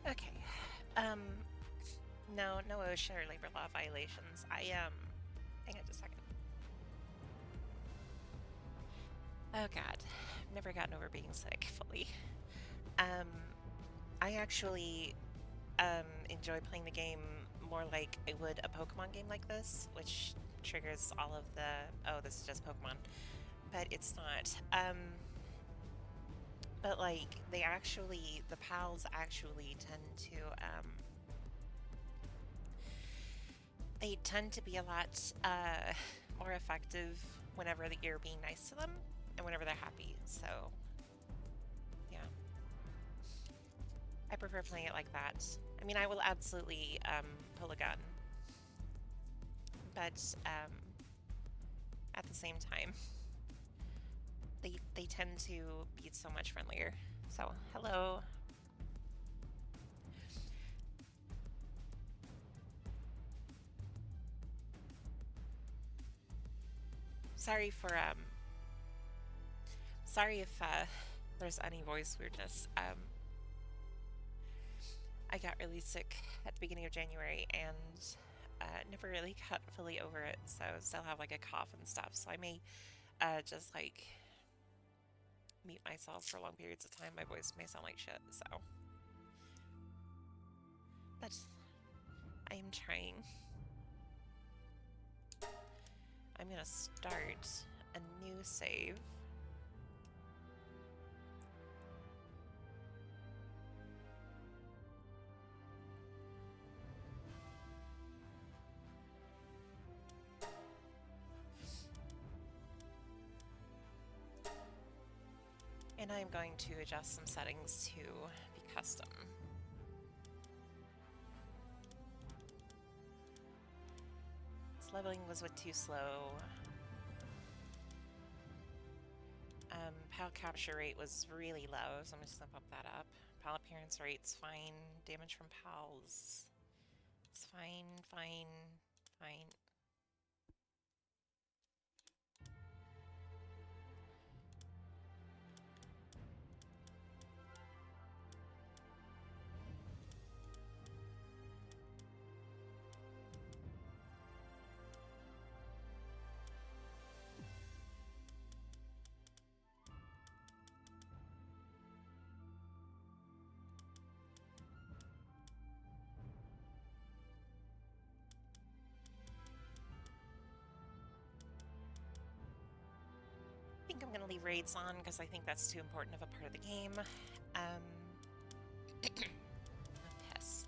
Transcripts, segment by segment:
Okay. Um, no OSHA or labor law violations. Hang on just a second. Oh God, I've never gotten over being sick fully. Um, I actually enjoy playing the game more like I would a Pokemon game like this, which triggers all of the, oh, this is just Pokemon, but it's not. But like the pals actually tend to, they tend to be a lot more effective whenever you're being nice to them and whenever they're happy. So, yeah, I prefer playing it like that. I mean, I will absolutely pull a gun, but at the same time, they tend to be so much friendlier. So, hello. Sorry for sorry if there's any voice weirdness. I got really sick at the beginning of January and never really got fully over it, so still have like a cough and stuff. So I may just like mute myself for long periods of time. My voice may sound like shit, so but I am trying. I'm gonna start a new save. And I'm going to adjust some settings to be custom. This leveling was too slow. Pal capture rate was really low, so I'm just gonna bump that up. Pal appearance rate's fine. Damage from pals. It's fine, fine, fine. I think I'm gonna leave raids on because I think that's too important of a part of the game. Piss.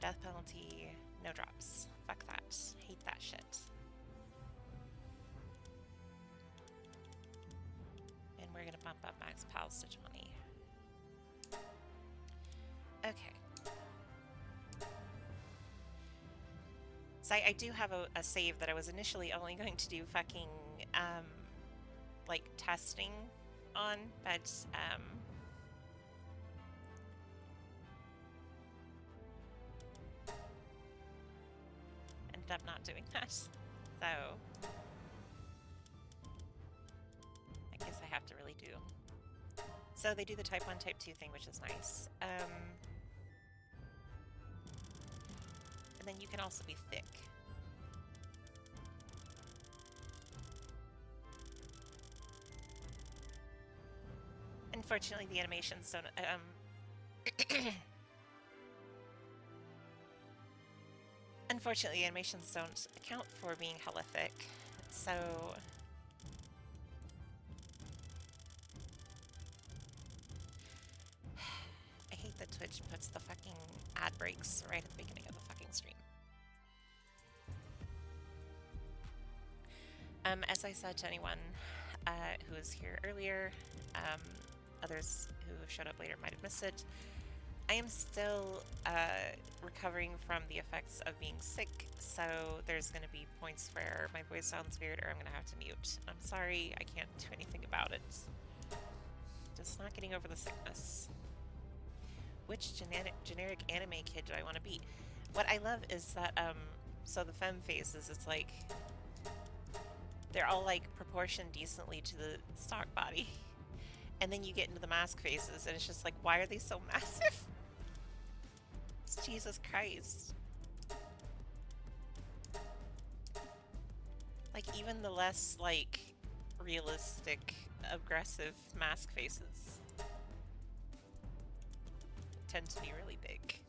Death penalty, no drops. Fuck that. Hate that shit. And we're gonna bump up max pals to 20. Okay. So I do have a save that I was initially only going to do fucking, like, testing on, but, ended up not doing that. So, I guess I have to really do. So they do the type 1, type 2 thing, which is nice. And then you can also be thick. Unfortunately, the animations don't, unfortunately, animations don't account for being hella thick, so... I hate that Twitch puts the fucking ad breaks right at the beginning of the fucking stream. As I said to anyone who was here earlier, others who have showed up later might have missed it, I am still recovering from the effects of being sick, so there's going to be points where my voice sounds weird or I'm going to have to mute. I'm sorry, I can't do anything about it. Just not getting over the sickness. Which generic anime kid do I want to be? What I love is that, so the femme faces, it's like, they're all like proportioned decently to the stock body. And then you get into the mask faces, and it's just like, why are they so massive? It's Jesus Christ. Like, even the less, like, realistic, aggressive mask faces tend to be really big.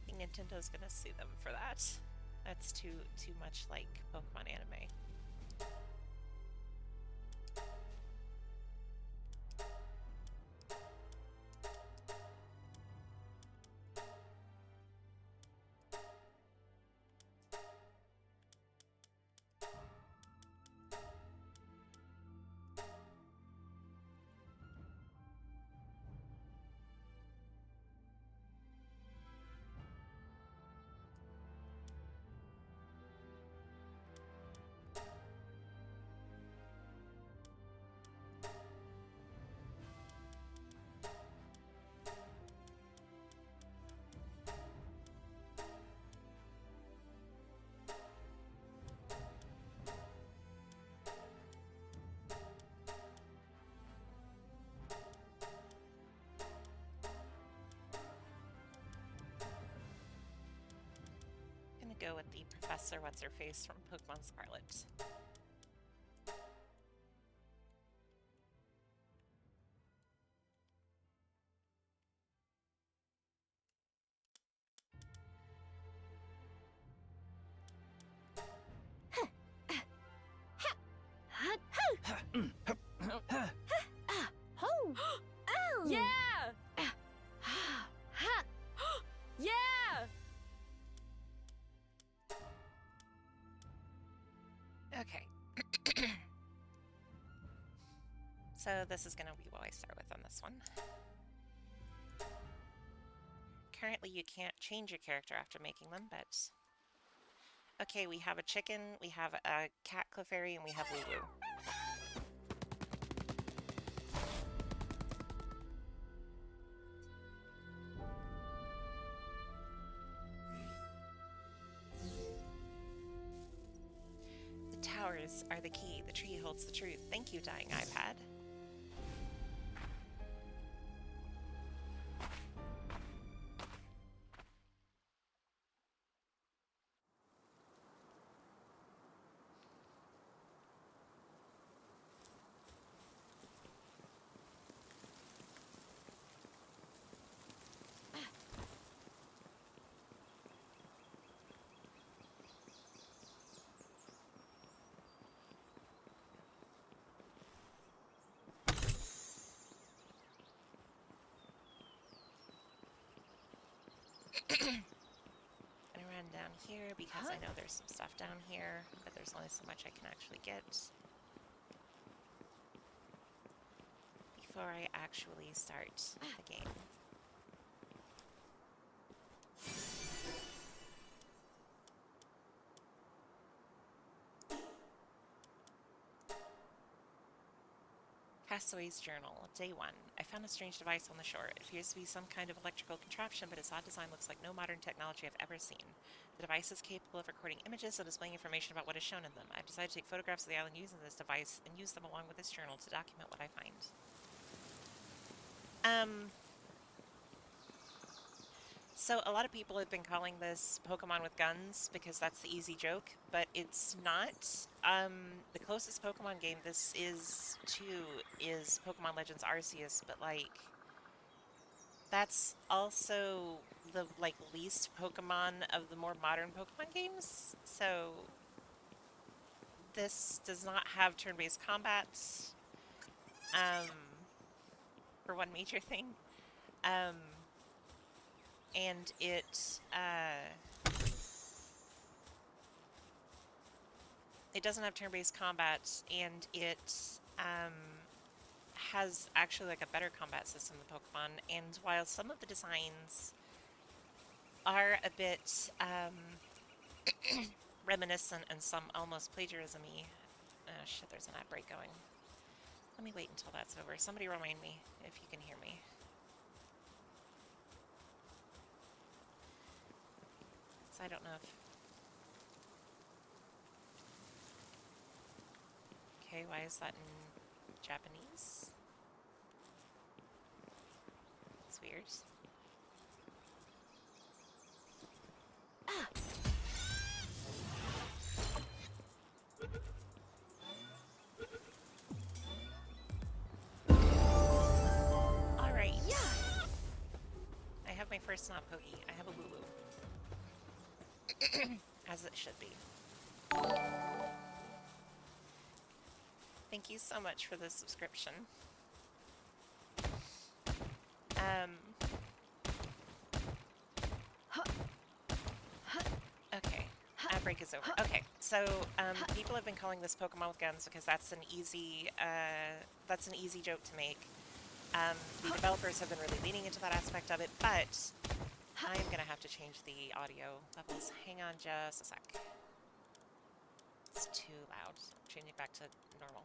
I think Nintendo's gonna sue them for that. That's too much like Pokemon anime. Go with the Professor What's-Her-Face from Pokemon Scarlet. Yeah! Yeah! Okay. So this is going to be what I start with on this one. Currently you can't change your character after making them, but... Okay, we have a chicken, we have a cat Clefairy, and we have Lulu. The towers are the key. The tree holds the truth. Thank you, dying iPad. I ran down here because I know there's some stuff down here, but there's only so much I can actually get before I actually start the game. Castaway's Journal, Day 1. I found a strange device on the shore. It appears to be some kind of electrical contraption, but its odd design looks like no modern technology I've ever seen. The device is capable of recording images and displaying information about what is shown in them. I've decided to take photographs of the island using this device and use them along with this journal to document what I find. So a lot of people have been calling this Pokemon with guns because that's the easy joke, but it's not. The closest Pokemon game this is to is Pokemon Legends Arceus, but like that's also the like least Pokemon of the more modern Pokemon games. So this does not have turn-based combat. For one major thing. And it doesn't have turn-based combat, and it has actually like a better combat system than Pokemon. And while some of the designs are a bit reminiscent and some almost plagiarism-y. Oh shit, there's an ad break going. Let me wait until that's over. Somebody remind me if you can hear me. So I don't know if... Okay, why is that in Japanese? It's weird. Alright. I have my first not Pogi. I have a Lulu. As it should be. Thank you so much for the subscription. Okay. Ad break is over. Okay, so people have been calling this Pokemon with Guns because that's an easy joke to make. The developers have been really leaning into that aspect of it, but I'm gonna have to change the audio levels. Hang on just a sec. It's too loud. Changing back to normal.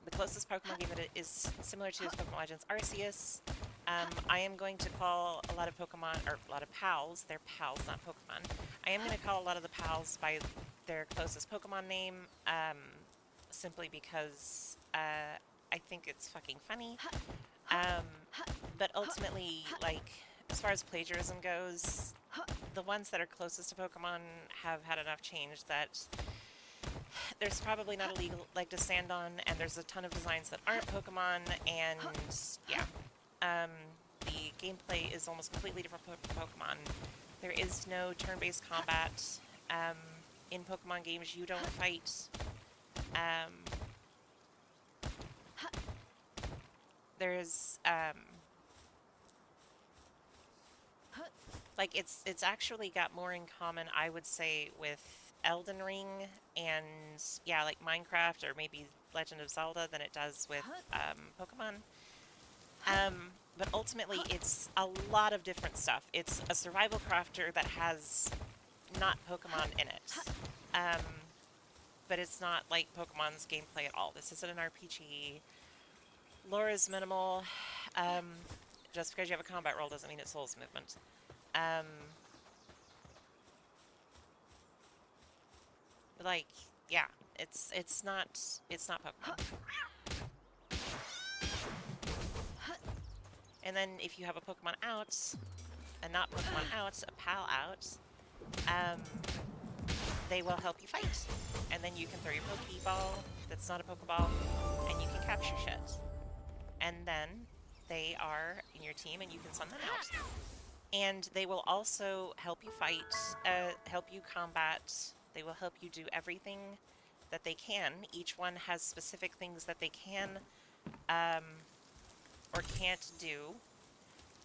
The closest Pokemon game that is similar to is Pokemon Legends Arceus. I am going to call a lot of Pokemon, or a lot of pals, they're pals, not Pokemon. I am going to call a lot of the pals by their closest Pokemon name, simply because I think it's fucking funny. But ultimately, like, as far as plagiarism goes, the ones that are closest to Pokemon have had enough change that there's probably not a legal leg to stand on, and there's a ton of designs that aren't Pokemon, and yeah. The gameplay is almost completely different from Pokemon. There is no turn-based combat. In Pokemon games, you don't fight. There's like it's actually got more in common, I would say, with Elden Ring and yeah, like Minecraft or maybe Legend of Zelda than it does with Pokemon. But ultimately, it's a lot of different stuff. It's a survival crafter that has not Pokemon in it. But it's not like Pokemon's gameplay at all. This isn't an RPG. Lore is minimal. Just because you have a combat roll doesn't mean it's Souls movement. Like, yeah, it's not Pokemon. And then if you have a Pokemon out, a not Pokemon out, a pal out, they will help you fight. And then you can throw your Pokeball that's not a Pokeball, and you can capture shit. And then they are in your team, and you can send them out. And they will also help you fight, help you combat. They will help you do everything that they can. Each one has specific things that they can or can't do.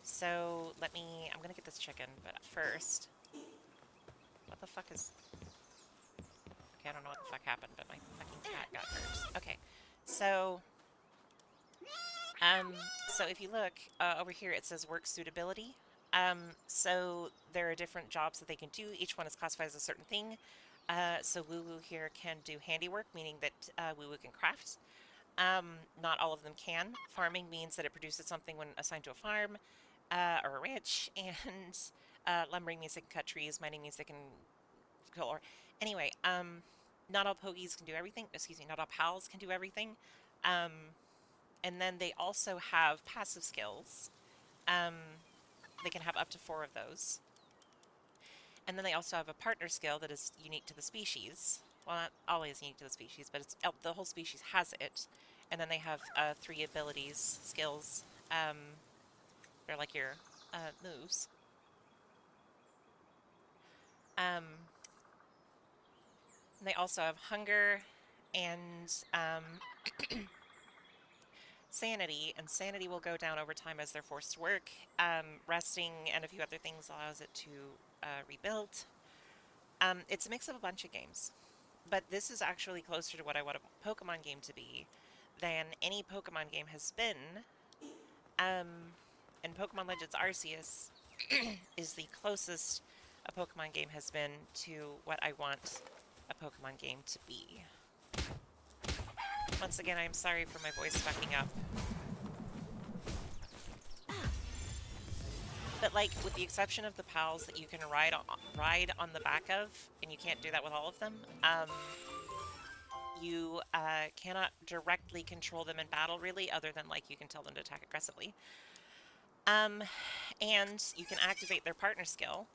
So I'm gonna get this chicken, but first, what the fuck is... Okay, I don't know what the fuck happened, but my fucking cat got hurt. Okay, so if you look over here, it says work suitability. So there are different jobs that they can do. Each one is classified as a certain thing. So Woo Woo here can do handiwork, meaning that Woo Woo can craft. Not all of them can. Farming means that it produces something when assigned to a farm or a ranch, and lumbering means they can cut trees. Mining means they can kill ore. Anyway, not all Pogies can do everything. Excuse me, not all pals can do everything. And then they also have passive skills. They can have up to 4 of those. And then they also have a partner skill that is unique to the species. Well, not always unique to the species, but the whole species has it. And then they have 3 abilities, skills. They're like your moves. And they also have hunger and sanity, and sanity will go down over time as they're forced to work. Resting and a few other things allows it to rebuild. It's a mix of a bunch of games, but this is actually closer to what I want a Pokemon game to be than any Pokemon game has been. and Pokemon Legends Arceus is the closest a Pokemon game has been to what I want a Pokemon game to be. Once again, I'm sorry for my voice fucking up. But like, with the exception of the pals that you can ride on the back of, and you can't do that with all of them, you cannot directly control them in battle, really, other than like you can tell them to attack aggressively. Um, and you can activate their partner skill.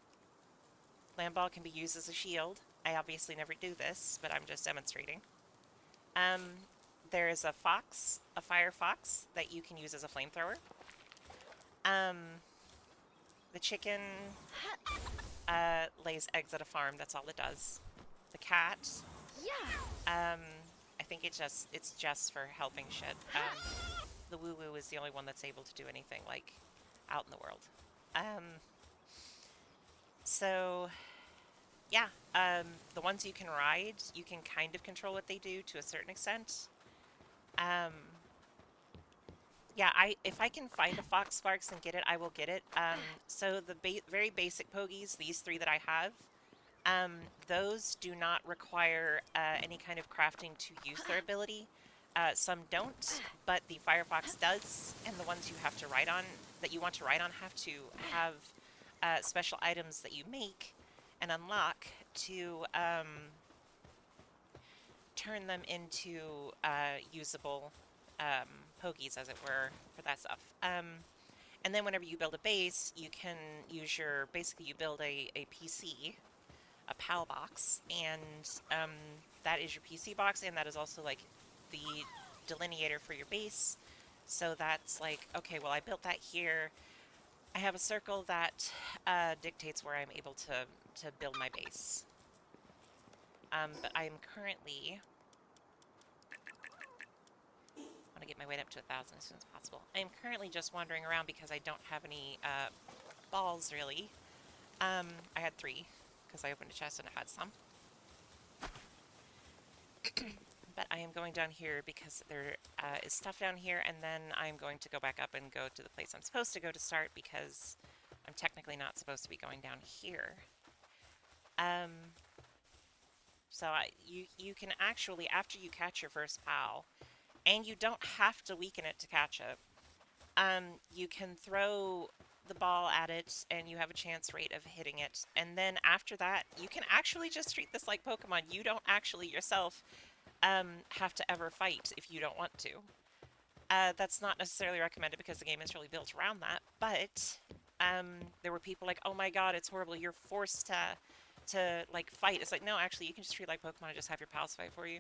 Lamball can be used as a shield. I obviously never do this, but I'm just demonstrating. Um, there is a fox, a fire fox, that you can use as a flamethrower. Um, the chicken lays eggs at a farm. That's all it does. The cat, Yeah. um, I think it's just for helping shit. The woo woo is the only one that's able to do anything like out in the world. Um, so yeah, the ones you can ride, you can kind of control what they do to a certain extent. Um, yeah, if I can find a Fox Sparks and get it, I will get it. So the very basic Pogies, these three that I have, um, those do not require any kind of crafting to use their ability. Some don't, but the Firefox does, and the ones you have to ride on, that you want to ride on, have to have special items that you make and unlock to turn them into usable pogies, as it were, for that stuff. And then whenever you build a base, you can use basically you build a PC, a PAL box, and that is your PC box, and that is also like the delineator for your base. So that's like, okay, well, I built that here. I have a circle that dictates where I'm able to build my base. But I'm currently, I want to get my weight up to 1,000 as soon as possible. I am currently just wandering around because I don't have any balls, really. I had 3, because I opened a chest and it had some. But I am going down here because there is stuff down here, and then I'm going to go back up and go to the place I'm supposed to go to start, because I'm technically not supposed to be going down here. So you can actually, after you catch your first pal, and you don't have to weaken it to catch it, you can throw the ball at it, and you have a chance rate of hitting it. And then after that, you can actually just treat this like Pokemon. You don't actually yourself have to ever fight if you don't want to. That's not necessarily recommended because the game is really built around that, but there were people like, oh my god, it's horrible, you're forced to like fight. It's like, no, actually, you can just treat it like Pokemon and just have your pals fight for you.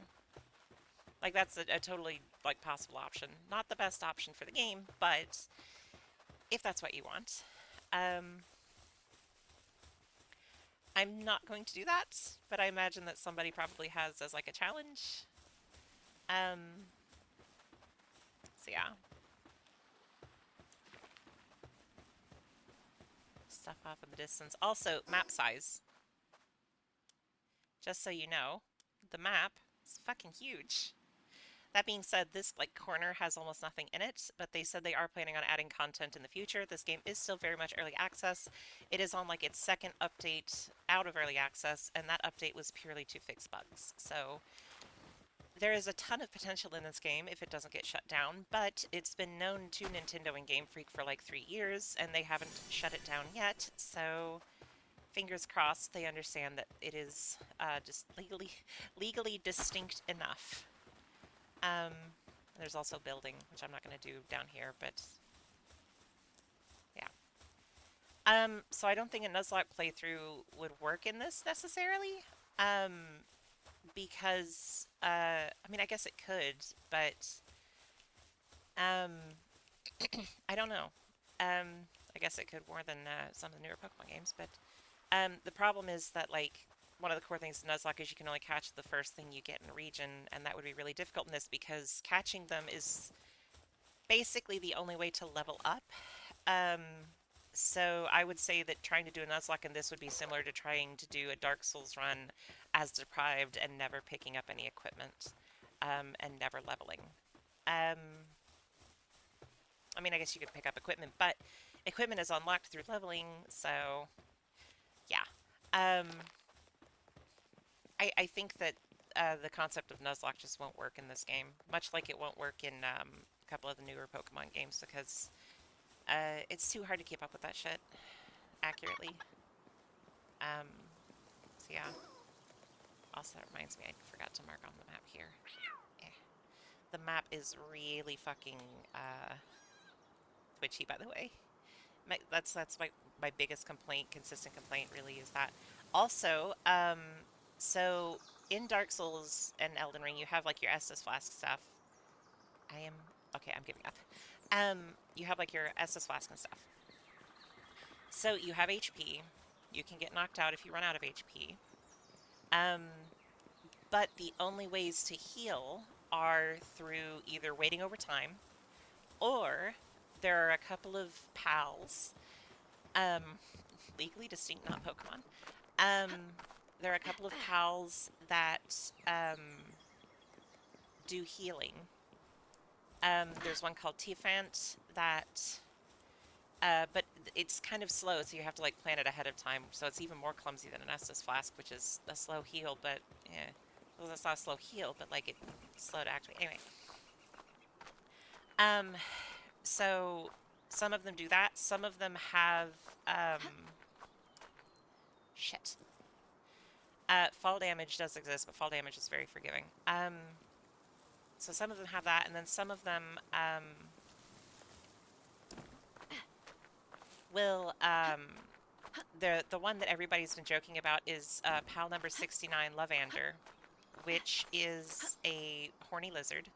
Like, that's a totally like possible option. Not the best option for the game, but if that's what you want. I'm not going to do that, but I imagine that somebody probably has as like a challenge. So yeah. Stuff off in the distance. Also, map size. Just so you know, the map is fucking huge. That being said, this like corner has almost nothing in it, but they said they are planning on adding content in the future. This game is still very much early access. It is on like its second update out of early access, and that update was purely to fix bugs. So there is a ton of potential in this game if it doesn't get shut down, but it's been known to Nintendo and Game Freak for like 3 years, and they haven't shut it down yet, so fingers crossed they understand that it is just legally distinct enough. There's also building, which I'm not going to do down here, but yeah. So I don't think a Nuzlocke playthrough would work in this necessarily, because, I mean, I guess it could, but, I don't know. I guess it could more than some of the newer Pokemon games, but the problem is that, like, one of the core things in Nuzlocke is you can only catch the first thing you get in a region, and that would be really difficult in this because catching them is basically the only way to level up. So I would say that trying to do a Nuzlocke in this would be similar to trying to do a Dark Souls run as deprived and never picking up any equipment, and never leveling. I mean, I guess you could pick up equipment, but equipment is unlocked through leveling, so yeah. Um, I think that the concept of Nuzlocke just won't work in this game, much like it won't work in a couple of the newer Pokemon games because it's too hard to keep up with that shit accurately. Um, so yeah. Also, that reminds me, I forgot to mark on the map here. Eh. The map is really fucking twitchy, by the way. That's my biggest complaint, consistent complaint, really, is that. Also, so in Dark Souls and Elden Ring, you have like your Estus Flask stuff. I am okay. I'm giving up. You have like your Estus Flask and stuff. So you have HP. You can get knocked out if you run out of HP. Um, but the only ways to heal are through either waiting over time or there are a couple of pals, um, legally distinct, not Pokemon. Um, there are a couple of pals that do healing. There's one called Tefant that, but it's kind of slow, so you have to like plan it ahead of time. So it's even more clumsy than an Estus Flask, which is a slow heal, but yeah, well, it's not a slow heal, but like it's slow to activate. Anyway, um, so some of them do that. Some of them have shit. Fall damage does exist, but fall damage is very forgiving. So some of them have that, and then some of them will. The one that everybody's been joking about is pal number 69, Lavander, which is a horny lizard.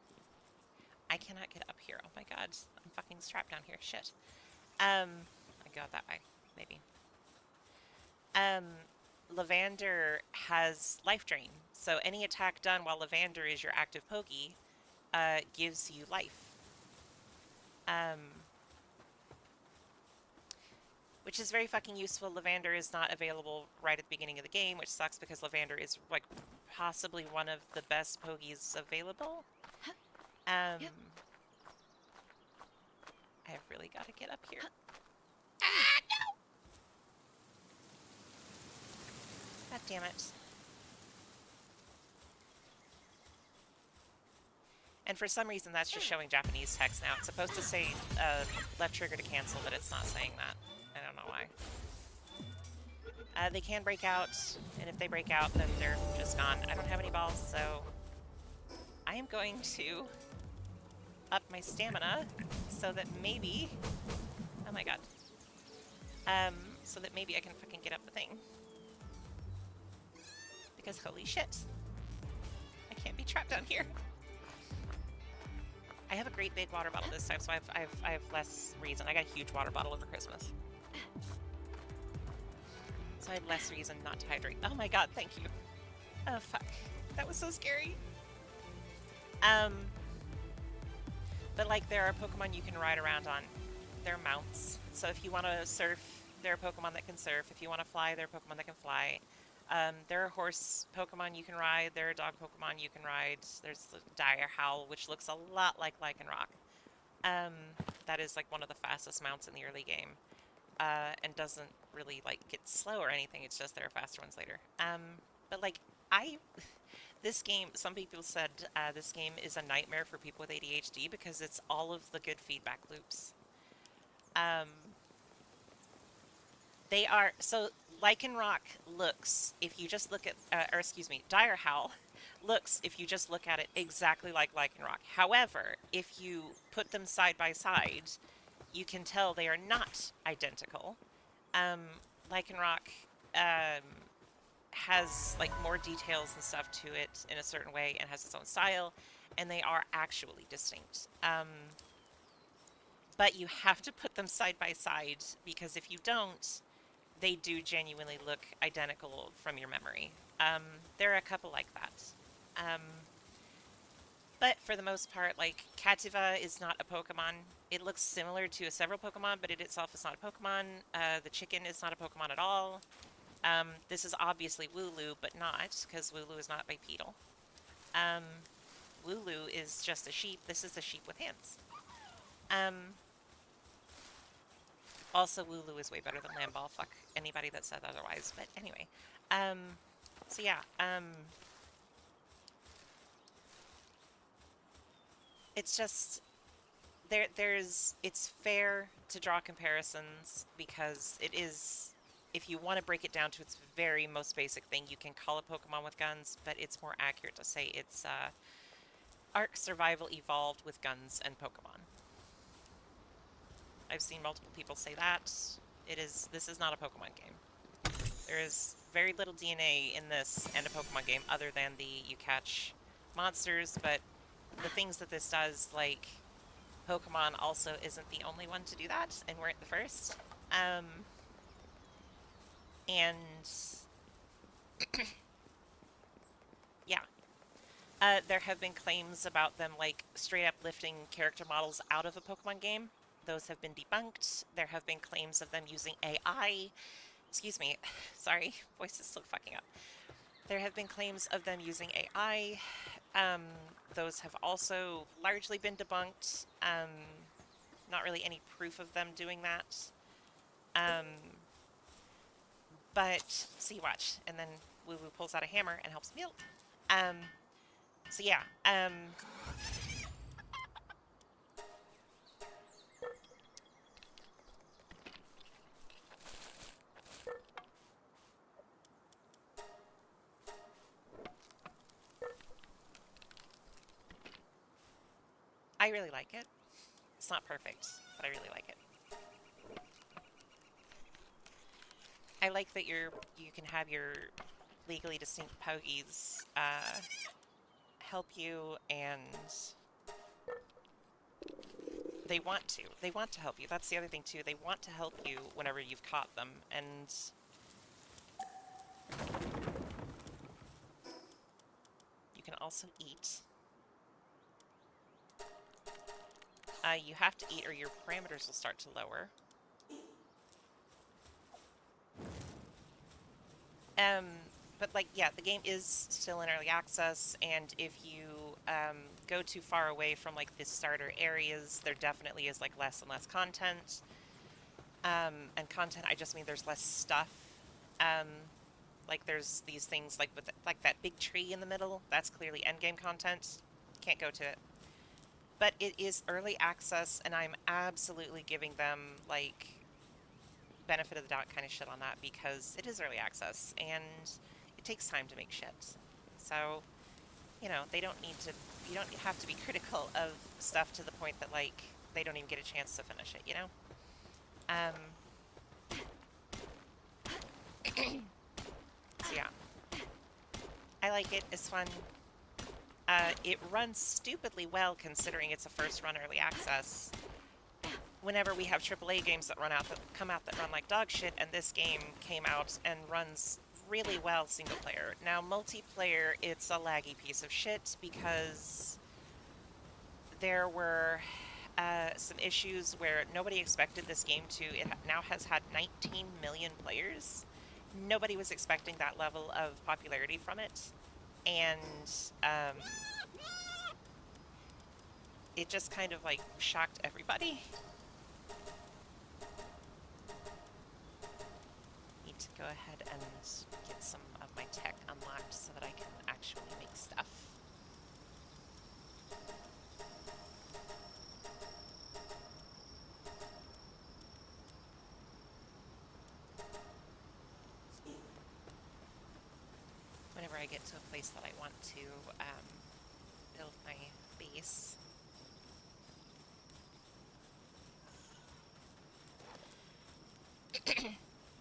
I cannot get up here. Oh my god, I'm fucking strapped down here. Shit. I go that way, maybe. Um, Lavander has life drain, so any attack done while Lavander is your active Poke gives you life. Um, which is very fucking useful. Lavander is not available right at the beginning of the game, which sucks because Lavander is like possibly one of the best Pogies available. I've really got to get up here. Ah, no! God damn it. And for some reason, that's just showing Japanese text now. It's supposed to say left trigger to cancel, but it's not saying that. I don't know why. They can break out, and if they break out, then they're just gone. I don't have any balls, so I am going to up my stamina so that maybe... Oh my god. So that maybe I can fucking get up the thing. Because holy shit. I can't be trapped down here. I have a great big water bottle this time, so I have less reason. I got a huge water bottle over Christmas. So I have less reason not to hydrate. Oh my god, thank you. Oh fuck. That was so scary. But like there are Pokemon you can ride around on. They're mounts. So if you want to surf, there are Pokemon that can surf. If you want to fly, there are Pokemon that can fly. There are horse Pokemon you can ride. There are dog Pokemon you can ride. There's the Dire Howl, which looks a lot like Lycanroc. That is like one of the fastest mounts in the early game. And doesn't really like get slow or anything. It's just there are faster ones later. But like this game, some people said this game is a nightmare for people with ADHD because it's all of the good feedback loops. They are, so Lycanroc looks, if you just look at, or excuse me, Dire Howl looks, if you just look at it, exactly like Lycanroc. However, if you put them side by side, you can tell they are not identical. Lycanroc has like more details and stuff to it in a certain way and has its own style, and they are actually distinct. But you have to put them side by side because if you don't, they do genuinely look identical from your memory. There are a couple like that. But for the most part, like, Cativa is not a Pokemon. It looks similar to several Pokemon, but it itself is not a Pokemon. The chicken is not a Pokemon at all. This is obviously Wooloo, but not, because Wooloo is not bipedal. Wooloo is just a sheep. This is a sheep with hands. Also, Wooloo is way better than Lamball. Fuck anybody that said otherwise. But anyway, um, so yeah, it's just it's fair to draw comparisons because it is, if you want to break it down to its very most basic thing, you can call it Pokemon with guns, but it's more accurate to say it's Ark Survival evolved with guns and Pokemon. I've seen multiple people say that. This is not a Pokemon game. There is very little DNA in this and a Pokemon game other than you catch monsters, but the things that this does, like Pokemon also isn't the only one to do that, and weren't the first. And yeah, there have been claims about them like straight up lifting character models out of a Pokemon game. Those have been debunked. There have been claims of them using AI. Excuse me, sorry, voice is still fucking up. There have been claims of them using AI. Um, those have also largely been debunked. Not really any proof of them doing that. Um, but see, watch, and then Woo Woo pulls out a hammer and helps me out. Um, so yeah, I really like it. It's not perfect, but I really like it. I like that you can have your legally distinct pogies help you, and they want to. They want to help you. That's the other thing too. They want to help you whenever you've caught them, and you can also eat. You have to eat or your parameters will start to lower. Um, but like, yeah, the game is still in early access, and if you go too far away from like the starter areas, there definitely is like less and less content. And content, I just mean there's less stuff. Um, like there's these things like like that big tree in the middle. That's clearly endgame content. Can't go to it. But it is early access, and I'm absolutely giving them like benefit of the doubt kind of shit on that because it is early access and it takes time to make shit. So, they don't need to, you don't have to be critical of stuff to the point that like they don't even get a chance to finish it, you know? Um, so yeah, I like it. It's fun. It runs stupidly well considering it's a first run early access. Whenever we have AAA games that come out that run like dog shit, and this game came out and runs really well single player. Now multiplayer, it's a laggy piece of shit because there were some issues where nobody expected this game to. It now has had 19 million players. Nobody was expecting that level of popularity from it, and um, it just kind of like shocked everybody. Need to go ahead and get some of my tech unlocked so that I can actually make stuff. Whenever I get to a place that I want to build my base.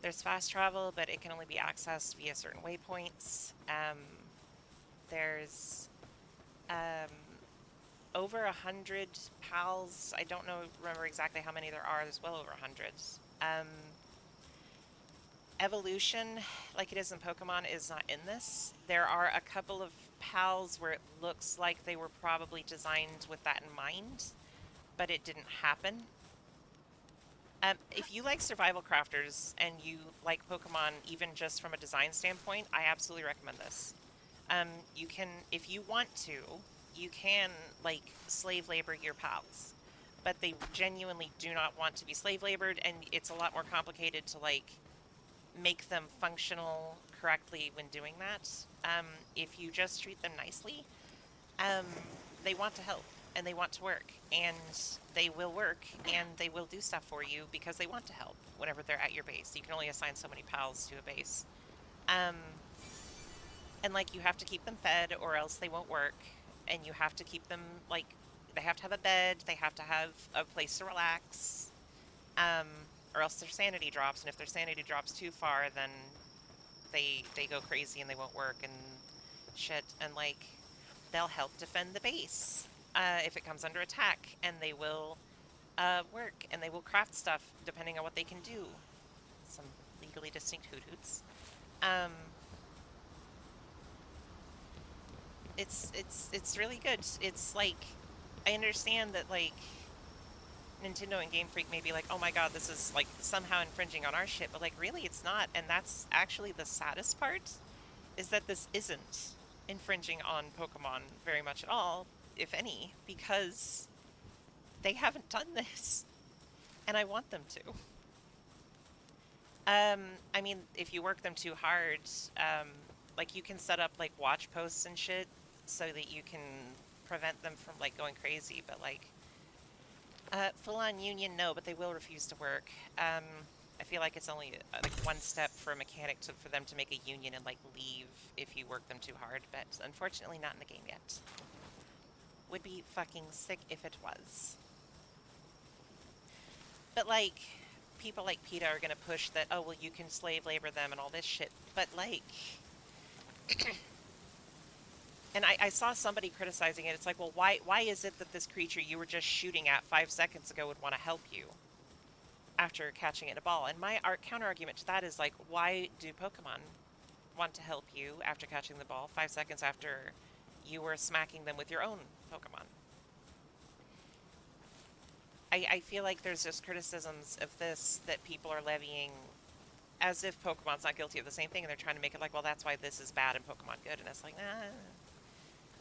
There's fast travel, but it can only be accessed via certain waypoints. There's um, over 100 pals. I don't remember exactly how many there are. There's well over 100. Evolution, like it is in Pokemon, is not in this. There are a couple of pals where it looks like they were probably designed with that in mind, but it didn't happen. If you like survival crafters and you like Pokemon, even just from a design standpoint, I absolutely recommend this. You can, if you want to, you can like slave labor your pals. but they genuinely do not want to be slave labored, and it's a lot more complicated to like make them functional correctly when doing that. If you just treat them nicely, um, they want to help and they want to work and they will work and they will do stuff for you because they want to help whenever they're at your base. You can only assign so many pals to a base. Um, and like you have to keep them fed or else they won't work. And you have to keep them like they have to have a bed, they have to have a place to relax, um, or else their sanity drops. And if their sanity drops too far, then they go crazy and they won't work and shit. And like they'll help defend the base if it comes under attack, and they will work and they will craft stuff depending on what they can do. Some legally distinct hoot hoots. Um, it's really good. It's like I understand that like Nintendo and Game Freak may be like, oh my god, this is like somehow infringing on our shit, but like really it's not, and that's actually the saddest part, is that this isn't infringing on Pokemon very much at all, if any, because they haven't done this, and I want them to. I mean, if you work them too hard, um, like you can set up like watch posts and shit so that you can prevent them from like going crazy, but like full-on union, no, but they will refuse to work. I feel like it's only like one step for a mechanic for them to make a union and like leave if you work them too hard, but unfortunately not in the game yet. Would be fucking sick if it was. But like, people like PETA are gonna push that, oh, well, you can slave labor them and all this shit, but like, and I saw somebody criticizing it. It's like, well, why is it that this creature you were just shooting at 5 seconds ago would want to help you after catching it in a ball? And my counter argument to that is like, why do Pokemon want to help you after catching the ball 5 seconds after you were smacking them with your own Pokemon? I feel like there's just criticisms of this that people are levying as if Pokemon's not guilty of the same thing, and they're trying to make it like, well, that's why this is bad and Pokemon good, and it's like, nah.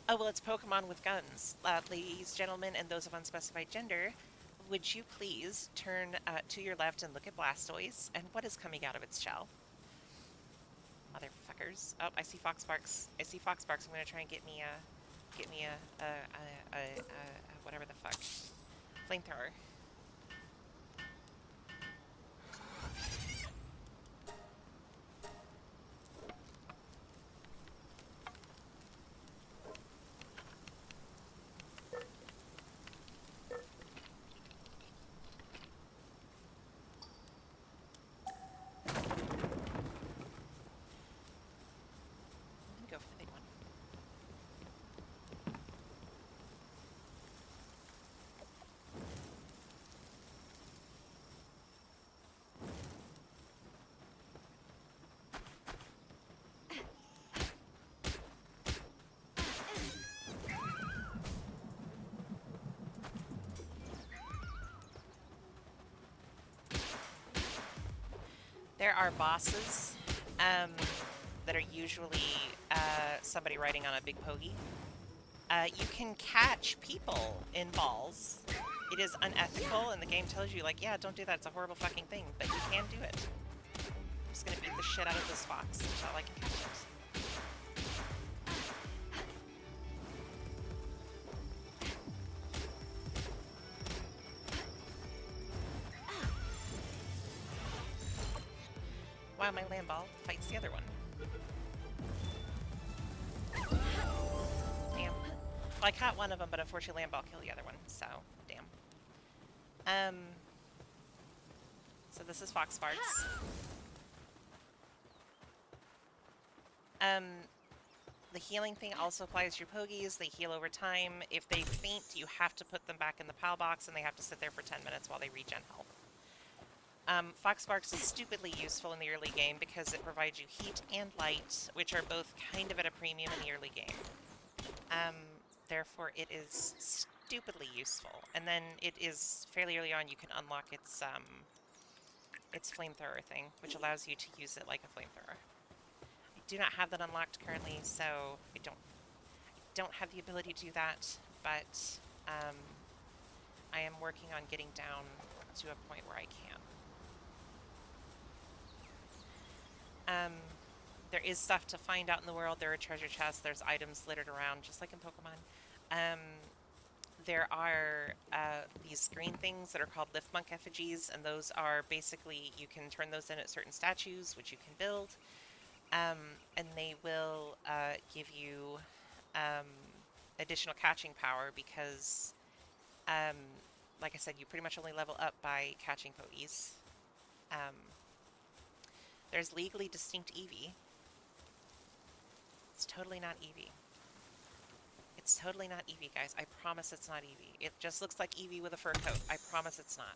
Oh, well, it's Pokemon with guns. Ladies, gentlemen, and those of unspecified gender, would you please turn to your left and look at Blastoise and what is coming out of its shell? Motherfuckers. Oh, I see Foxparks. I see Foxparks. I'm going to try and get me a whatever the fuck. Flamethrower. Go for the big one. There are bosses that are usually somebody riding on a big pokey. You can catch people in balls. It is unethical, and the game tells you, like, yeah, don't do that. It's a horrible fucking thing, but you can do it. I'm just gonna beat the shit out of this fox until I can catch it. Wow, my land ball fights the other one. Damn. Well, I caught one of them, but unfortunately land ball killed the other one, so damn. So this is Foxparks. The healing thing also applies to your Pogies. They heal over time. If they faint, you have to put them back in the PAL box, and they have to sit there for 10 minutes while they regen health. Foxparks is stupidly useful in the early game because it provides you heat and light, which are both kind of at a premium in the early game. Therefore, it is stupidly useful. And then it is fairly early on you can unlock its flamethrower thing, which allows you to use it like a flamethrower. I do not have that unlocked currently, so I don't have the ability to do that, but I am working on getting down to a point where I can. There is stuff to find out in the world. There are treasure chests. There's items littered around, just like in Pokemon. Um, there are these green things that are called lift monk effigies, and those are basically, you can turn those in at certain statues, which you can build, and they will give you um, additional catching power because, um, like I said, you pretty much only level up by catching Pokees. Um, there's legally distinct Eevee. It's totally not Eevee. It's totally not Eevee, guys. I promise it's not Eevee. It just looks like Eevee with a fur coat. I promise it's not.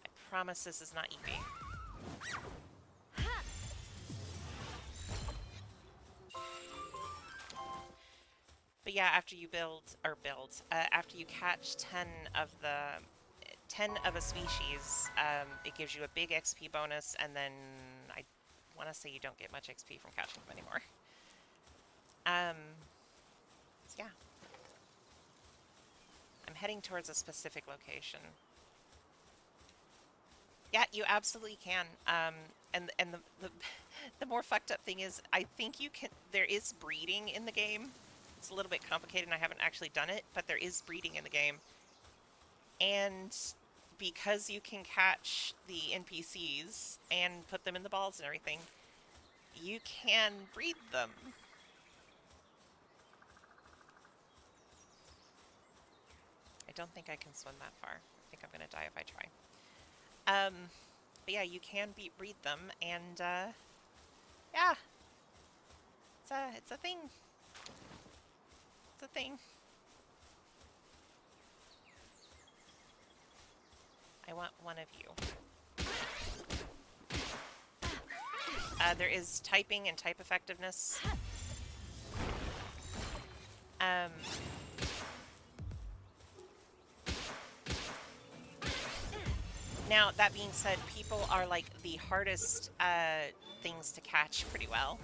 I promise this is not Eevee. But yeah, after you after you catch 10 of a species, it gives you a big XP bonus, and then I want to say you don't get much XP from catching them anymore. So yeah. I'm heading towards a specific location. Yeah, you absolutely can. And the more fucked up thing is, I think you can. There is breeding in the game. It's a little bit complicated, and I haven't actually done it, but there is breeding in the game. And because you can catch the NPCs and put them in the balls and everything, you can breed them. I don't think I can swim that far. I think I'm gonna die if I try. But yeah, you can breed them, and yeah, it's a thing. It's a thing. I want one of you. There is typing and type effectiveness. Now, that being said, people are like the hardest things to catch pretty well.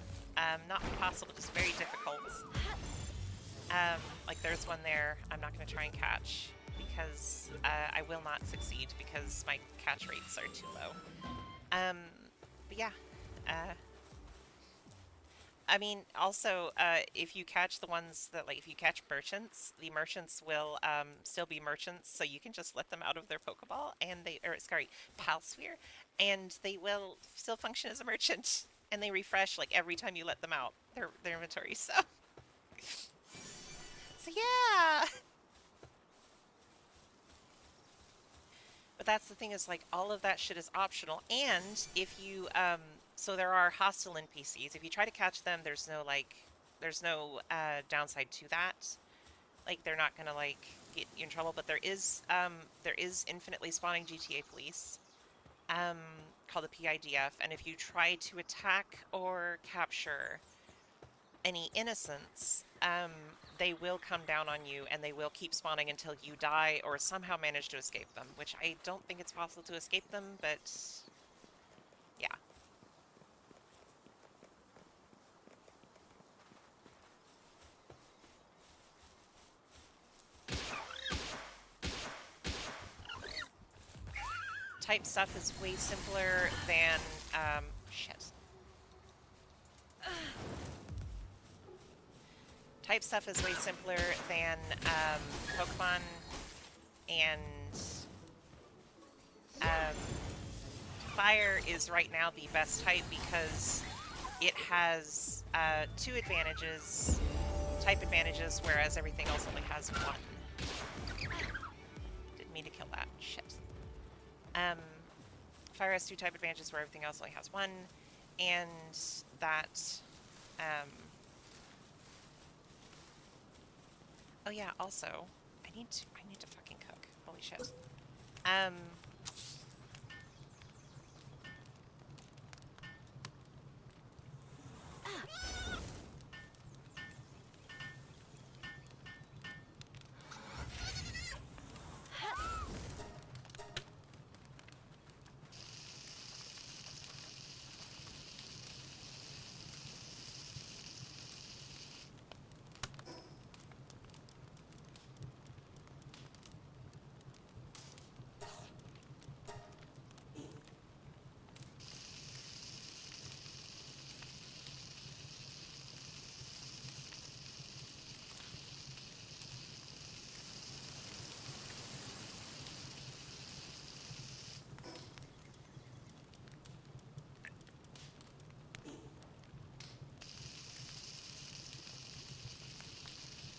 Not impossible, just very difficult. Like there's one there I'm not going to try and catch because I will not succeed because my catch rates are too low. But yeah. I mean, also, if you catch the ones that, like, if you catch merchants, the merchants will still be merchants, so you can just let them out of their Pokeball, and Palsphere, and they will still function as a merchant, and they refresh, like, every time you let them out, their inventory, so... So, yeah! But that's the thing is, like, all of that shit is optional, and if you, so there are hostile NPCs. If you try to catch them, there's no downside to that. Like, they're not gonna, like, get you in trouble, but there is infinitely spawning GTA police, called the PIDF, and if you try to attack or capture any innocents, they will come down on you and they will keep spawning until you die or somehow manage to escape them, which I don't think it's possible to escape them, but yeah. Type stuff is way simpler than, shit. Type stuff is way simpler than Pokemon, and Fire is right now the best type because it has two advantages, type advantages, whereas everything else only has one. Didn't mean to kill that. Shit. Fire has two type advantages where everything else only has one, and that... Oh yeah, also, I need to fucking cook. Holy shit.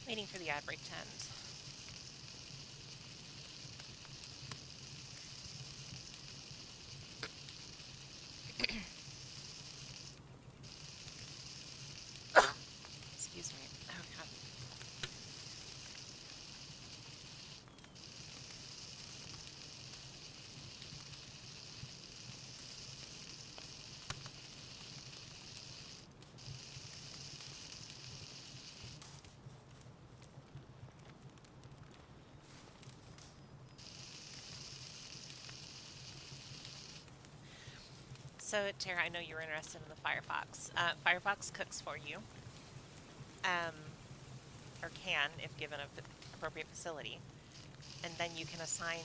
Waiting for the ad break to end. Excuse me. Oh god. So, Tara, I know you were interested in the Firefox. Firefox cooks for you, um, or can if given an appropriate facility, and then you can assign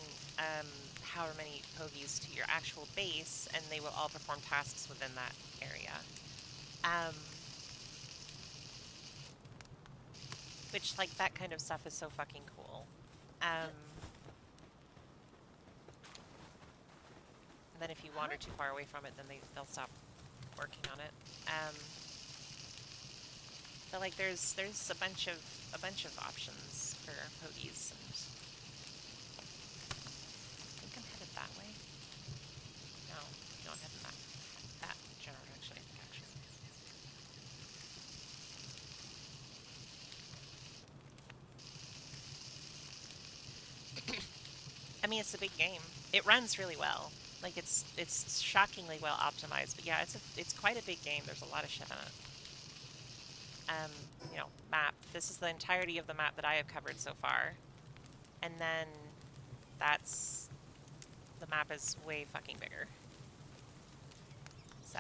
however many pogies to your actual base, and they will all perform tasks within that area. Um, which, like, that kind of stuff is so fucking cool. And then if you wander too far away from it, then they'll stop working on it. But like there's a bunch of options for pogies, and I think I'm headed that way. No, I'm heading that general direction, I think actually. I mean, it's a big game. It runs really well. Like it's shockingly well optimized. But yeah, it's quite a big game. There's a lot of shit on it. Map. This is the entirety of the map that I have covered so far. And then the map is way fucking bigger. So,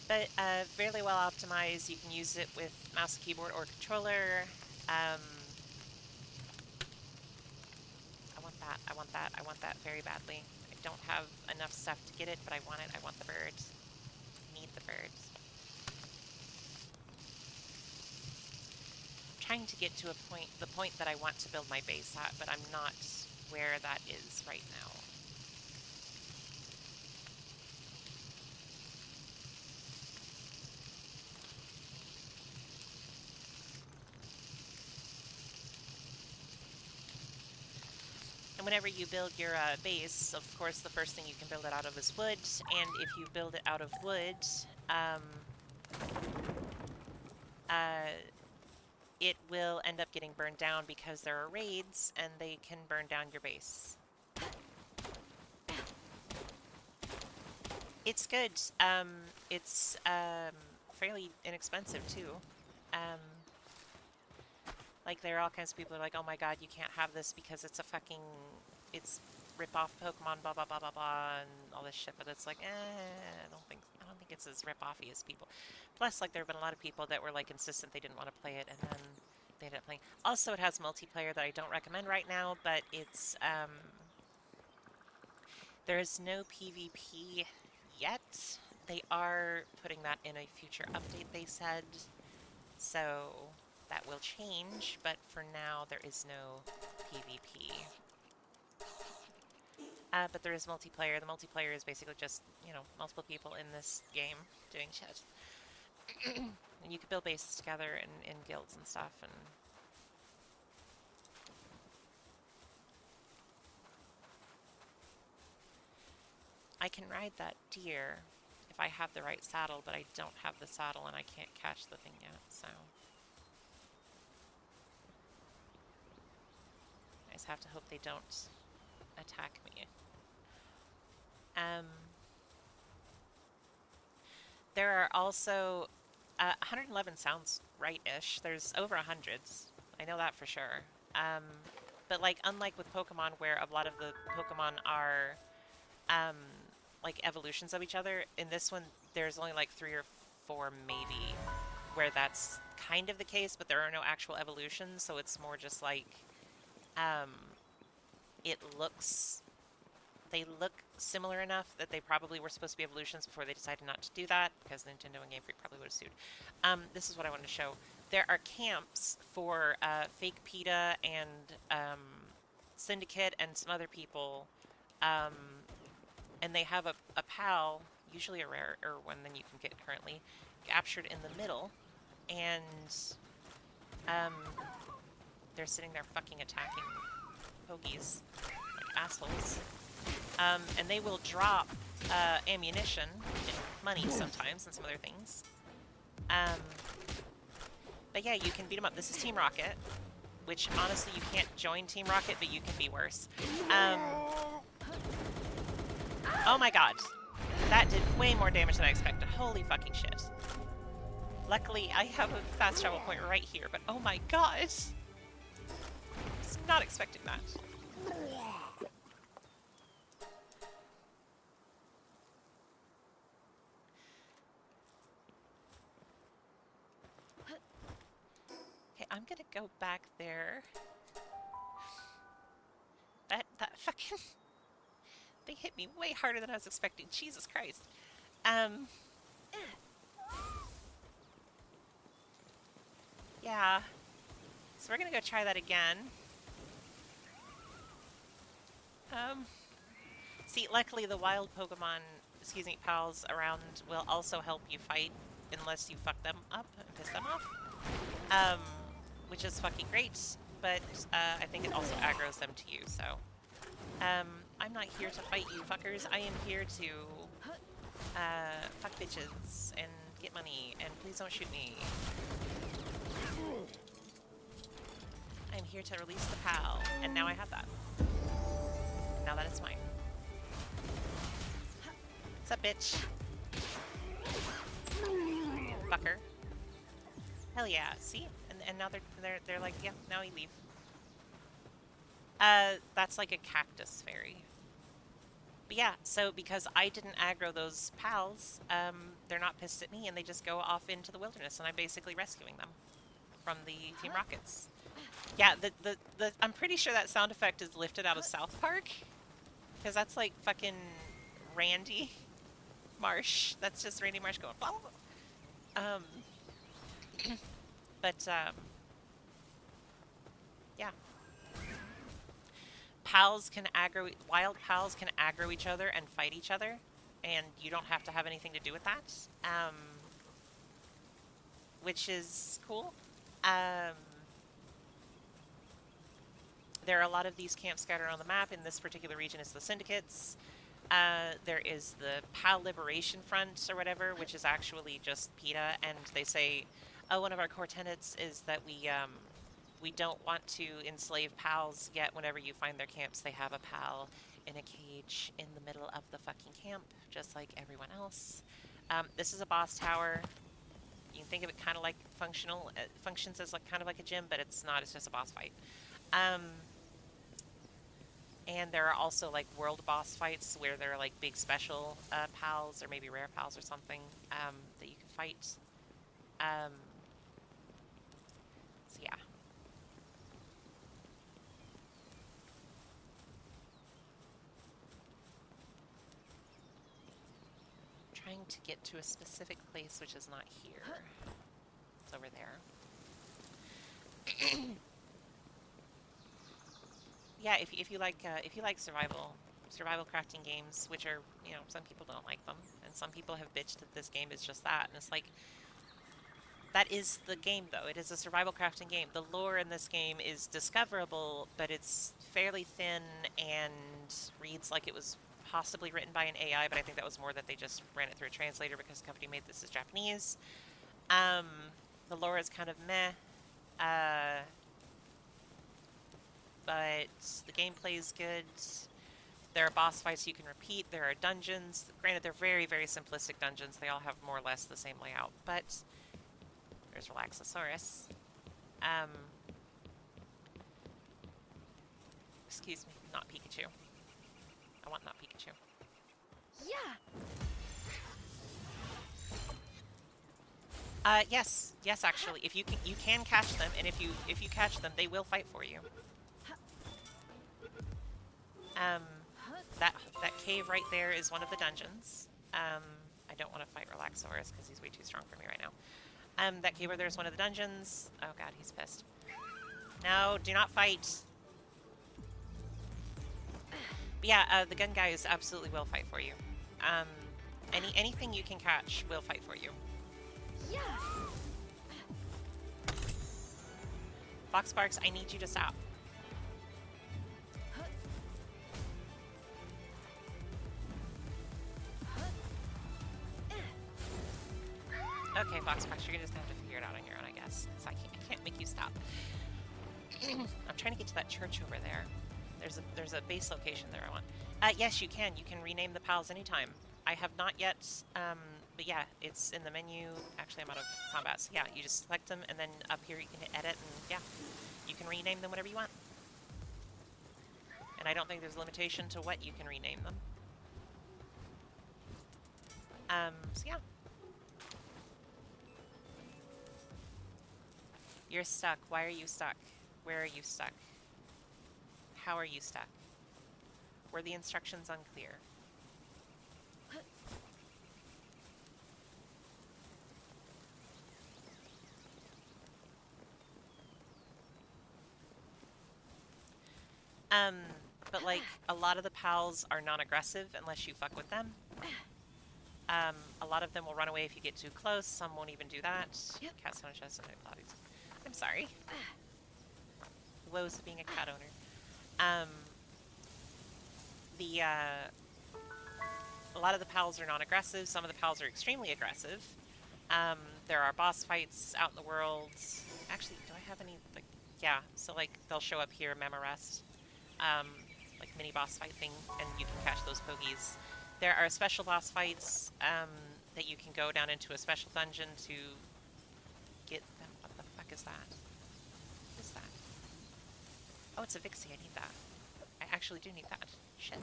but fairly well optimized. You can use it with mouse, keyboard, or controller. I want that. I want that. I want that very badly. I don't have enough stuff to get it, but I want it. I want the bird. Need the bird. Trying to get to the point that I want to build my base at, but I'm not where that is right now. And whenever you build your base, of course, the first thing you can build it out of is wood, and if you build it out of wood, it will end up getting burned down because there are raids and they can burn down your base. It's good. It's fairly inexpensive too. Like there are all kinds of people who are like, oh my god, you can't have this because it's it's rip-off Pokemon, blah blah blah blah blah, and all this shit. But it's like, I don't think it's as rip-offy as people. Plus, like there have been a lot of people that were like insistent they didn't want to play it, and then they ended up playing. Also, it has multiplayer that I don't recommend right now, but it's there is no PvP yet. They are putting that in a future update, they said. So that will change, but for now there is no PvP. But there is multiplayer. The multiplayer is basically just, multiple people in this game doing shit. And you can build bases together in guilds and stuff, and I can ride that deer if I have the right saddle, but I don't have the saddle and I can't catch the thing yet, so I just have to hope they don't attack me. There are also 111 sounds right-ish. There's over 100. I know that for sure. But like unlike with Pokemon, where a lot of the Pokemon are like evolutions of each other, in this one there's only like 3 or 4 maybe where that's kind of the case, but there are no actual evolutions, so it's more just like they look similar enough that they probably were supposed to be evolutions before they decided not to do that, because Nintendo and Game Freak probably would have sued. This is what I wanted to show. There are camps for Fake PETA and Syndicate and some other people, and they have a PAL, usually a rarer one than you can get currently, captured in the middle. and um, they're sitting there fucking attacking pogies like assholes. And they will drop ammunition and money sometimes and some other things. But yeah, you can beat them up. This is Team Rocket, which honestly you can't join Team Rocket, but you can be worse. Oh my god. That did way more damage than I expected. Holy fucking shit. Luckily, I have a fast travel point right here, but oh my god. I was not expecting that. Okay, I'm gonna go back there. That fucking... They hit me way harder than I was expecting. Jesus Christ. Yeah. So we're gonna go try that again. See, luckily the wild Pokemon, excuse me, pals around will also help you fight unless you fuck them up and piss them off. Which is fucking great, but I think it also aggroes them to you, so. I'm not here to fight you fuckers. I am here to fuck bitches and get money, and please don't shoot me. I'm here to release the PAL, and now I have that. Now that it's mine. What's up, bitch? Fucker. Hell yeah, see? And now they're like, yeah, now we leave. That's like a cactus fairy. But yeah, so because I didn't aggro those pals, they're not pissed at me and they just go off into the wilderness and I'm basically rescuing them from the Team Rockets. Yeah, I'm pretty sure that sound effect is lifted out of South Park. Because that's like fucking Randy Marsh. That's just Randy Marsh going blah, blah, blah. But yeah. Pals can aggro, wild pals can aggro each other and fight each other, and you don't have to have anything to do with that, which is cool. There are a lot of these camps scattered on the map. In this particular region is the Syndicates. There is the PAL Liberation Front or whatever, which is actually just PETA, and they say, oh, one of our core tenets is that we don't want to enslave pals, yet whenever you find their camps, they have a pal in a cage in the middle of the fucking camp, just like everyone else. This is a boss tower. You can think of it kind of like functional. It functions as like kind of like a gym, but it's not. It's just a boss fight. And there are also like world boss fights where there are like big special pals or maybe rare pals or something that you can fight. So yeah. Trying to get to a specific place which is not here. It's over there. Yeah, if you like survival crafting games, which are, you know, some people don't like them, and some people have bitched that this game is just that, and it's like, that is the game though. It is a survival crafting game. The lore in this game is discoverable, but it's fairly thin and reads like it was possibly written by an AI, but I think that was more that they just ran it through a translator because the company made this as Japanese. The lore is kind of meh. But the gameplay is good. There are boss fights you can repeat. There are dungeons. Granted, they're very, very simplistic dungeons. They all have more or less the same layout. But there's Relaxosaurus. Excuse me, not Pikachu. I want not Pikachu. Yeah. Yes, actually, if you can catch them, and if you catch them, they will fight for you. That cave right there is one of the dungeons. I don't want to fight Relaxosaurus because he's way too strong for me right now. That cave right there is one of the dungeons. Oh god, he's pissed. No, do not fight. But yeah, the gun guys absolutely will fight for you. Anything you can catch will fight for you. Yeah. Fox Sparks, I need you to stop. Okay, Fox Sparks, you're gonna just have to figure it out on your own, I guess. So I can't make you stop. I'm trying to get to that church over there. There's a base location there I want. Yes, you can. You can rename the pals anytime. I have not yet, but yeah, it's in the menu. Actually, I'm out of combat, so yeah, you just select them, and then up here you can hit edit, and yeah, you can rename them whatever you want. And I don't think there's a limitation to what you can rename them. So yeah. You're stuck. Why are you stuck? Where are you stuck? How are you stuck? Were the instructions unclear? But like, a lot of the pals are non-aggressive unless you fuck with them. A lot of them will run away if you get too close. Some won't even do that. Yep. Cat sound chest and bodies. I'm sorry. Woes of being a cat owner. A lot of the pals are non-aggressive. Some of the pals are extremely aggressive. There are boss fights out in the world. Actually, do I have any, like, yeah, so like, they'll show up here, Mem Arrest. Like mini boss fight thing, and you can catch those pogies. There are special boss fights that you can go down into a special dungeon to get them. What the fuck is that? What is that? Oh, it's a Vixie. I need that. I actually do need that. Shit.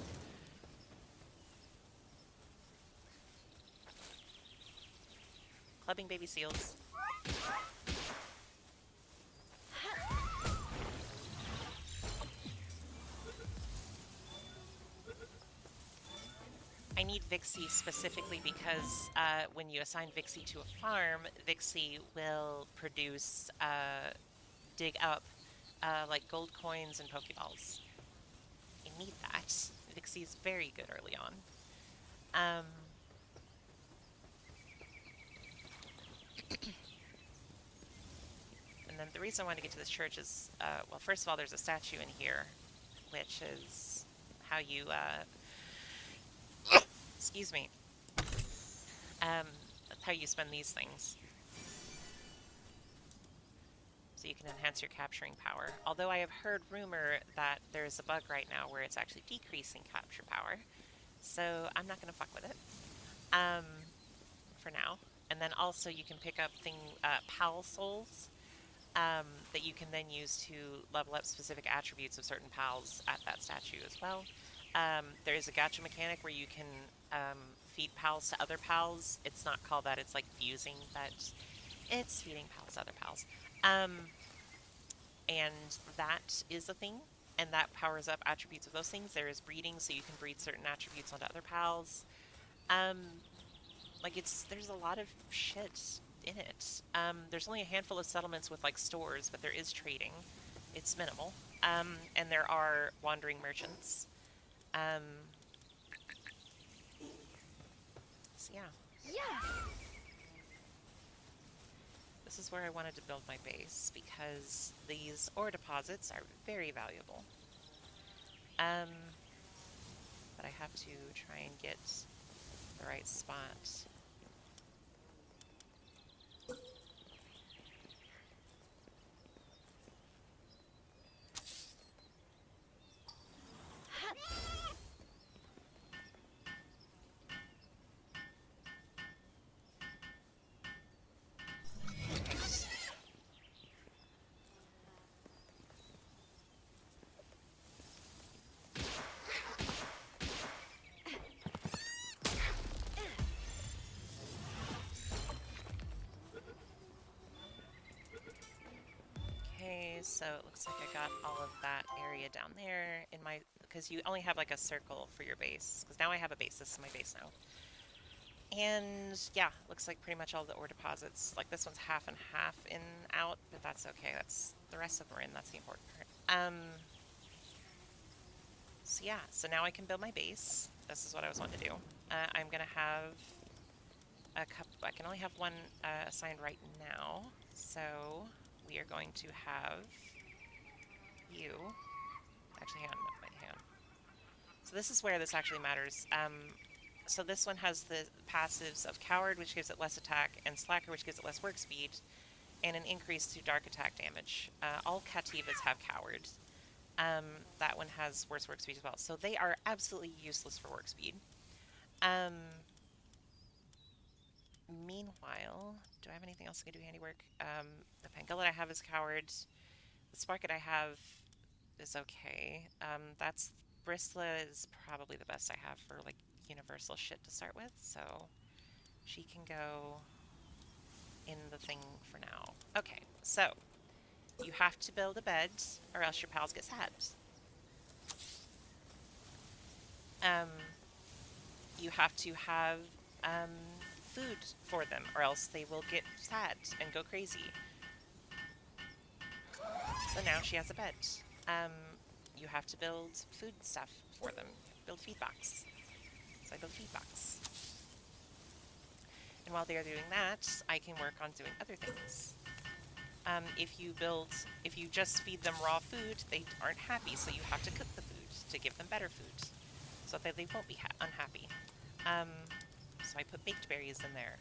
Clubbing baby seals. I need Vixie specifically because when you assign Vixie to a farm, Vixie will produce, dig up, like gold coins and Pokeballs. I need that. Vixie's very good early on. And then the reason I wanted to get to this church is, well, first of all, there's a statue in here, which is how you, excuse me, that's how you spend these things. So you can enhance your capturing power. Although I have heard rumor that there's a bug right now where it's actually decreasing capture power. So I'm not going to fuck with it for now. And then also you can pick up pal souls that you can then use to level up specific attributes of certain pals at that statue as well. There is a gacha mechanic where you can feed pals to other pals. It's not called that, it's like fusing, but it's feeding pals to other pals. And that is a thing, and that powers up attributes of those things. There is breeding, so you can breed certain attributes onto other pals. Like, there's a lot of shit in it. There's only a handful of settlements with, like, stores, but there is trading. It's minimal. And there are wandering merchants. So, yeah. Yeah. This is where I wanted to build my base, because these ore deposits are very valuable. But I have to try and get the right spot. Okay, so it looks like I got all of that area down there in my, because you only have like a circle for your base, because now I have a base. This is my base now. And yeah, looks like pretty much all the ore deposits, like this one's half and half in out, but that's okay. That's the rest of them are in. That's the important part. So yeah, so now I can build my base. This is what I was wanting to do. I'm gonna have a couple. I can only have one assigned right now, so we are going to have you. Actually, hang on. Wait, hang on. So this is where this actually matters. So this one has the passives of Coward, which gives it less attack, and Slacker, which gives it less work speed, and an increase to dark attack damage. All Cativas have Coward. Um, that one has worse work speed as well. So they are absolutely useless for work speed. Um, Meanwhile, do I have anything else that can do handiwork? The Pangolin I have is Coward. The Sparket I have is okay. That's Bristla is probably the best I have for like universal shit to start with, so she can go in the thing for now. Okay, so you have to build a bed or else your pals get sad. Um, you have to have um, food for them or else they will get sad and go crazy. So now she has a bed. Um, you have to build food stuff for them. Build feed box. So I build feed box. And while they're doing that, I can work on doing other things. If you just feed them raw food, they aren't happy, so you have to cook the food to give them better food, so that they won't be unhappy. So I put baked berries in there.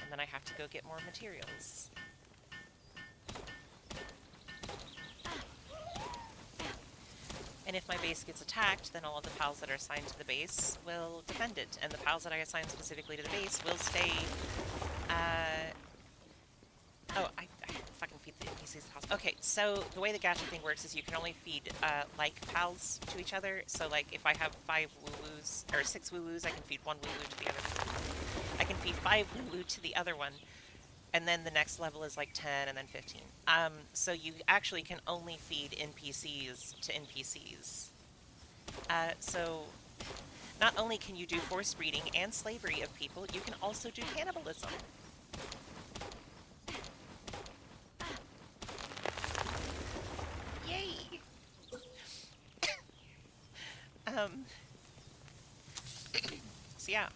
And then I have to go get more materials. And if my base gets attacked, then all of the pals that are assigned to the base will defend it, and the pals that I assign specifically to the base will stay. Oh, I fucking feed the NPCs the pals. Okay, so the way the gacha thing works is you can only feed like pals to each other. So like if I have 5 woo-woos or 6 woo-woos, I can feed 1 woo-woo to the other. I can feed 5 woo-woo to the other one. And then the next level is like 10 and then 15. So you actually can only feed NPCs to NPCs. So not only can you do forced breeding and slavery of people, you can also do cannibalism. Yay! So yeah,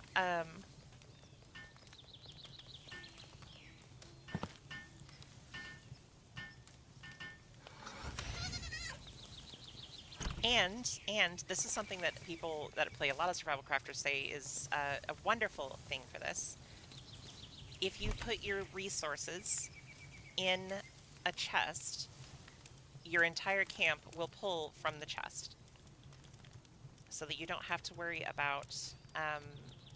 and this is something that people that play a lot of survival crafters say is a wonderful thing for this. If you put your resources in a chest, your entire camp will pull from the chest, so that you don't have to worry about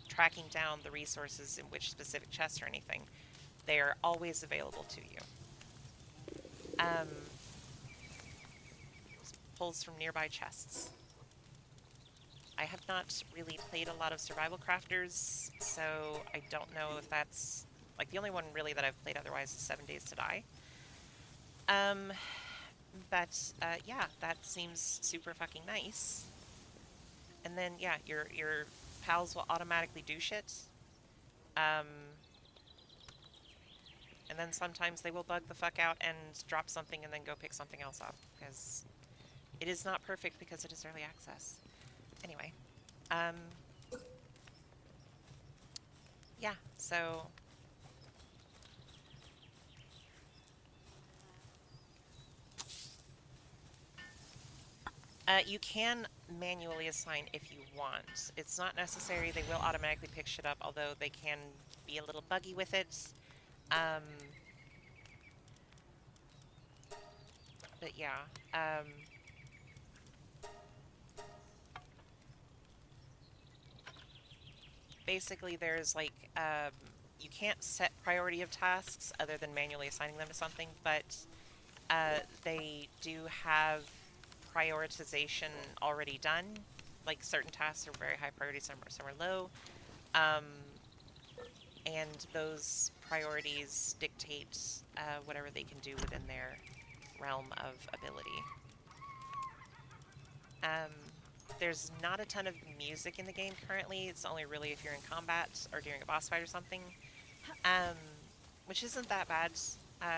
tracking down the resources in which specific chest or anything. They are always available to you. Pulls from nearby chests. I have not really played a lot of survival crafters, so I don't know if that's... Like, the only one really that I've played otherwise is 7 Days to Die. But, yeah, that seems super fucking nice. And then, yeah, your pals will automatically do shit. And then sometimes they will bug the fuck out and drop something and then go pick something else up, because it is not perfect because it is early access. Anyway, yeah, so you can manually assign if you want. It's not necessary. They will automatically pick shit up, although they can be a little buggy with it. But yeah, basically there's like, you can't set priority of tasks other than manually assigning them to something, but they do have prioritization already done. Like, certain tasks are very high priority, some are low. And those priorities dictate whatever they can do within their realm of ability. There's not a ton of music in the game currently. It's only really if you're in combat or during a boss fight or something, which isn't that bad.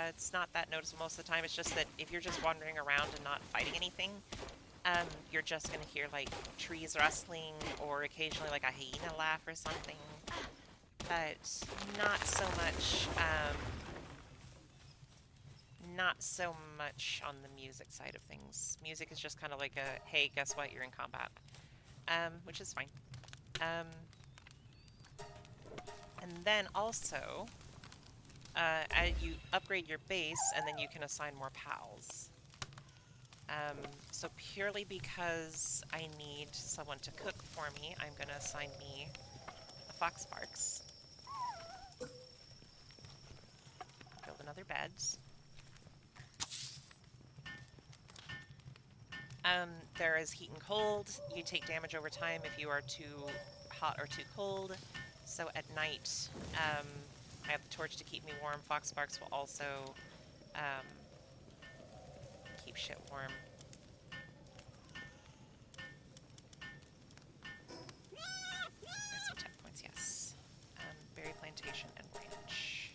It's not that noticeable most of the time. It's just that if you're just wandering around and not fighting anything, you're just going to hear like trees rustling or occasionally like a hyena laugh or something, but not so much not so much on the music side of things. Music is just kind of like a, hey, guess what? You're in combat. Which is fine. And then also, you upgrade your base, and then you can assign more pals. So purely because I need someone to cook for me, I'm going to assign me a Fox Sparks. Build another bed. There is heat and cold. You take damage over time if you are too hot or too cold. So at night, I have the torch to keep me warm. Fox Sparks will also keep shit warm. There's some tech points, yes. Berry plantation and ranch.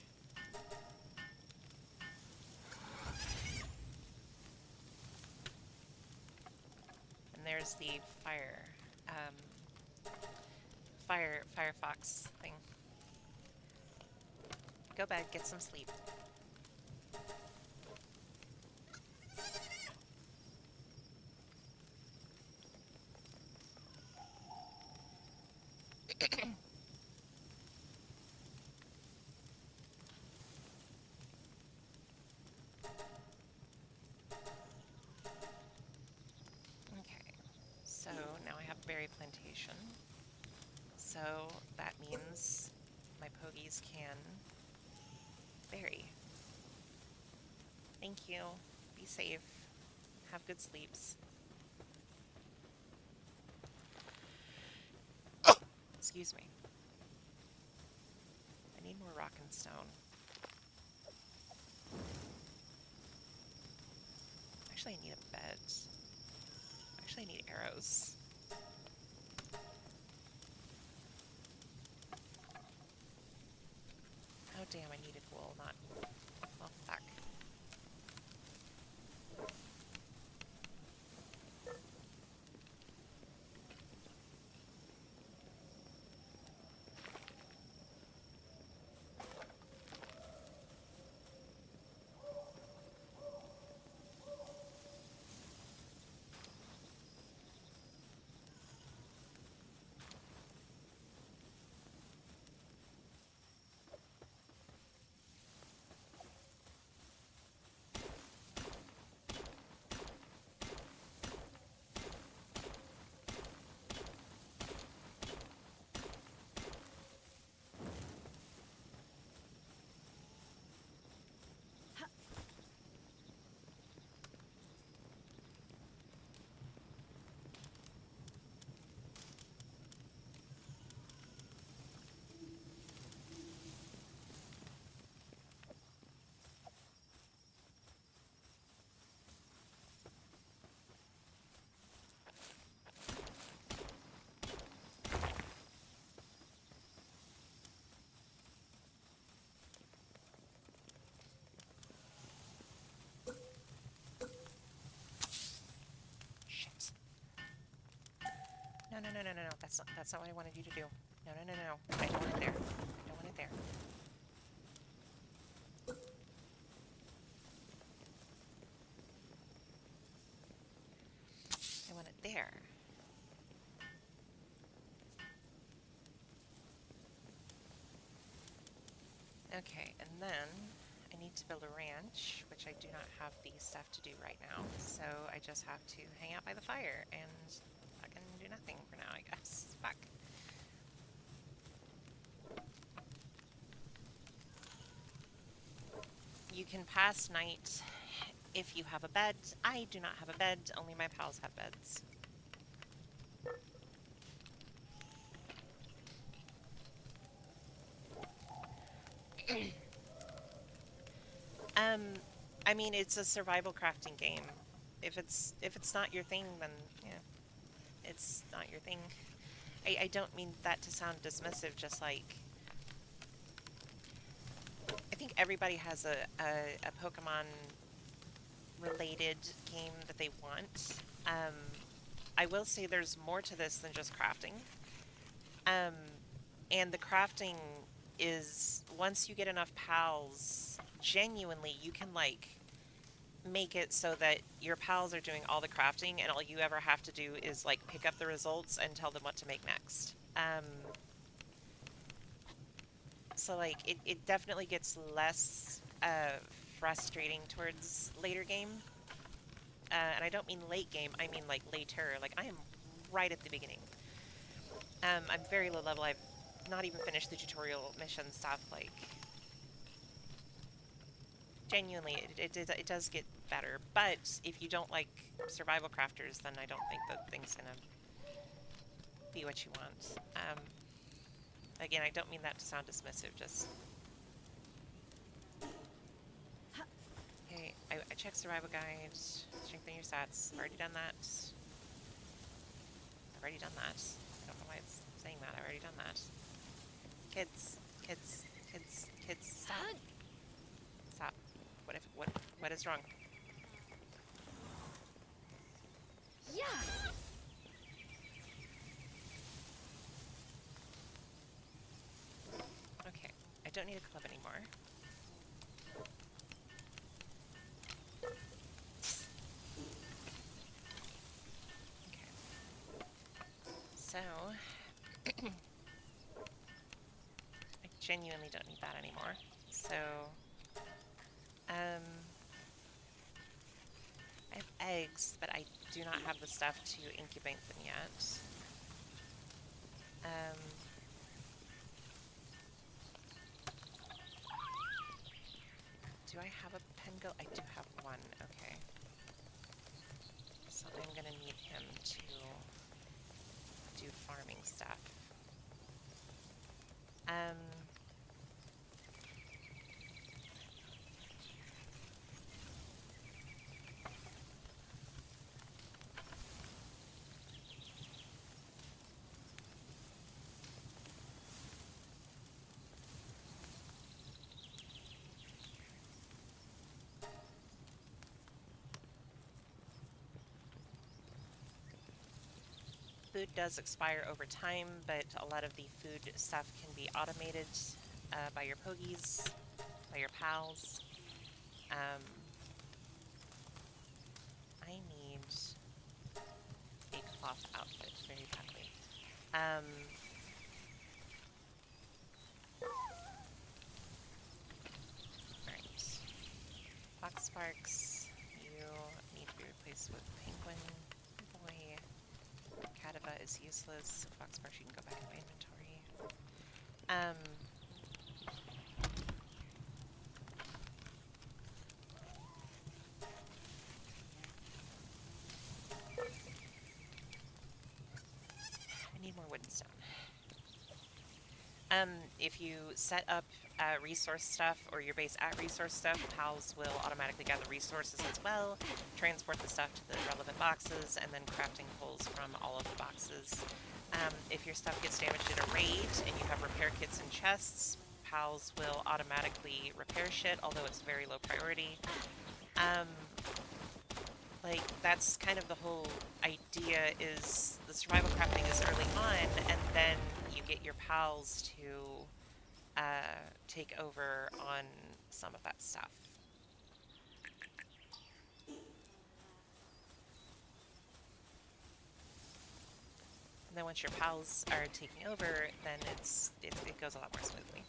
And there's the Firefox thing. Go bed, get some sleep. Okay, so now I have berry plantation. So that means my pogies can berry. Thank you. Be safe. Have good sleeps. Excuse me. I need more rock and stone. Actually, I need a bed. Actually, I need arrows. Oh, damn, I needed wool, not... Well, fuck. Shit. No, no, no, no, no, no. That's not what I wanted you to do. No, no, no, no. I don't want it there. I don't want it there. I want it there. Okay, and then I need to build a ranch, which I do not have the stuff to do right now. So I just have to hang out by the fire and fucking do nothing for now, I guess. Fuck. You can pass night if you have a bed. I do not have a bed. Only my pals have beds. I mean, it's a survival crafting game. If it's not your thing, then yeah, it's not your thing. I don't mean that to sound dismissive. Just like I think everybody has a Pokemon related game that they want. I will say there's more to this than just crafting. And the crafting is once you get enough pals, genuinely, you can like make it so that your pals are doing all the crafting and all you ever have to do is like pick up the results and tell them what to make next. So like it definitely gets less frustrating towards later game. And I don't mean late game, I mean like later. Like I am right at the beginning. I'm very low level. I've not even finished the tutorial mission stuff. Like genuinely, it does get better. But if you don't like survival crafters, then I don't think that thing's gonna be what you want. Again, I don't mean that to sound dismissive. Just okay. I checked survival guide. Strengthen your stats. I've already done that. I've already done that. I don't know why it's saying that. I've already done that. Kids, kids, kids, kids, stop. Stop. What is wrong? Yeah. Okay, I don't need a club anymore. Okay. So I genuinely don't need that anymore. So I have eggs, but I do not have the stuff to incubate them yet. Do I have a pen goat? I do have one. Okay. So I'm gonna need him to do farming stuff. Food does expire over time, but a lot of the food stuff can be automated by your pogies, by your pals. I need a cloth outfit very badly. Alright. Fox Sparks, you need to be replaced with Penguin Boy. Cadiva is useless. Fox Sparks, you can go back in my inventory. I need more wood and stone. If you set up resource stuff or your base at resource stuff, pals will automatically gather resources as well, transport the stuff to the relevant boxes, and then crafting pulls from all of the boxes. If your stuff gets damaged in a raid and you have repair kits and chests, pals will automatically repair shit, although it's very low priority. Like, that's kind of the whole idea, is the survival crafting is early on, and then you get your pals to take over on some of that stuff. And then once your pals are taking over, then it goes a lot more smoothly.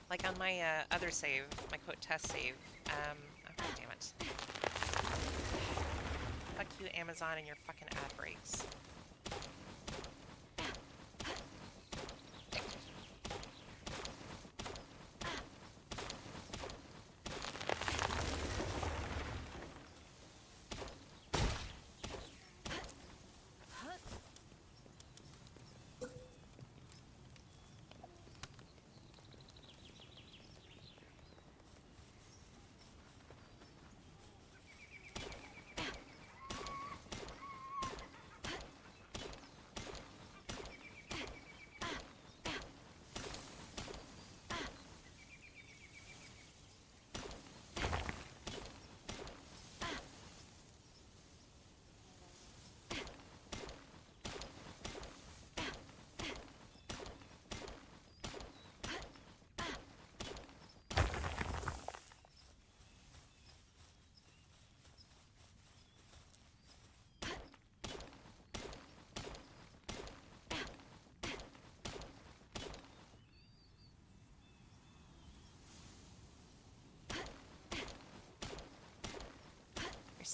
Like on my other save, my quote test save, oh god damn it. Fuck you, Amazon, and your fucking ad breaks.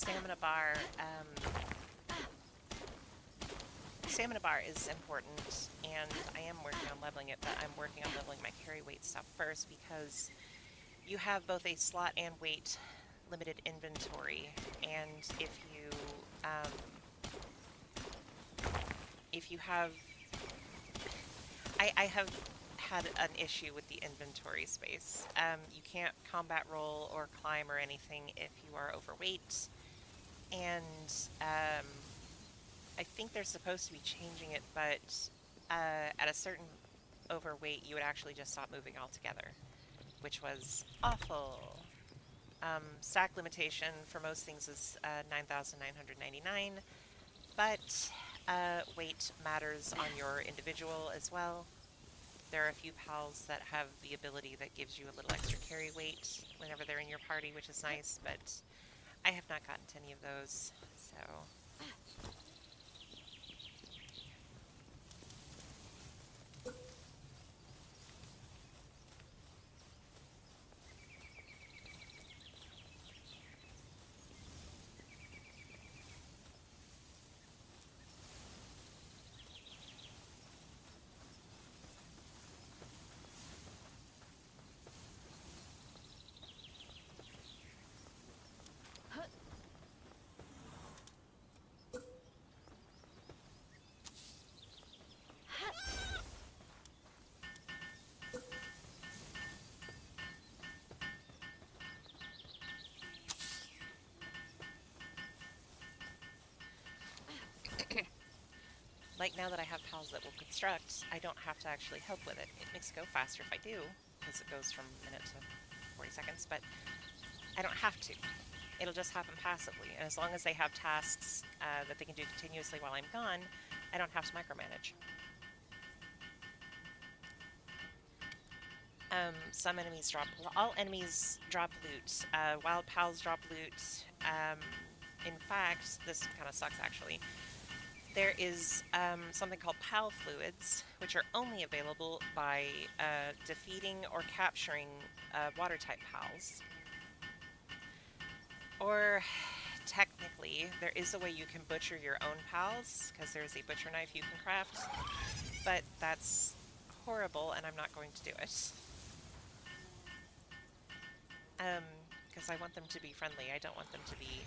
stamina bar, stamina bar is important, and I am working on leveling it, but I'm working on leveling my carry weight stuff first because you have both a slot and weight limited inventory, and um, if you have, I have had an issue with the inventory space. You can't combat roll or climb or anything if you are overweight, and I think they're supposed to be changing it, but at a certain overweight, you would actually just stop moving altogether, which was awful. Stack limitation for most things is 9,999, but weight matters on your individual as well. There are a few pals that have the ability that gives you a little extra carry weight whenever they're in your party, which is nice, but I have not gotten to any of those, so... Like, now that I have pals that will construct, I don't have to actually help with it. It makes it go faster if I do, because it goes from a minute to 40 seconds, but I don't have to. It'll just happen passively, and as long as they have tasks that they can do continuously while I'm gone, I don't have to micromanage. Some enemies drop... All enemies drop loot. Wild pals drop loot. In fact, this kind of sucks, actually. There is something called pal fluids, which are only available by defeating or capturing water-type pals. Or, technically, there is a way you can butcher your own pals, because there's a butcher knife you can craft, but that's horrible, and I'm not going to do it. Because I want them to be friendly, I don't want them to be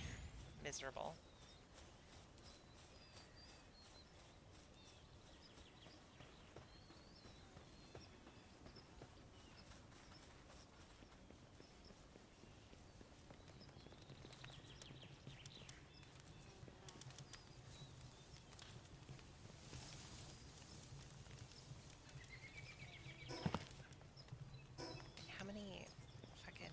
miserable. How many fucking...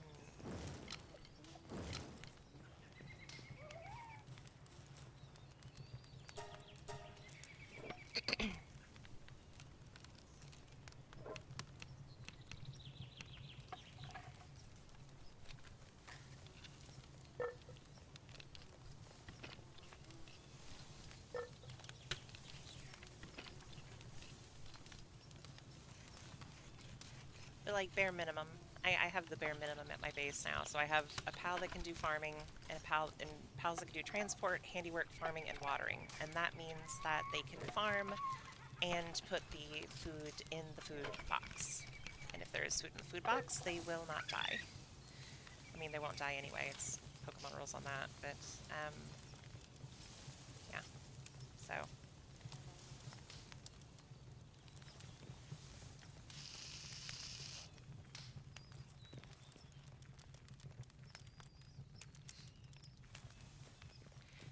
like, bare minimum. I have the bare minimum at my base now, so I have a pal that can do farming, and pals that can do transport, handiwork, farming, and watering, and that means that they can farm and put the food in the food box. And if there is food in the food box, they will not die. I mean, they won't die anyway, it's Pokemon rules on that, but, yeah, so...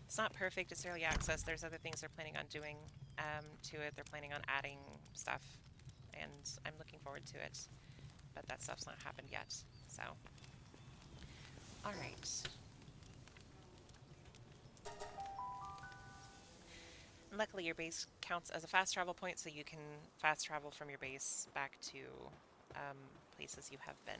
It's not perfect, it's early access. There's other things they're planning on doing to it. They're planning on adding stuff, and I'm looking forward to it. But that stuff's not happened yet, so. Alright. Luckily, your base counts as a fast travel point, so you can fast travel from your base back to places you have been.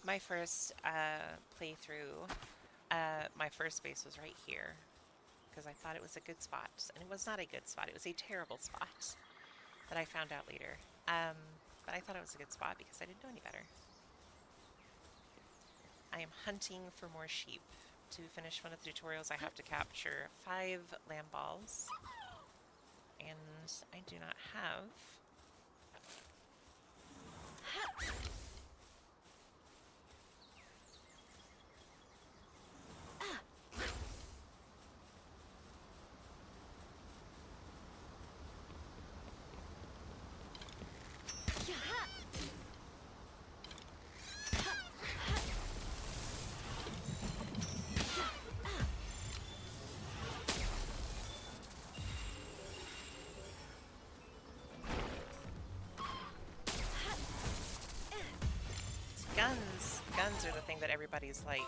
My first playthrough, My first base was right here because I thought it was a good spot, and it was not a good spot. It was a terrible spot that I found out later. Um, but I thought it was a good spot because I didn't know any better. I am hunting for more sheep. To finish one of the tutorials, I have to capture 5 lamb balls, and I do not have. Guns are the thing that everybody's like,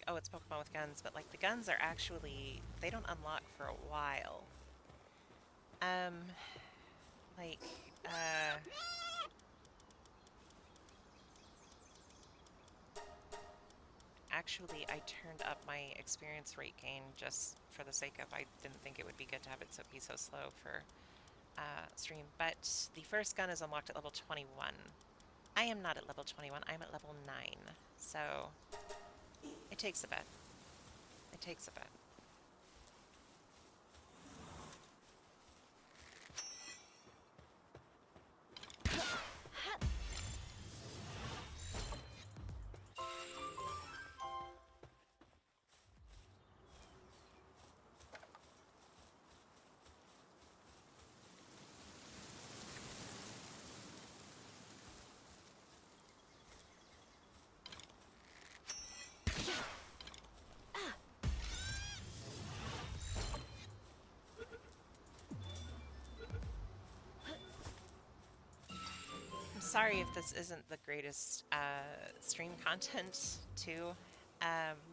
oh, it's Pokemon with guns, but like the guns are actually, they don't unlock for a while. Like, actually, I turned up my experience rate gain just for the sake of, I didn't think it would be good to have it be so slow for stream, but the first gun is unlocked at level 21. I am not at level 21, I'm at level 9, so it takes a bit. It takes a bit. Sorry if this isn't the greatest stream content, too. Motherfucker.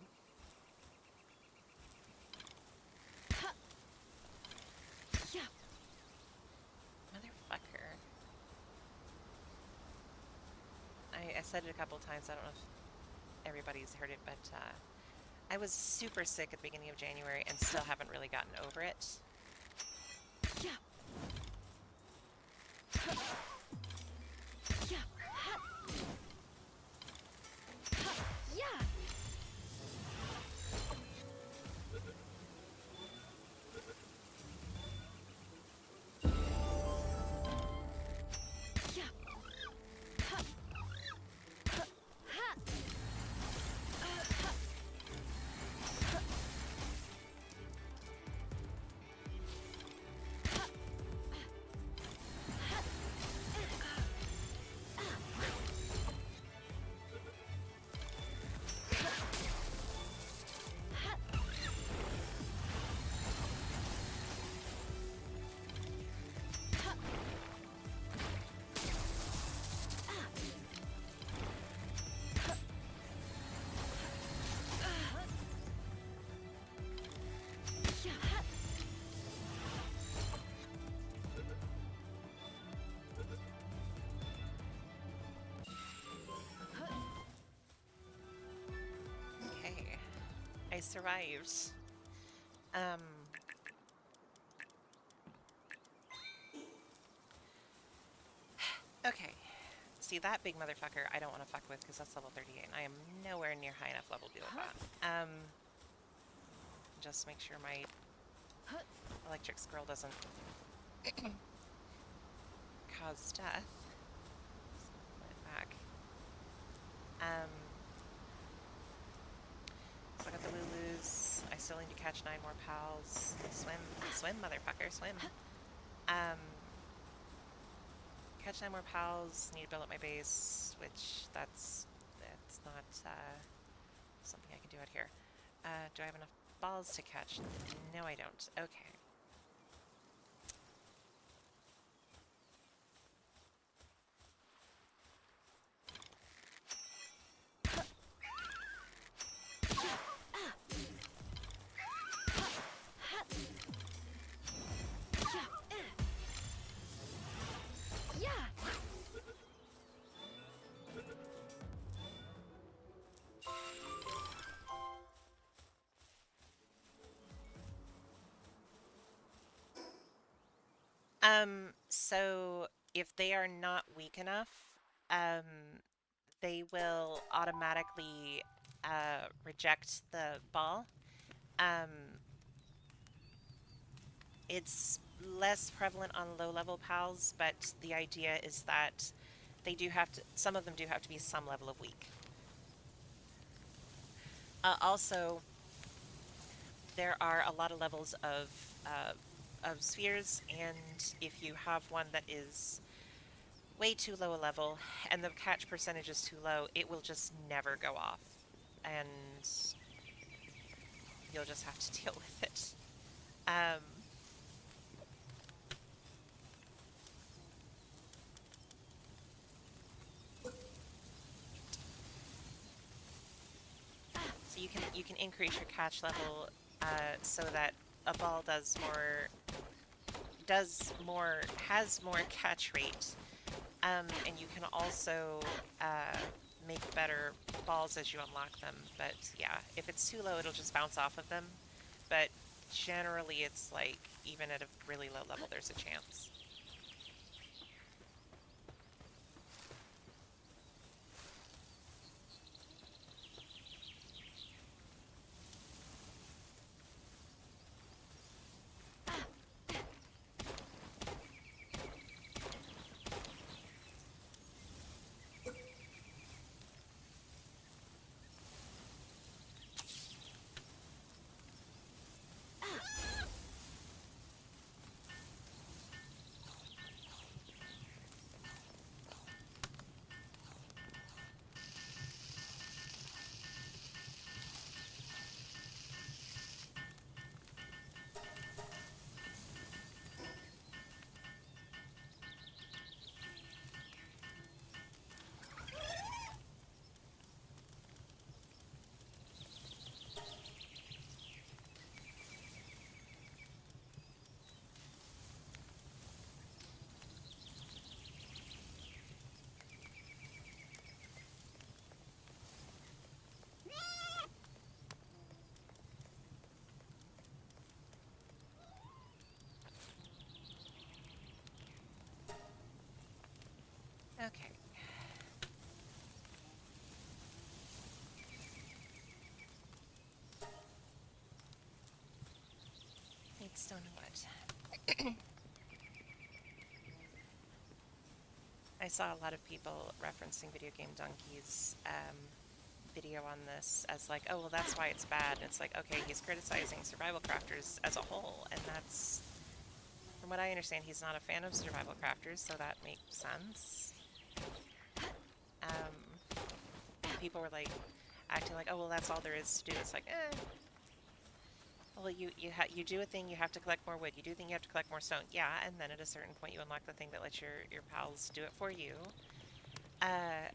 I said it a couple times, I don't know if everybody's heard it, but I was super sick at the beginning of January and still haven't really gotten over it. I survived. Okay. See, that big motherfucker I don't want to fuck with because that's level 38, and I am nowhere near high enough level to deal with that. Just make sure my electric squirrel doesn't cause death. Put it back. So I got the Lulus. I still need to catch 9 more pals. Swim. Swim, motherfucker, swim. Catch 9 more pals. Need to build up my base, which that's not something I can do out here. Do I have enough balls to catch? No, I don't. Okay. So if they are not weak enough, um, they will automatically reject the ball. Um, it's less prevalent on low-level pals, but the idea is that they do have to, some of them do have to be some level of weak. Also, there are a lot of levels of spheres, and if you have one that is way too low a level and the catch percentage is too low, it will just never go off, and you'll just have to deal with it. Um, so you can increase your catch level so that a ball has more catch rate, and you can also make better balls as you unlock them. But yeah, if it's too low, it'll just bounce off of them. But generally, it's like even at a really low level, there's a chance. Okay. Need stone and wood. I saw a lot of people referencing Video Game Donkey's video on this as like, oh, well, that's why it's bad. And it's like, okay, he's criticizing survival crafters as a whole, and that's, from what I understand, he's not a fan of survival crafters, so that makes sense. People were like acting like, oh, well, that's all there is to do. It's like, well, you do a thing, you have to collect more wood. You do a thing, you have to collect more stone. Yeah, and then at a certain point, you unlock the thing that lets your pals do it for you.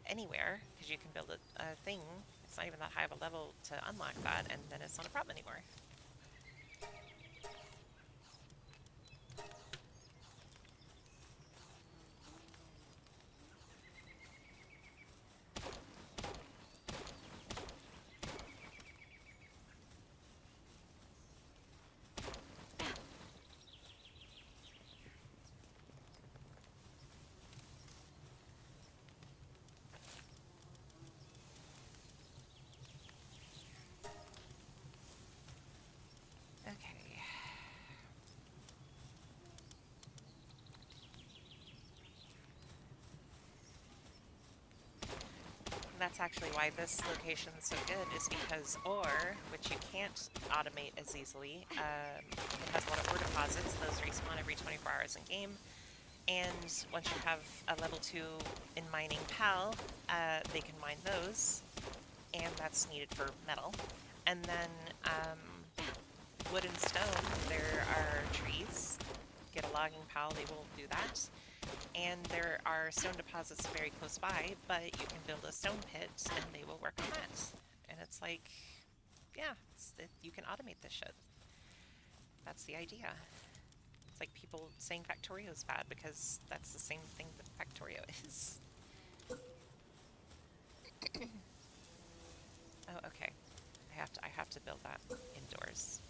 Anywhere, because you can build a thing. It's not even that high of a level to unlock that, and then it's not a problem anymore. Okay. And that's actually why this location is so good, is because ore, which you can't automate as easily, it has a lot of ore deposits. Those respawn every 24 hours in game. And once you have a level 2 in mining pal, they can mine those, and that's needed for metal. And then wood and stone, there are trees. Get a logging pal, they will do that. And there are stone deposits very close by, but you can build a stone pit and they will work on that. And it's like, yeah, you can automate this shit. That's the idea. It's like people saying Factorio is bad because that's the same thing that Factorio is. Oh, okay. I have to build that indoors.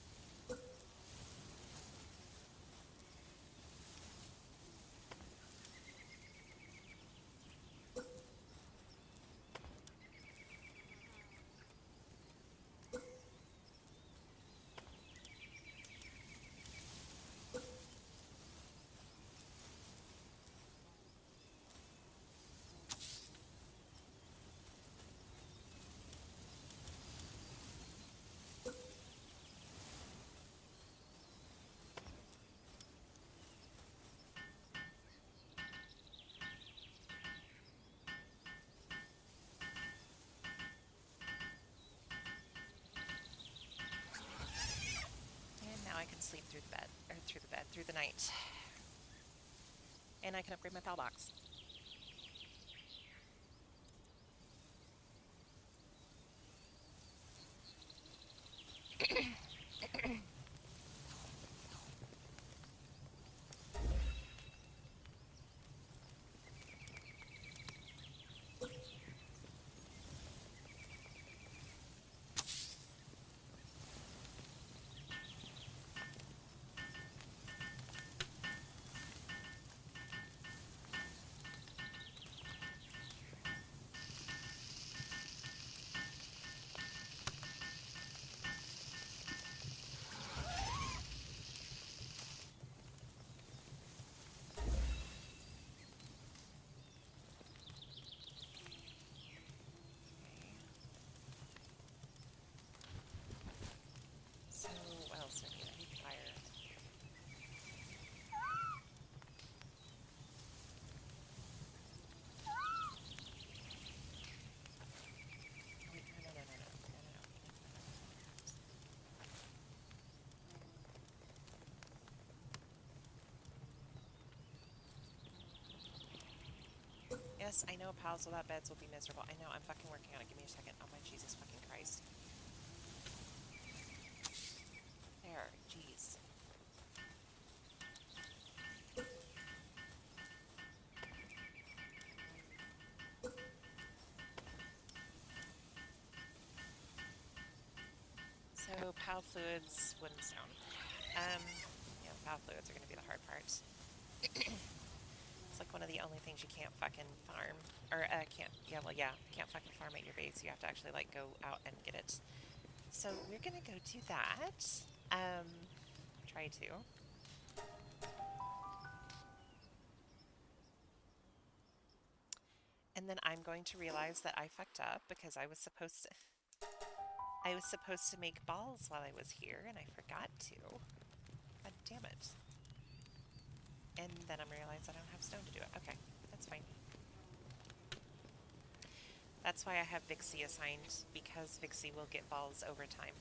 through the bed, through the night. And I can upgrade my pal box. So, what else do I need? I need fire. Wait, no. Yes, I know pals without beds will be miserable. I know, I'm fucking working on it. Give me a second. Oh my Jesus fucking Christ. There, jeez. So, pal fluids, wooden stone. Um, yeah, pal fluids are going to be the hard part. It's like one of the only things you can't fucking farm. Or, can't, yeah, well, yeah, can't fucking farm at your base. You have to actually, like, go out and get it. So, we're going to go do that. Try to. And then I'm going to realize that I fucked up because I was supposed to make balls while I was here and I forgot to. God damn it. And then I'm realized I don't have stone to do it. Okay, that's fine. That's why I have Vixie assigned, because Vixie will get balls over time.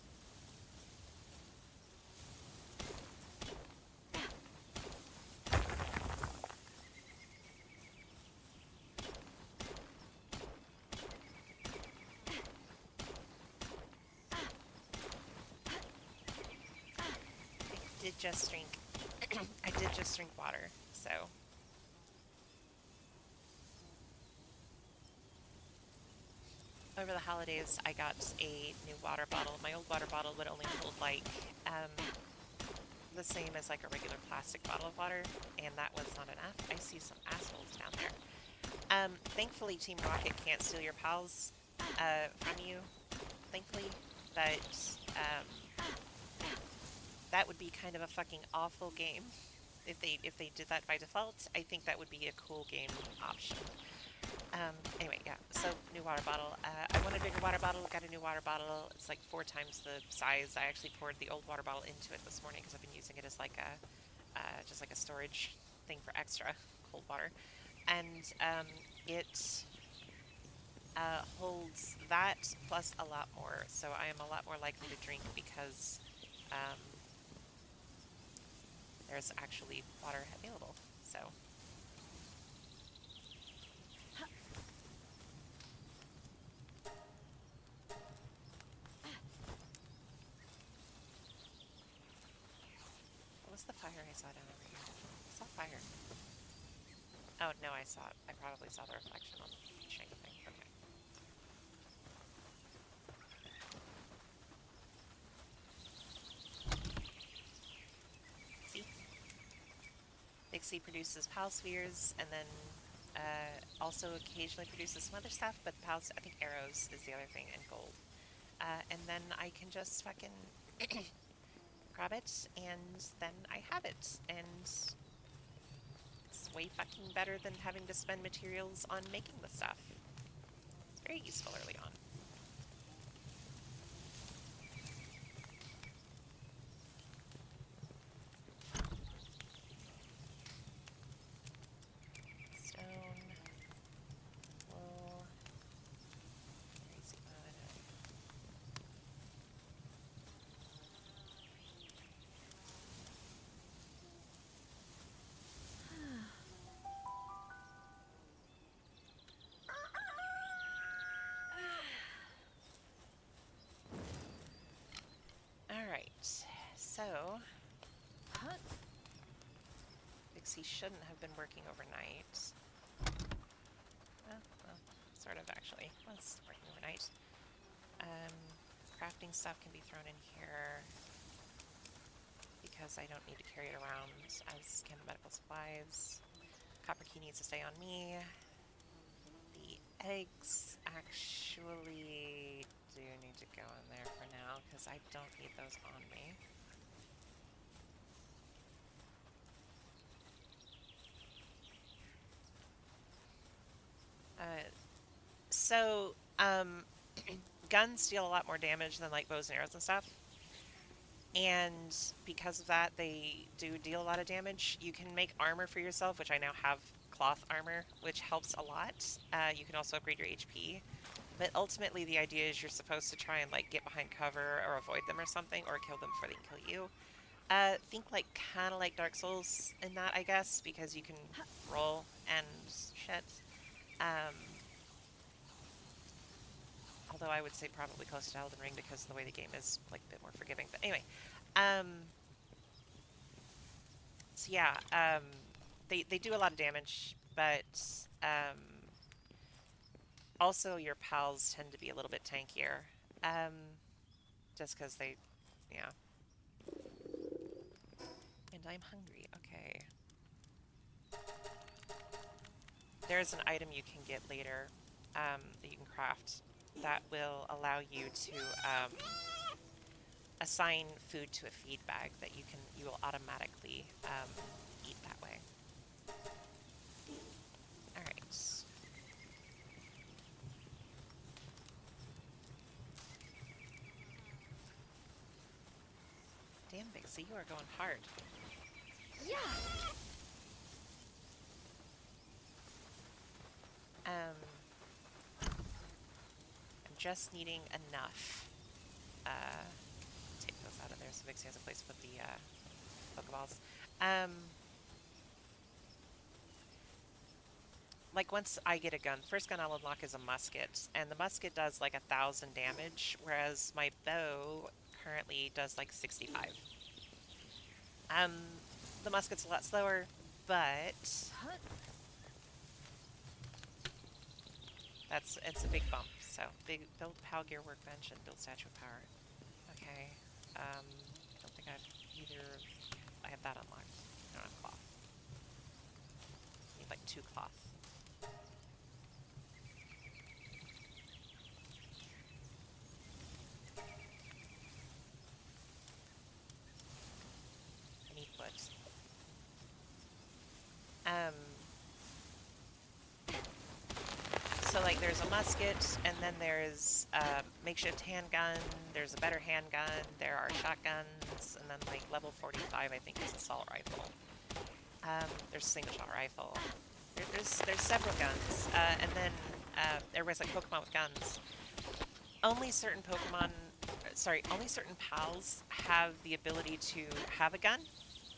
I did just drink I did just drink water, so over the holidays I got a new water bottle. My old water bottle would only hold like the same as like a regular plastic bottle of water, and that was not enough. I see some assholes down there. Thankfully Team Rocket can't steal your pals from you, thankfully, but that would be kind of a fucking awful game if they did that by default. I think that would be a cool game option. Anyway, yeah, so new water bottle. I want a bigger water bottle, got a new water bottle. It's like 4 times the size. I actually poured the old water bottle into it this morning because I've been using it as like just like a storage thing for extra cold water. And it holds that plus a lot more. So I am a lot more likely to drink because um, there's actually water available. So what was the fire I saw down over here? I saw fire. Oh, no, I saw it. I probably saw the reflection on the shank thing. Okay. See? Dixie produces pal spheres and then also occasionally produces some other stuff, but pals, I think arrows is the other thing, and gold. And then I can just fucking grab it and then I have it. And it's way fucking better than having to spend materials on making the stuff. It's very useful early on. Stone, wool, crazy mud. So, Huh? Vixie shouldn't have been working overnight. Well, sort of actually. Was working overnight. Crafting stuff can be thrown in here because I don't need to carry it around, as can the medical supplies. Copper key needs to stay on me. The eggs actually do need to go in there for now because I don't need those on me. So, guns deal a lot more damage than like bows and arrows and stuff. And because of that, they do deal a lot of damage. You can make armor for yourself, which I now have cloth armor, which helps a lot. You can also upgrade your HP. But ultimately, the idea is you're supposed to try and like get behind cover or avoid them or something, or kill them before they can kill you. Think like kind of like Dark Souls in that, I guess, because you can roll and shit. Um, Although I would say probably close to Elden Ring because of the way the game is like a bit more forgiving. But anyway, so yeah, they do a lot of damage, but also your pals tend to be a little bit tankier, um, just because they, yeah. And I'm hungry. Okay, there's an item you can get later that you can craft that will allow you to assign food to a feed bag that you will automatically eat that way. All right. Damn, Vixie, you are going hard. Yeah. I'm just needing enough. Take those out of there so Vixie has a place to put the Pokeballs. Like once I get a gun, the first gun I'll unlock is a musket, and the musket does like 1,000 damage, whereas my bow currently does like 65. Um, the musket's a lot slower, but Huh? it's a big bump. So build PAL gear workbench and build statue of power. Okay. I don't think I have that unlocked. I don't have cloth. I need like 2 cloth. I need wood. Um, so like there's a musket, and then there's a makeshift handgun, there's a better handgun, there are shotguns, and then like level 45 I think is assault rifle. There's a single shot rifle. There's several guns, and then everybody's like Pokemon with guns. Only certain only certain pals have the ability to have a gun,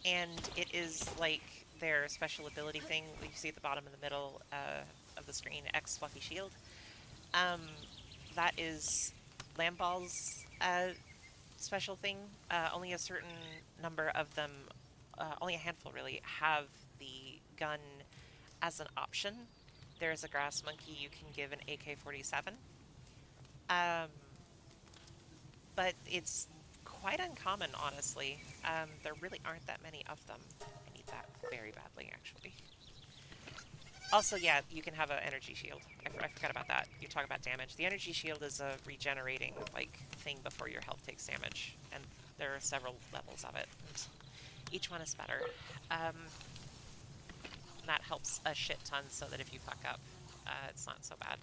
and it is like their special ability thing. You see at the bottom in the middle of the screen, X Fluffy Shield. Um, that is Lamball's special thing. Only a certain number of them, only a handful really, have the gun as an option. There's a grass monkey you can give an AK-47. Um, but it's quite uncommon, honestly. There really aren't that many of them. I need that very badly, actually. Also, yeah, you can have an energy shield. I forgot about that. You talk about damage. The energy shield is a regenerating like thing before your health takes damage, and there are several levels of it. And each one is better. That helps a shit ton, so that if you fuck up, it's not so bad.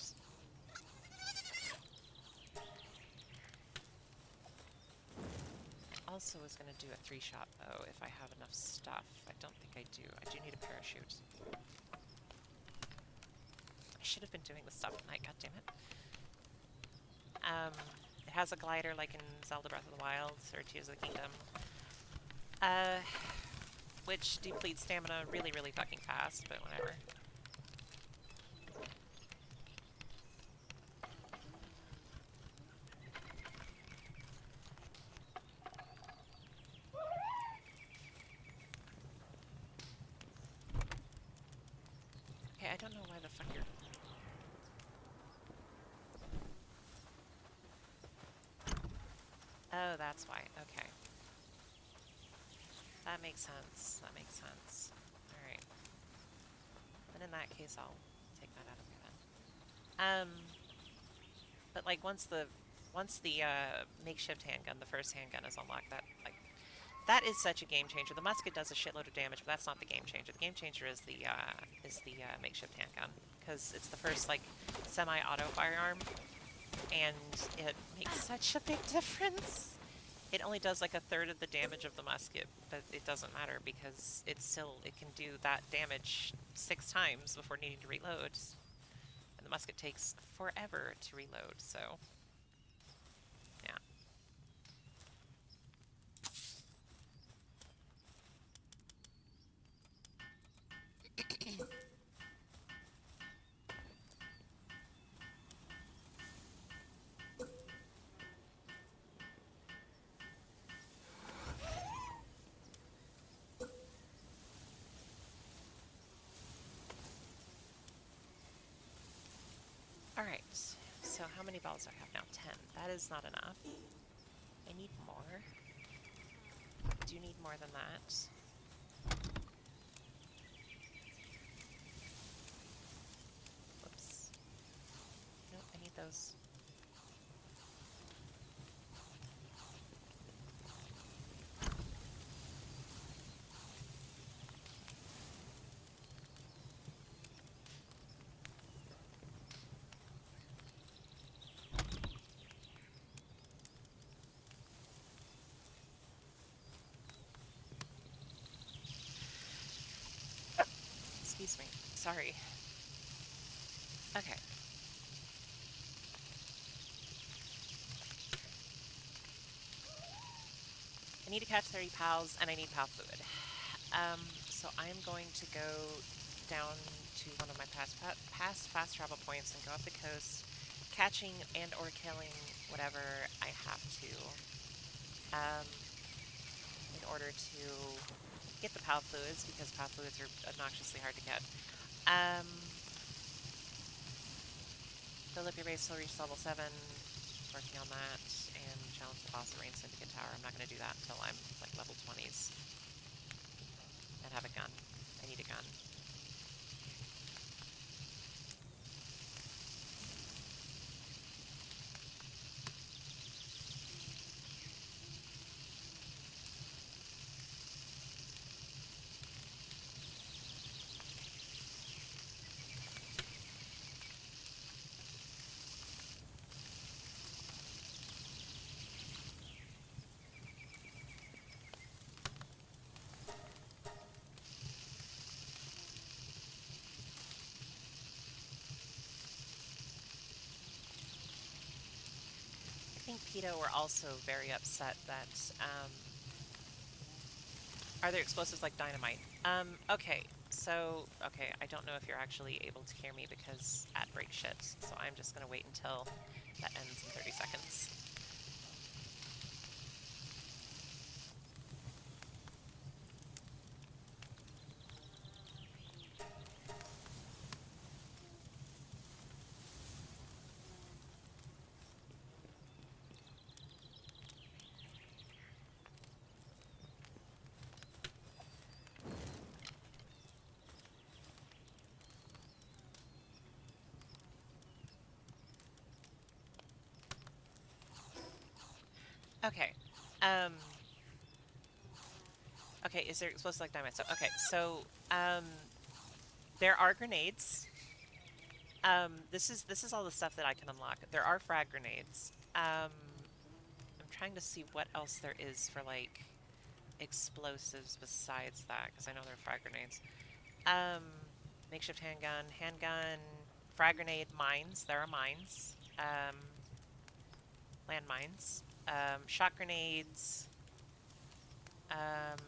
Also was going to do a 3-shot bow if I have enough stuff. I don't think I do. I do need a parachute. I should have been doing this stuff at night, goddammit. It has a glider like in Zelda Breath of the Wild or Tears of the Kingdom. Which depletes stamina really, really fucking fast, but whatever. I don't know why the fuck you're... Oh, that's why. Okay. That makes sense. That makes sense. Alright. Then in that case, I'll take that out of here then. But like once the makeshift handgun, the first handgun is unlocked, that is such a game changer. The musket does a shitload of damage, but that's not the game changer. The game changer is the makeshift handgun, because it's the first like semi-auto firearm, and it makes such a big difference. It only does like a third of the damage of the musket, but it doesn't matter because it can do that damage 6 times before needing to reload. And the musket takes forever to reload, so yeah. Alright, so how many balls do I have now? 10. That is not enough. I need more. I do need more than that. Whoops. Nope, I need those. Excuse me. Sorry. Okay. I need to catch 30 pals, and I need pal fluid. So I'm going to go down to one of my past fast travel points and go up the coast, catching and or killing whatever I have to, in order to get the pal fluids, because pal fluids are obnoxiously hard to get. Build up your base till reach level 7, working on that, and challenge the boss at Rain Syndicate Tower. I'm not going to do that until I'm like level 20s and have a gun. I need a gun. I think PETA were also very upset that, are there explosives like dynamite? Okay, okay, I don't know if you're actually able to hear me because ad break shit, so I'm just gonna wait until that ends in 30 seconds. Okay, okay, is there explosives like dynamite? So, okay, so, there are grenades. This is all the stuff that I can unlock. There are frag grenades. I'm trying to see what else there is for, like, explosives besides that, because I know there are frag grenades. Makeshift handgun, frag grenade, mines. There are mines. Landmines. Shot grenades. Um,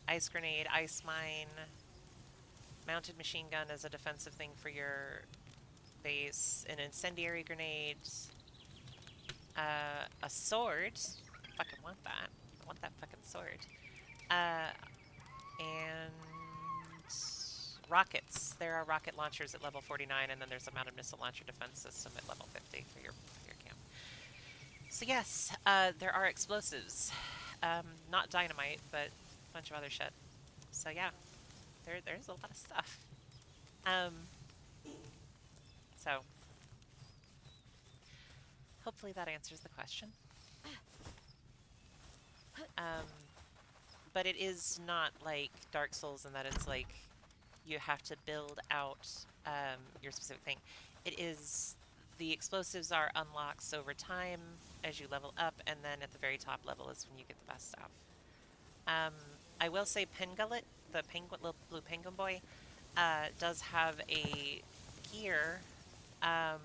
ice grenade, ice mine. Mounted machine gun as a defensive thing for your base. An incendiary grenade. A sword. Fucking want that. I want that fucking sword. And rockets. There are rocket launchers at level 49, and then there's a mounted missile launcher defense system at level 50 for your camp. So yes, there are explosives. Not dynamite, but a bunch of other shit. So yeah, there's a lot of stuff. Um, so hopefully that answers the question. Um, but it is not like Dark Souls in that it's like you have to build out your specific thing. It is the explosives are unlocks over time as you level up, and then at the very top level is when you get the best stuff. Um, I will say Pingullet, the penguin, little blue penguin boy, does have a gear um,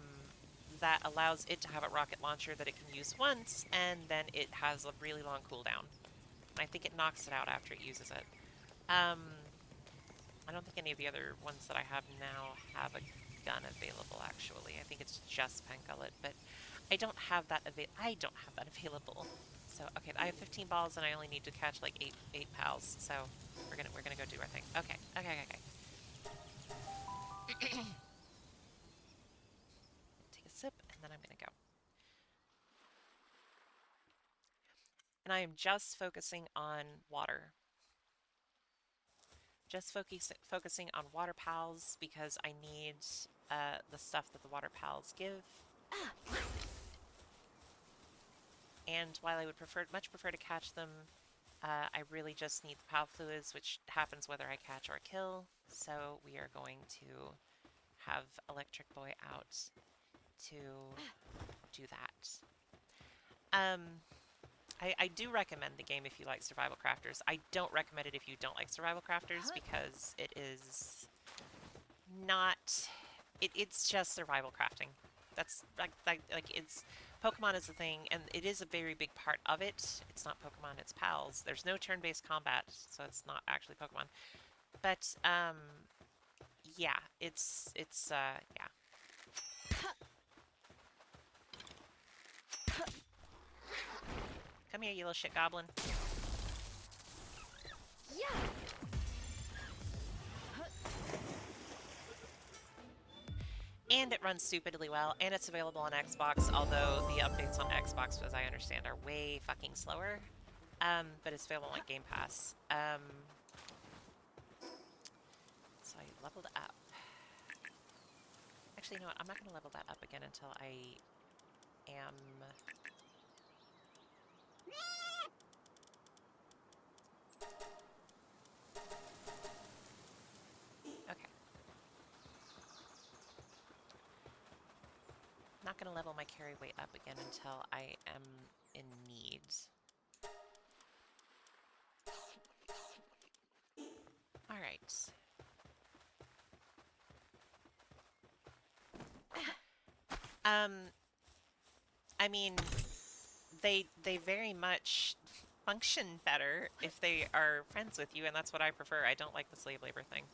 that allows it to have a rocket launcher that it can use once, and then it has a really long cooldown. I think it knocks it out after it uses it. I don't think any of the other ones that I have now have a gun available, actually. I think it's just Pangullet, but I don't have that available. So, okay, I have 15 balls and I only need to catch like eight pals. So, we're gonna go do our thing. Okay. Take a sip and then I'm gonna go. And I am just focusing on water. Just focusing on water pals because I need the stuff that the water pals give. And while I would much prefer to catch them, I really just need the pal fluids, which happens whether I catch or kill. So we are going to have Electric Boy out to do that. I do recommend the game if you like survival crafters. I don't recommend it if you don't like survival crafters because it is not. It's just survival crafting. That's like it's Pokemon is the thing, and it is a very big part of it. It's not Pokemon, it's pals. There's no turn-based combat, so it's not actually Pokemon. But yeah, it's yeah. Come here, you little shit goblin. Yeah. And it runs stupidly well, and it's available on Xbox, although the updates on Xbox, as I understand, are way fucking slower. But it's available on Game Pass. So I leveled up. Actually, you know what? I'm not going to level that up again until I am... Okay. Not going to level my carry weight up again until I am in need. All right. I mean, they very much function better if they are friends with you, and that's what I prefer. I don't like the slave labor thing.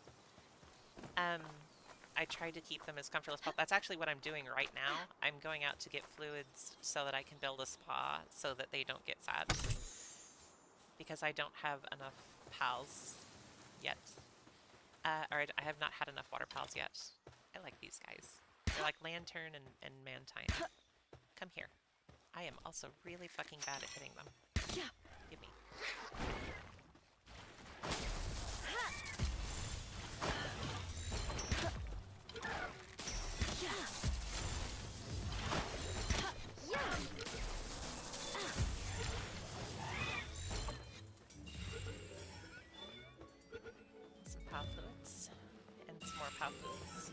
I try to keep them as comfortable as possible. That's actually what I'm doing right now. I'm going out to get fluids so that I can build a spa so that they don't get sad. Because I don't have enough pals yet. Or I have not had enough water pals yet. I like these guys. They're like Lantern and Mantine. Come here. I am also really fucking bad at hitting them. Yeah. Give me. Some pow fluids. And some more pow fluids.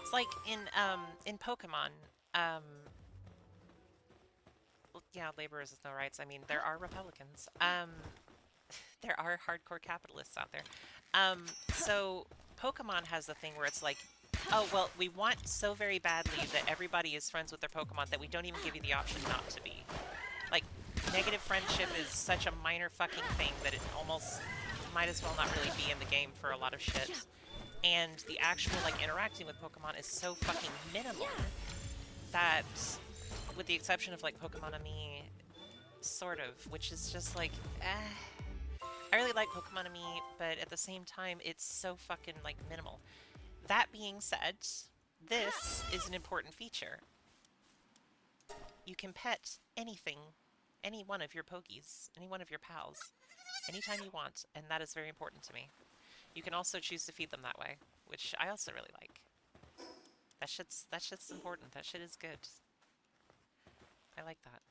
It's like in Pokemon, well, yeah, laborers with no rights. I mean, there are Republicans. There are hardcore capitalists out there. So Pokemon has the thing where it's like, oh, well, we want so very badly that everybody is friends with their Pokemon that we don't even give you the option not to be. Like, negative friendship is such a minor fucking thing that it almost might as well not really be in the game for a lot of Yeah. shit. And the actual, like, interacting with Pokemon is so fucking minimal Yeah. that, with the exception of, like, Pokemon Me, sort of, which is just like, I really like Pokemon Me, but at the same time, it's so fucking, like, minimal. That being said, this is an important feature. You can pet anything, any one of your Pokies, any one of your pals, anytime you want, and that is very important to me. You can also choose to feed them that way, which I also really like. That shit's important. That shit is good. I like that.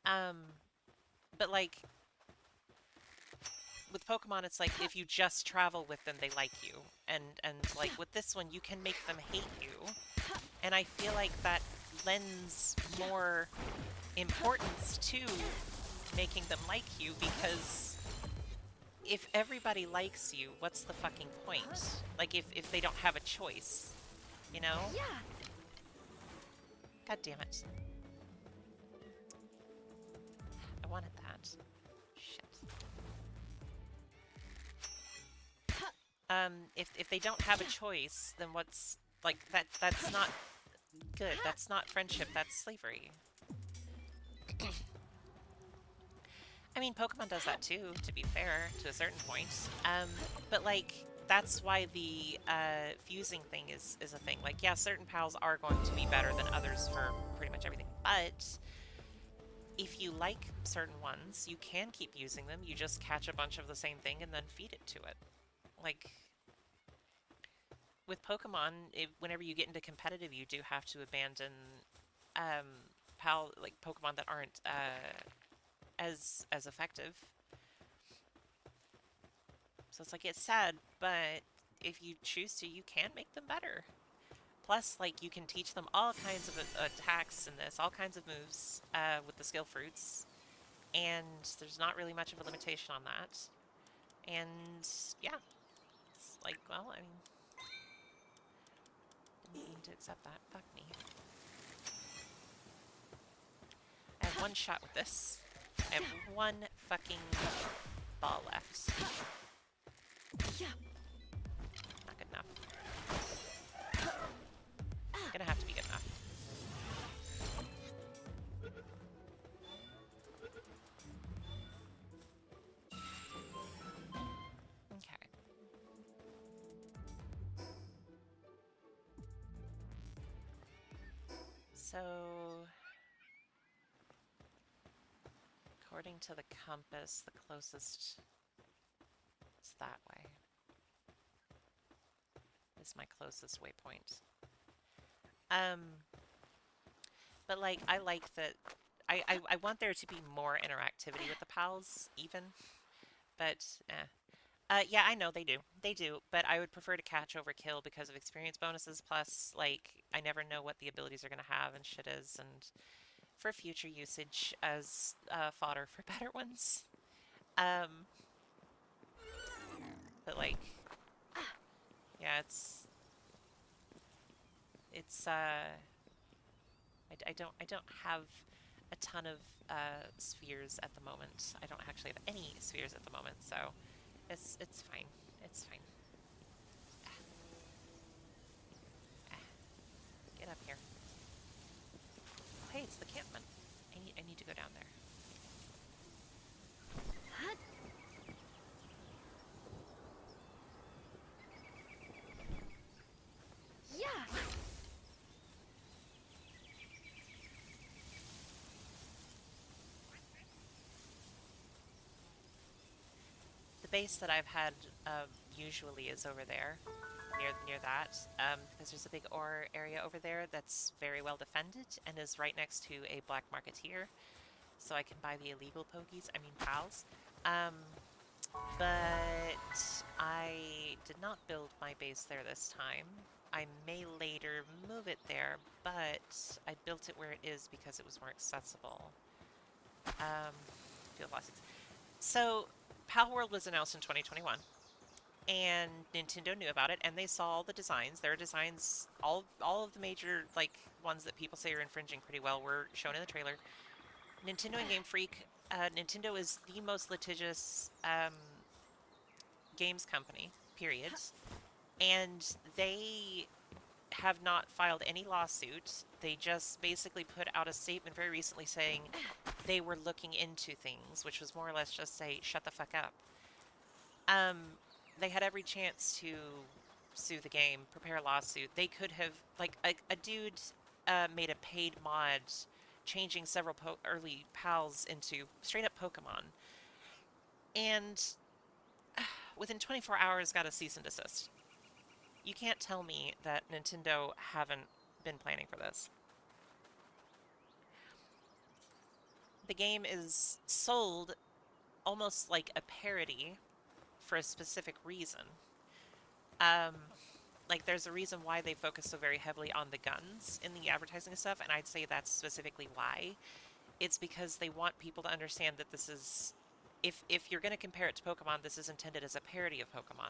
Um, but like with Pokemon, it's like if you just travel with them, they like you, and like with this one, you can make them hate you, and I feel like that lends more importance to making them like you because if everybody likes you, what's the fucking point? Like if they don't have a choice, you know? Yeah. God damn it. I wanted that. Shit. If they don't have a choice, then what's like that's not good. That's not friendship, that's slavery. I mean, Pokemon does that too, to be fair, to a certain point. But like that's why the fusing thing is a thing. Like, yeah, certain pals are going to be better than others for pretty much everything. But if you like certain ones, you can keep using them. You just catch a bunch of the same thing and then feed it to it. Like with Pokemon, whenever you get into competitive, you do have to abandon um, like Pokemon that aren't as effective. So it's like it's sad, but if you choose to, you can make them better. Plus, like you can teach them all kinds of attacks in this, all kinds of moves with the skill fruits, and there's not really much of a limitation on that. And yeah, it's like, well, I mean, didn't mean to accept that. Fuck me. I have one shot with this. I have one fucking ball left. Yeah. Not good enough. Gonna have to be good enough. Okay. So, according to the compass, the closest is that way. Is my closest waypoint. Um, but like, I like that. I want there to be more interactivity with the pals, even. But, yeah, I know they do. They do. But I would prefer to catch over kill because of experience bonuses. Plus, like, I never know what the abilities are going to have and shit is. And for future usage as fodder for better ones. Um, but like, yeah, it's I don't have a ton of spheres at the moment. I don't actually have any spheres at the moment, so it's fine. It's fine. Ah, get up here. Oh, hey, it's the campman. I need to go down there. Yeah. The base that I've had usually is over there, near that, because there's a big ore area over there that's very well defended and is right next to a black marketeer, so I can buy the illegal pokies. I mean pals. Um, but I did not build my base there this time. I may later move it there, but I built it where it is because it was more accessible. Field blessings. So, Palworld was announced in 2021, and Nintendo knew about it, and they saw all the designs. Their designs, all of the major like ones that people say are infringing pretty well, were shown in the trailer. Nintendo and Game Freak Nintendo is the most litigious games company, period. And they have not filed any lawsuits. They just basically put out a statement very recently saying they were looking into things, which was more or less just say, shut the fuck up. Um, they had every chance to sue the game, prepare a lawsuit. They could have, like, a dude made a paid mod changing several early pals into straight up Pokemon. And within 24 hours got a cease and desist. You can't tell me that Nintendo haven't been planning for this. The game is sold almost like a parody for a specific reason. Um, like there's a reason why they focus so very heavily on the guns in the advertising and stuff, and I'd say that's specifically why. It's because they want people to understand that this is, if you're going to compare it to Pokemon, this is intended as a parody of Pokemon.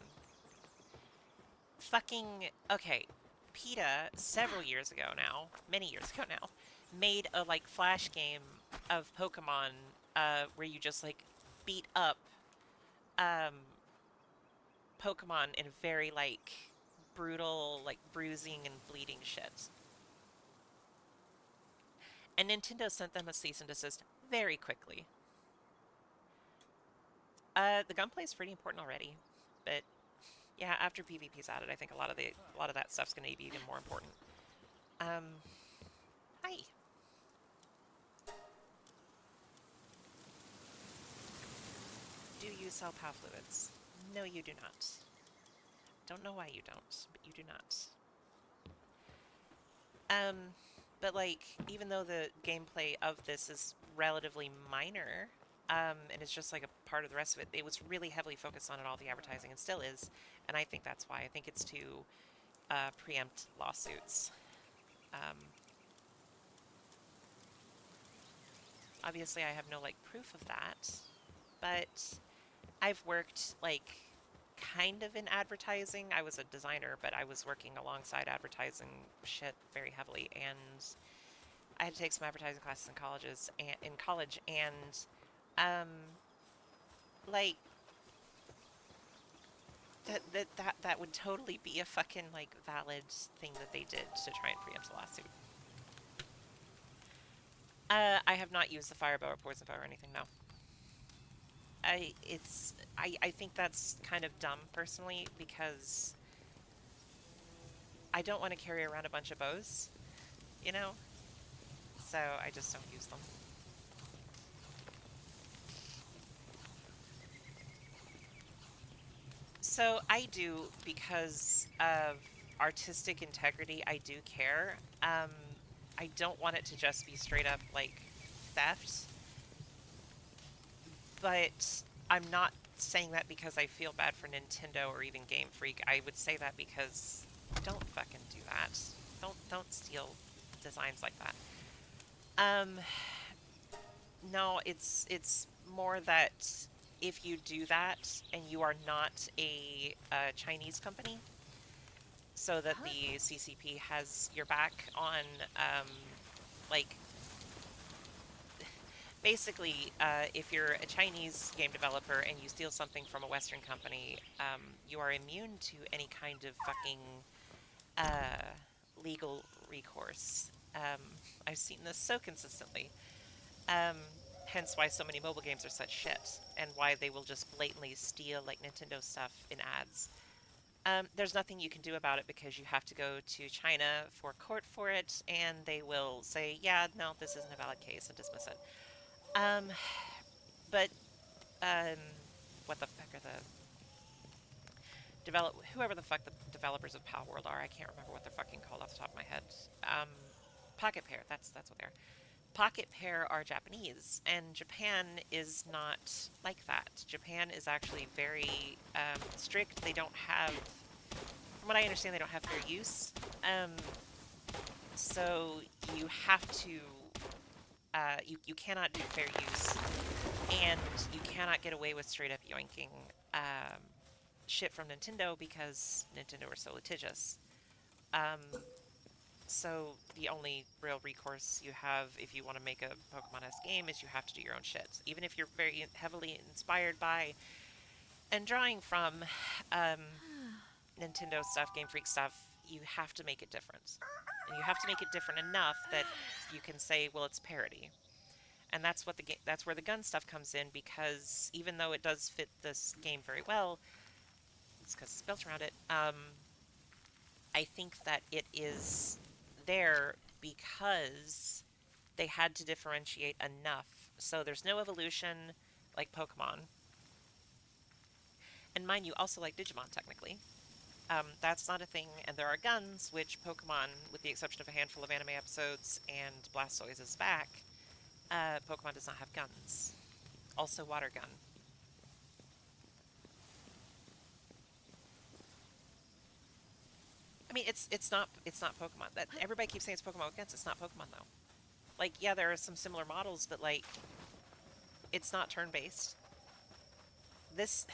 Fucking okay, PETA several years ago now, many years ago now, made a like flash game of Pokemon where you just like beat up um Pokemon in very like brutal like bruising and bleeding shit. And Nintendo sent them a cease and desist very quickly. The gunplay is pretty important already, but yeah, after PvP's added, I think a lot of that stuff's going to be even more important. Um, hi. Do you sell POW fluids? No, you do not. Don't know why you don't, but you do not. Um, but like, even though the gameplay of this is relatively minor, and it's just like a part of the rest of it, it was really heavily focused on in all the advertising and still is, and I think that's why. I think it's to preempt lawsuits. Um, obviously, I have no like proof of that, but I've worked like kind of in advertising. I was a designer, but I was working alongside advertising shit very heavily, and I had to take some advertising classes in college, and um, like that would totally be a fucking like valid thing that they did to try and preempt the lawsuit. I have not used the fire bow or poison bow or anything. No, I think that's kind of dumb personally because I don't want to carry around a bunch of bows, you know. So I just don't use them. So I do because of artistic integrity. I do care. I don't want it to just be straight up like theft, but I'm not saying that because I feel bad for Nintendo or even Game Freak. I would say that because don't fucking do that. Don't steal designs like that. Um, no, it's more that if you do that and you are not a Chinese company, so that the CCP has your back on, like, basically, if you're a Chinese game developer and you steal something from a Western company, you are immune to any kind of fucking uh, legal recourse. Um, I've seen this so consistently. Um, hence why so many mobile games are such shit, and why they will just blatantly steal like Nintendo stuff in ads. There's nothing you can do about it because you have to go to China for court for it, and they will say, yeah, no, this isn't a valid case, and dismiss it. Um, but um, what the fuck are the whoever the fuck the developers of Palworld are? I can't remember what they're fucking called off the top of my head. Um, Pocket Pair, that's what they are. Pocket Pair are Japanese, and Japan is not like that. Japan is actually very strict. They don't have, from what I understand, they don't have fair use. Um, so you have to, you cannot do fair use, and you cannot get away with straight up yoinking um, shit from Nintendo because Nintendo are so litigious. Um, So the only real recourse you have if you want to make a Pokemon-esque game is you have to do your own shit. Even if you're very heavily inspired by and drawing from Nintendo stuff, Game Freak stuff, you have to make it different. And you have to make it different enough that you can say, well, it's parody. And that's where the gun stuff comes in, because even though it does fit this game very well, it's because it's built around it. I think that it is there because they had to differentiate enough. So there's no evolution like Pokemon. And mind you, also like Digimon, technically. That's not a thing. And there are guns, which Pokemon, with the exception of a handful of anime episodes and Blastoise is back, Pokemon does not have guns. Also, water gun. I mean, it's not Pokemon. That everybody keeps saying it's Pokemon with guns. It's not Pokemon though. Like, yeah, there are some similar models, but like, it's not turn based. This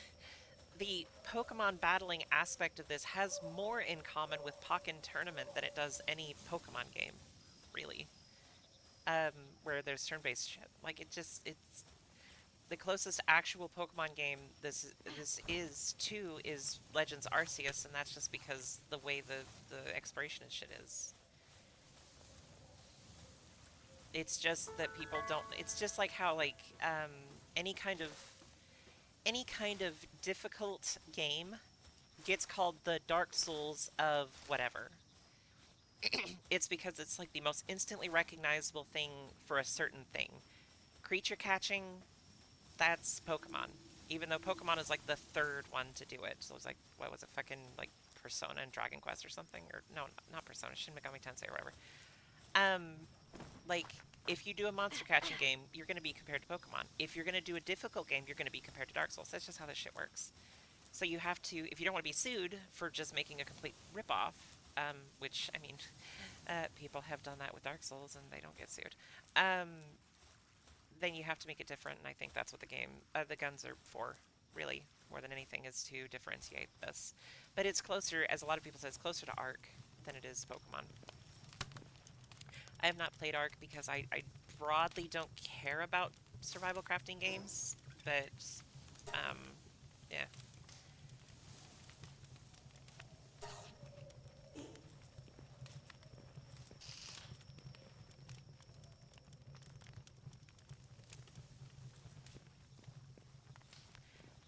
the Pokemon battling aspect of this has more in common with Pokken Tournament than it does any Pokemon game, really. Um, where there's turn-based shit. Like it's the closest actual Pokemon game this is to is Legends Arceus, and that's just because the way the expiration and shit is. It's just that people don't. It's just like how like any kind of any kind of difficult game gets called the Dark Souls of whatever. It's because it's like the most instantly recognizable thing for a certain thing. Creature catching, that's Pokemon. Even though Pokemon is like the third one to do it. So it was like, what was it, fucking like Persona and Dragon Quest or something? Or no, not Persona, Shin Megami Tensei or whatever. Um, like, if you do a monster catching game, you're going to be compared to Pokemon. If you're going to do a difficult game, you're going to be compared to Dark Souls. That's just how this shit works. So you have to, if you don't want to be sued for just making a complete ripoff, which, I mean, people have done that with Dark Souls and they don't get sued, um, then you have to make it different. And I think that's what the guns are for, really, more than anything, is to differentiate this. But it's closer, as a lot of people say, it's closer to Arc than it is Pokemon. I have not played Arc because I broadly don't care about survival crafting games, but um, yeah.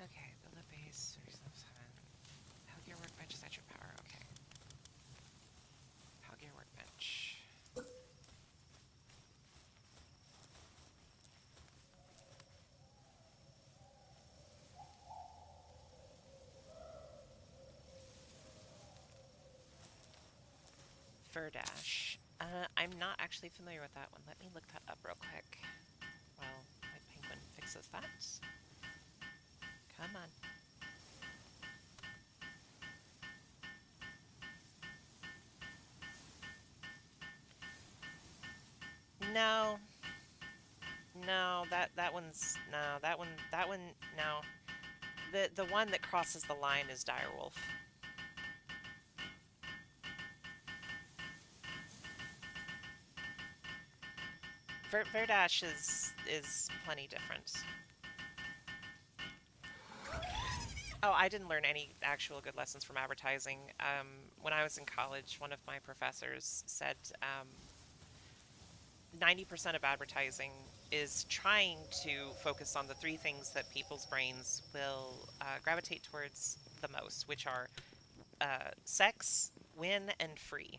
Okay, build a base, 37. Hellgear workbench is at your power. Okay. Hellgear workbench. Verdash. I'm not actually familiar with that one. Let me look that up real quick while my penguin fixes that. Come on. No, no, that one, no. The one that crosses the line is Direwolf. Verdash is plenty different. Oh, I didn't learn any actual good lessons from advertising. When I was in college, one of my professors said 90% of advertising is trying to focus on the three things that people's brains will gravitate towards the most, which are sex, win, and free.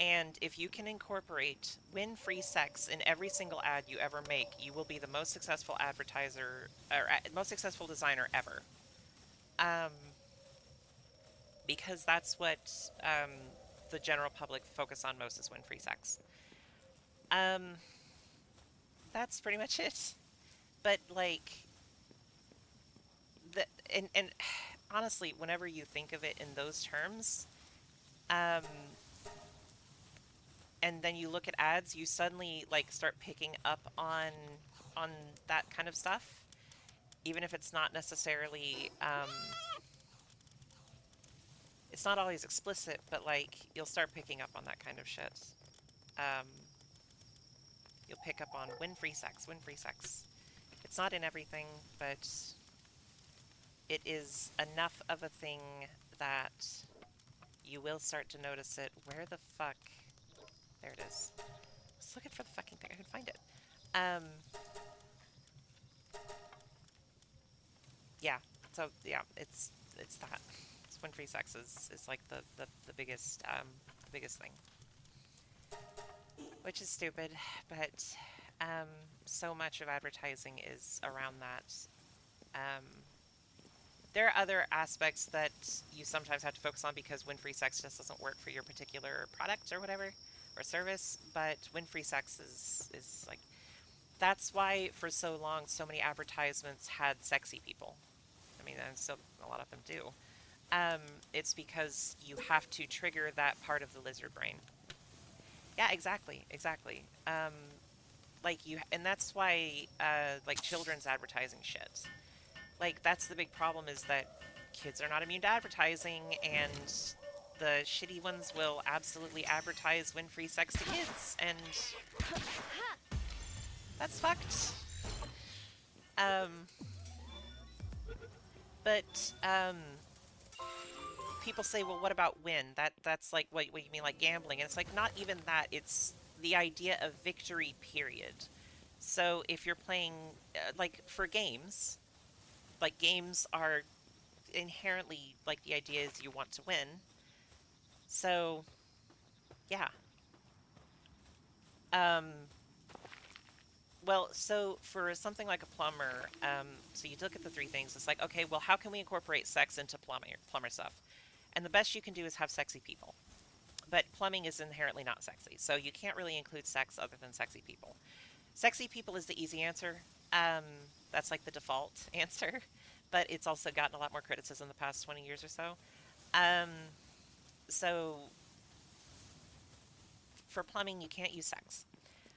And if you can incorporate win free sex in every single ad you ever make, you will be the most successful advertiser or most successful designer ever. Um, because that's what the general public focus on most is win free sex. Um, that's pretty much it. But like the and honestly, whenever you think of it in those terms, um, and then you look at ads, you suddenly like start picking up on that kind of stuff, even if it's not necessarily It's not always explicit, but like you'll start picking up on that kind of shit. Um, you'll pick up on win-free sex, win-free sex. It's not in everything, but it is enough of a thing that you will start to notice it. Where the fuck? There it is. I was looking for the fucking thing. I couldn't find it. Um, yeah. So yeah, it's that. It's when free sex is like the biggest thing, which is stupid, but um, so much of advertising is around that. Um, there are other aspects that you sometimes have to focus on because win free sex just doesn't work for your particular product or whatever or service. But win free sex is like that's why for so long so many advertisements had sexy people. I mean, and still a lot of them do. Um, it's because you have to trigger that part of the lizard brain. Yeah, exactly, exactly. Like you, and that's why like children's advertising shit. Like that's the big problem is that kids are not immune to advertising, and the shitty ones will absolutely advertise win free sex to kids, and that's fucked. Um, but people say, well, what about win? That's like what you mean, like gambling, and it's like not even that. It's the idea of victory. Period. So if you're playing, like for games, like games are inherently like the idea is you want to win. So yeah. Um, well, so for something like a plumber, so you look at the three things. It's like, okay, well, how can we incorporate sex into plumber stuff? And the best you can do is have sexy people. But plumbing is inherently not sexy, so you can't really include sex other than sexy people. Sexy people is the easy answer. Um, that's like the default answer, but it's also gotten a lot more criticism the past 20 years or so. Um, so for plumbing, you can't use sex.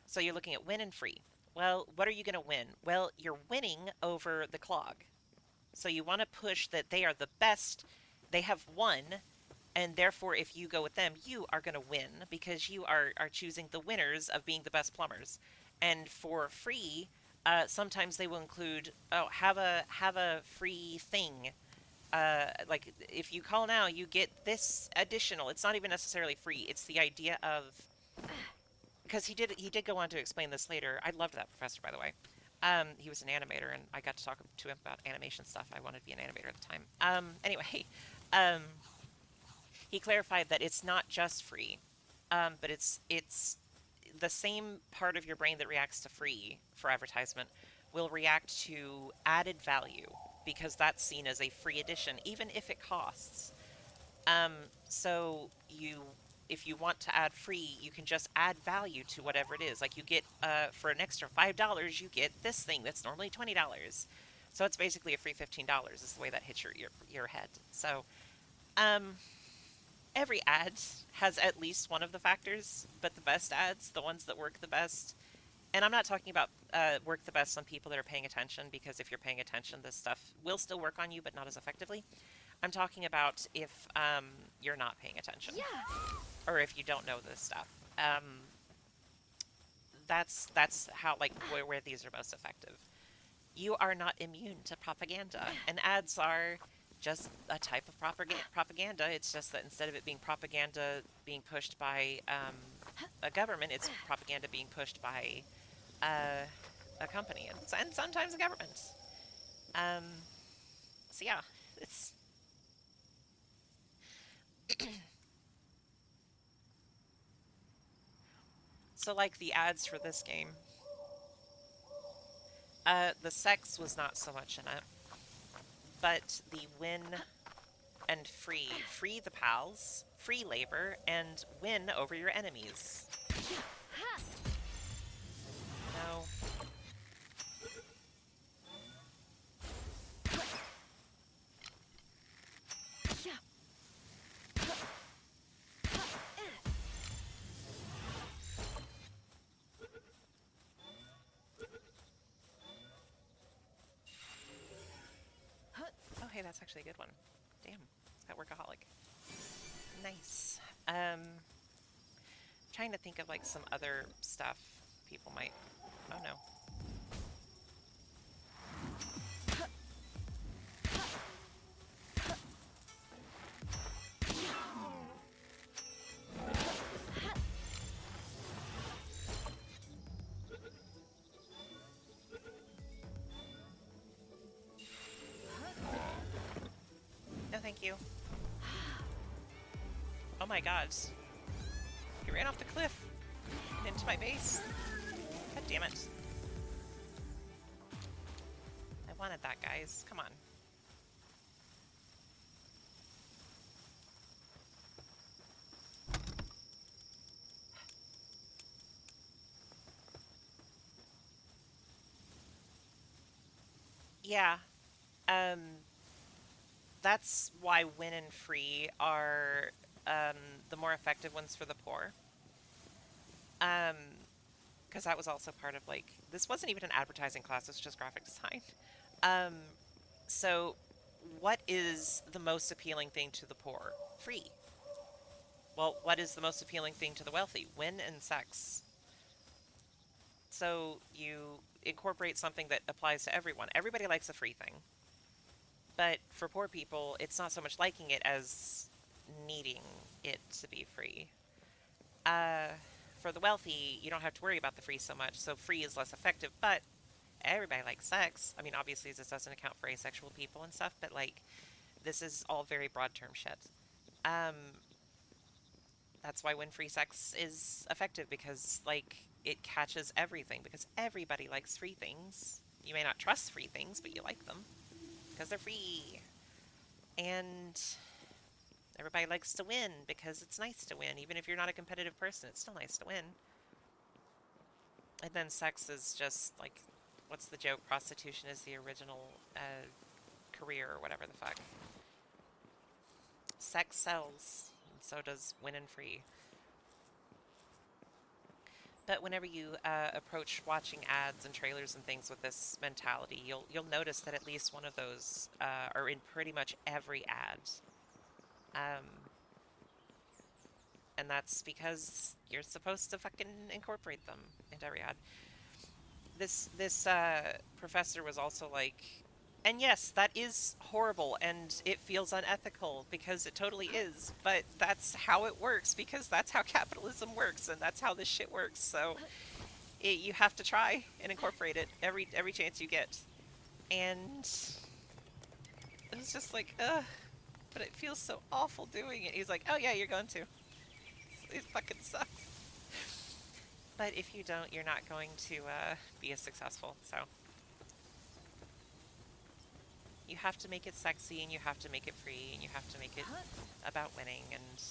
So you're looking at win and free. Well, what are you going to win? Well, you're winning over the clog. So you want to push that they are the best. They have won, and therefore, if you go with them, you are going to win because you are choosing the winners of being the best plumbers. And for free, sometimes they will include have a free thing. Like if you call now, you get this additional. It's not even necessarily free. It's the idea of because he did go on to explain this later. I loved that professor, by the way. He was an animator, and I got to talk to him about animation stuff. I wanted to be an animator at the time. Anyway, um, he clarified that it's not just free, but it's the same part of your brain that reacts to free for advertisement will react to added value because that's seen as a free addition, even if it costs. Um, so if you want to add free, you can just add value to whatever it is. Like you get for an extra $5, you get this thing that's normally $20. So it's basically a free $15 is the way that hits your head. So um, every ad has at least one of the factors, but the best ads, the ones that work the best, and I'm not talking about work the best on people that are paying attention because if you're paying attention, this stuff will still work on you, but not as effectively. I'm talking about if you're not paying attention Yeah. or if you don't know this stuff. Um, that's how like where these are most effective. You are not immune to propaganda, and ads are just a type of propaganda. It's just that instead of it being propaganda being pushed by a government, it's propaganda being pushed by uh, a company and sometimes a government. Um, so yeah, it's so like the ads for this game. The sex was not so much in it, but the win and free the pals, free labor, and win over your enemies. No, Yeah. oh hey, that's actually a good one. Damn, it's got workaholic. Nice. Trying to think of like some other stuff people might. Oh no. No, thank you. Oh my god. He ran off the cliff and into my base. God damn it. I wanted that, guys. Come on. Yeah. Um, that's why win and free are the more effective ones for the poor. Um, because that was also part of like this wasn't even an advertising class, it's just graphic design. Um, so what is the most appealing thing to the poor? Free. Well, what is the most appealing thing to the wealthy? Win and sex. So you incorporate something that applies to everyone. Everybody likes a free thing. But for poor people, it's not so much liking it as needing it to be free. Uh, for the wealthy, you don't have to worry about the free so much, so free is less effective, but everybody likes sex. I mean, obviously, this doesn't account for asexual people and stuff, but like, this is all very broad term shit. Um, that's why when free sex is effective because, like, it catches everything because everybody likes free things. You may not trust free things, but you like them because they're free. And everybody likes to win because it's nice to win. Even if you're not a competitive person, it's still nice to win. And then sex is just like, what's the joke? Prostitution is the original career or whatever the fuck. Sex sells, and so does win and free. But whenever you approach watching ads and trailers and things with this mentality, you'll notice that at least one of those are in pretty much every ad. Um, and that's because you're supposed to fucking incorporate them into every ad. This professor was also like, and yes, that is horrible and it feels unethical because it totally is, but that's how it works because that's how capitalism works and that's how this shit works. So you have to try and incorporate it every chance you get. And it was just like, ugh, but it feels so awful doing it. He's like, oh yeah, you're going to. It fucking sucks. But if you don't, you're not going to be as successful. So you have to make it sexy and you have to make it free and you have to make it about winning. And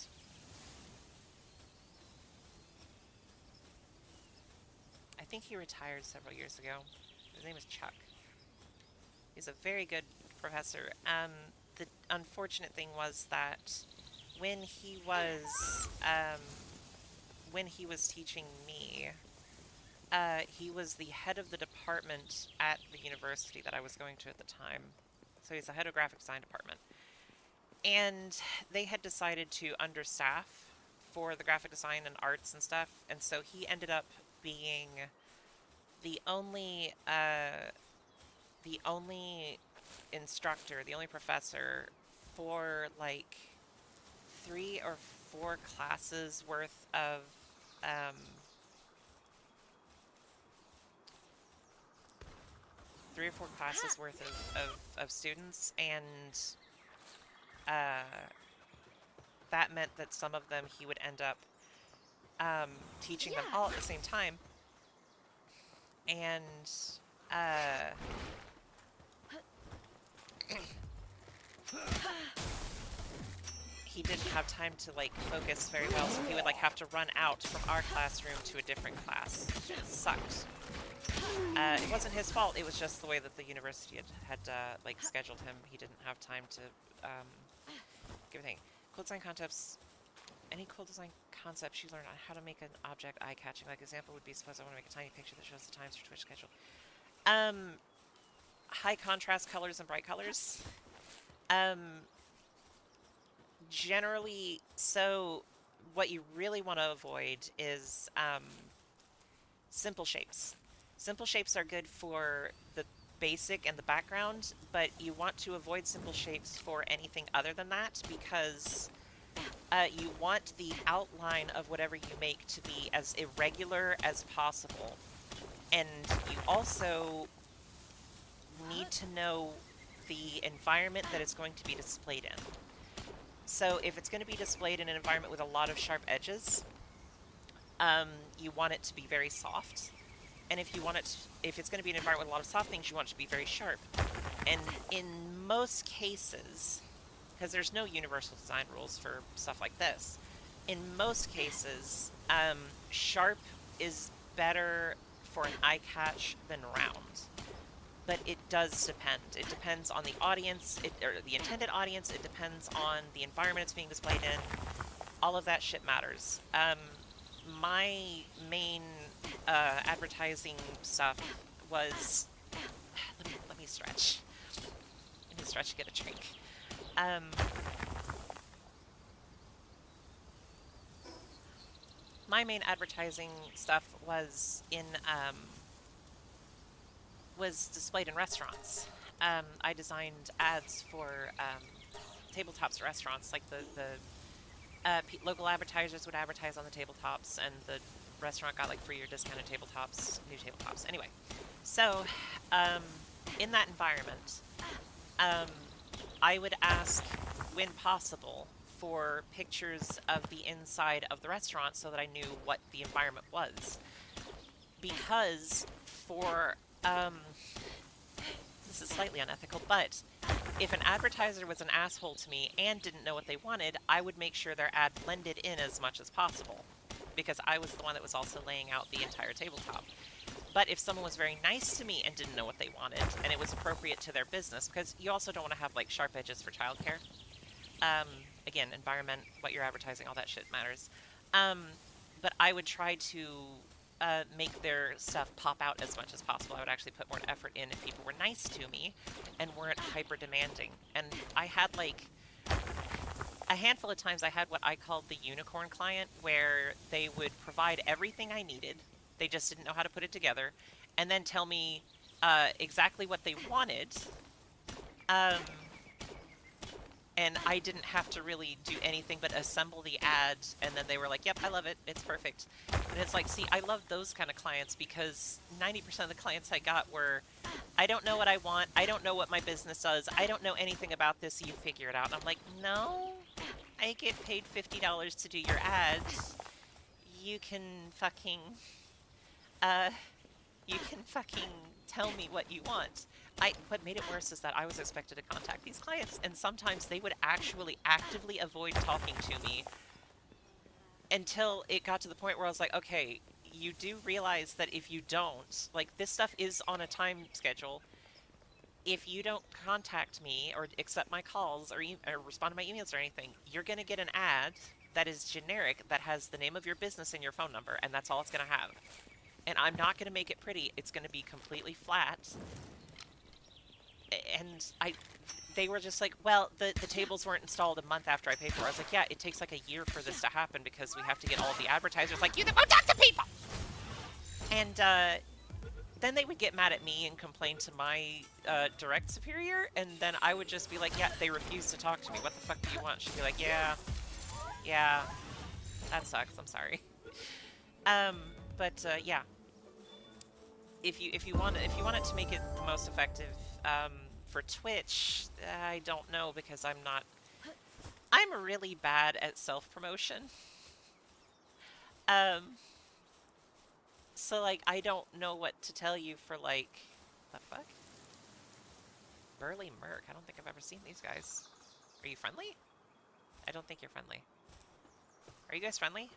I think he retired several years ago. His name is Chuck. He's a very good professor. The unfortunate thing was that when he was um, when he was teaching me, he was the head of the department at the university that I was going to at the time. So he's the head of graphic design department. And they had decided to understaff for the graphic design and arts and stuff. And so he ended up being the only the only instructor, the only professor for like 3 or 4 classes worth of um, 3 or 4 classes worth of students, and uh, that meant that some of them he would end up teaching them Yeah. all at the same time. And uh, he didn't have time to like focus very well, so he would like have to run out from our classroom to a different class. It sucked. It wasn't his fault. It was just the way that the university had like scheduled him. He didn't have time to give a thing. Cool design concepts. Any cool design concepts you learn on how to make an object eye-catching? Like example would be, suppose I want to make a tiny picture that shows the times for Twitch schedule. High contrast colors and bright colors. Um, generally, so what you really want to avoid is simple shapes. Simple shapes are good for the basic and the background, but you want to avoid simple shapes for anything other than that because you want the outline of whatever you make to be as irregular as possible. And you also need to know the environment that it's going to be displayed in. So if it's going to be displayed in an environment with a lot of sharp edges, um, you want it to be very soft. And if you want it, if it's going to be an environment with a lot of soft things, you want it to be very sharp. And in most cases, because there's no universal design rules for stuff like this, in most cases, sharp is better for an eye catch than round. But it does depend. It depends on the audience, or the intended audience. It depends on the environment it's being displayed in. All of that shit matters. My main advertising stuff was. Let me stretch. Let me stretch to get a drink. Um, my main advertising stuff was displayed in restaurants. I designed ads for tabletops restaurants, like the local advertisers would advertise on the tabletops, and the restaurant got like free or discounted tabletops, new tabletops. Anyway, so um, in that environment, um, I would ask, when possible, for pictures of the inside of the restaurant so that I knew what the environment was. Because for this is slightly unethical, but if an advertiser was an asshole to me and didn't know what they wanted, I would make sure their ad blended in as much as possible because I was the one that was also laying out the entire tabletop. But if someone was very nice to me and didn't know what they wanted and it was appropriate to their business, because you also don't want to have like sharp edges for childcare. Um, Again, environment, what you're advertising, all that shit matters. Um, but I would try to make their stuff pop out as much as possible. I would actually put more effort in if people were nice to me and weren't hyper demanding. And I had like a handful of times I had what I called the unicorn client, where they would provide everything I needed. They just didn't know how to put it together, and then tell me exactly what they wanted. Um, and I didn't have to really do anything but assemble the ads, and then they were like, "Yep, I love it. It's perfect." And it's like, see, I love those kind of clients because 90% of the clients I got were, "I don't know what I want. I don't know what my business does. I don't know anything about this. You figure it out." And I'm like, "No, I get paid $50 to do your ads. You can fucking uh you can fucking tell me what you want." What made it worse is that I was expected to contact these clients, and sometimes they would actually actively avoid talking to me until it got to the point where I was like, "Okay, you do realize that if you don't, like, this stuff is on a time schedule. If you don't contact me or accept my calls or respond to my emails or anything, you're going to get an ad that is generic, that has the name of your business and your phone number, and that's all it's going to have. And I'm not going to make it pretty. It's going to be completely flat." And they were just like, "Well, the tables weren't installed a month after I paid for it." I was like, "Yeah, it takes like a year for this to happen because we have to get all of the advertisers like you that won't talk to people." And then they would get mad at me and complain to my direct superior, and then I would just be like, "Yeah, they refuse to talk to me. What the fuck do you want?" She'd be like, "Yeah, yeah, that sucks. I'm sorry." Um, but yeah, if you want it to make it the most effective for Twitch, I don't know because I'm really bad at self promotion. Um, so like I don't know what to tell you for like the fuck. Burly Merc. I don't think I've ever seen these guys. Are you friendly? I don't think you're friendly. Are you guys friendly?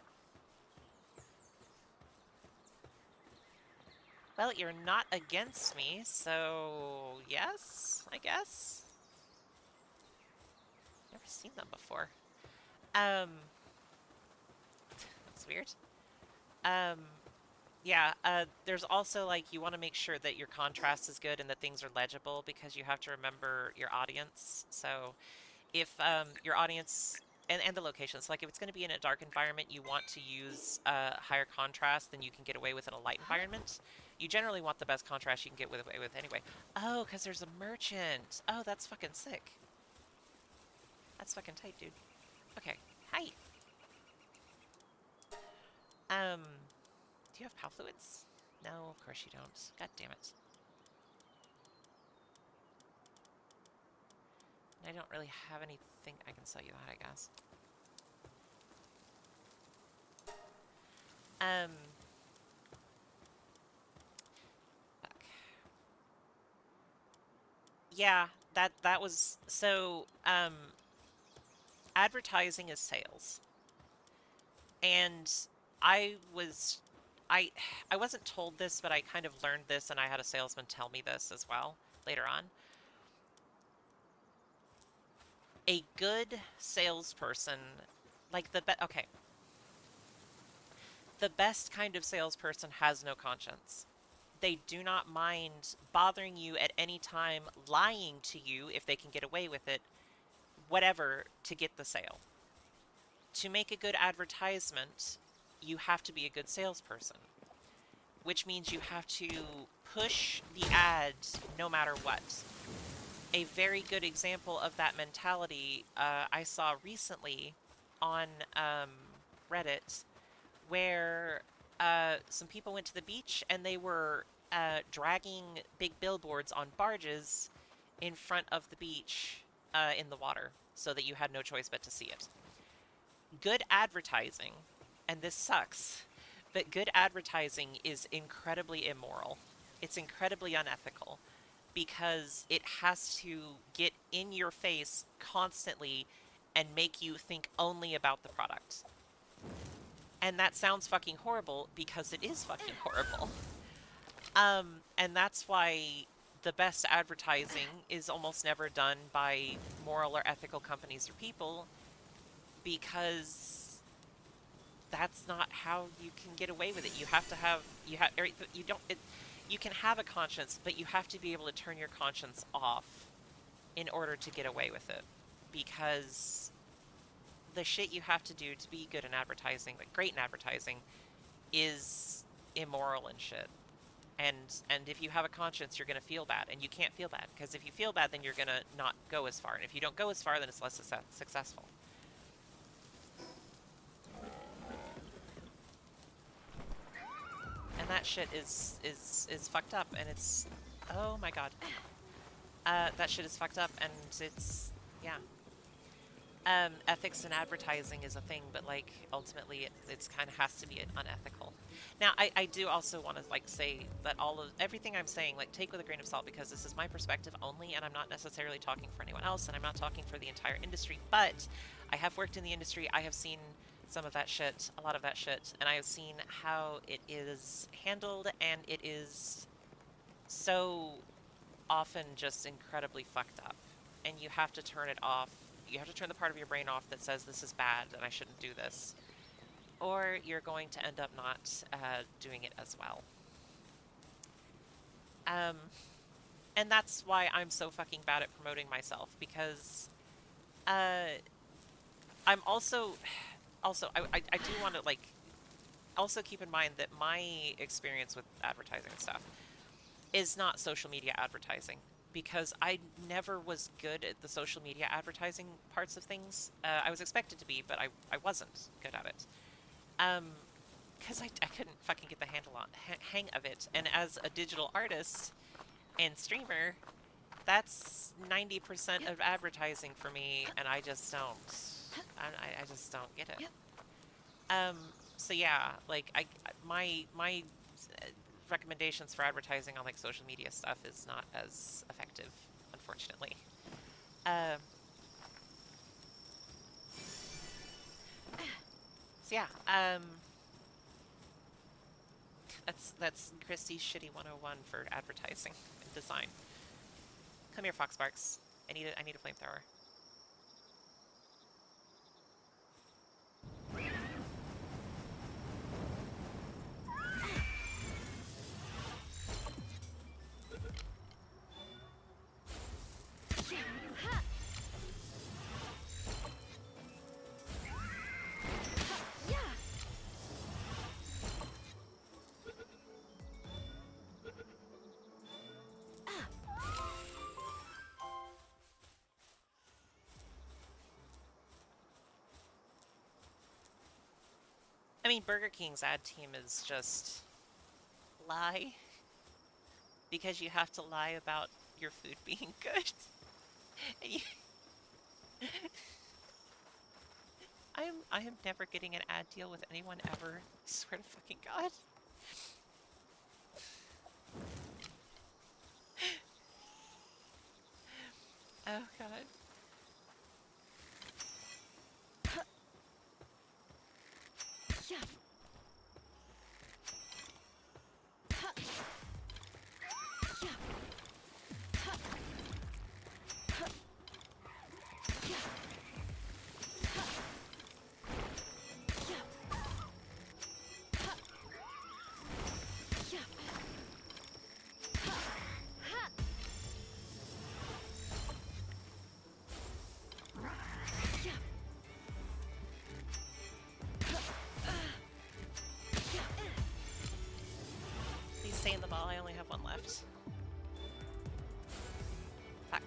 Well, you're not against me, so yes, I guess. Never seen them before. Um, that's weird. Um, yeah, there's also like you want to make sure that your contrast is good and that things are legible because you have to remember your audience. So if your audience and the locations. Like if it's going to be in a dark environment, you want to use higher contrast than you can get away with in a light environment. You generally want the best contrast you can get away with anyway. Oh, because there's a merchant. Oh, that's fucking sick. That's fucking tight, dude. Okay. Hi. Do you have pal fluids? No, of course you don't. God damn it. I don't really have anything I can sell you that, I guess. Um, fuck. Yeah, that was so. Advertising is sales, and I was, I, I wasn't told this, but I kind of learned this, and I had a salesman tell me this as well later on. A good salesperson, like okay, the best kind of salesperson has no conscience. They do not mind bothering you at any time, lying to you if they can get away with it, whatever, to get the sale. To make a good advertisement, you have to be a good salesperson, which means you have to push the ad no matter what. A very good example of that mentality I saw recently on Reddit, where some people went to the beach and they were dragging big billboards on barges in front of the beach in the water so that you had no choice but to see it. Good advertising, and this sucks, but good advertising is incredibly immoral. It's incredibly unethical because it has to get in your face constantly and make you think only about the product. And that sounds fucking horrible because it is fucking horrible. And that's why the best advertising is almost never done by moral or ethical companies or people, because that's not how you can get away with it. You have to have you don't it, you can have a conscience, but you have to be able to turn your conscience off in order to get away with it, because the shit you have to do to be good in advertising, like great in advertising, is immoral and shit. And if you have a conscience, you're going to feel bad, and you can't feel bad, because if you feel bad, then you're going to not go as far, and if you don't go as far, then it's less successful. And that shit is fucked up, and it's, oh my god, that shit is fucked up, and it's, yeah. Ethics in advertising is a thing, but like ultimately it's kind of has to be unethical. Now, I do also want to like say that everything I'm saying, like, take with a grain of salt, because this is my perspective only, and I'm not necessarily talking for anyone else, and I'm not talking for the entire industry, but I have worked in the industry. I have seen some of that shit, a lot of that shit, and I have seen how it is handled, and it is so often just incredibly fucked up, and you have to turn it off. You have to turn the part of your brain off that says this is bad and I shouldn't do this, or you're going to end up not doing it as well. And that's why I'm so fucking bad at promoting myself, because I'm also I do want to like also keep in mind that my experience with advertising and stuff is not social media advertising, because I never was good at the social media advertising parts of things. I was expected to be, but I wasn't good at it. Because I couldn't fucking get the hang of it. And as a digital artist and streamer, that's 90% of advertising for me, and I just don't. I just don't get it. So yeah, like my recommendations for advertising on like social media stuff is not as effective, unfortunately. Um, so yeah, that's Christie's shitty 101 for advertising and design. Come here, Foxbarks. I need a flamethrower. I mean, Burger King's ad team is just lie because you have to lie about your food being good. And you, I am never getting an ad deal with anyone ever. I swear to fucking God. Oh God. Yeah. Yeah. Yeah. Yeah. Please stay in the ball. I only have one left. Fuck.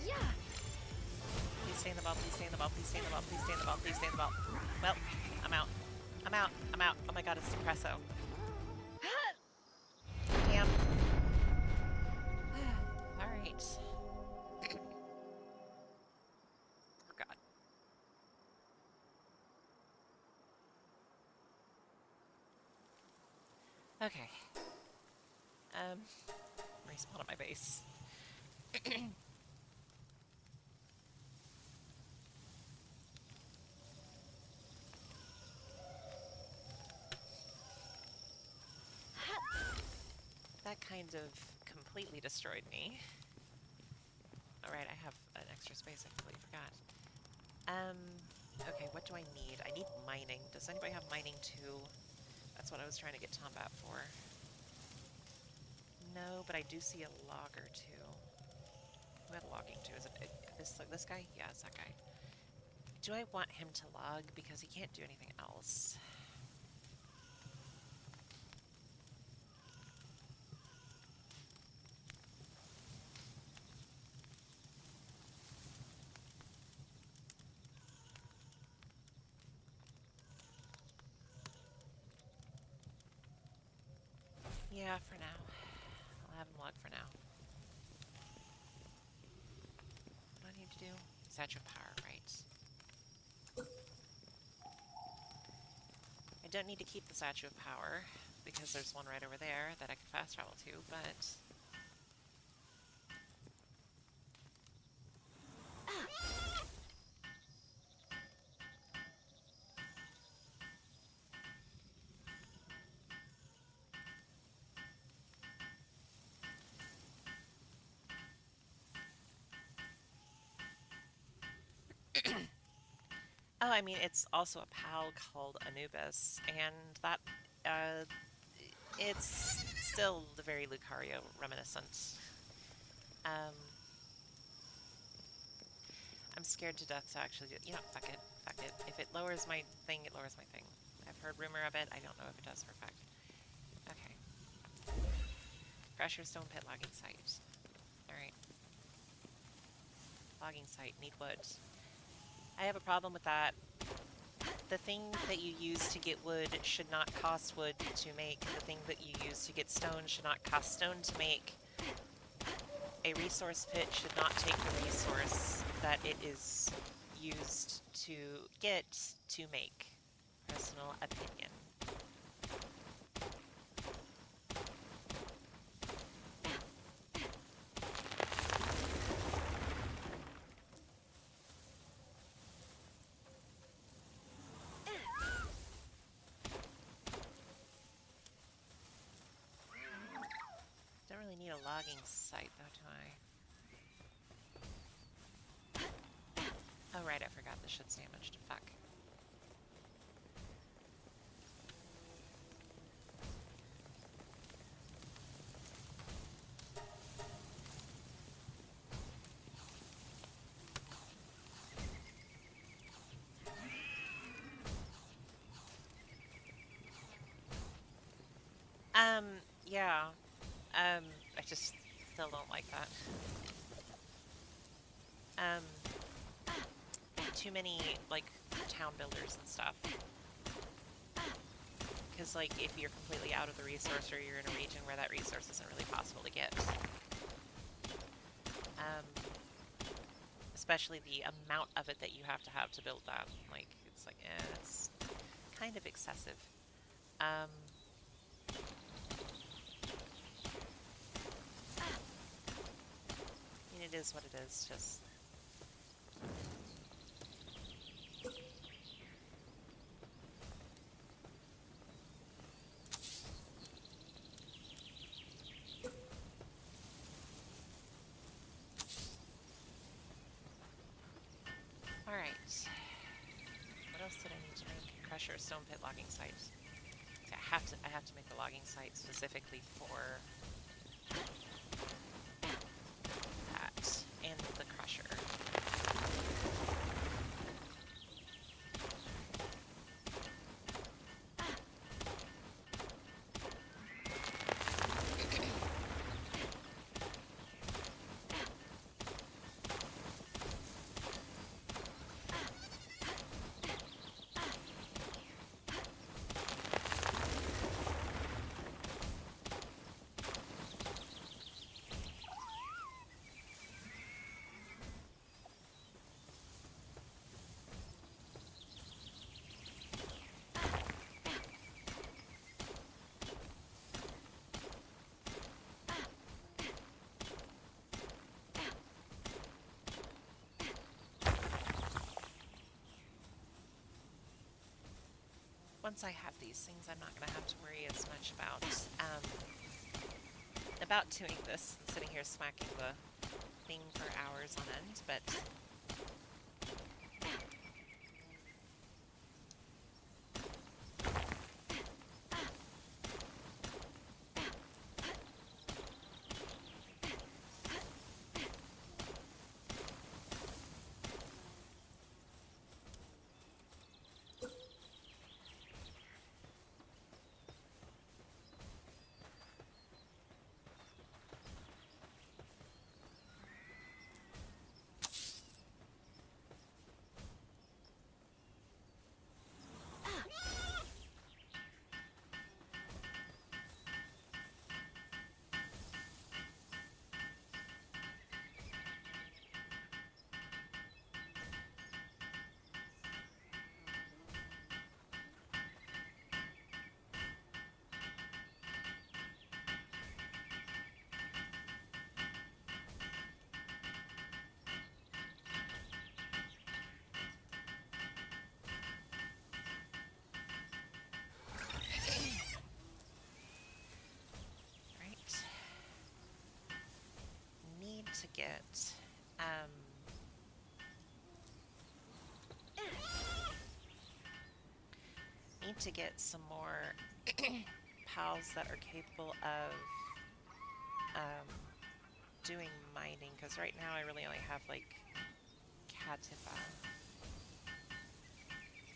Yeah. Please stay in the ball. Please stay in the ball. Please stay in the ball. Please stay in the ball. Please stay in the ball. Well, I'm out. I'm out. I'm out. Oh my God, it's depresso. Damn. All right. Oh God. Okay. Respawn at my base. That kind of completely destroyed me. Alright, I have an extra space, I completely forgot. Okay, what do I need? I need mining. Does anybody have mining too? That's what I was trying to get Tombat for. No, but I do see a logger too. Who had logging too? Is it this guy? Yeah, it's that guy. Do I want him to log? Because he can't do anything else. Yeah, for now. I'll have him log for now. What do I need to do? Statue of Power, right. I don't need to keep the Statue of Power, because there's one right over there that I can fast travel to, but... Oh, I mean, it's also a pal called Anubis, and that, uh, it's still the very Lucario reminiscent. Um, I'm scared to death to actually do, you know, fuck it, fuck it. If it lowers my thing, it lowers my thing. I've heard rumor of it, I don't know if it does for a fact. Okay. Pressure Stone Pit logging site. Alright. Logging site, need wood. I have a problem with that. The thing that you use to get wood should not cost wood to make. The thing that you use to get stone should not cost stone to make. A resource pit should not take the resource that it is used to get to make. Personal opinion. Don't really need a logging site though, do I? Oh right, I forgot this shit's damaged. Fuck. Yeah. I just still don't like that. too many, like, town builders and stuff. Because, like, if you're completely out of the resource or you're in a region where that resource isn't really possible to get. Um, especially the amount of it that you have to build that. Like, it's like, it's kind of excessive. I mean, it is what it is, just... Alright. What else did I need to make? Crusher, stone pit, logging site. See, I have to make a logging site specifically for that and the crusher. Once I have these things, I'm not going to have to worry as much about doing this and sitting here smacking the thing for hours on end, but... Right. Need to get... need to get some more pals that are capable of doing mining, because right now I really only have, like, Catifa.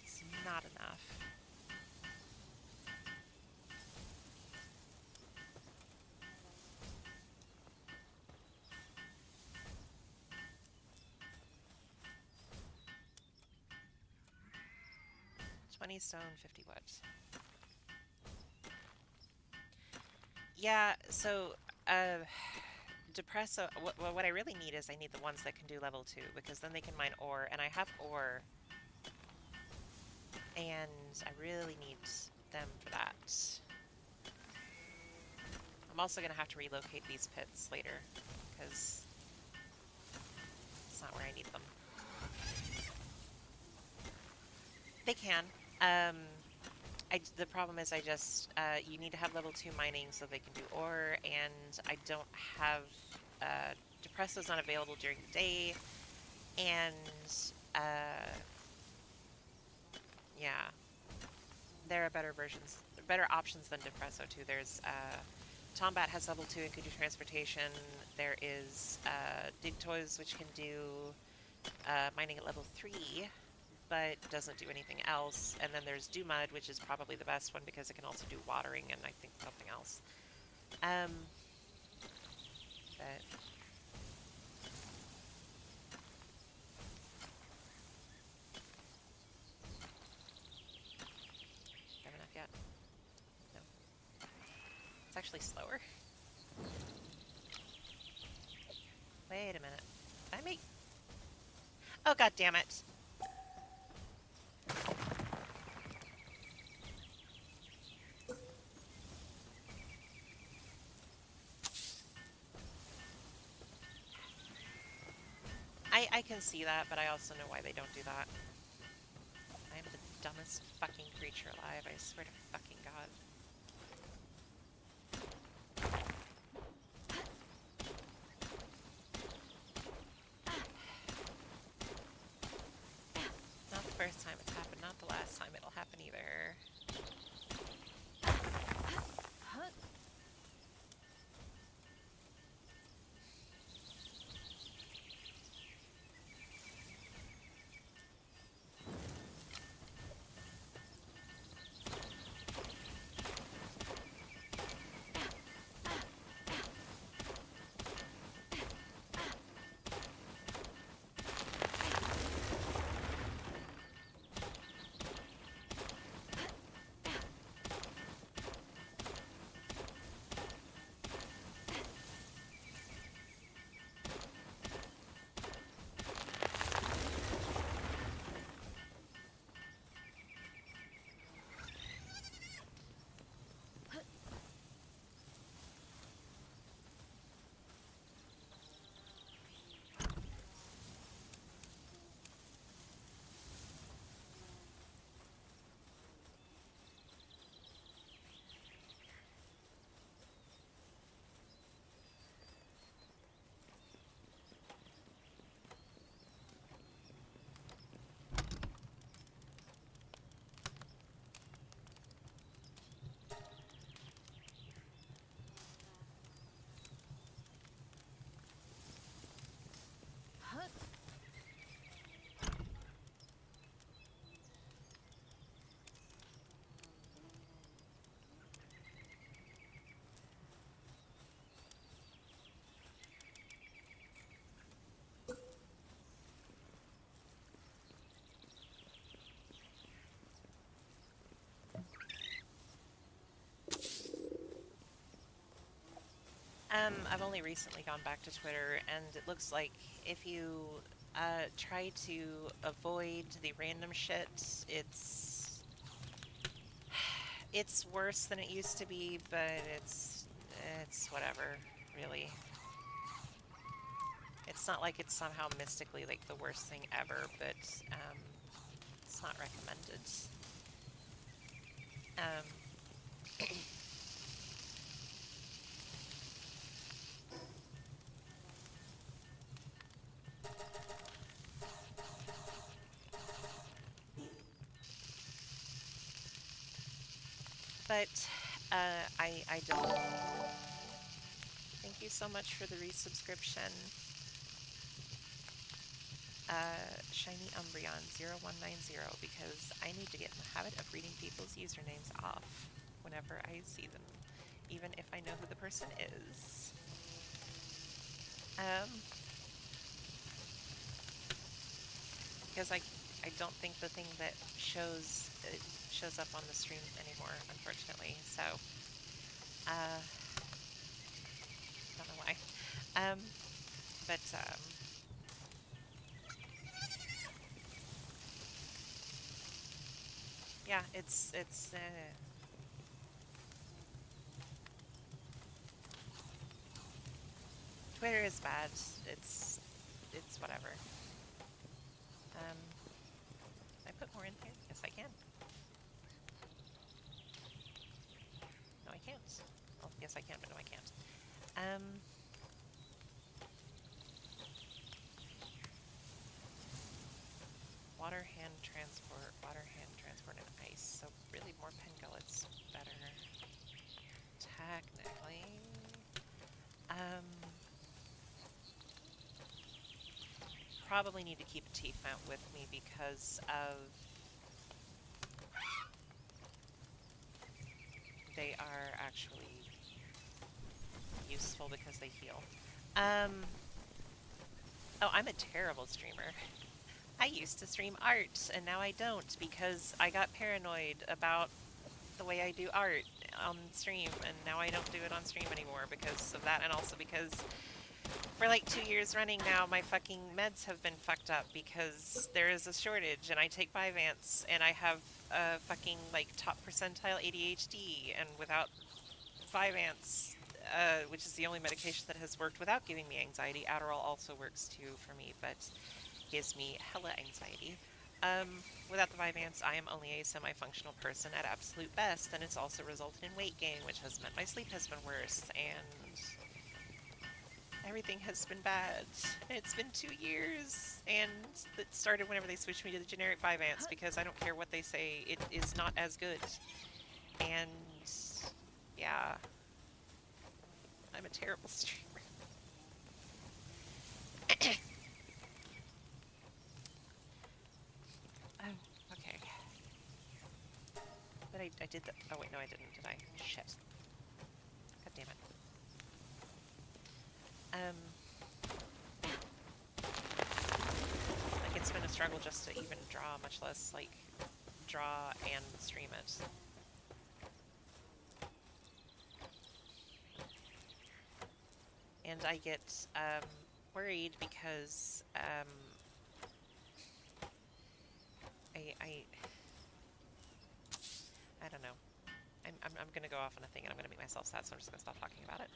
It's not enough. $20 stone, 50 wood. Yeah, so Depresso, what I really need is I need the ones that can do level 2, because then they can mine ore, and I have ore, and I really need them for that. I'm also going to have to relocate these pits later, because it's not where I need them. They can. The problem is you need to have level 2 mining so they can do ore, and I don't have, Depresso's not available during the day, and, yeah. There are better options than Depresso too. There's, Tombat has level 2 and can do transportation. There is, Dig Toys, which can do, mining at level 3, but doesn't do anything else. And then there's Do Mud, which is probably the best one because it can also do watering and I think something else. But actually slower. Wait a minute. Did I make... Oh, god damn it. I can see that, but I also know why they don't do that. I'm the dumbest fucking creature alive, I swear to fucking god. Not the first time it's happened, not the last time it'll happen either. I've only recently gone back to Twitter, and it looks like if you try to avoid the random shit, it's worse than it used to be, but it's whatever, really. It's not like it's somehow mystically like the worst thing ever, but it's not recommended. Um, but I don't. Thank you so much for the resubscription. Shiny Umbreon 0190, because I need to get in the habit of reading people's usernames off whenever I see them, even if I know who the person is. Because I don't think the thing that shows up on the stream anymore, unfortunately. So, don't know why. But yeah, it's Twitter is bad. It's whatever. Can I put more in here? Yes, I can. No, I can't. Oh, yes, I can, but no, I can't. Water hand transport, and ice. So really more pen gullets better. Technically. Probably need to keep a teeth mount with me because of they are actually useful because they heal. Oh, I'm a terrible streamer. I used to stream art, and now I don't because I got paranoid about the way I do art on stream, and now I don't do it on stream anymore because of that, and also because for like 2 years running now, my fucking meds have been fucked up because there is a shortage, and I take Vyvanse, and I have fucking like top percentile ADHD, and without Vyvanse, which is the only medication that has worked without giving me anxiety, Adderall also works too for me, but gives me hella anxiety. Without the Vyvanse, I am only a semi-functional person at absolute best, and it's also resulted in weight gain, which has meant my sleep has been worse, and everything has been bad. It's been 2 years, and it started whenever they switched me to the generic Vyvanse, because I don't care what they say, it is not as good. And yeah, I'm a terrible streamer. Oh, okay. But I did that. Oh wait, no I didn't, did I? Shit. God damn it. Like, it's been a struggle just to even draw, much less like draw and stream it. And I get worried because I don't know. I'm gonna go off on a thing and I'm gonna make myself sad, so I'm just gonna stop talking about it.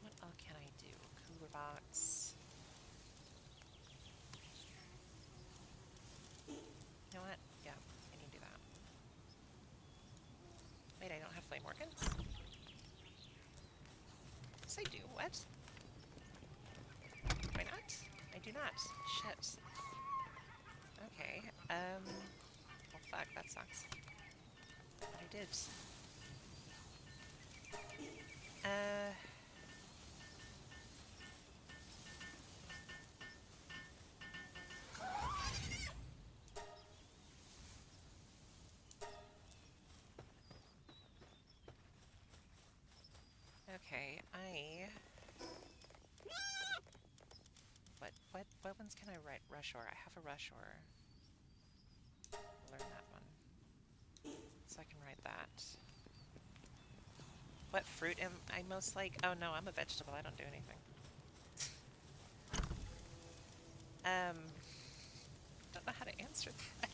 What all can I do? Cooler box. You know what? Yeah, I need to do that. Wait, I don't have flame organs? Yes, I do. What? Do I not? I do not. Shit. Okay. Well, fuck, that sucks. But I did. Uh... Okay, what ones can I write? Rush Ore. I have a Rush Ore. I'll learn that one. So I can write that. What fruit am I most like? Oh no, I'm a vegetable. I don't do anything. Don't know how to answer that.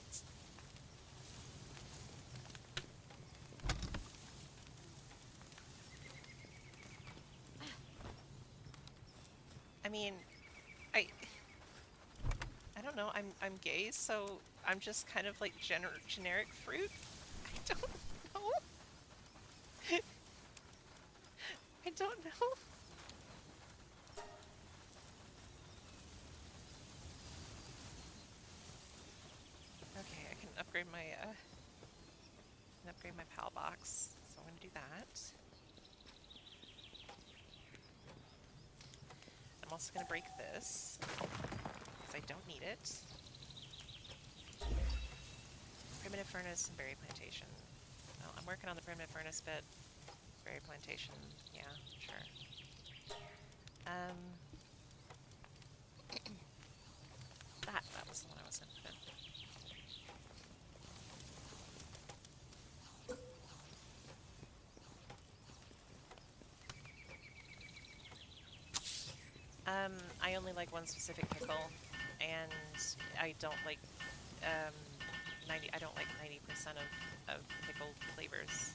I mean, I don't know. I'm gay, so I'm just kind of like generic fruit. I don't know. I don't know. Okay, I can upgrade my PAL box, so I'm gonna do that. I'm also gonna break this because I don't need it. Primitive furnace and berry plantation. Oh, I'm working on the primitive furnace bit. Berry plantation, yeah, sure. That was the one I was gonna put in. I only like one specific pickle, and I don't like 90% of pickled flavors.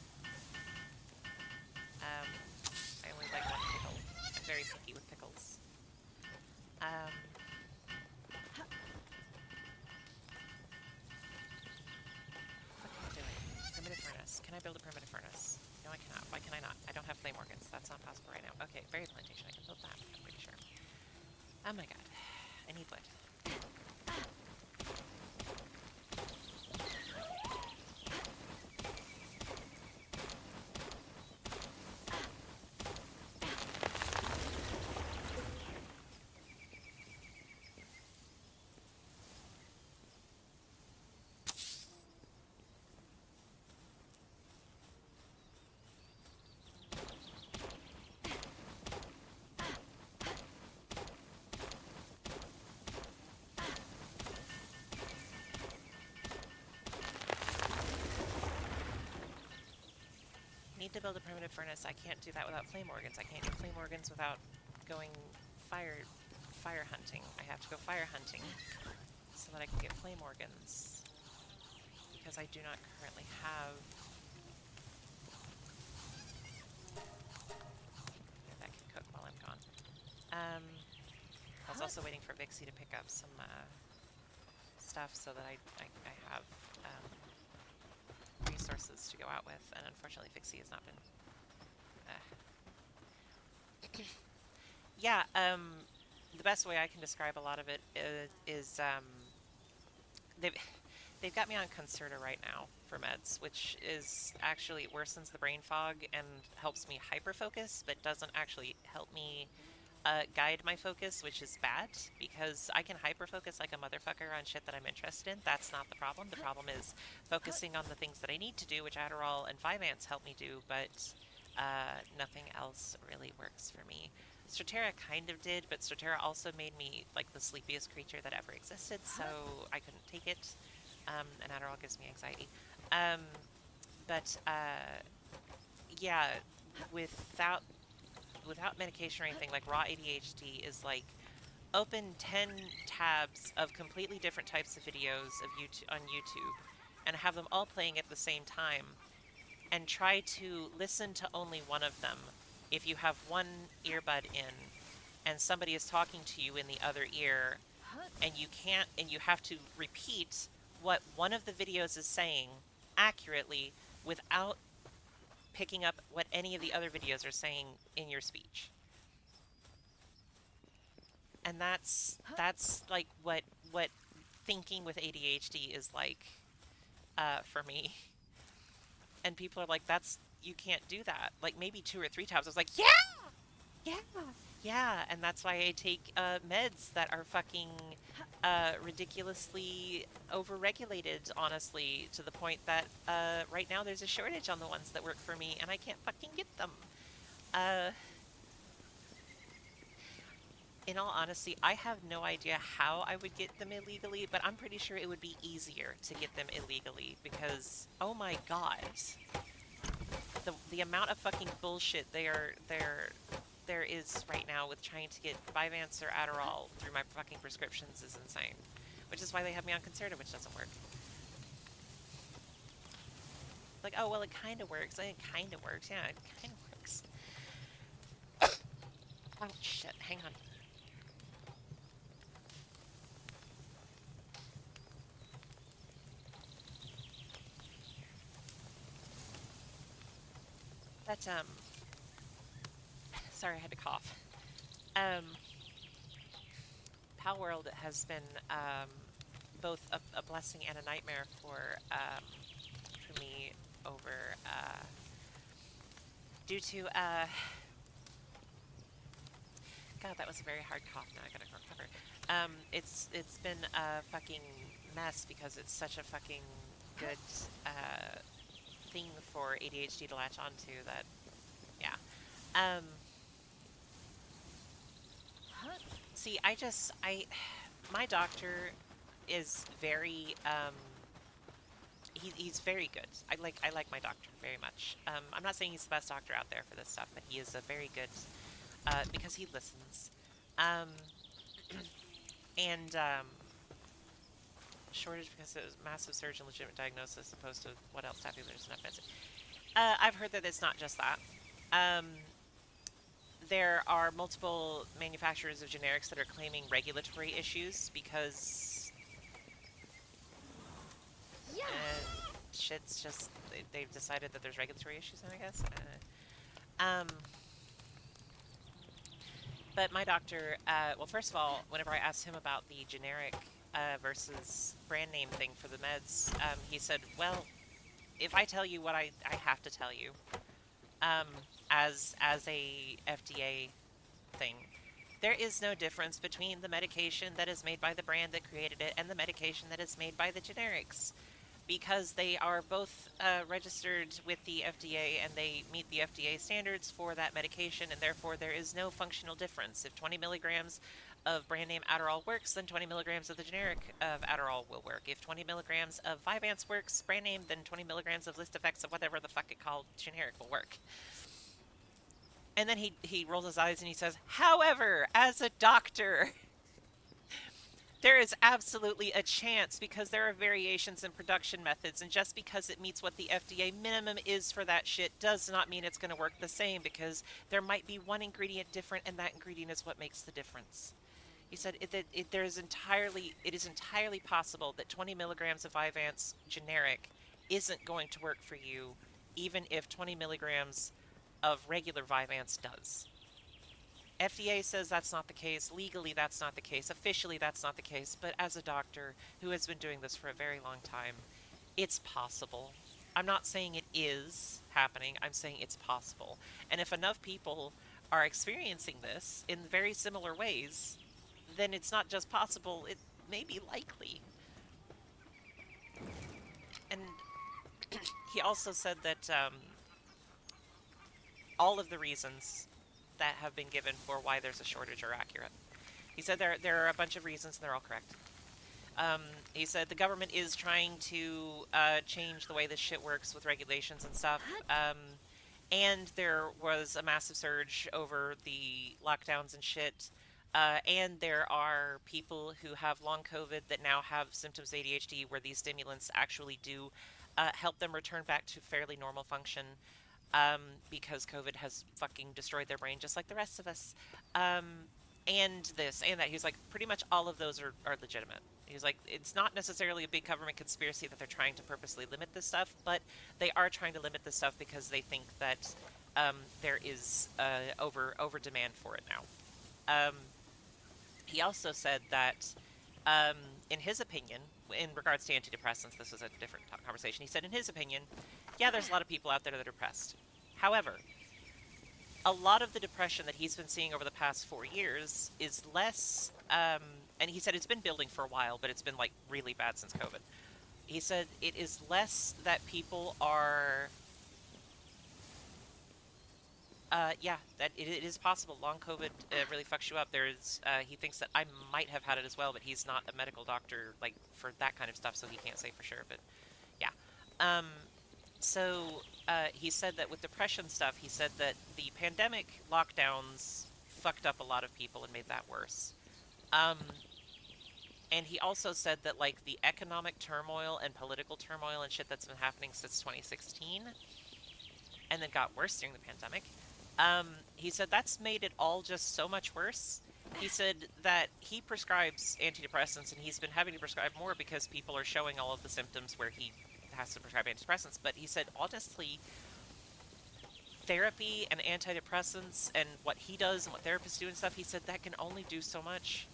I only like one pickle. I'm very picky with pickles. What am I doing? Primitive furnace. Can I build a primitive furnace? No, I cannot. Why can I not? I don't have flame organs. That's not possible right now. Okay, berry plantation. I can build that. I'm pretty sure. Oh my god. I need wood. need to build a primitive furnace. I can't do that without flame organs. I can't get flame organs without going fire fire hunting. I have to go fire hunting so that I can get flame organs because I do not currently have. That can cook while I'm gone. I was also waiting for Vixie to pick up some stuff so that I have resources to go out with, and unfortunately Vixie has not been. Yeah, the best way I can describe a lot of it is they've they've got me on Concerta right now for meds, which is actually worsens the brain fog and helps me hyper focus, but doesn't actually help me guide my focus, which is bad because I can hyper focus like a motherfucker on shit that I'm interested in. That's not the problem. The problem is focusing on the things that I need to do, which Adderall and Vyvanse help me do, but nothing else really works for me. Straterra kind of did, but Straterra also made me like the sleepiest creature that ever existed, so I couldn't take it. And Adderall gives me anxiety. Um, but yeah, without medication or anything, like raw ADHD is like open 10 tabs of completely different types of videos of YouTube on YouTube and have them all playing at the same time and try to listen to only one of them. If you have one earbud in and somebody is talking to you in the other ear and you have to repeat what one of the videos is saying accurately without picking up what any of the other videos are saying in your speech. And that's like what thinking with ADHD is like for me. And people are like, that's you can't do that. Like maybe 2 or 3 times. I was like, yeah, yeah. And that's why I take meds that are fucking ridiculously overregulated, honestly, to the point that right now there's a shortage on the ones that work for me, and I can't fucking get them. Uh, in all honesty, I have no idea how I would get them illegally, but I'm pretty sure it would be easier to get them illegally because, oh my god, the amount of fucking bullshit there is right now with trying to get Vyvanse or Adderall through my fucking prescriptions is insane. Which is why they have me on Concerta, which doesn't work. Like, oh, well, it kind of works. It kind of works. Yeah, it kind of works. Oh, shit. Hang on. That, sorry, I had to cough. Um, Palworld has been, both a blessing and a nightmare for me over, due to, God, that was a very hard cough. Now I gotta recover. It's been a fucking mess because it's such a fucking good thing for ADHD to latch onto that, yeah. Um, see, my doctor is very, he's very good. I like my doctor very much. I'm not saying he's the best doctor out there for this stuff, but he is a very good, because he listens. Um, and, shortage because it was massive surge in legitimate diagnosis opposed to what else have you, there's enough medicine. I've heard that it's not just that. Um, there are multiple manufacturers of generics that are claiming regulatory issues because Yeah. shit's just they've decided that there's regulatory issues now, I guess. Um, but my doctor, well, first of all, whenever I asked him about the generic versus brand name thing for the meds, he said, well, if I tell you what I have to tell you, um, as a FDA thing, there is no difference between the medication that is made by the brand that created it and the medication that is made by the generics, because they are both registered with the FDA and they meet the FDA standards for that medication, and therefore there is no functional difference. If 20 milligrams of brand name Adderall works, then 20 milligrams of the generic of Adderall will work. If 20 milligrams of Vyvanse works, brand name, then 20 milligrams of list effects of whatever the fuck it called generic will work. And then he rolls his eyes and he says, however, as a doctor, there is absolutely a chance because there are variations in production methods, and just because it meets what the FDA minimum is for that shit does not mean it's going to work the same because there might be one ingredient different, and that ingredient is what makes the difference. He said it is entirely possible that 20 milligrams of Vyvanse generic isn't going to work for you, even if 20 milligrams of regular Vyvanse does. FDA says that's not the case. Legally, that's not the case. Officially, that's not the case. But as a doctor who has been doing this for a very long time, it's possible. I'm not saying it is happening. I'm saying it's possible. And if enough people are experiencing this in very similar ways, then it's not just possible, it may be likely. And he also said that all of the reasons that have been given for why there's a shortage are accurate. He said there are a bunch of reasons and they're all correct. Um, he said the government is trying to change the way this shit works with regulations and stuff. And there was a massive surge over the lockdowns and shit. And there are people who have long COVID that now have symptoms of ADHD where these stimulants actually do help them return back to fairly normal function um, because COVID has fucking destroyed their brain just like the rest of us. Um, and this and that. He was like, pretty much all of those are legitimate. He was like, it's not necessarily a big government conspiracy that they're trying to purposely limit this stuff, but they are trying to limit this stuff because they think that there is over demand for it now. He also said that, um, in his opinion, in regards to antidepressants, this was a different conversation. He said, in his opinion, yeah, there's a lot of people out there that are depressed. However, a lot of the depression that he's been seeing over the past 4 years is less, and he said it's been building for a while, but it's been like really bad since COVID. He said it is less that people are, yeah, that it is possible. Long COVID really fucks you up. He thinks that I might have had it as well, but he's not a medical doctor like for that kind of stuff, so he can't say for sure. But yeah, um, he said that with depression stuff, he said that the pandemic lockdowns fucked up a lot of people and made that worse. Um, and he also said that like the economic turmoil and political turmoil and shit that's been happening since 2016 and then got worse during the pandemic. He said that's made it all just so much worse. He said that he prescribes antidepressants and he's been having to prescribe more because people are showing all of the symptoms where he has to prescribe antidepressants. But he said, honestly, therapy and antidepressants and what he does and what therapists do and stuff, he said that can only do so much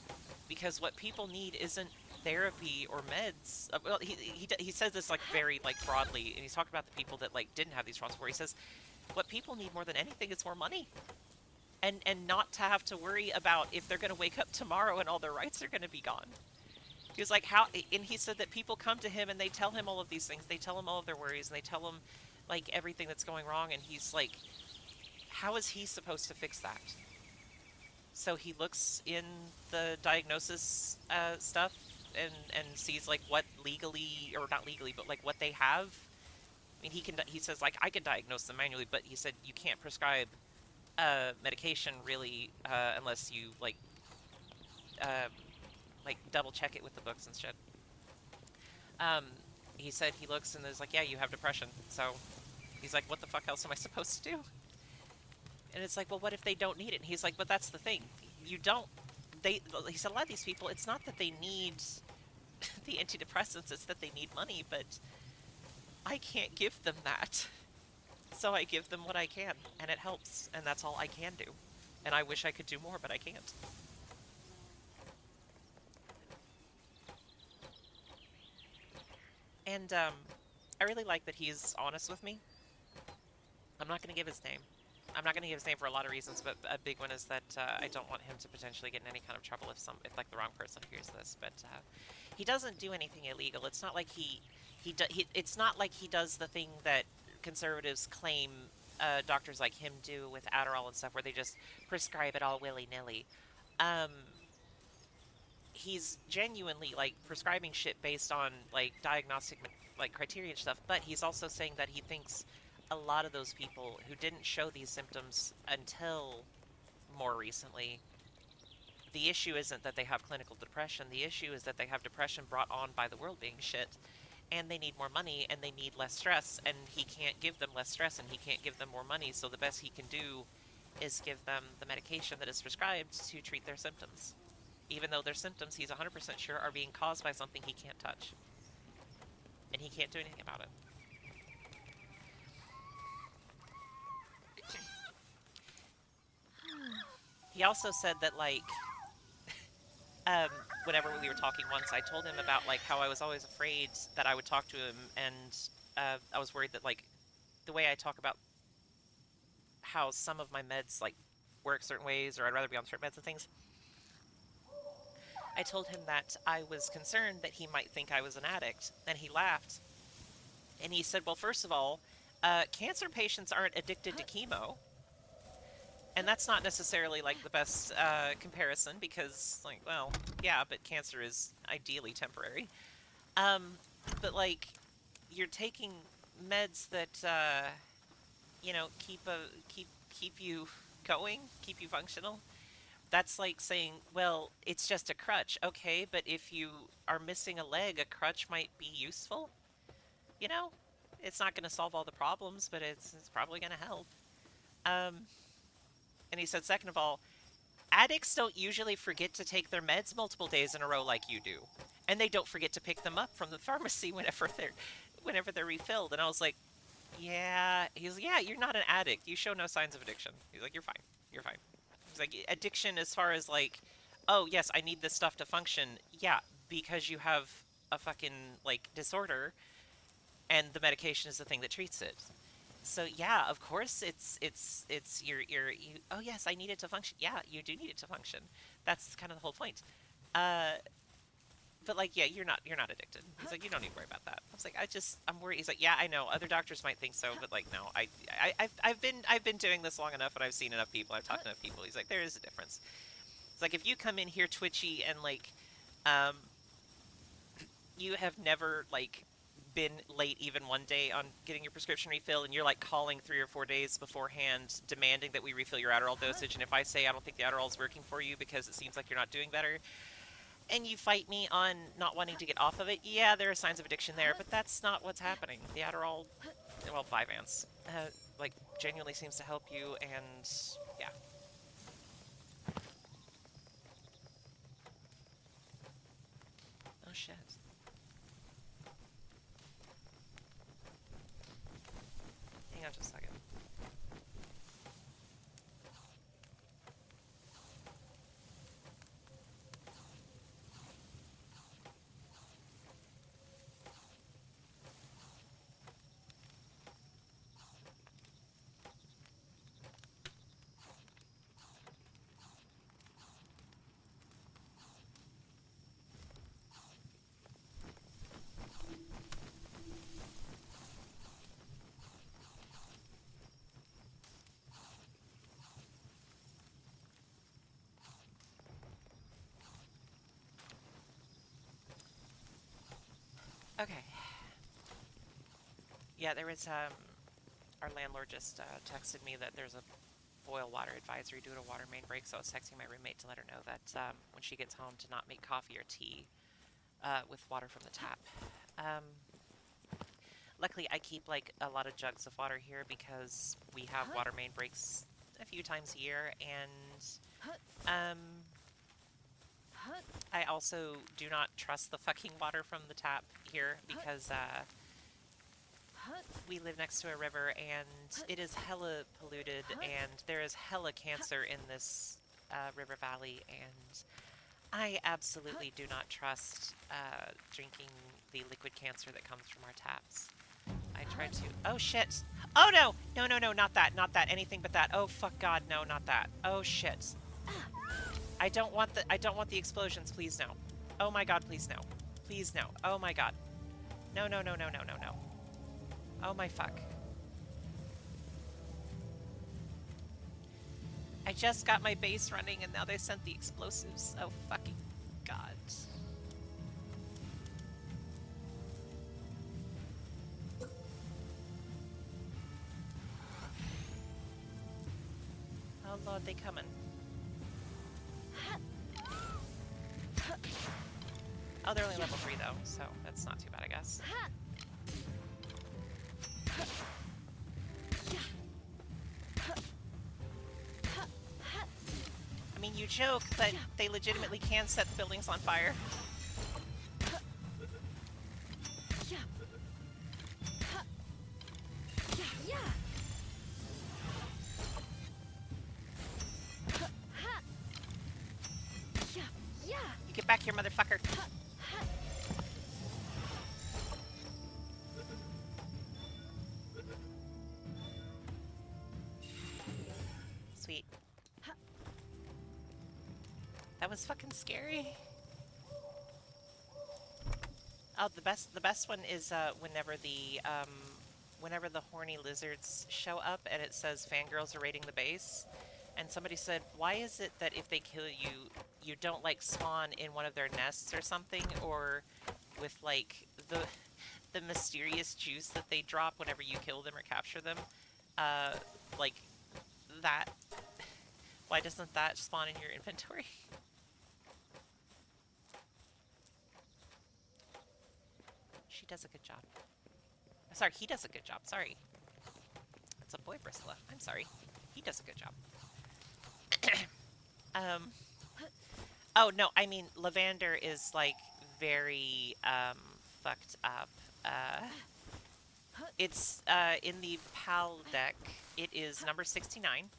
because what people need isn't therapy or meds. Well, he says this like very like broadly, and he's talking about the people that like didn't have these problems before. He says what people need more than anything is more money. And not to have to worry about if they're going to wake up tomorrow and all their rights are going to be gone. He was like, how, and he said that people come to him and they tell him all of these things. They tell him all of their worries and they tell him like everything that's going wrong. And he's like, how is he supposed to fix that? So he looks in the diagnosis stuff and sees like what legally, or not legally, but like what they have. I mean, he says like I can diagnose them manually, but he said you can't prescribe medication really unless you uh, like double check it with the books and shit. Um, he said he looks and is like, yeah, you have depression. So he's like, what the fuck else am I supposed to do? And it's like, well, what if they don't need it? And he's like, but that's the thing. You don't. He said a lot of these people, it's not that they need the antidepressants, it's that they need money, but I can't give them that. So I give them what I can, and it helps, and that's all I can do. And I wish I could do more, but I can't. And I really like that he's honest with me. I'm not going to give his name. I'm not going to give his name for a lot of reasons, but a big one is that I don't want him to potentially get in any kind of trouble if like the wrong person hears this. But he doesn't do anything illegal. It's not like it's not like he does the thing that conservatives claim doctors like him do with Adderall and stuff, where they just prescribe it all willy nilly. Um, he's genuinely like prescribing shit based on like diagnostic like criteria and stuff, but he's also saying that he thinks a lot of those people who didn't show these symptoms until more recently, the issue isn't that they have clinical depression. The issue is that they have depression brought on by the world being shit, and they need more money and they need less stress, and he can't give them less stress and he can't give them more money, so the best he can do is give them the medication that is prescribed to treat their symptoms, even though their symptoms, he's 100% sure, are being caused by something he can't touch, and he can't do anything about it. He also said that, like, um, whenever we were talking once, I told him about, like, how I was always afraid that I would talk to him, and I was worried that, like, the way I talk about how some of my meds, like, work certain ways, or I'd rather be on certain meds and things, I told him that I was concerned that he might think I was an addict, and he laughed. And he said, well, first of all, cancer patients aren't addicted to chemo. And that's not necessarily like the best comparison because, like, well, yeah, but cancer is ideally temporary. Um, but like, you're taking meds that keep you going, keep you functional. That's like saying, well, it's just a crutch, okay, but if you are missing a leg, a crutch might be useful. You know, it's not going to solve all the problems, but it's probably going to help. Um, and he said, second of all, addicts don't usually forget to take their meds multiple days in a row like you do, and they don't forget to pick them up from the pharmacy whenever they're refilled. And I was like, yeah. He's like, yeah, you're not an addict. You show no signs of addiction. He's like, you're fine. You're fine. He's like, addiction as far as like, oh yes, I need this stuff to function. Yeah, because you have a fucking like disorder, and the medication is the thing that treats it. So yeah, of course it's you. Oh yes, I need it to function. Yeah, you do need it to function. That's kind of the whole point. Uh, but like, yeah, you're not addicted. He's like, you don't need to worry about that. I was like, I'm worried. He's like, yeah, I know. Other doctors might think so, but like, no, I've been doing this long enough, and I've seen enough people. I've talked to enough people. He's like, there is a difference. It's like if you come in here twitchy and like, um, you have never like been late even one day on getting your prescription refilled, and you're like calling 3 or 4 days beforehand demanding that we refill your Adderall dosage, and if I say I don't think the Adderall is working for you because it seems like you're not doing better, and you fight me on not wanting to get off of it, yeah, there are signs of addiction there, but that's not what's happening. The Adderall, well, Vyvanse, like, genuinely seems to help you, and yeah. Oh shit. Hang on just a second. Okay. Yeah, there was, our landlord just texted me that there's a boil water advisory due to water main break, so I was texting my roommate to let her know that when she gets home to not make coffee or tea with water from the tap. Um, Luckily, I keep like a lot of jugs of water here because we have water main breaks a few times a year, and um, I also do not trust the fucking water from the tap here because we live next to a river and it is hella polluted, and there is hella cancer in this river valley, and I absolutely do not trust drinking the liquid cancer that comes from our taps. I tried to. Oh shit! Oh no! No, no, no! Not that! Not that! Anything but that! Oh fuck God! No, not that! Oh shit! I don't want the. I don't want the explosions. Please no! Oh my God! Please no! Please no! Oh my God! No! No! No! No! No! No! No! Oh my fuck! I just got my base running, and now they sent the explosives. Oh fucking God! Oh lord, they coming. Oh, they're only level 3 though, so that's not too bad, I guess. I mean, you joke, but they legitimately can set buildings on fire. You get back here, motherfucker. Sweet. That was fucking scary. Oh, the best one is whenever the horny lizards show up and it says fangirls are raiding the base, and somebody said, why is it that if they kill you, you don't like spawn in one of their nests or something, or with like the mysterious juice that they drop whenever you kill them or capture them, like that. Why doesn't that spawn in your inventory? She does a good job. Sorry, he does a good job. Sorry. It's a boy, Bristla. I'm sorry. He does a good job. Oh, no, I mean, Lavender is, like, very, fucked up. It's, in the PAL deck, it is number 69.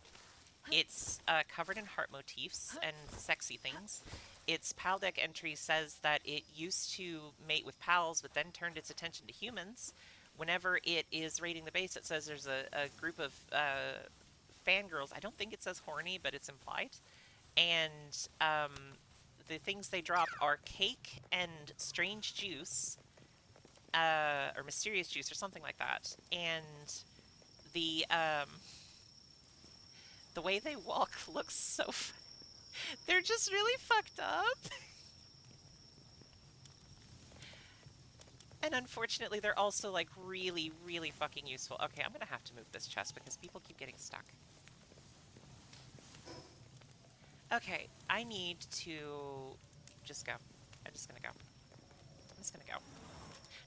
It's, covered in heart motifs and sexy things. Its PAL deck entry says that it used to mate with pals, but then turned its attention to humans. Whenever it is raiding the base, it says there's a group of fangirls. I don't think it says horny, but it's implied. And the things they drop are cake and strange juice, or mysterious juice, or something like that. And the way they walk looks so... They're just really fucked up. And unfortunately, they're also, like, really, really fucking useful. Okay, I'm gonna have to move this chest because people keep getting stuck. Okay, I need to just go. I'm just gonna go. I'm just gonna go.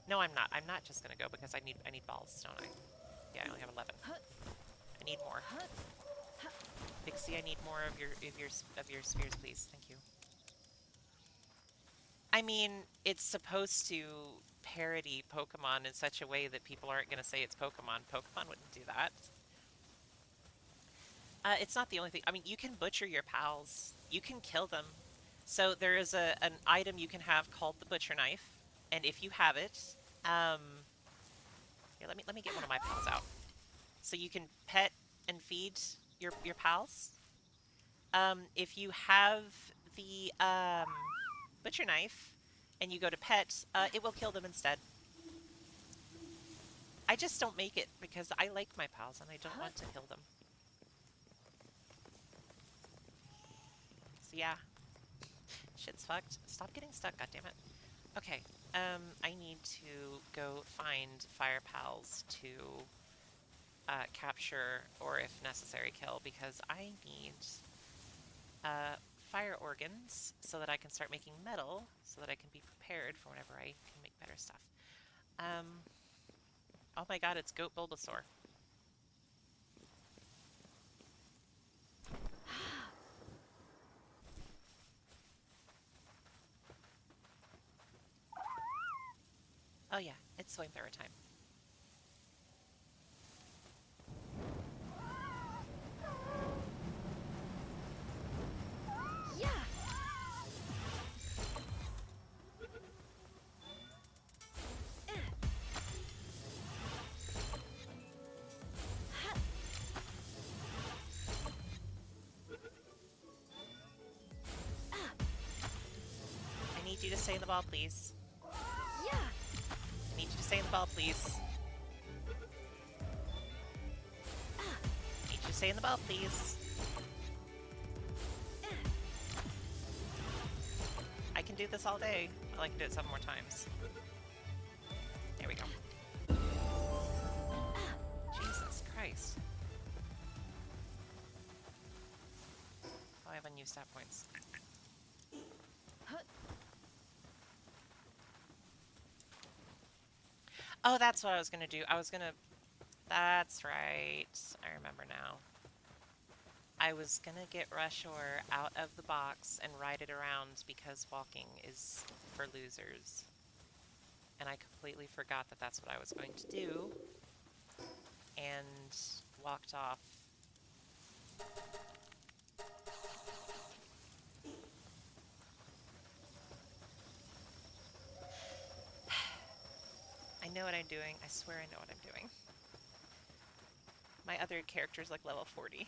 No, I'm not. I'm not just gonna go because I need balls, don't I? Yeah, I only have 11. I need more. Pixie, I need more of your spheres, please. Thank you. I mean, it's supposed to parody Pokemon in such a way that people aren't going to say it's Pokemon. Pokemon wouldn't do that. It's not the only thing. I mean, you can butcher your pals. You can kill them. So there is an item you can have called the butcher knife, and if you have it, here, let me get one of my pals out. So you can pet and feed your pals. If you have the butcher knife and you go to pet, it will kill them instead. I just don't make it because I like my pals and I don't want to kill them. So yeah, shit's fucked. Stop getting stuck, goddammit. Okay, I need to go find fire pals to capture or, if necessary, kill, because I need fire organs so that I can start making metal so that I can be prepared for whenever I can make better stuff. Oh my god, it's Goat Bulbasaur. Oh yeah, it's Flamethrower time. Yeah. I need you to stay in the ball, please. Yeah. I need you to stay in the ball, please. I need you to stay in the ball, please. I can do this all day. I'd like to do it 7 more times. There we go. Jesus Christ. unused stat points. Oh, that's what I was gonna do. That's right. I remember now. I was gonna get Rushor out of the box and ride it around because walking is for losers. And I completely forgot that that's what I was going to do and walked off. I know what I'm doing. I swear I know what I'm doing. My other character's like level 40.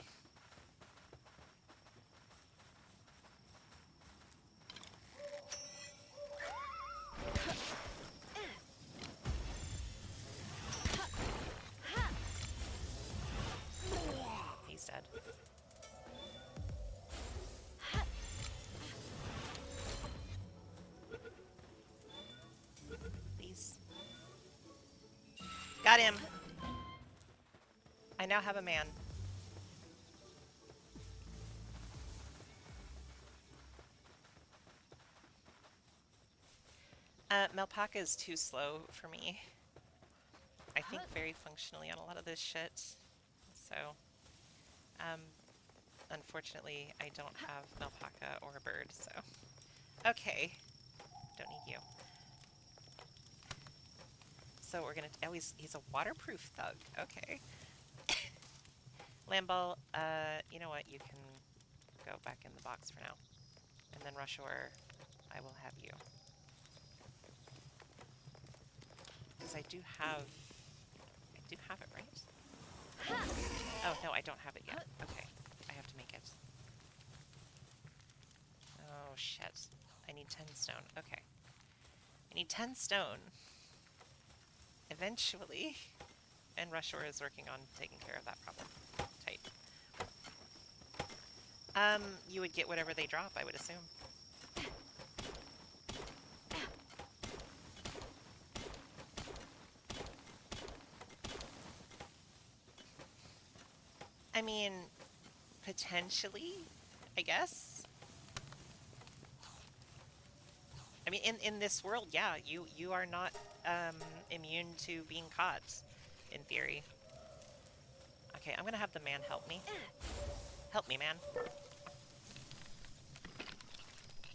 He's dead. Please. Got him! I now have a man. Melpaka is too slow for me. I think very functionally on a lot of this shit. So, unfortunately, I don't have Melpaka or a bird, so. Okay. Don't need you. So we're gonna, oh, he's a waterproof thug. Okay. Lamball, you know what? You can go back in the box for now. And then Rushor, I will have you. Because I do have it, right? Oh, no, I don't have it yet. Okay, I have to make it. Oh, shit. I need 10 stone. Okay. I need 10 stone. Eventually. And Rushor is working on taking care of that problem. Tight. You would get whatever they drop, I would assume. I mean, potentially, I guess. I mean, in this world, yeah, you are not immune to being caught, in theory. Okay, I'm gonna have the man help me. Help me, man.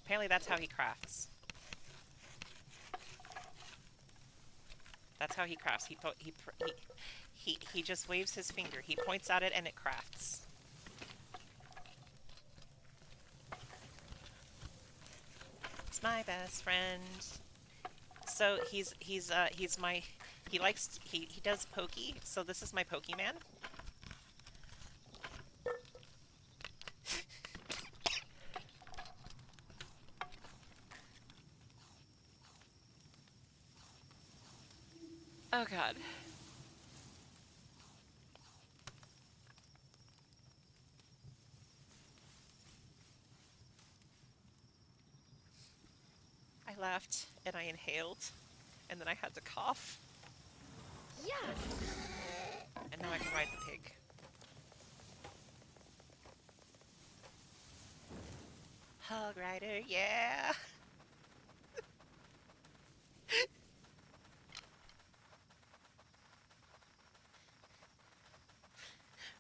Apparently that's how he crafts. That's how he crafts. He just waves his finger. He points at it and it crafts. It's my best friend. So he does pokey. So this is my Pokemon. Oh god. I laughed and I inhaled and then I had to cough. Yeah. And now I can ride the pig. Hog rider, yeah.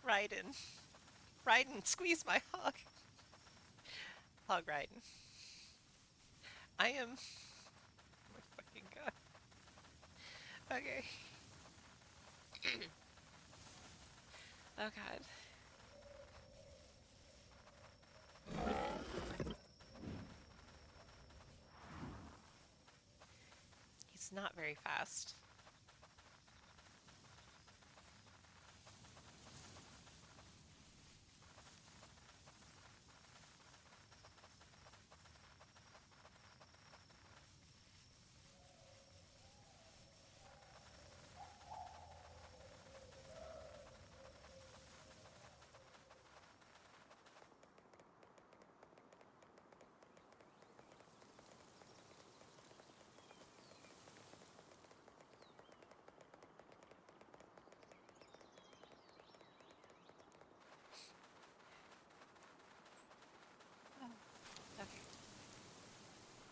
Riding. Riding, squeeze my hog. Hog riding. I am. Oh my fucking god. Okay. Oh god. He's not very fast.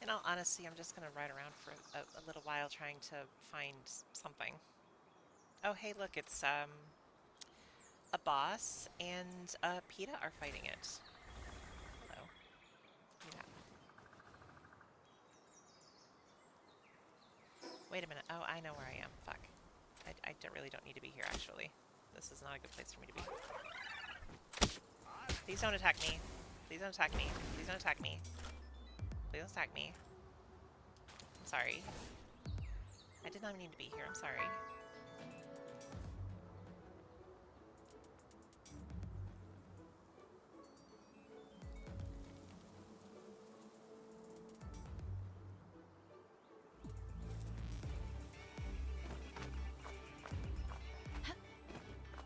In all honesty, I'm just gonna ride around for a little while trying to find something. Oh, hey, look, it's a boss and PETA are fighting it. Hello, PETA. Wait a minute. Oh, I know where I am. Fuck. Really don't need to be here, actually. This is not a good place for me to be. Please don't attack me. Please don't attack me. Please don't attack me. Please don't attack me. I'm sorry. I did not need to be here. I'm sorry.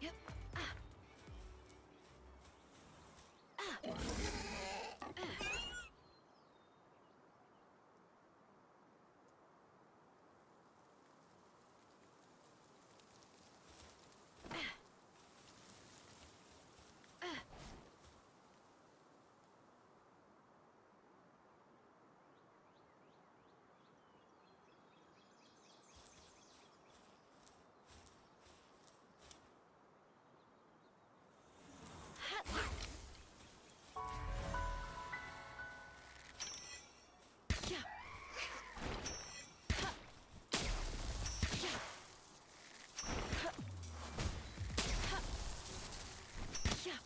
Yep. Ah. Ah. Yeah. Yeah. Yeah. Yeah.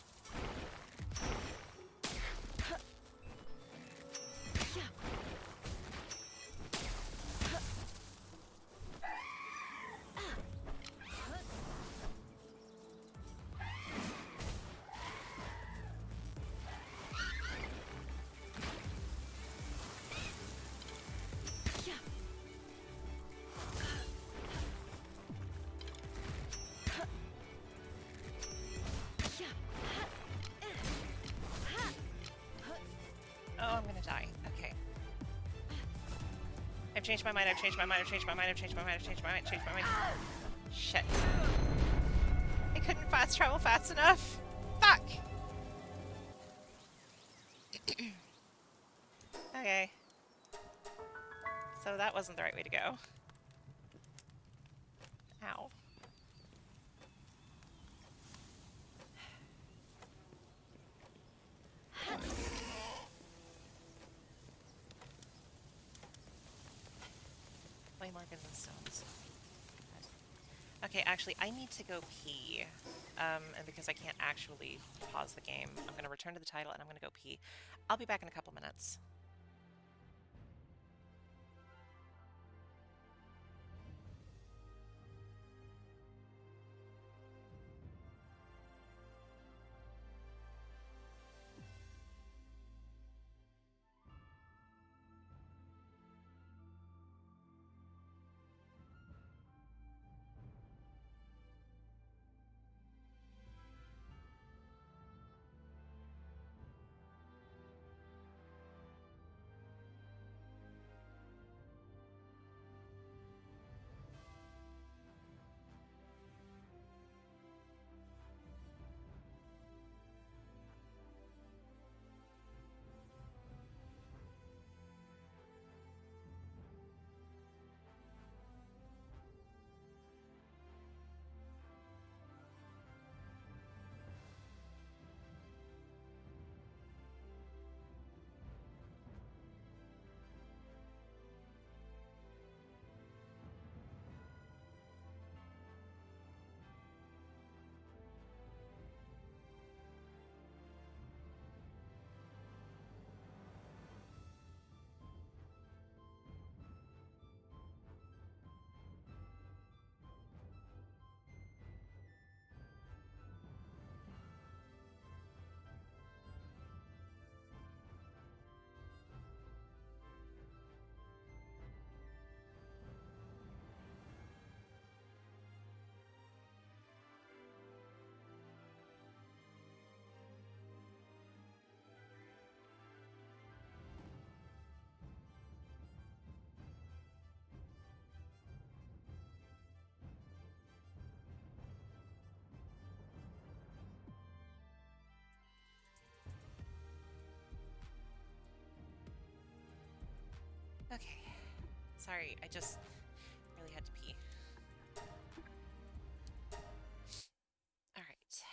Yeah. Oh, I'm gonna die. Okay. I've changed my mind. I've changed my mind. I've changed my mind. I've changed my mind. I've changed my mind. I've changed my mind. Shit. I couldn't fast travel fast enough. Fuck. Okay. So that wasn't the right way to go. Ow. Way more good than stones. Okay, actually, I need to go pee. And because I can't actually pause the game, I'm going to return to the title and I'm going to go pee. I'll be back in a couple minutes. Okay. Sorry, I just really had to pee. All right.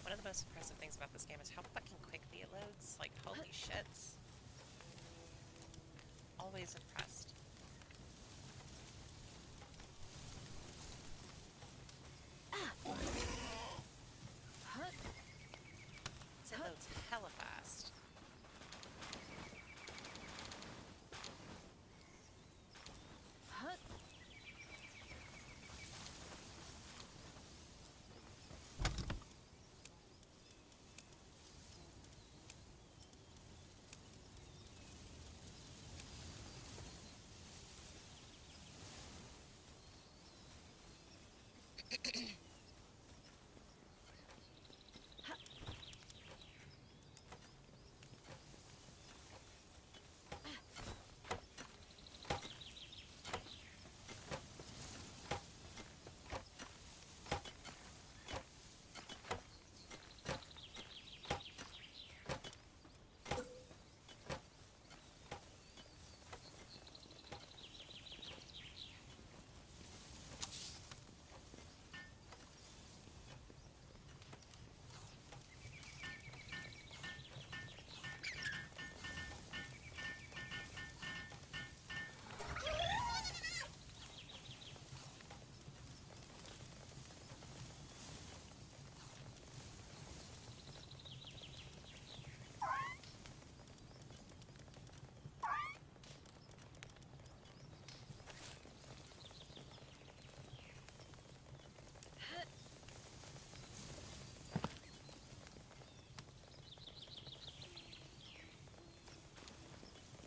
One of the most impressive things about this game is how fucking quickly it loads. Like, holy shit. Always impressed. It loads hella fast.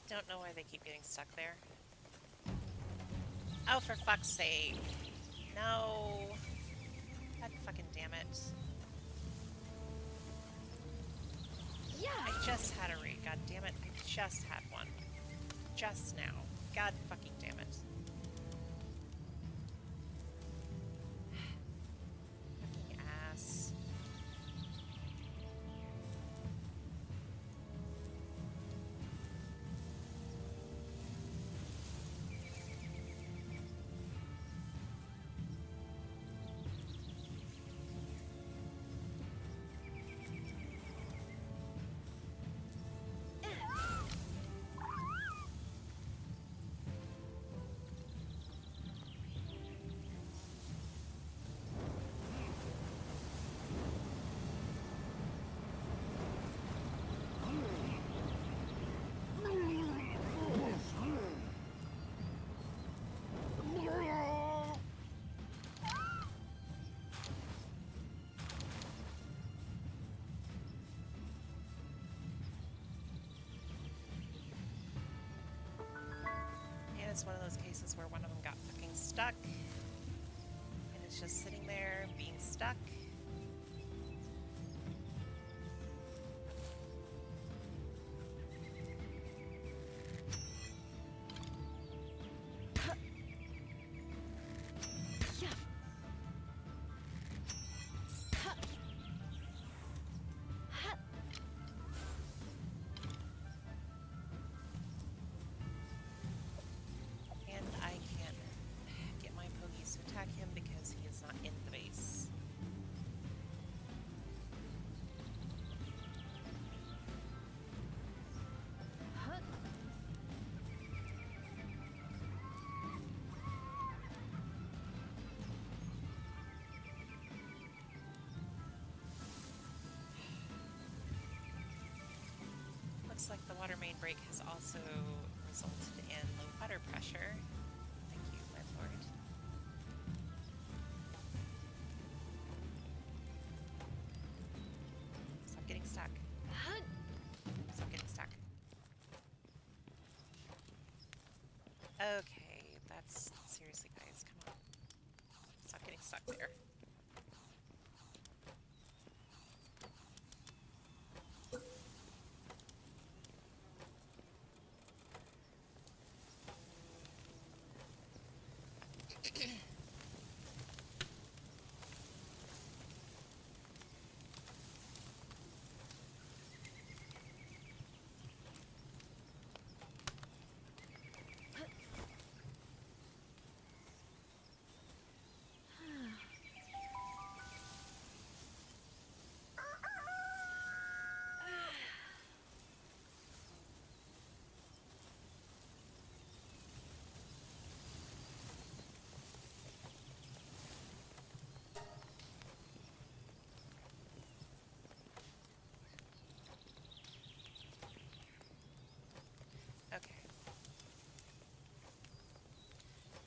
Don't know why they keep getting stuck there. Oh, for fuck's sake. No. God fucking damn it. Yeah. I just had a raid. God damn it. I just had one. Just now. God fucking damn it. Fucking ass. And it's one of those cases where one of them got fucking stuck. And it's just sitting there being stuck. Yeah. And I can't get my pogies to attack him because he is not in the base. Looks like the water main break has also resulted in low water pressure. Thank you, my lord. Stop getting stuck. Stop getting stuck. Okay, that's seriously, guys, come on. Stop getting stuck there.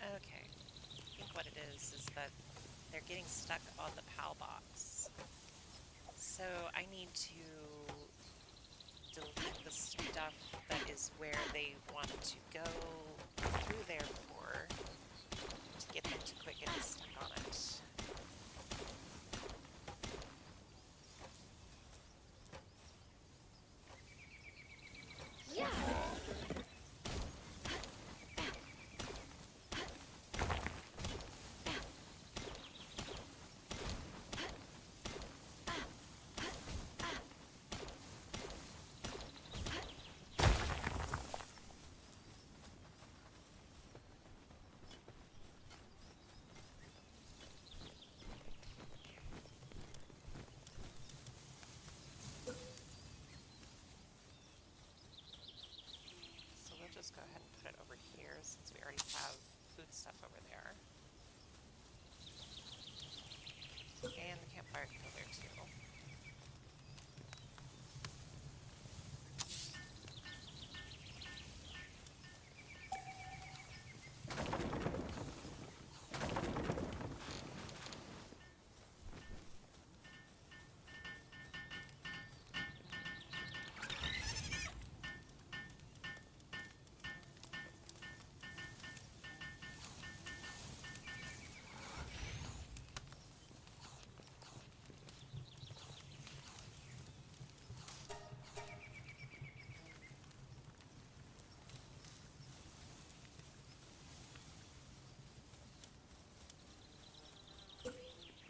Okay, I think what it is that they're getting stuck on the PAL box. So I need to delete the stuff that is where they want to go through there for to get them to quit getting stuck on it. Yeah. So we'll just go ahead and put it over here since we already have food stuff over there. And the campfire can go there too.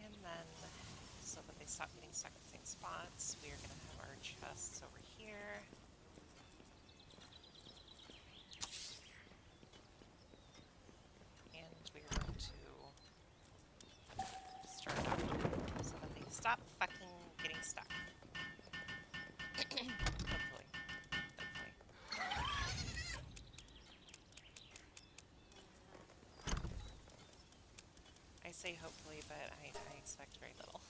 And then, so that they stop getting stuck in the same spots, we are going to have our chests over here. And we are going to start that one so that they stop fucking getting stuck. Hopefully. Hopefully. I say hopefully, but I expect very little.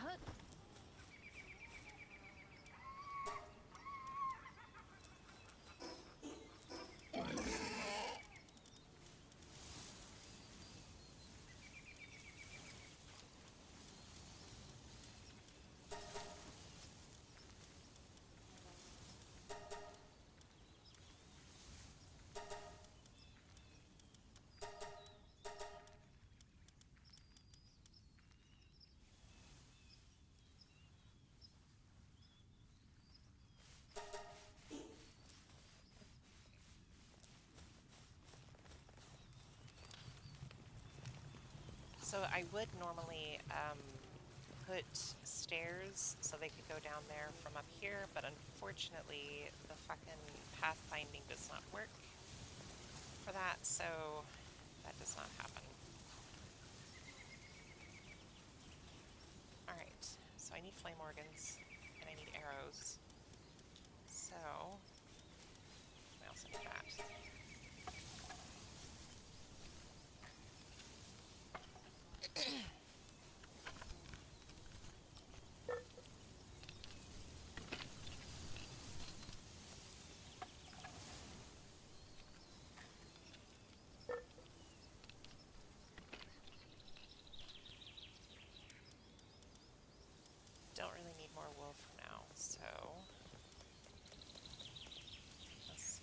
Huh. So I would normally put stairs so they could go down there from up here, but unfortunately the fucking pathfinding does not work for that, so that does not happen. Alright, so I need flame organs and I need arrows. So I also need that. Don't really need more wool for now, so let's see.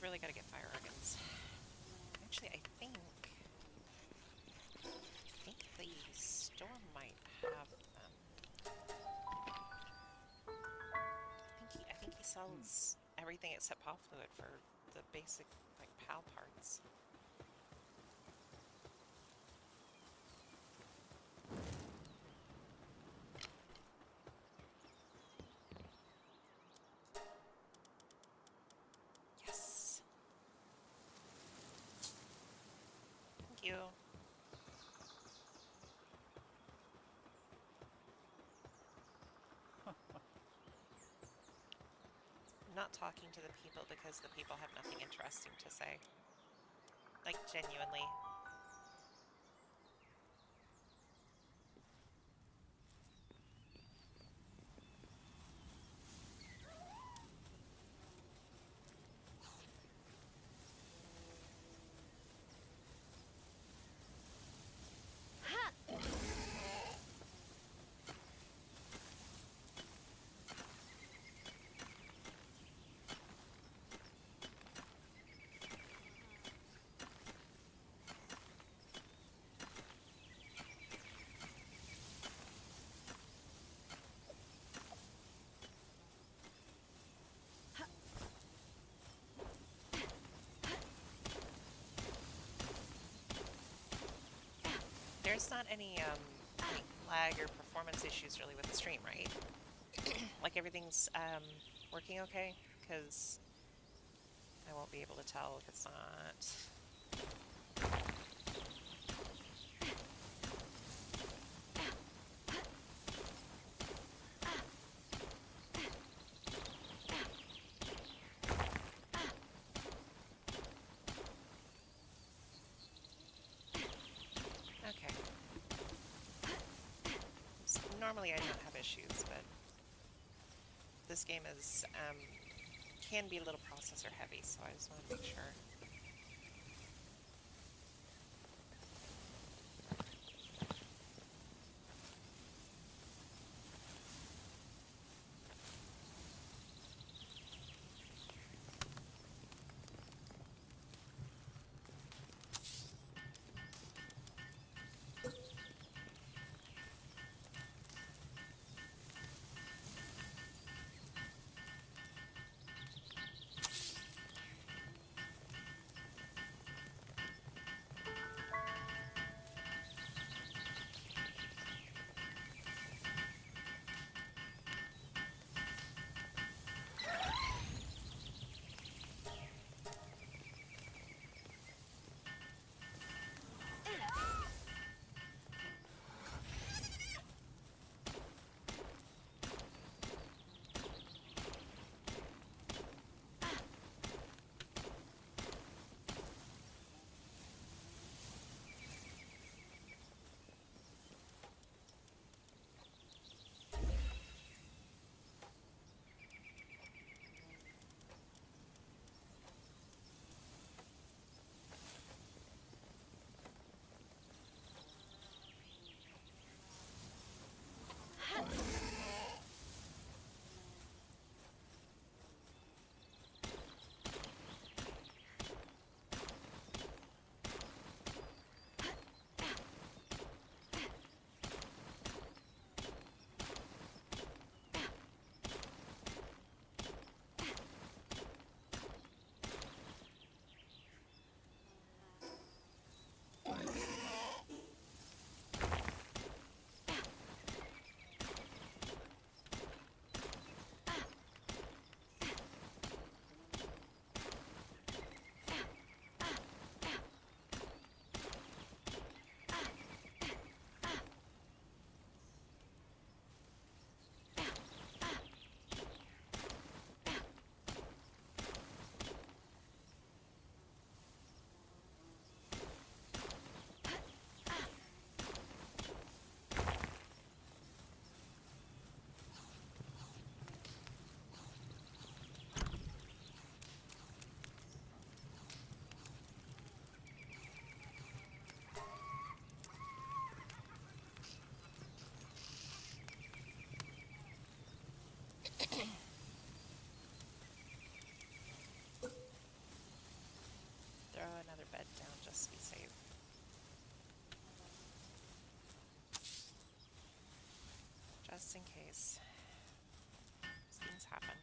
really got to get fire organs. Actually, I think the store might have them. I think he sells everything except paw fluid for the basic like PAL parts. Yes. Thank you. I'm not talking to the people because the people have nothing interesting to say. Like genuinely. There's not any like lag or performance issues really with the stream, right? Like everything's working okay? Because I won't be able to tell if it's not. Okay. Normally I don't have issues, but this game is can be a little processor heavy, so I just want to make sure. Let's be safe. Just in case. These things happen.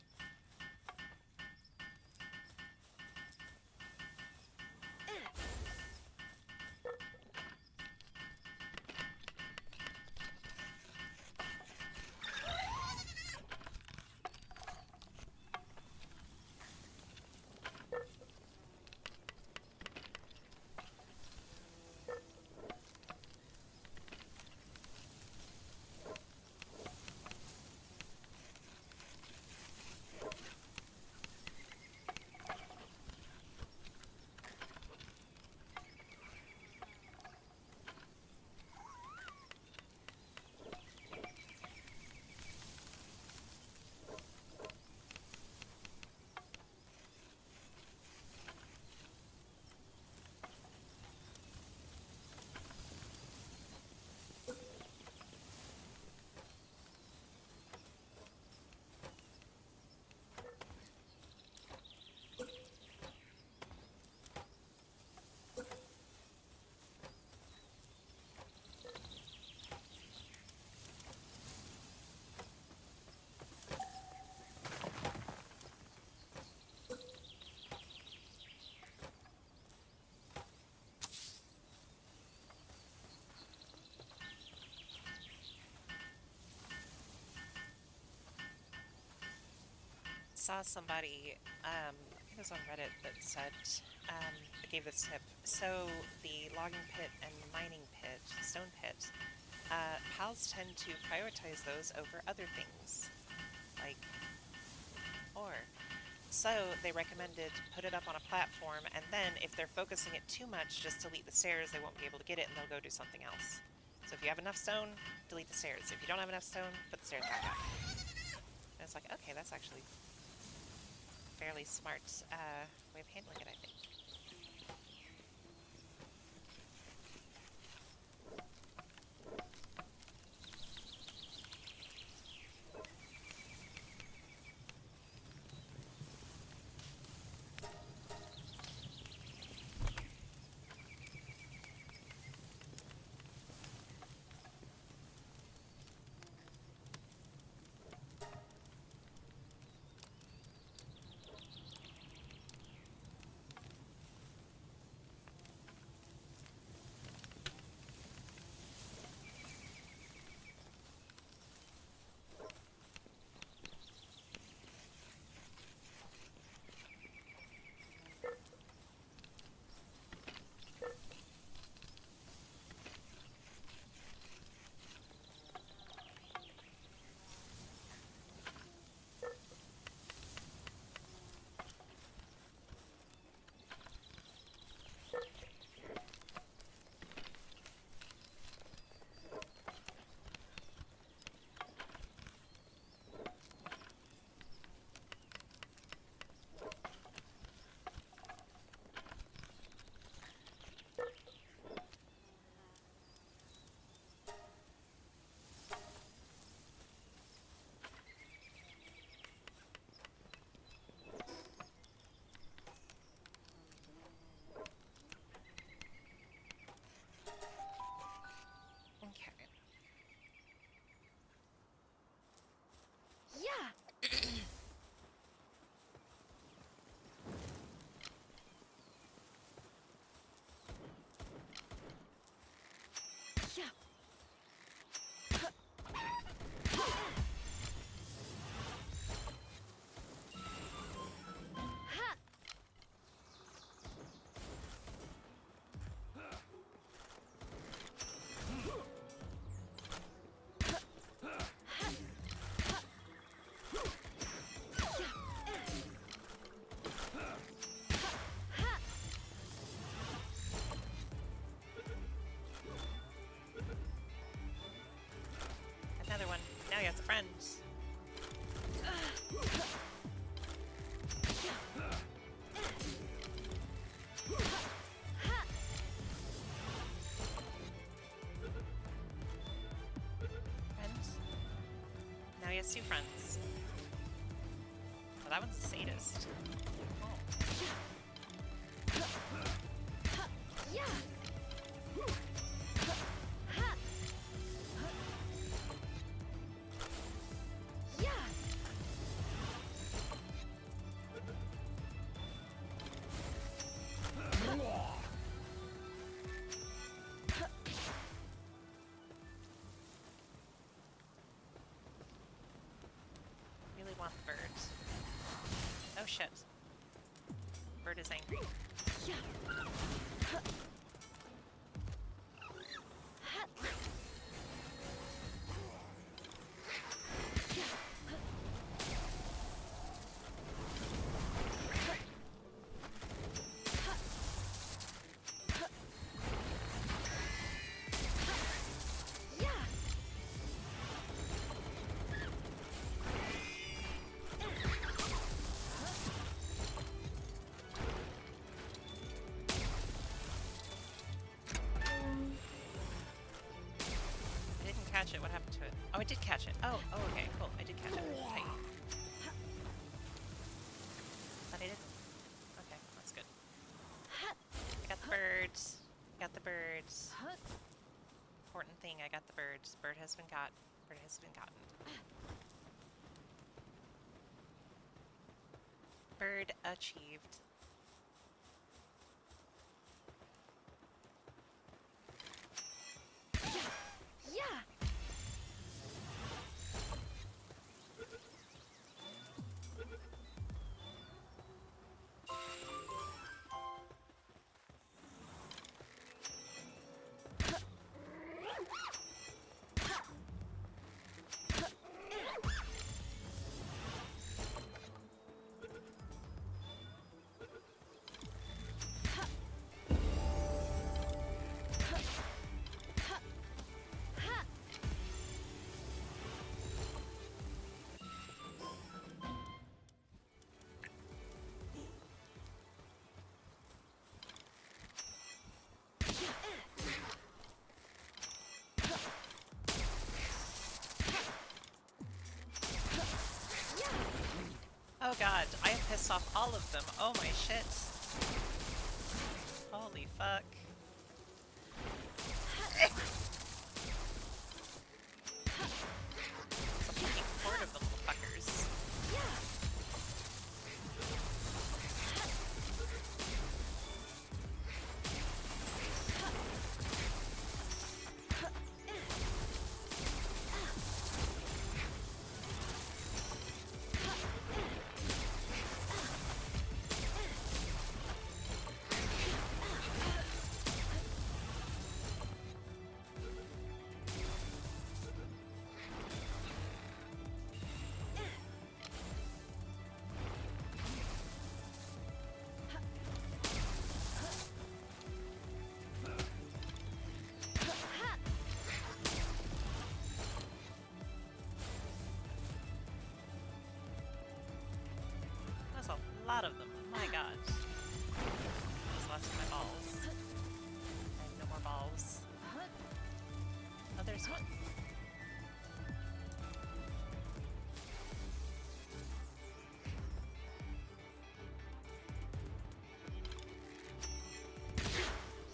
Saw somebody, I think it was on Reddit, that said, that gave this tip. So the logging pit and mining pit, stone pit, pals tend to prioritize those over other things, like ore. So they recommended put it up on a platform, and then if they're focusing it too much, just delete the stairs. They won't be able to get it, and they'll go do something else. So if you have enough stone, delete the stairs. If you don't have enough stone, put the stairs back up. And it's like, okay, that's actually fairly smart way of handling it, I think. Okay. Yeah. Yeah. Ha. Another one. Now you have the friend. Friend. Now he has two friends. Oh, that one's a sadist. Oh. Yeah. Ha. Yeah. Really want the bird. Oh shit. Bird is angry. Yeah. Ha. Yeah. I didn't catch it. What happened to it? Oh, I did catch it. Oh, okay, cool. I did catch it. Tight. But I didn't. Okay, that's good. I got the birds. I got the birds. Important thing, I got the birds. Bird has been got. Bird has been gotten. Bird achieved. Yeah. Oh god, I have pissed off all of them. Oh my shit. Holy fuck. It's a fucking horde of the little fuckers. That's a lot of them. My god. There's lots of my balls. I have no more balls. Oh, there's one.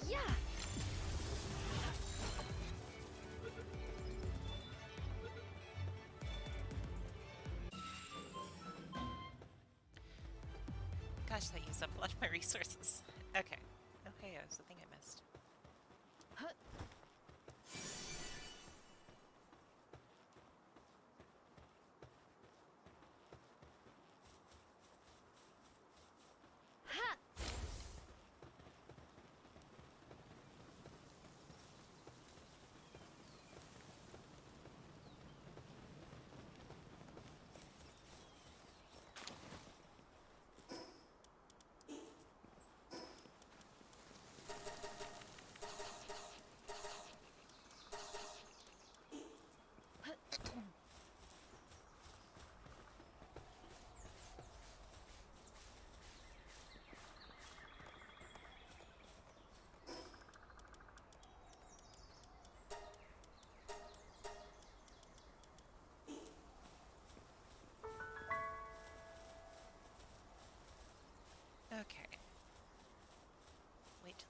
Yeah. Gosh, that used up a lot of my resources. Okay. Okay, yeah, it's the thing I missed. Ha.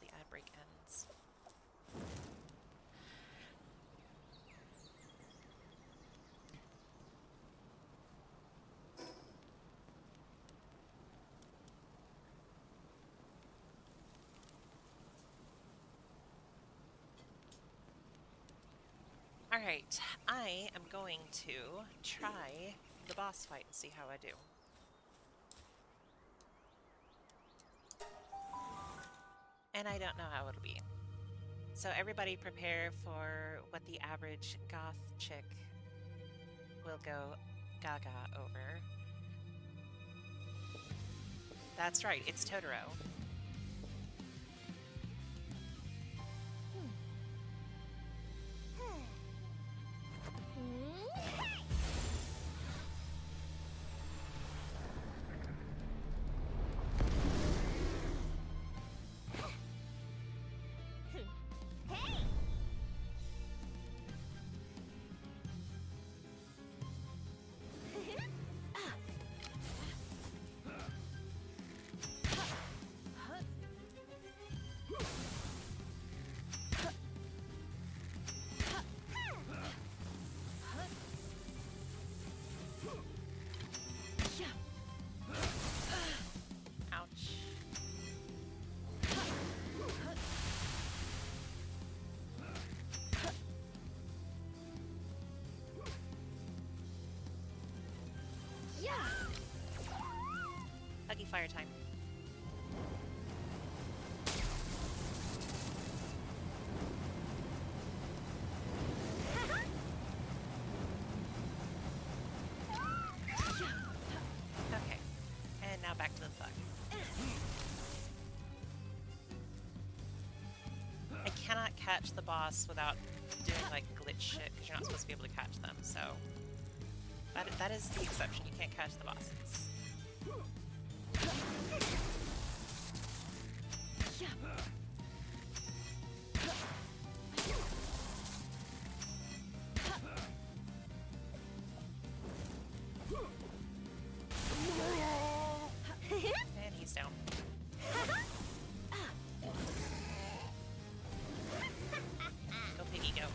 the ad break ends. Alright, I am going to try the boss fight and see how I do. And I don't know how it'll be. So everybody prepare for what the average goth chick will go gaga over. That's right, it's Totoro. Ouch. Yeah. Huggy fire time. Okay, and now back to the thug. I cannot catch the boss without doing like glitch shit because you're not supposed to be able to catch them, so that is the exception. You can't catch the bosses. And he's down. Go piggy, go.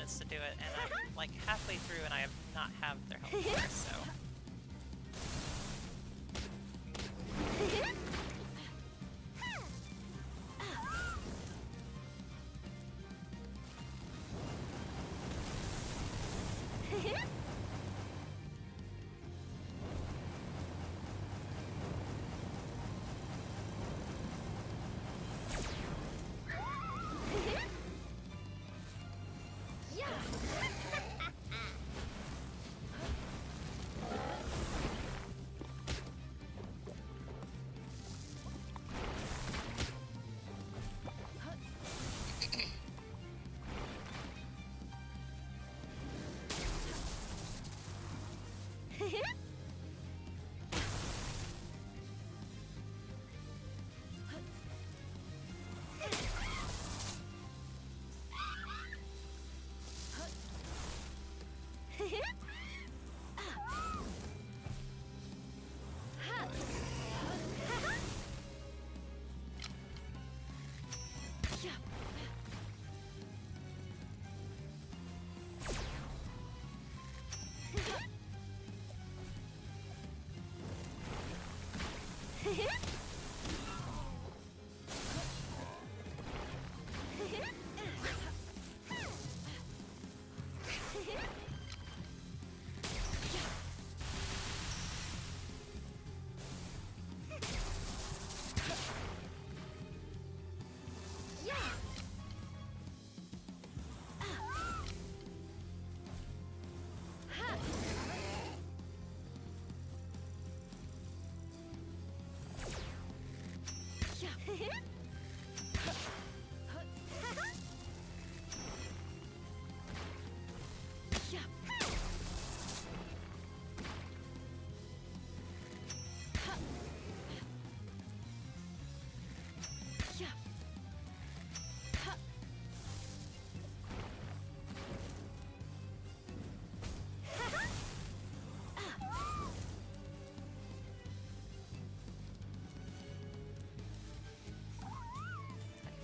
minutes to do it, and I'm like halfway through and I have not have their health bars, so.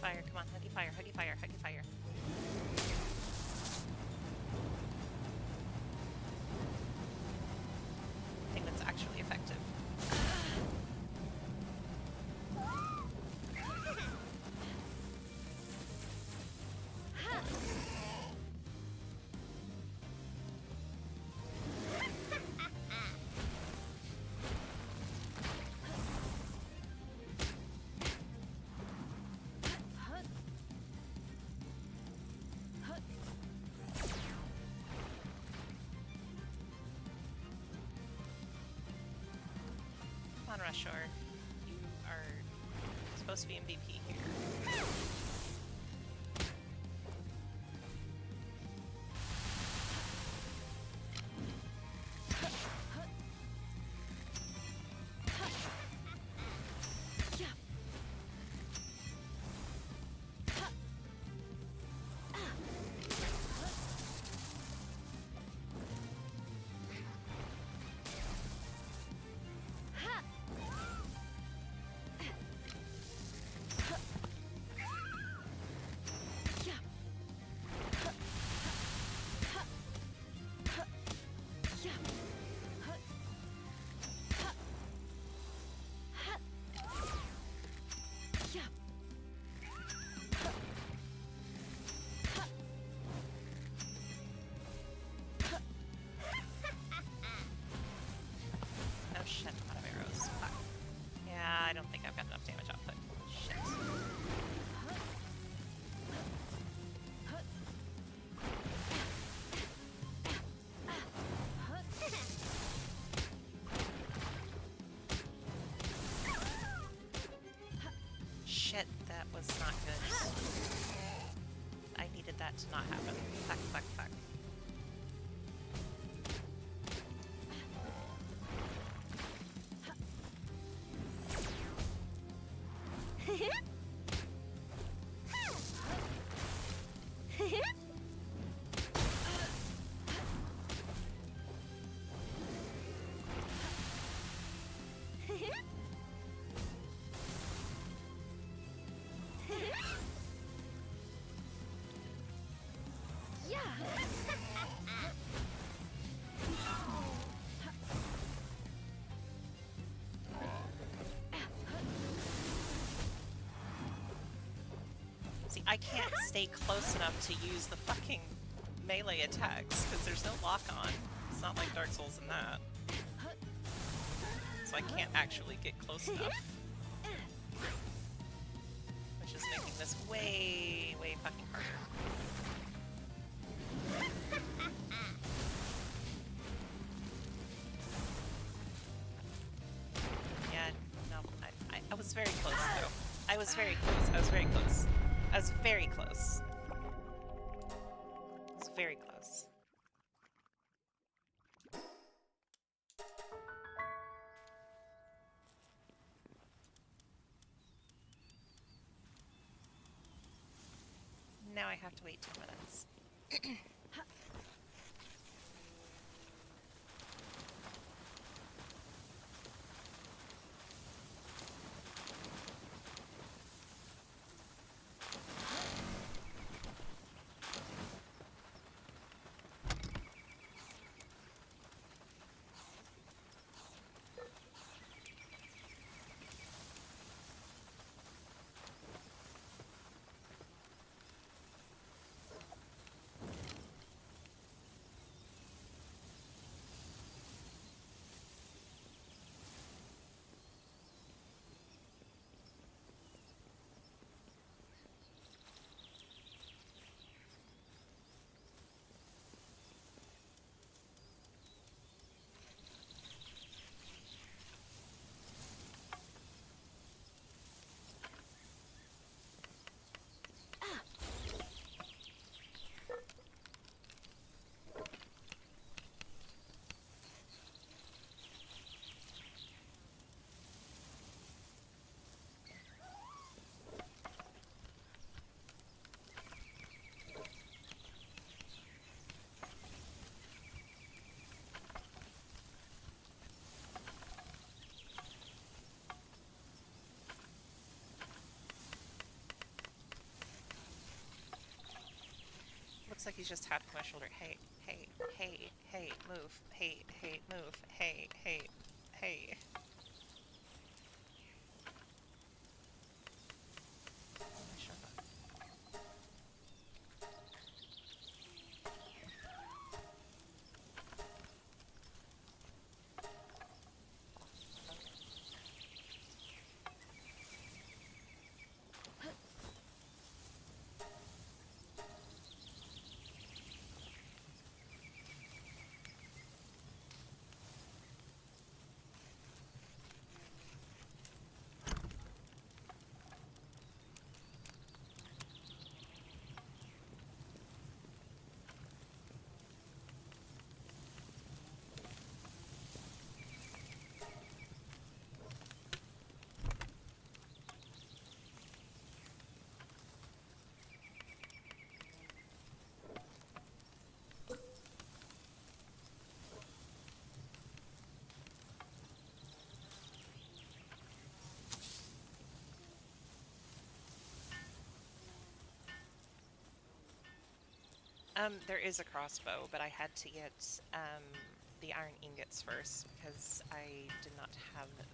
Fire, come on, huggy fire, huggy fire, huggy fire. I think that's actually effective. Come on, Rushor. You are supposed to be MVP here. Oh shit, I'm out of arrows. Fuck. Yeah, I don't think I've got enough damage output. Shit. Shit, that was not good. I needed that to not happen. Fuck, fuck, fuck. Yeah. I can't stay close enough to use the fucking melee attacks because there's no lock on. It's not like Dark Souls in that. So I can't actually get close enough. Which is making this way, way fucking harder. Yeah, no, I was very close though. I was very close. I was very close. I was very close. I was very close. Now I have to wait 10 minutes. Looks like he's just tapping my shoulder. Hey, hey, hey, hey, move. Hey, hey, move. Hey, hey, hey. Shut up. There is a crossbow, but I had to get the iron ingots first because I did not have them.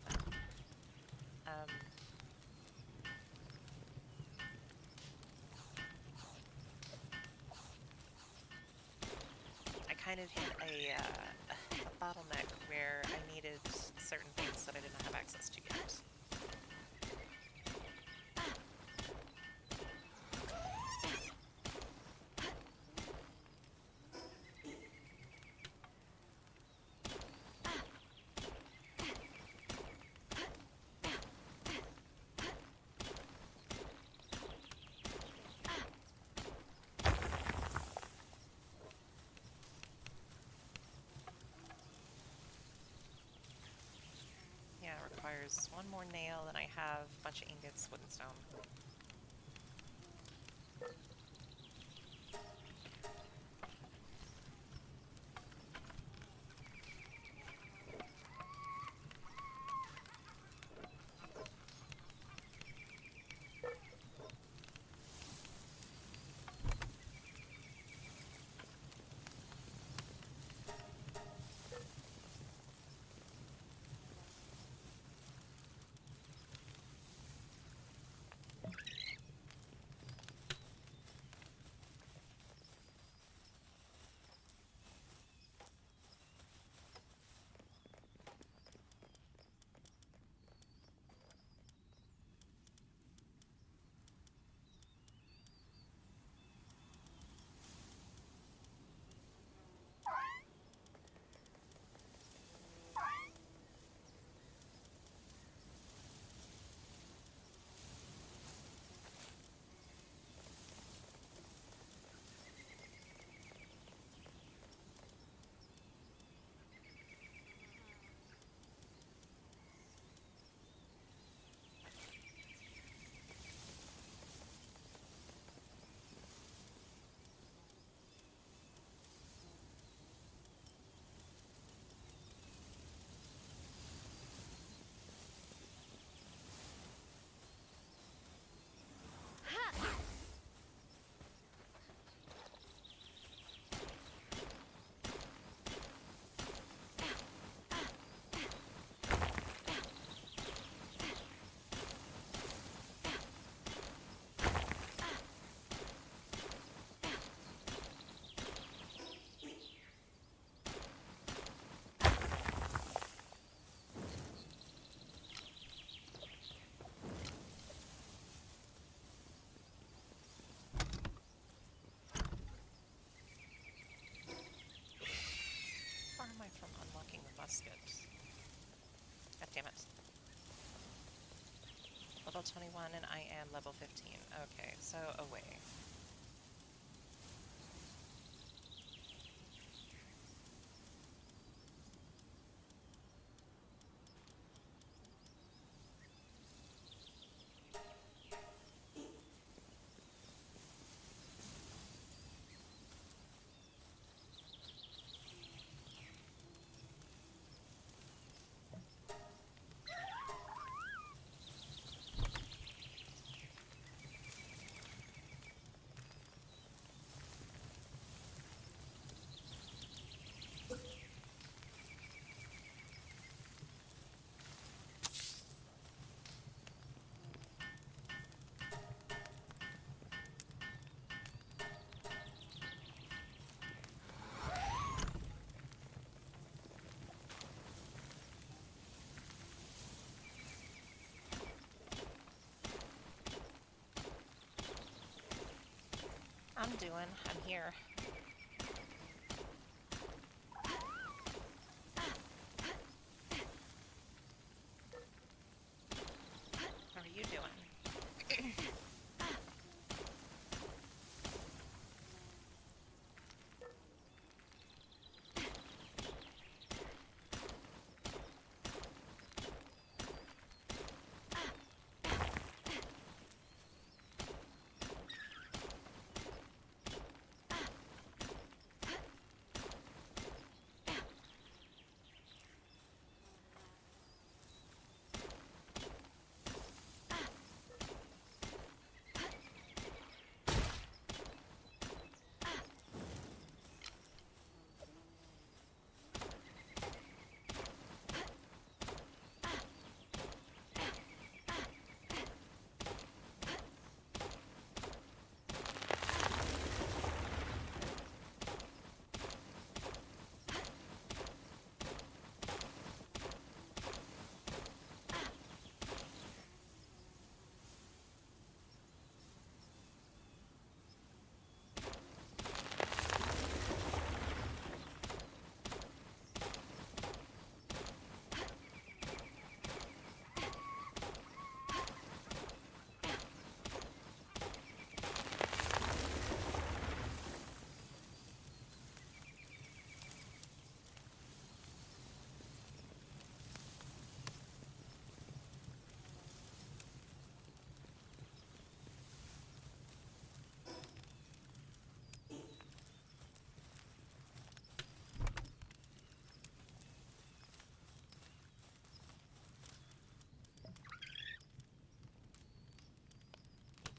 I kind of hit a bottleneck where I needed certain things that I did not have access to yet. Yeah, it requires one more nail, and I have a bunch of ingots, wood and stone. That's good. God damn it. Level 21 and I am level 15. Okay, so away. I'm here. How are you doing?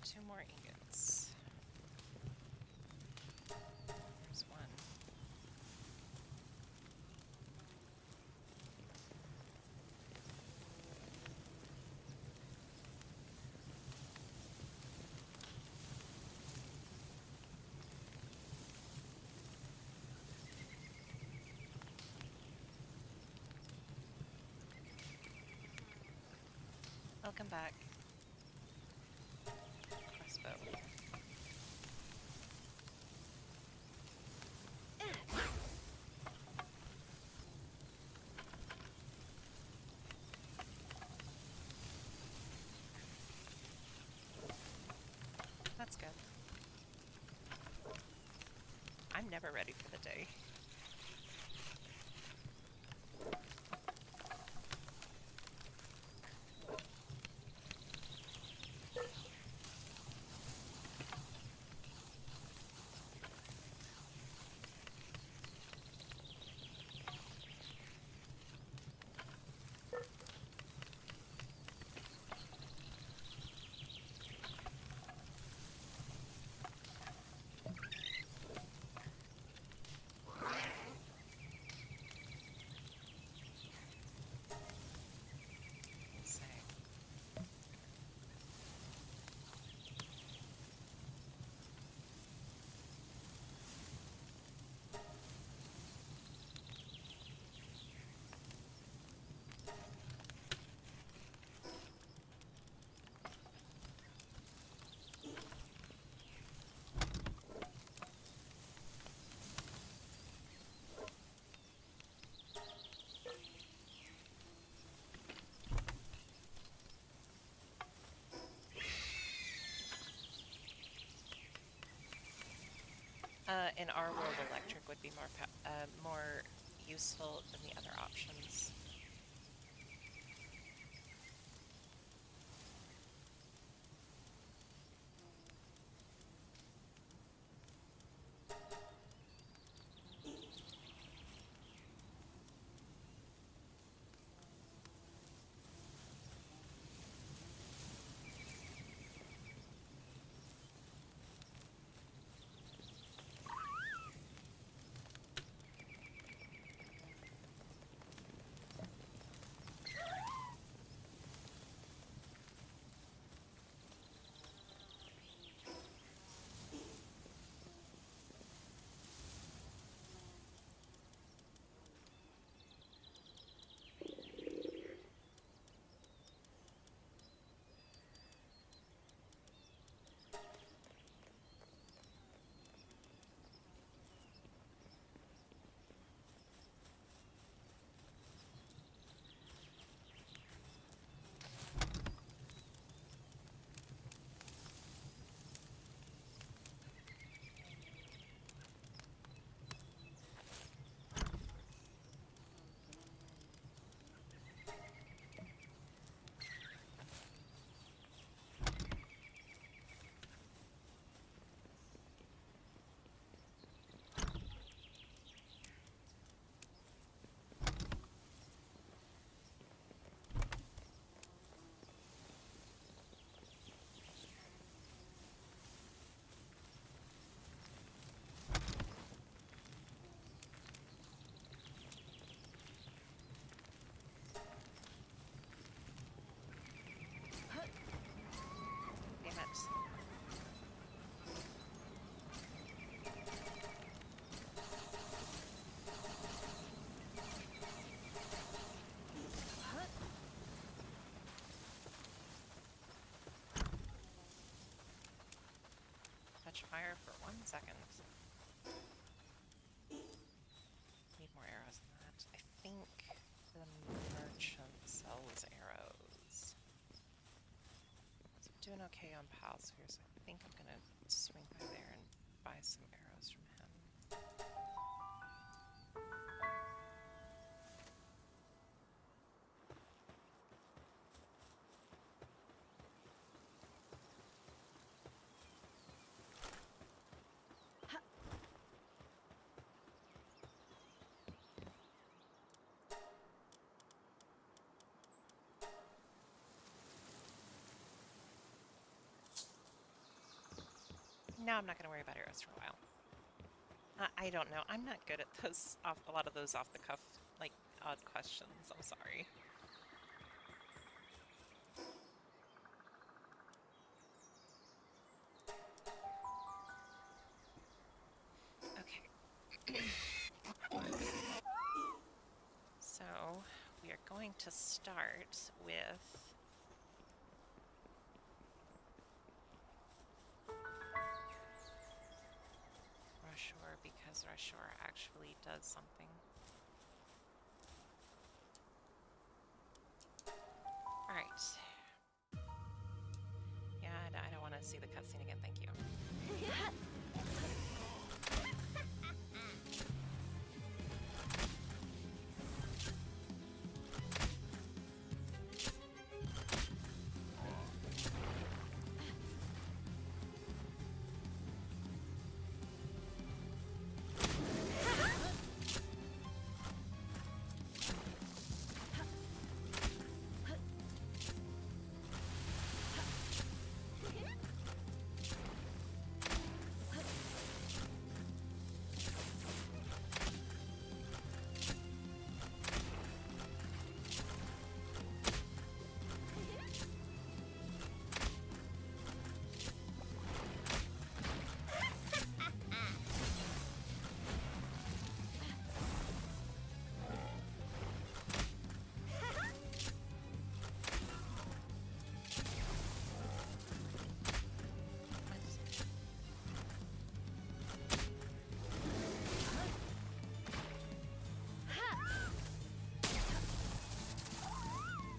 Two more ingots. There's one. Welcome back. Crossbow. That's good. I'm never ready for the day. In our world, electric would be more useful than the other options. Damn it. Touch fire for 1 second. Need more arrows than that. I think the merchant sells arrows. So I'm doing okay on Palsphere, so I think I'm gonna swing by there and buy some arrows from him. No, I'm not going to worry about arrows for a while. I don't know. I'm not good at those a lot of those off the cuff, like odd questions. I'm sorry. Okay. So we are going to start with Rushore because Rushore actually does something. All right. Yeah, I don't want to see the cutscene again. Thank you.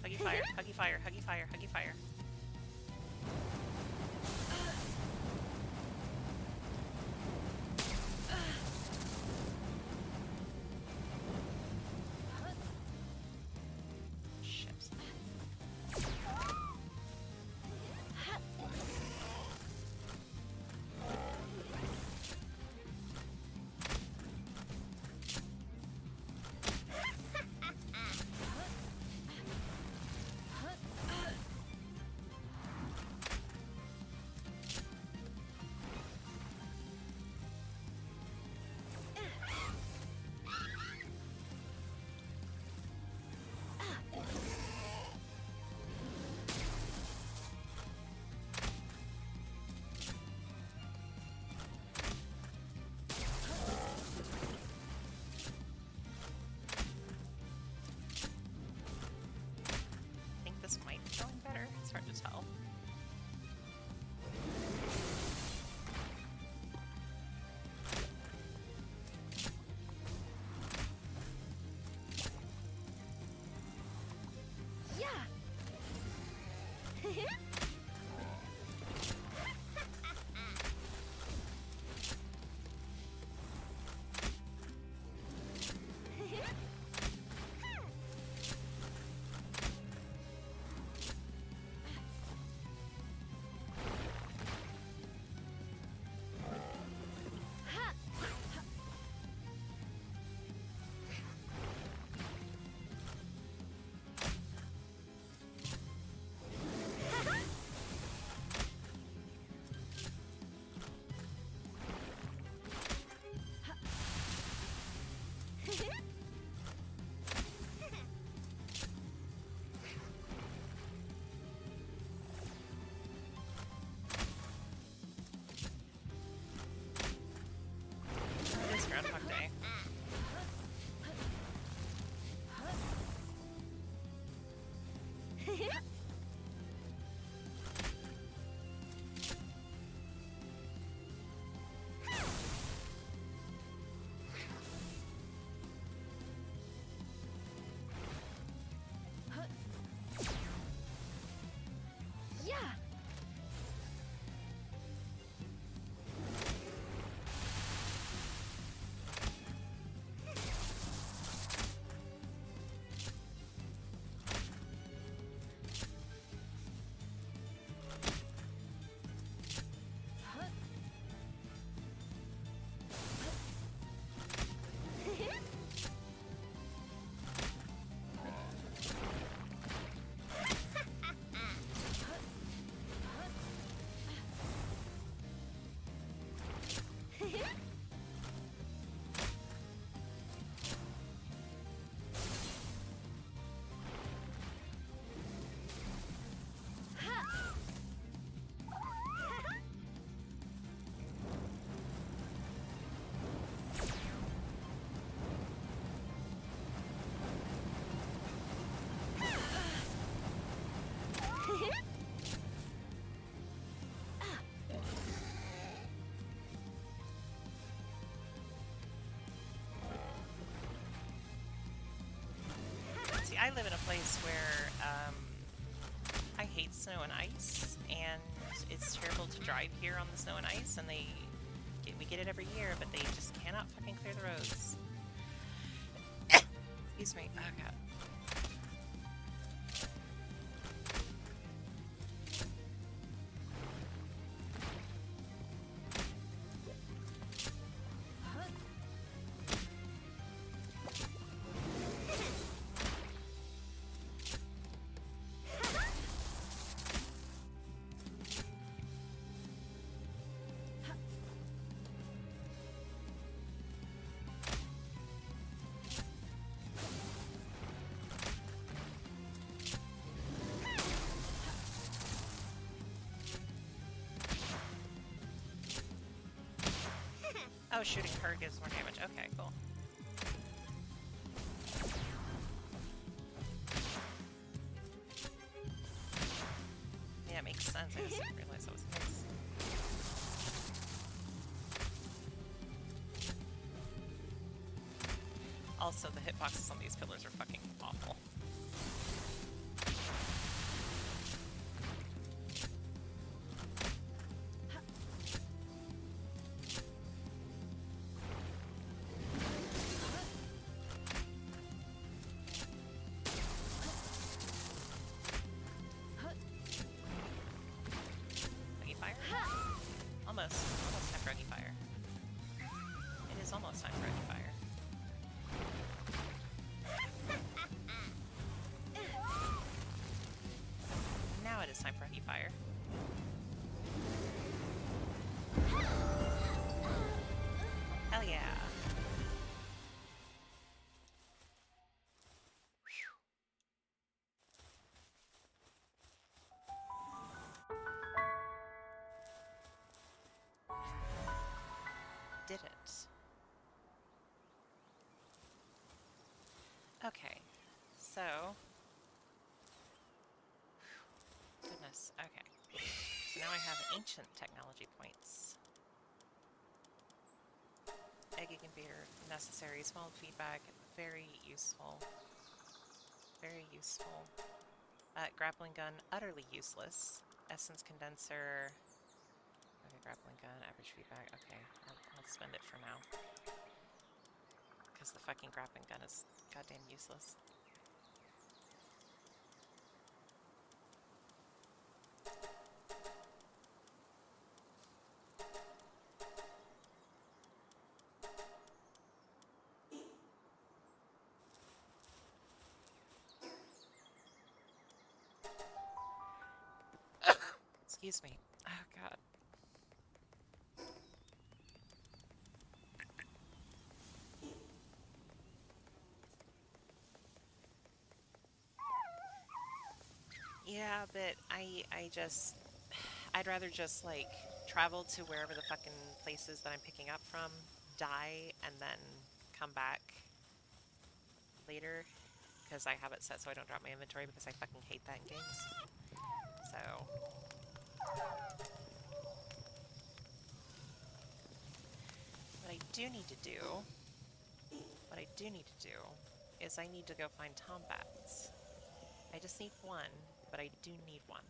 Huggy fire, huggy fire, huggy fire, huggy fire. I live in a place where I hate snow and ice, and it's terrible to drive here on the snow and ice, and we get it every year, but they just cannot fucking clear the roads. Excuse me. Oh god. Oh, shooting her gives more damage. Okay, cool. Yeah, it makes sense. I just didn't realize that was the case. Also, the hitboxes on these pillars are fucking awful. Almost time for Oggy Fire. It is almost time for Oggy Fire. Now it is time for Oggy Fire. Hell yeah! Did it. Okay, so... Goodness, okay. So now I have ancient technology points. Egg incubator, necessary. Small feedback, very useful. Very useful. Grappling gun, utterly useless. Essence condenser... Okay, grappling gun, average feedback. Okay, I'll spend it for now. Because the fucking grappling gun is goddamn useless. Excuse me. Oh god. Yeah, but I'd rather just, like, travel to wherever the fucking places that I'm picking up from, die, and then come back later, because I have it set so I don't drop my inventory, because I fucking hate that in games. So... What I do need to do, is I need to go find Tombats. I just need one, but I do need one.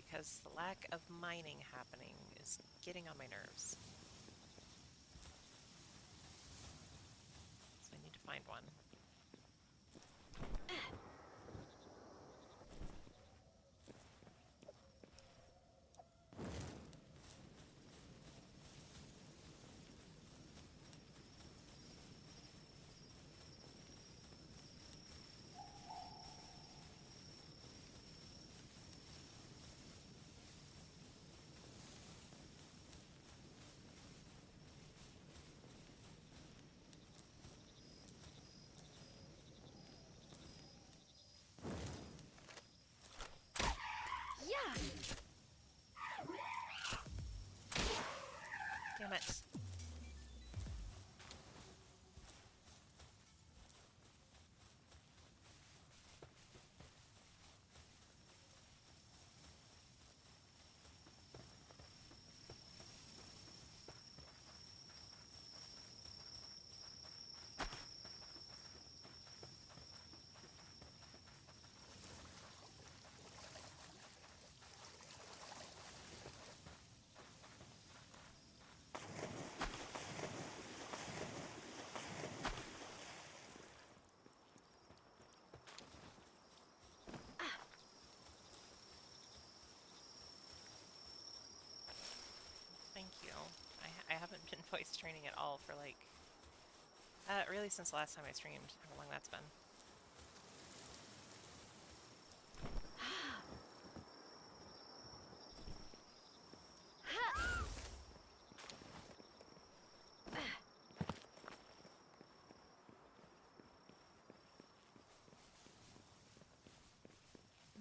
Because the lack of mining happening is getting on my nerves. So I need to find one. Damn it. haven't been voice training at all for like, really since the last time I streamed, how long that's been.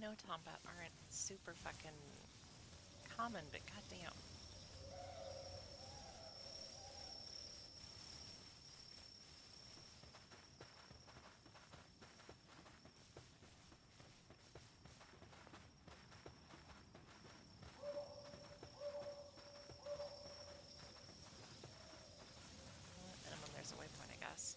No Tombat aren't super fucking common, but goddamn. At minimum, there's a waypoint, I guess.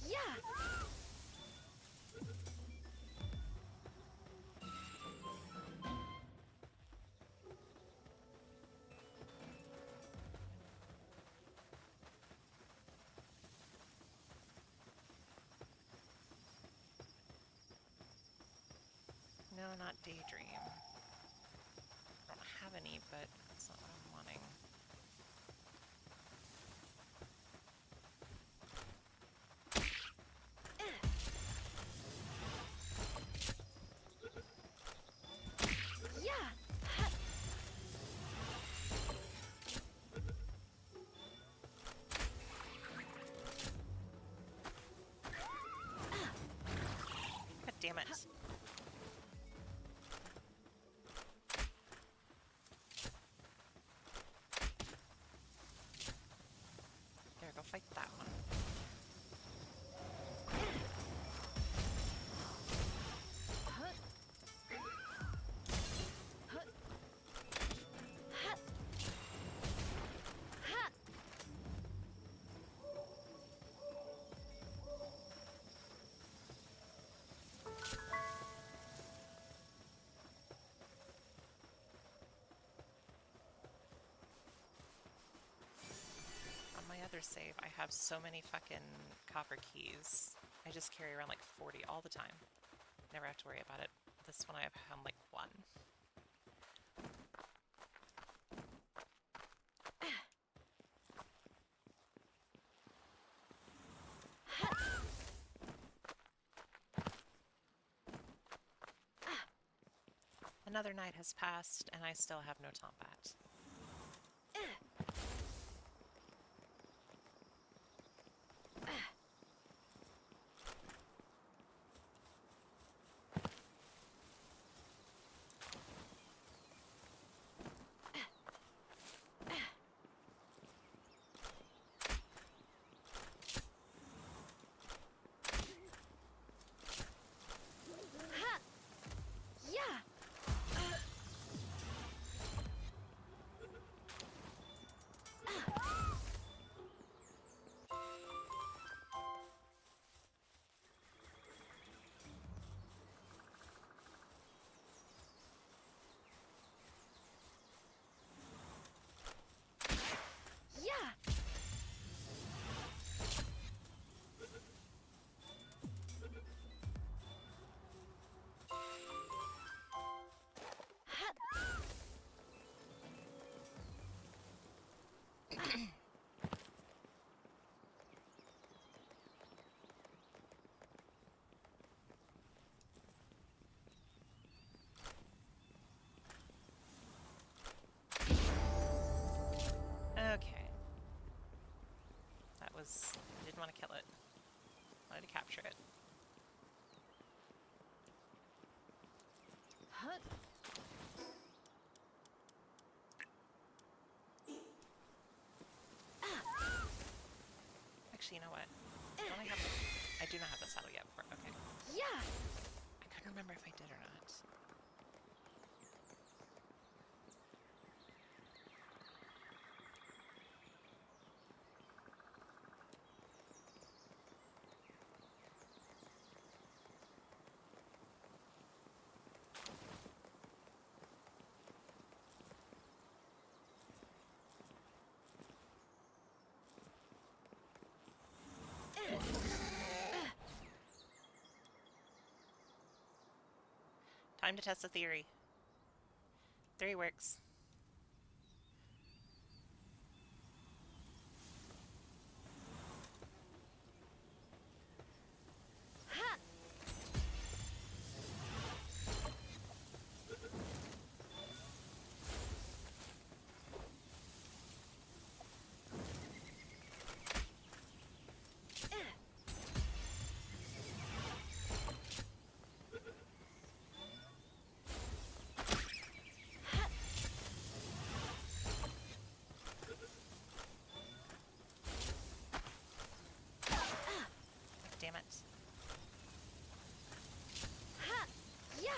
Yeah. No, not Daydream. I don't have any, but that's not what I'm wanting. Yeah. God damn it. There, go fight that one. On my other save, I have so many fucking copper keys. I just carry around like 40 all the time. Never have to worry about it. This one I have found like one. Another night has passed, and I still have no Tombat. Yeah. Yeah. Okay. That was... I didn't want to kill it. I wanted to capture it. Actually, you know what? Don't I have... I do not have the saddle yet for it. Okay. Yeah. I couldn't remember if I did or not. Time to test the theory. Theory works. Ha! Damn it. Ha! Yeah!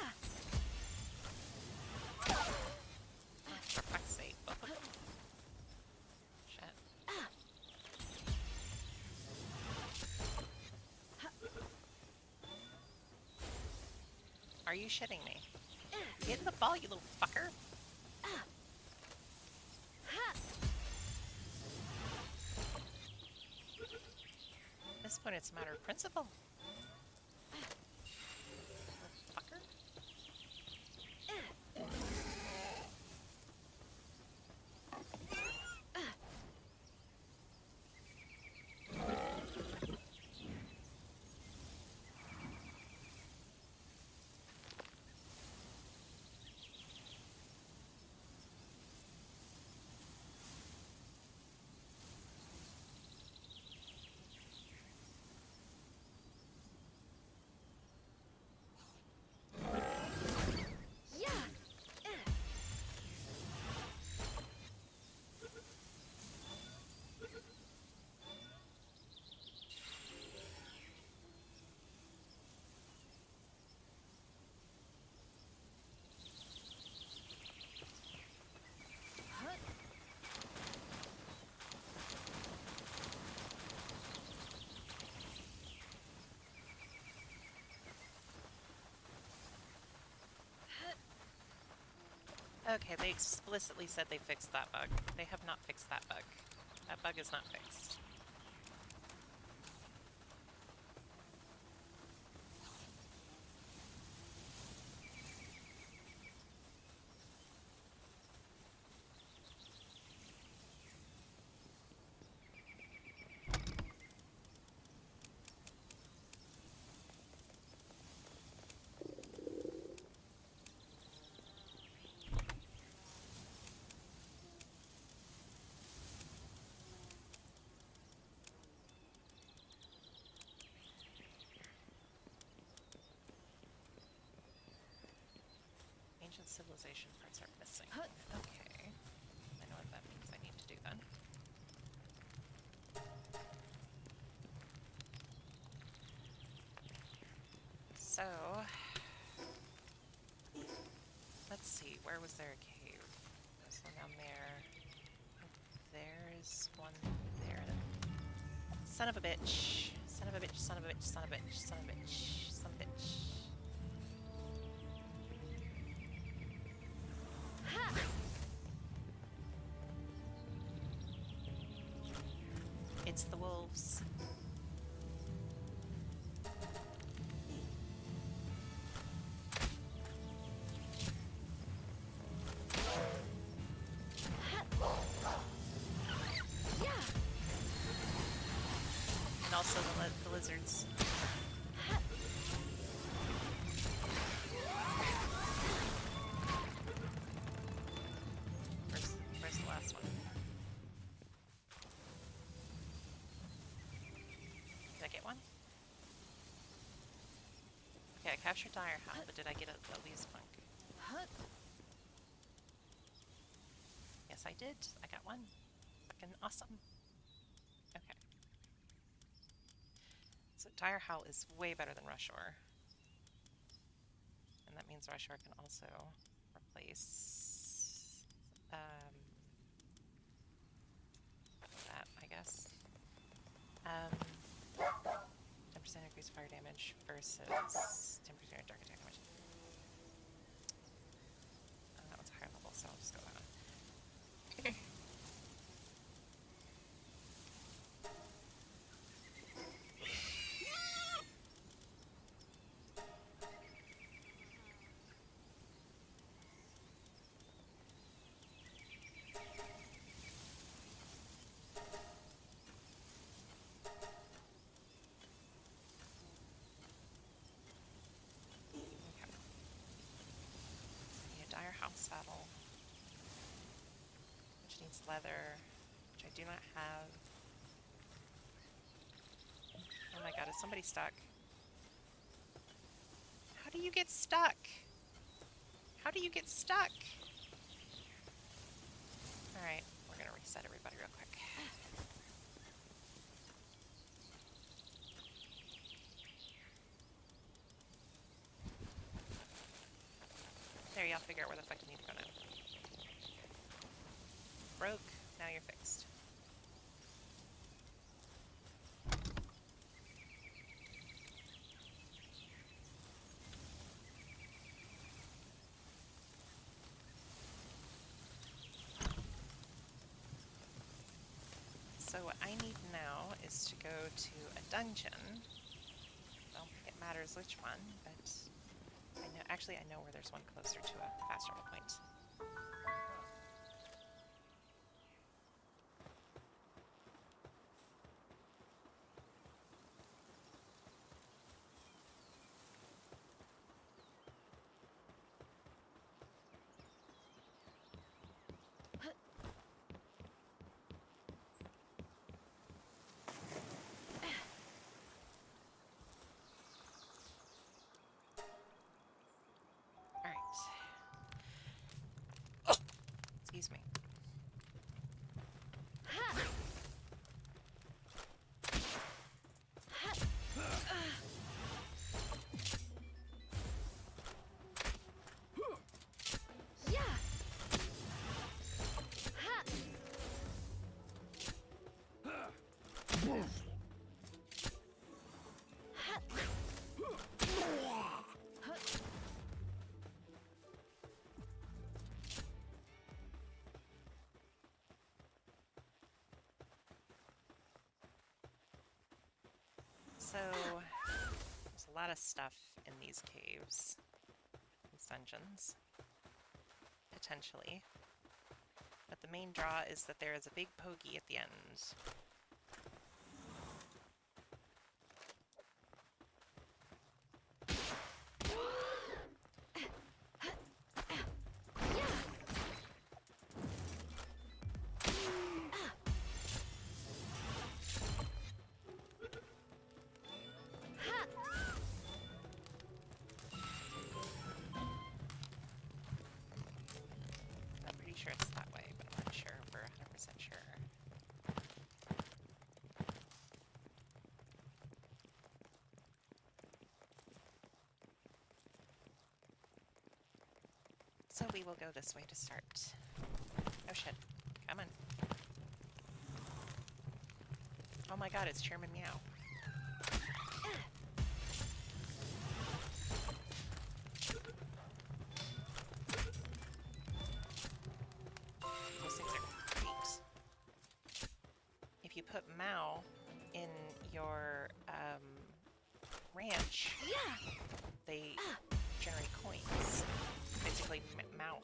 For fuck's sake. Both of them. Shit. Are you shitting me? Get in the ball, you little fucker. Ha! At this point, it's a matter of principle. Fucker. Yeah! Huh? Okay, they explicitly said they fixed that bug. They have not fixed that bug. That bug is not fixed. Ancient civilization parts are missing. Huh. Okay. I know what that means I need to do then. So, let's see, where was there a cave? There's one down there. There's one there. Son of a bitch. Son of a bitch, son of a bitch, son of a bitch, son of a bitch, son of a bitch. Ha! It's the wolves. Yeah! And also the lizards. Where's the last one? Did I get one? Okay, I captured Dire Hound, but did I get a Lee's Punk? Huh? Yes, I did. I got one. Fucking awesome. Okay. So Dire Howl is way better than Rushore. And that means Rushore can also replace that, I guess. 10% increased fire damage versus 10% dark attack damage. That one's a higher level, so I'll just go that one. Bronze leather, which I do not have. Oh my god, is somebody stuck? How do you get stuck? How do you get stuck? Alright, we're gonna reset everybody real quick. There, y'all figure out where the fuck you need to go now. Broke, now you're fixed. So what I need now is to go to a dungeon. I don't think it matters which one, but I know, actually I know where there's one closer to a fast travel point. Alright. Oh! Excuse me. So, there's a lot of stuff in these caves, these dungeons, potentially. But the main draw is that there is a big pokey at the end. I'm pretty sure it's that way, but I'm not sure we're 100% sure. So we will go this way to start. Oh shit. Come on. Oh my god, it's Chairman Meow. Those things are great. If you put Mao in your ranch, they generate coins. Basically, mouth.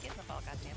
Get in the ball, goddammit.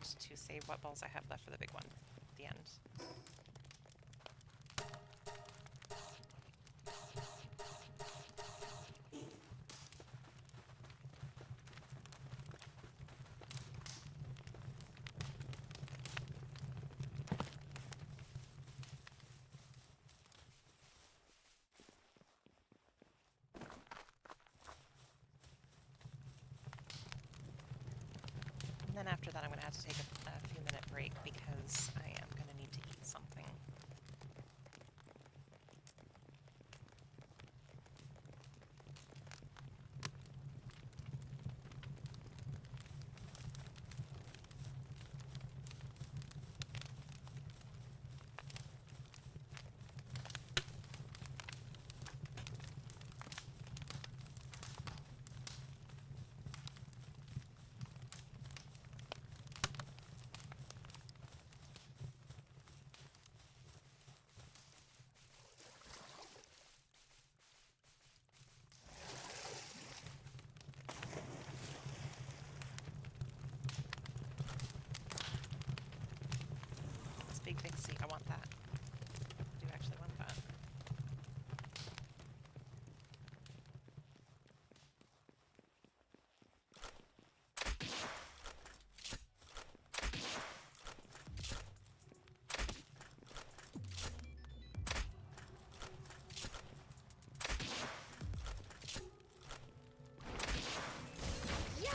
and to save what balls I have left for the big one at the end. And then after that, I'm going to have to take a few minute break because I am going to need to eat something. Big Vixie, I want that. I do actually want that. Yeah.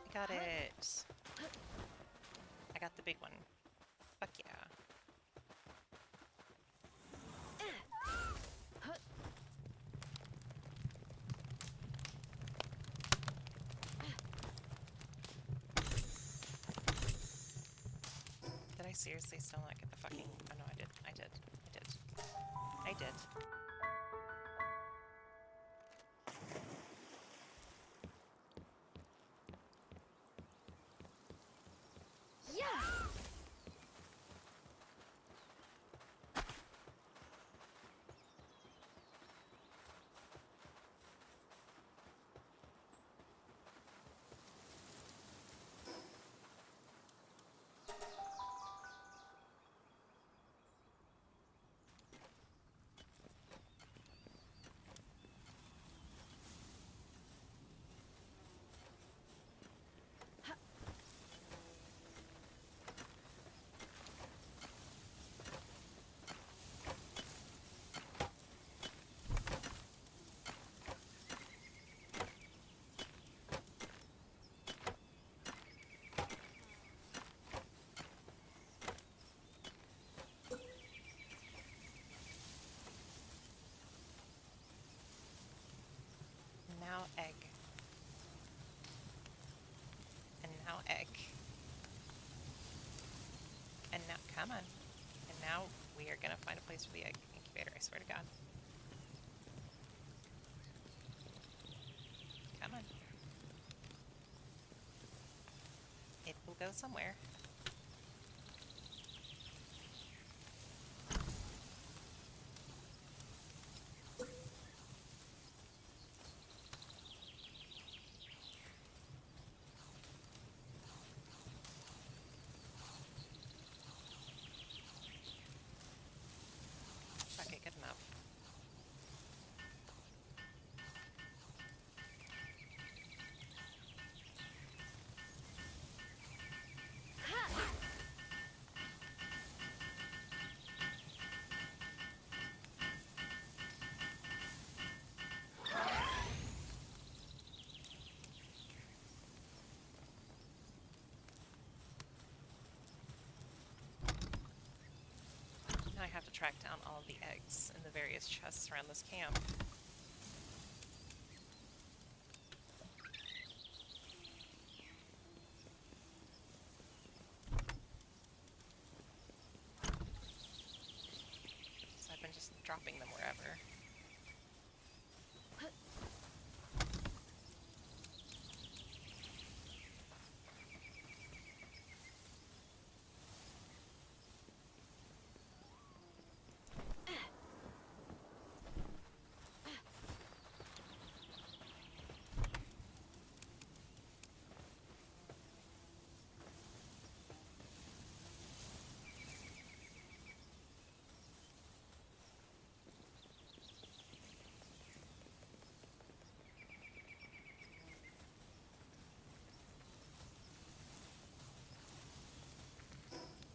I got it! I got the big one. Fuck yeah. Did I seriously still not get the fucking... Oh no, I did. I did. I did. I did. Yeah. Now egg. And now egg. And now, come on. And now we are gonna find a place for the egg incubator, I swear to God. Come on. It will go somewhere. Okay, good enough. Ha. track down all the eggs in the various chests around this camp. So I've been just dropping them wherever.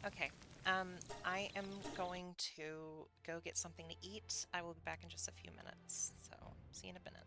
Okay, I am going to go get something to eat. I will be back in just a few minutes, so see you in a minute.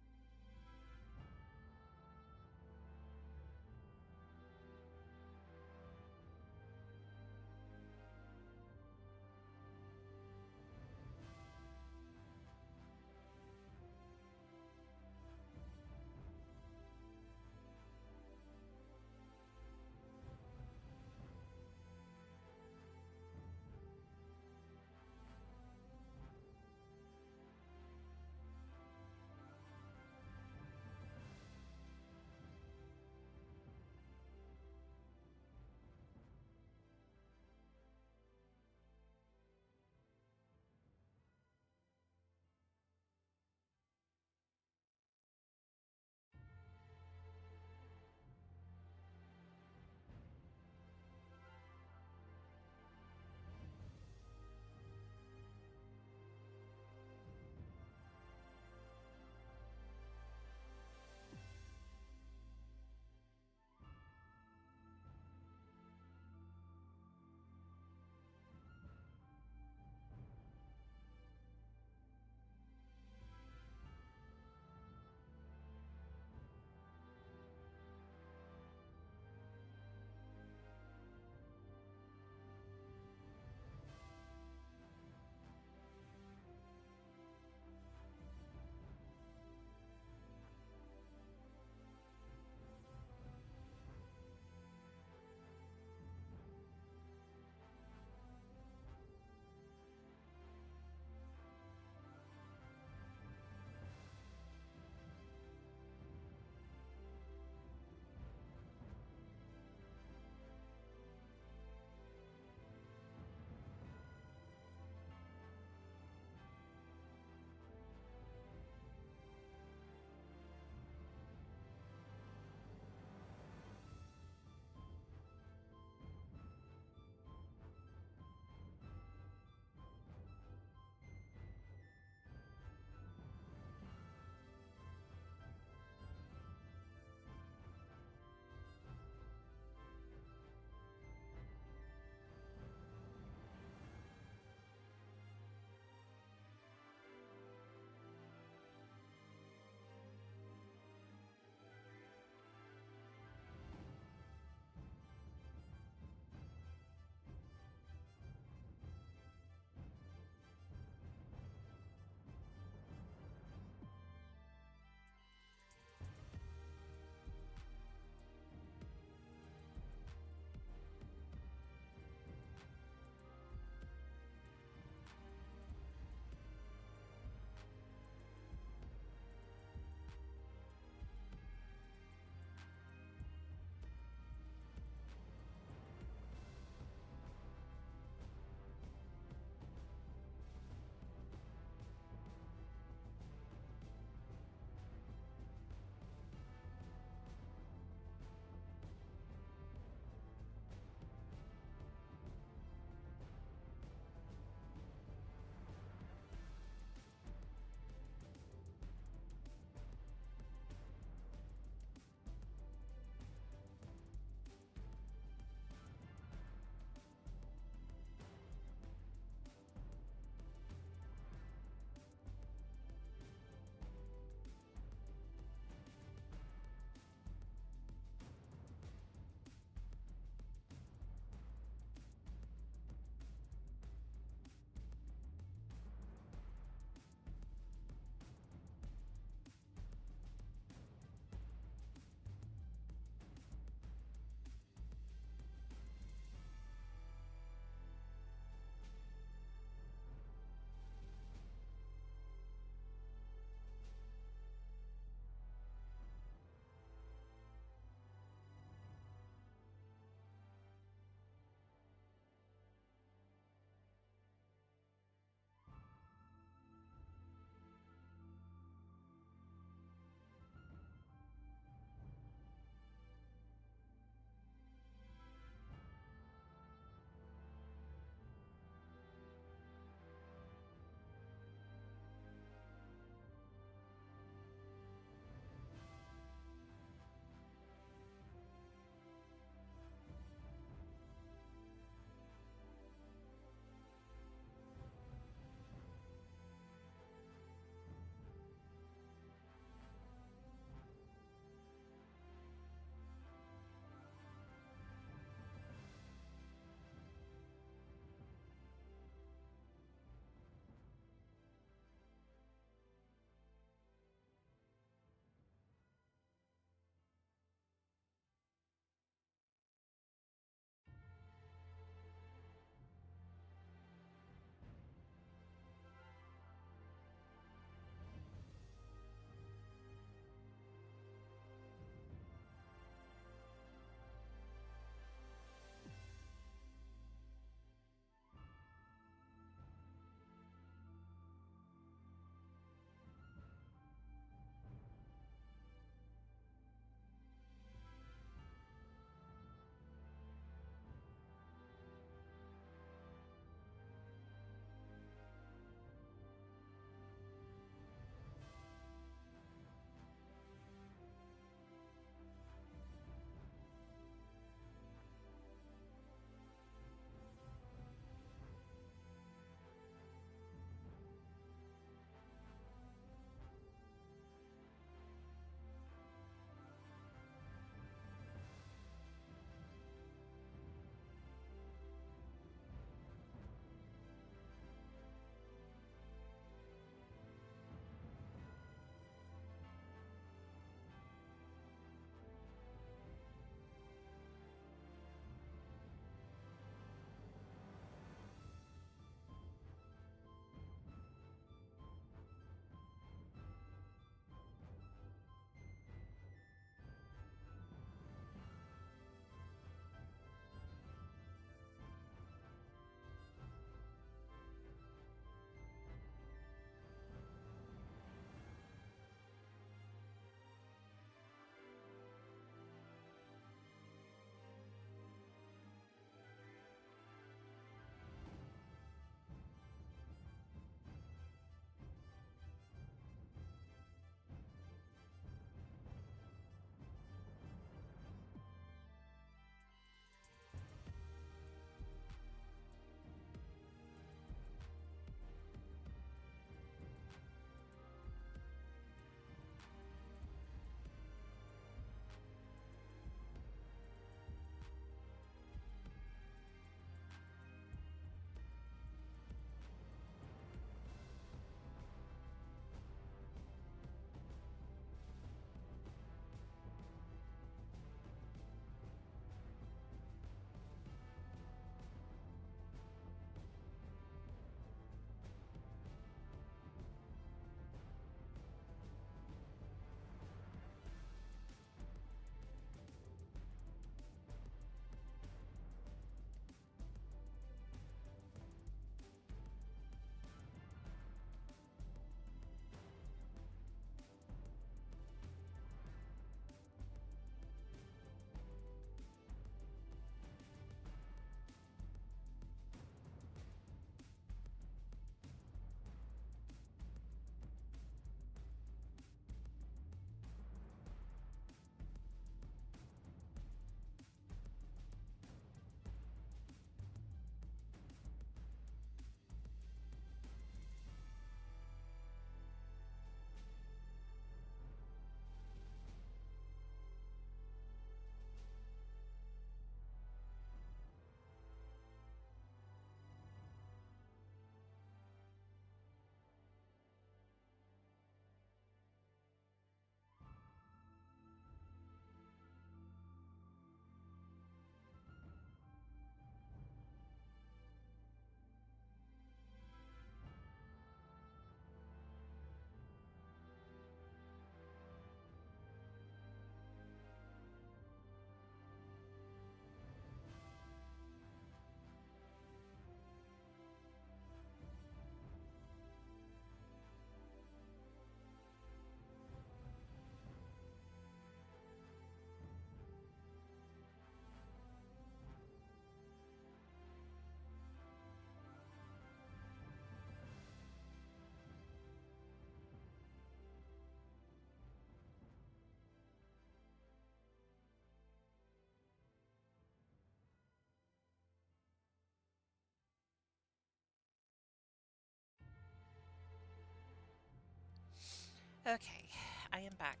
Okay, I am back.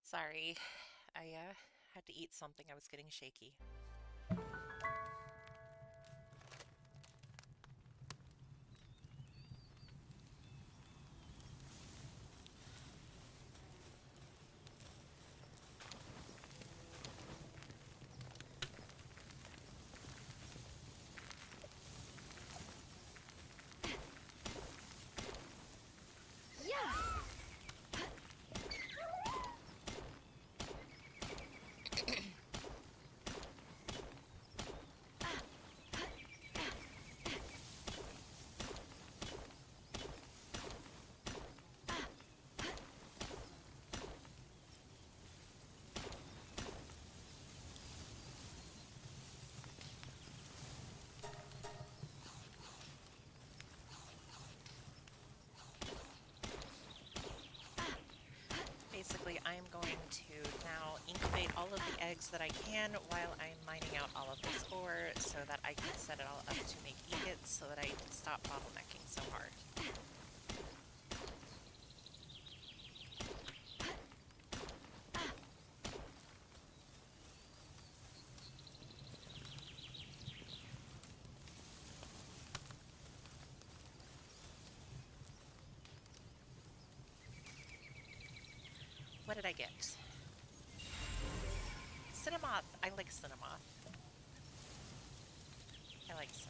Sorry, I had to eat something. I was getting shaky. Yeah. Basically, I'm going to now incubate all of the eggs that I can while I'm mining out all of this ore so that I can set it all up to make ingots so that I can stop bottlenecking so hard. What did I get? Cinnamoth! I like Cinnamoth. I like Cinnamoth.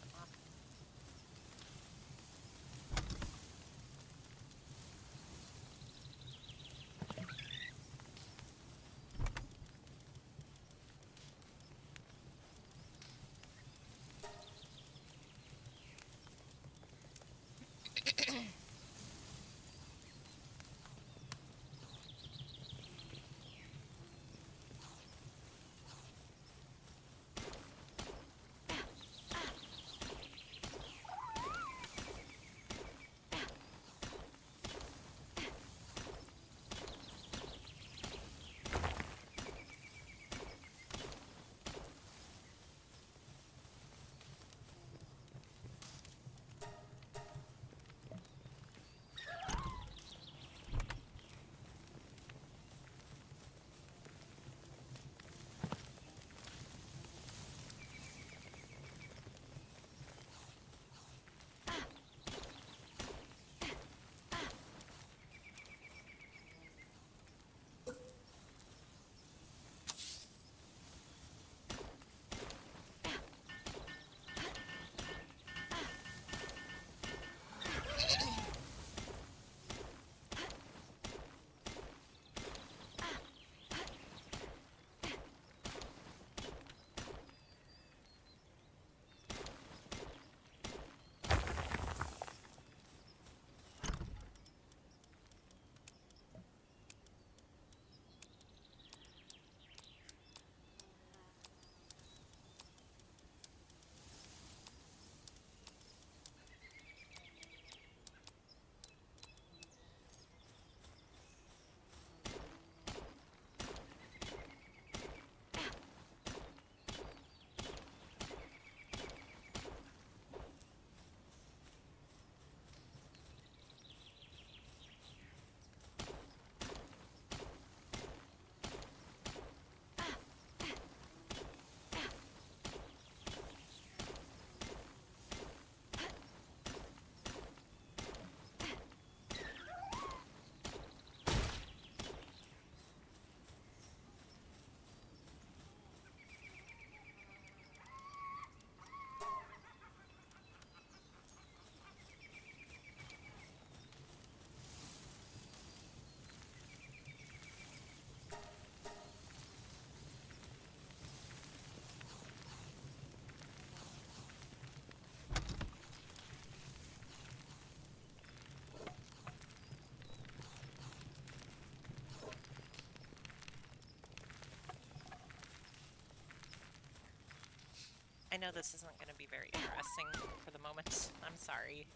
I know this isn't going to be very interesting for the moment. I'm sorry.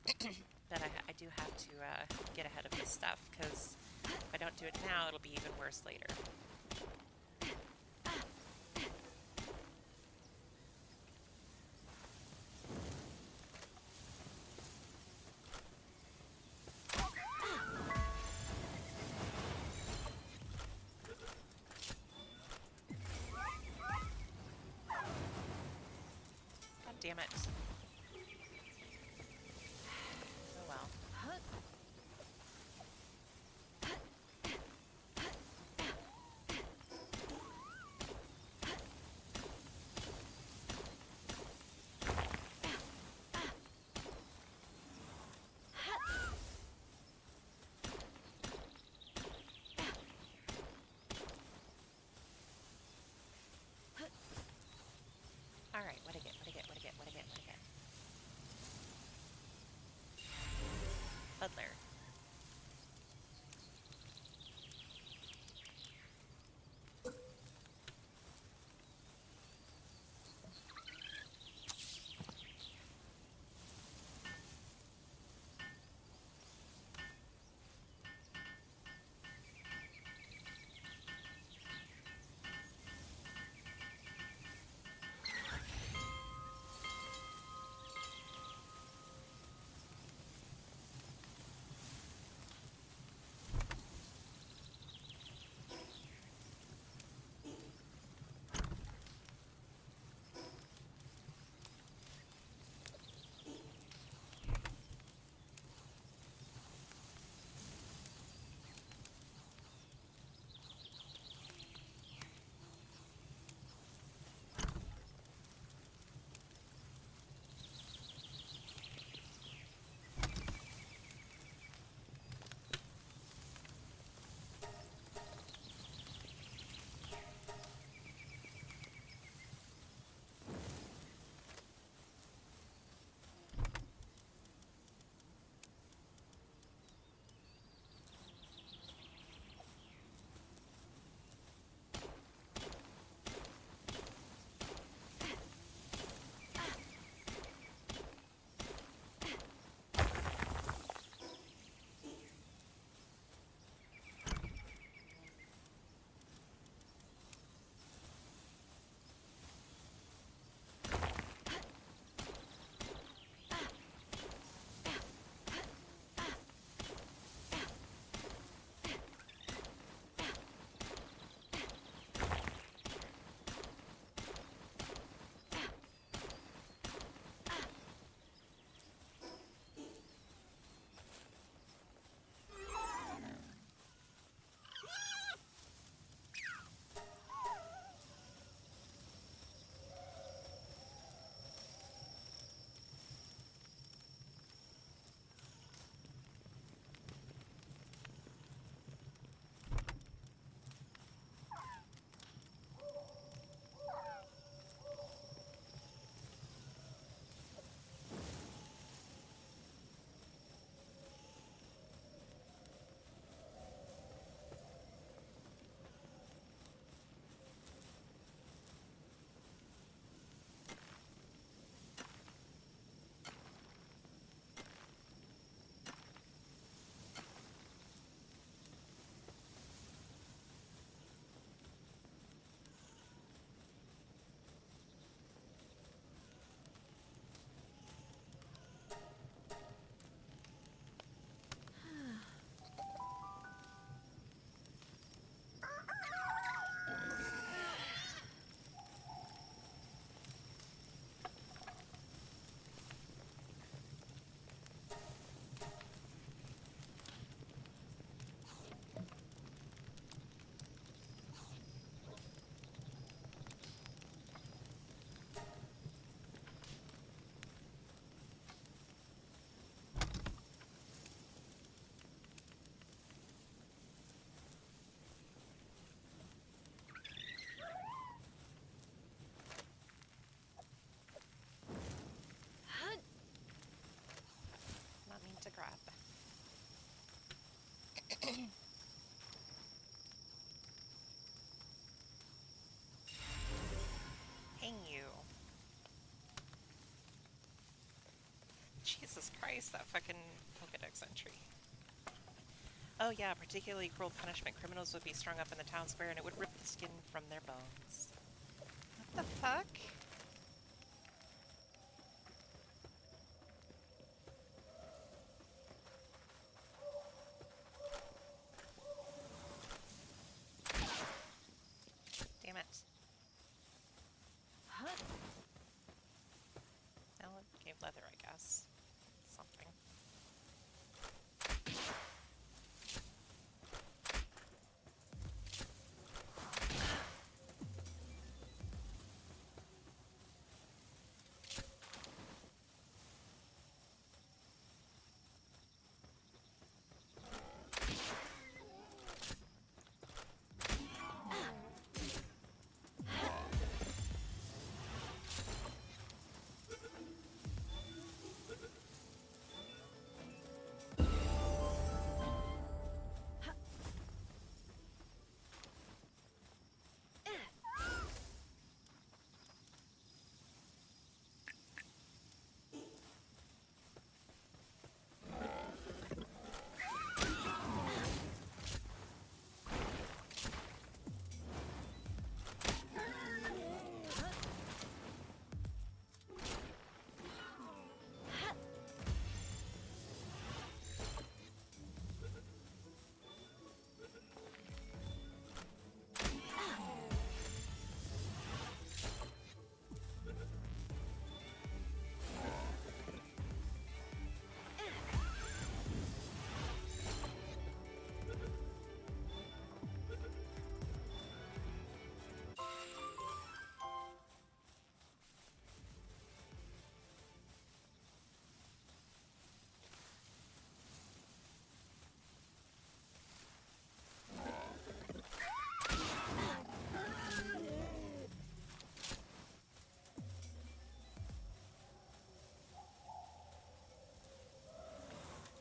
But I do have to get ahead of this stuff, because if I don't do it now, it'll be even worse later. Damn it. Oh well. Alright, what I get, what I get, what I get, what I get, what I get. Butler. Not mean to grab. Hang you. Jesus Christ, that fucking Pokedex entry. Oh yeah, particularly cruel punishment. Criminals would be strung up in the town square and it would rip the skin from their bones. What the fuck? Damn it. has something.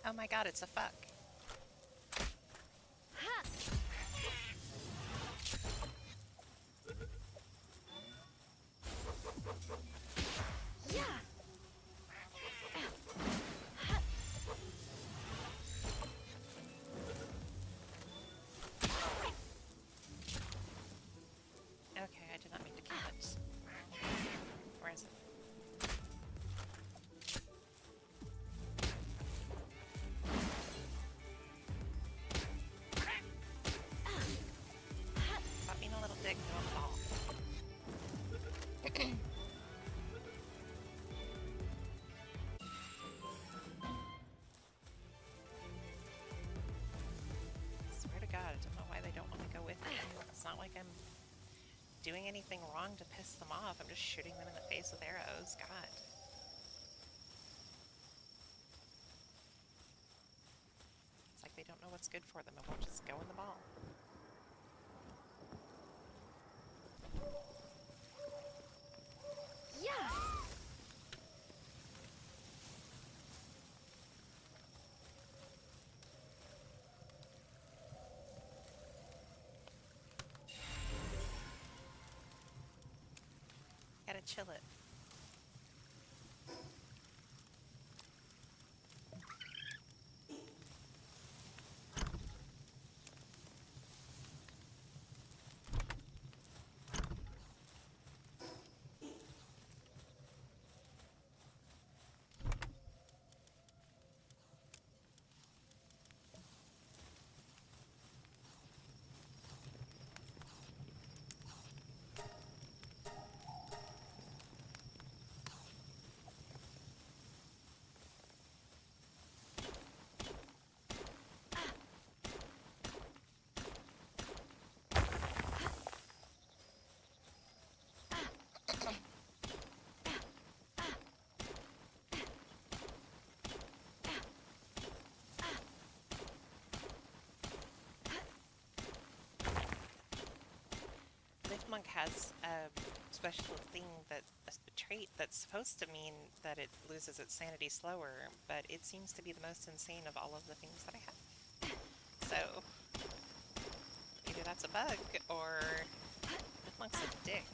Oh my god, it's a fuck. Yeah. Okay, I did not mean to kill it. Where is it? Stop being a little dick, go on the ball. Swear to God, I don't know why they don't want to go with me. It's not like I'm doing anything wrong to piss them off. I'm just shooting them in the face with arrows. God. It's like they don't know what's good for them and won't just go in the ball. Yeah. Gotta chill it. Monk has a special thing a trait that's supposed to mean that it loses its sanity slower, but it seems to be the most insane of all of the things that I have. So, either that's a bug, or Monk's a dick.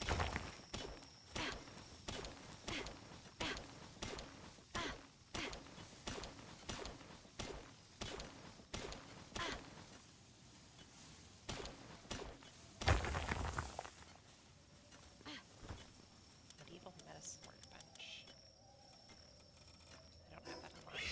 Medieval medicine workbench. I don't have that unlocked.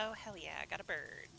Oh, hell yeah, I got a bird.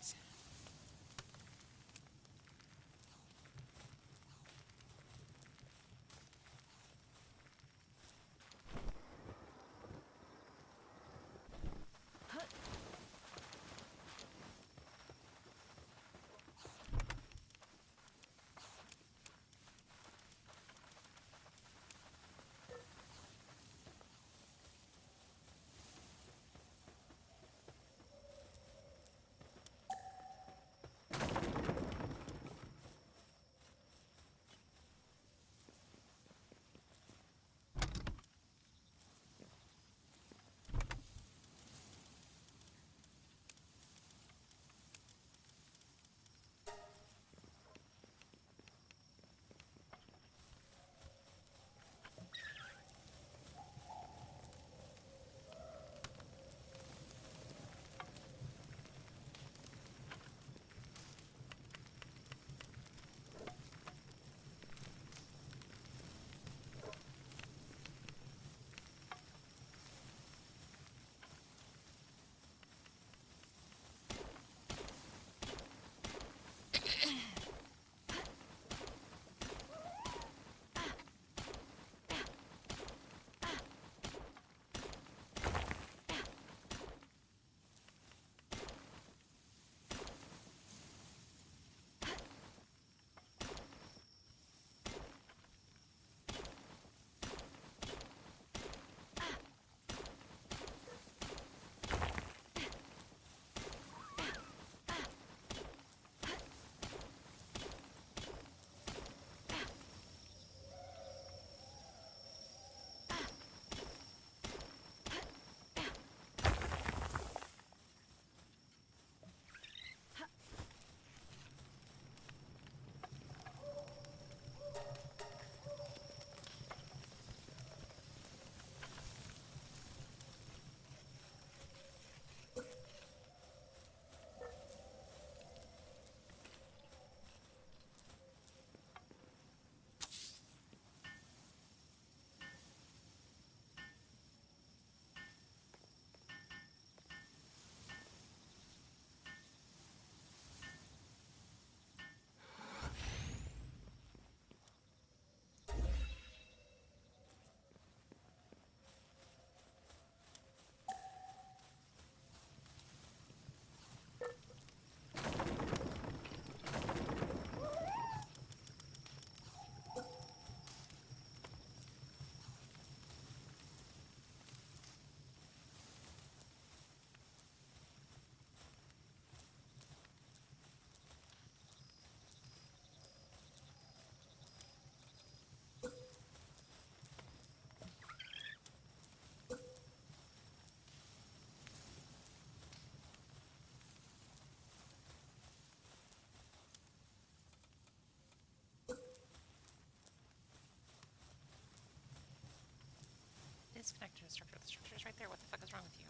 Disconnect to the structure. The structure is right there. What the fuck is wrong with you?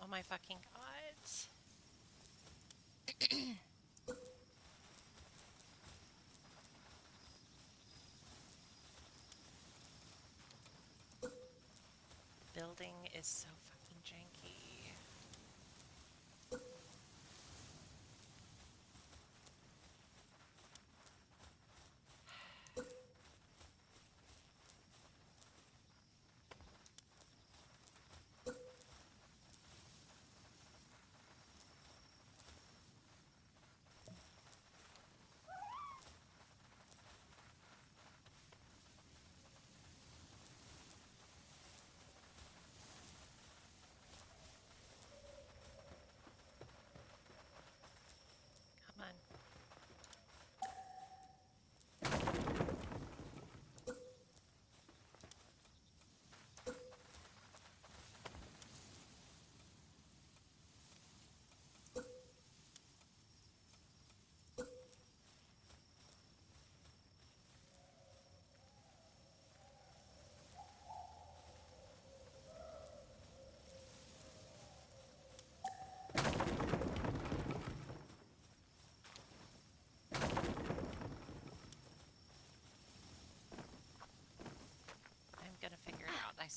Oh my fucking god. Building is so fucking janky.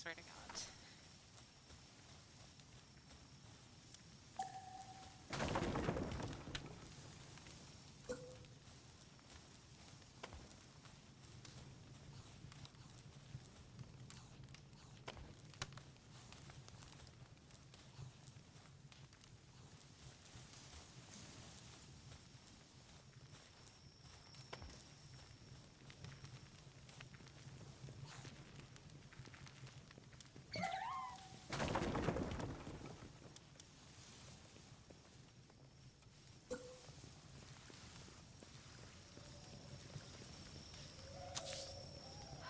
swear to God.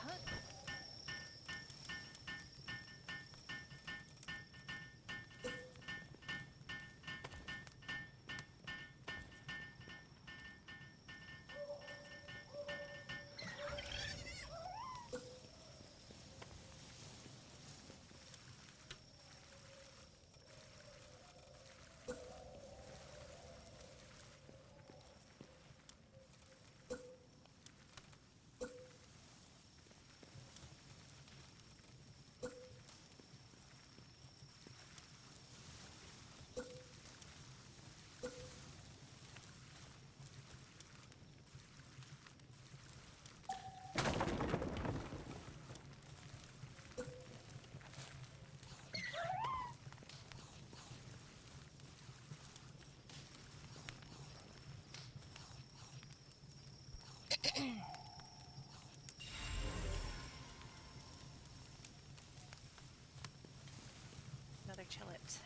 Huh? Another chillet.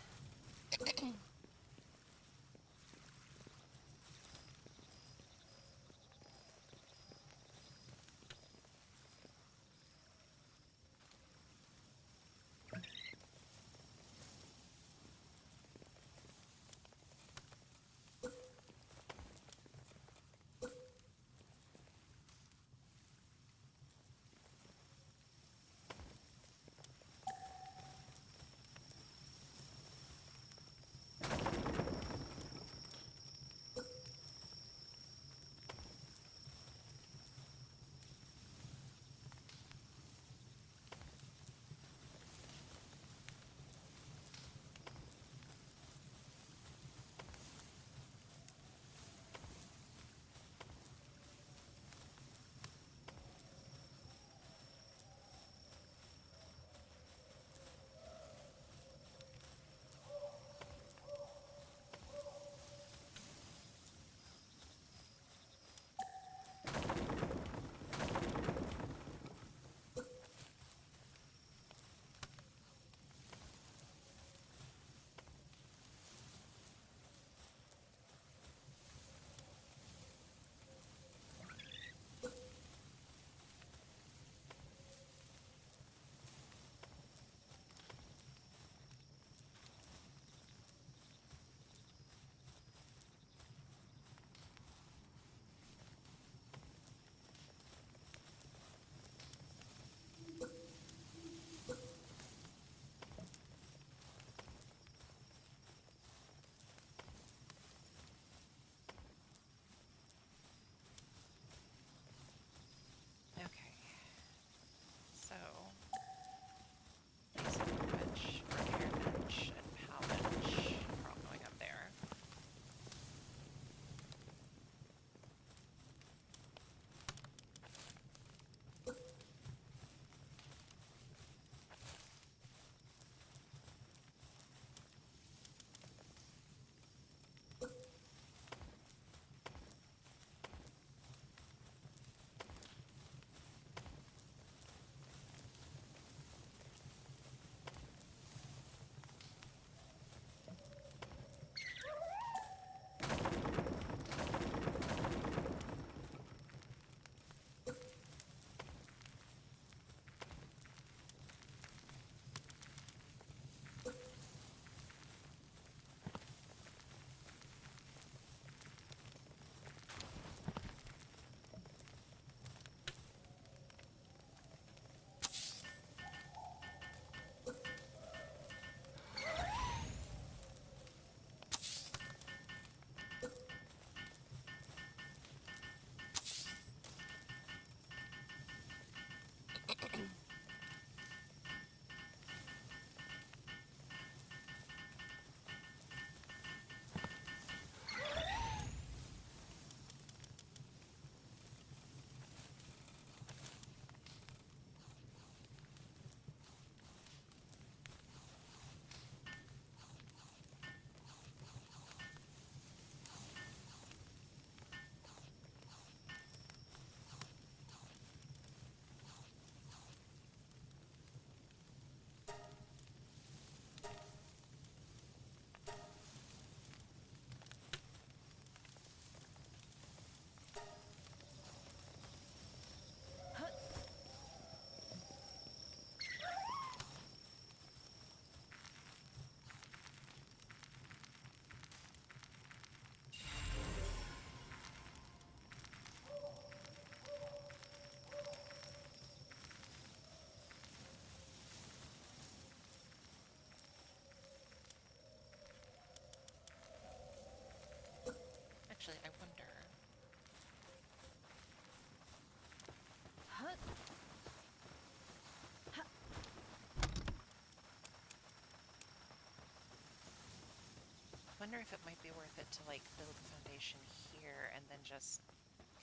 wonder if it might be worth it to like build a foundation here and then just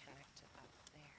connect it up there.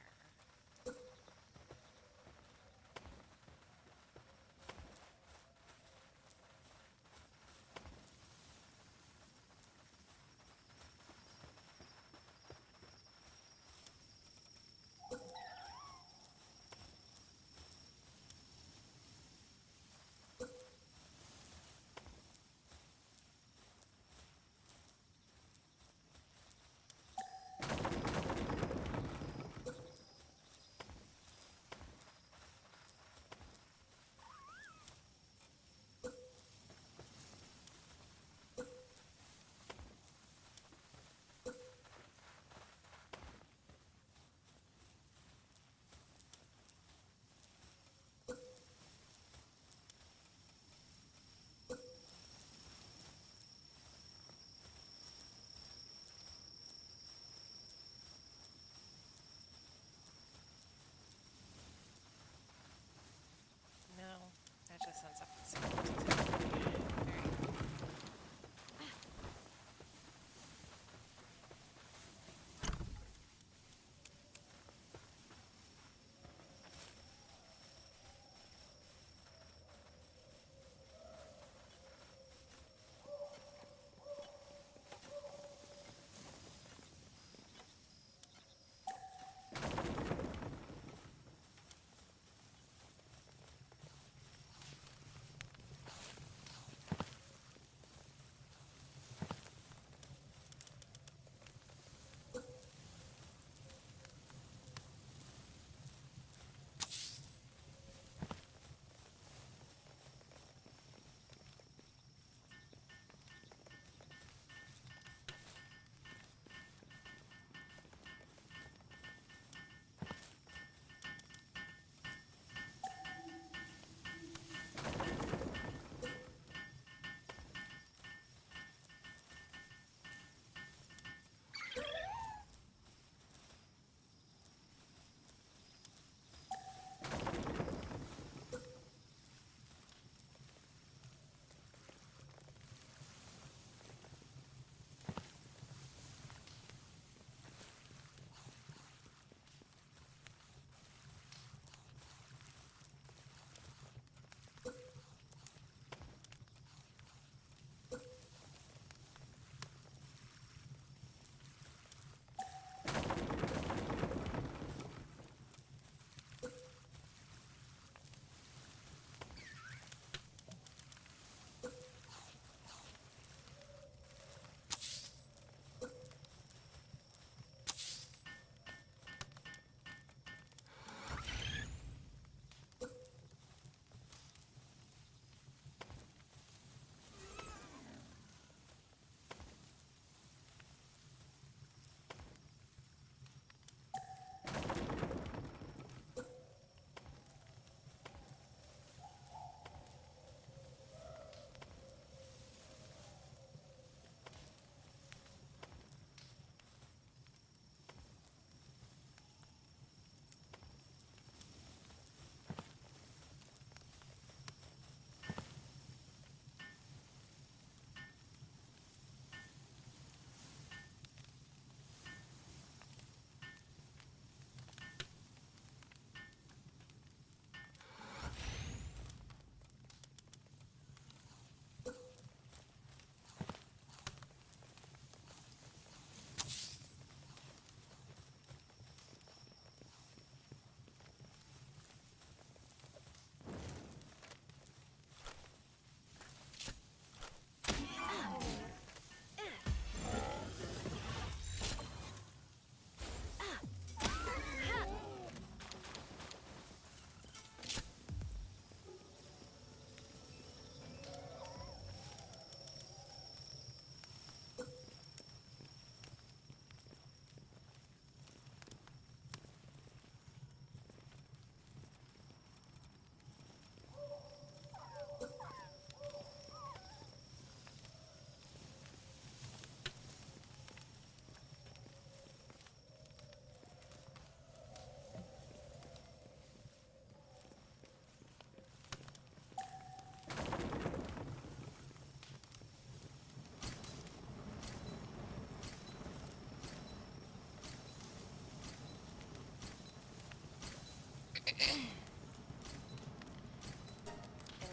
I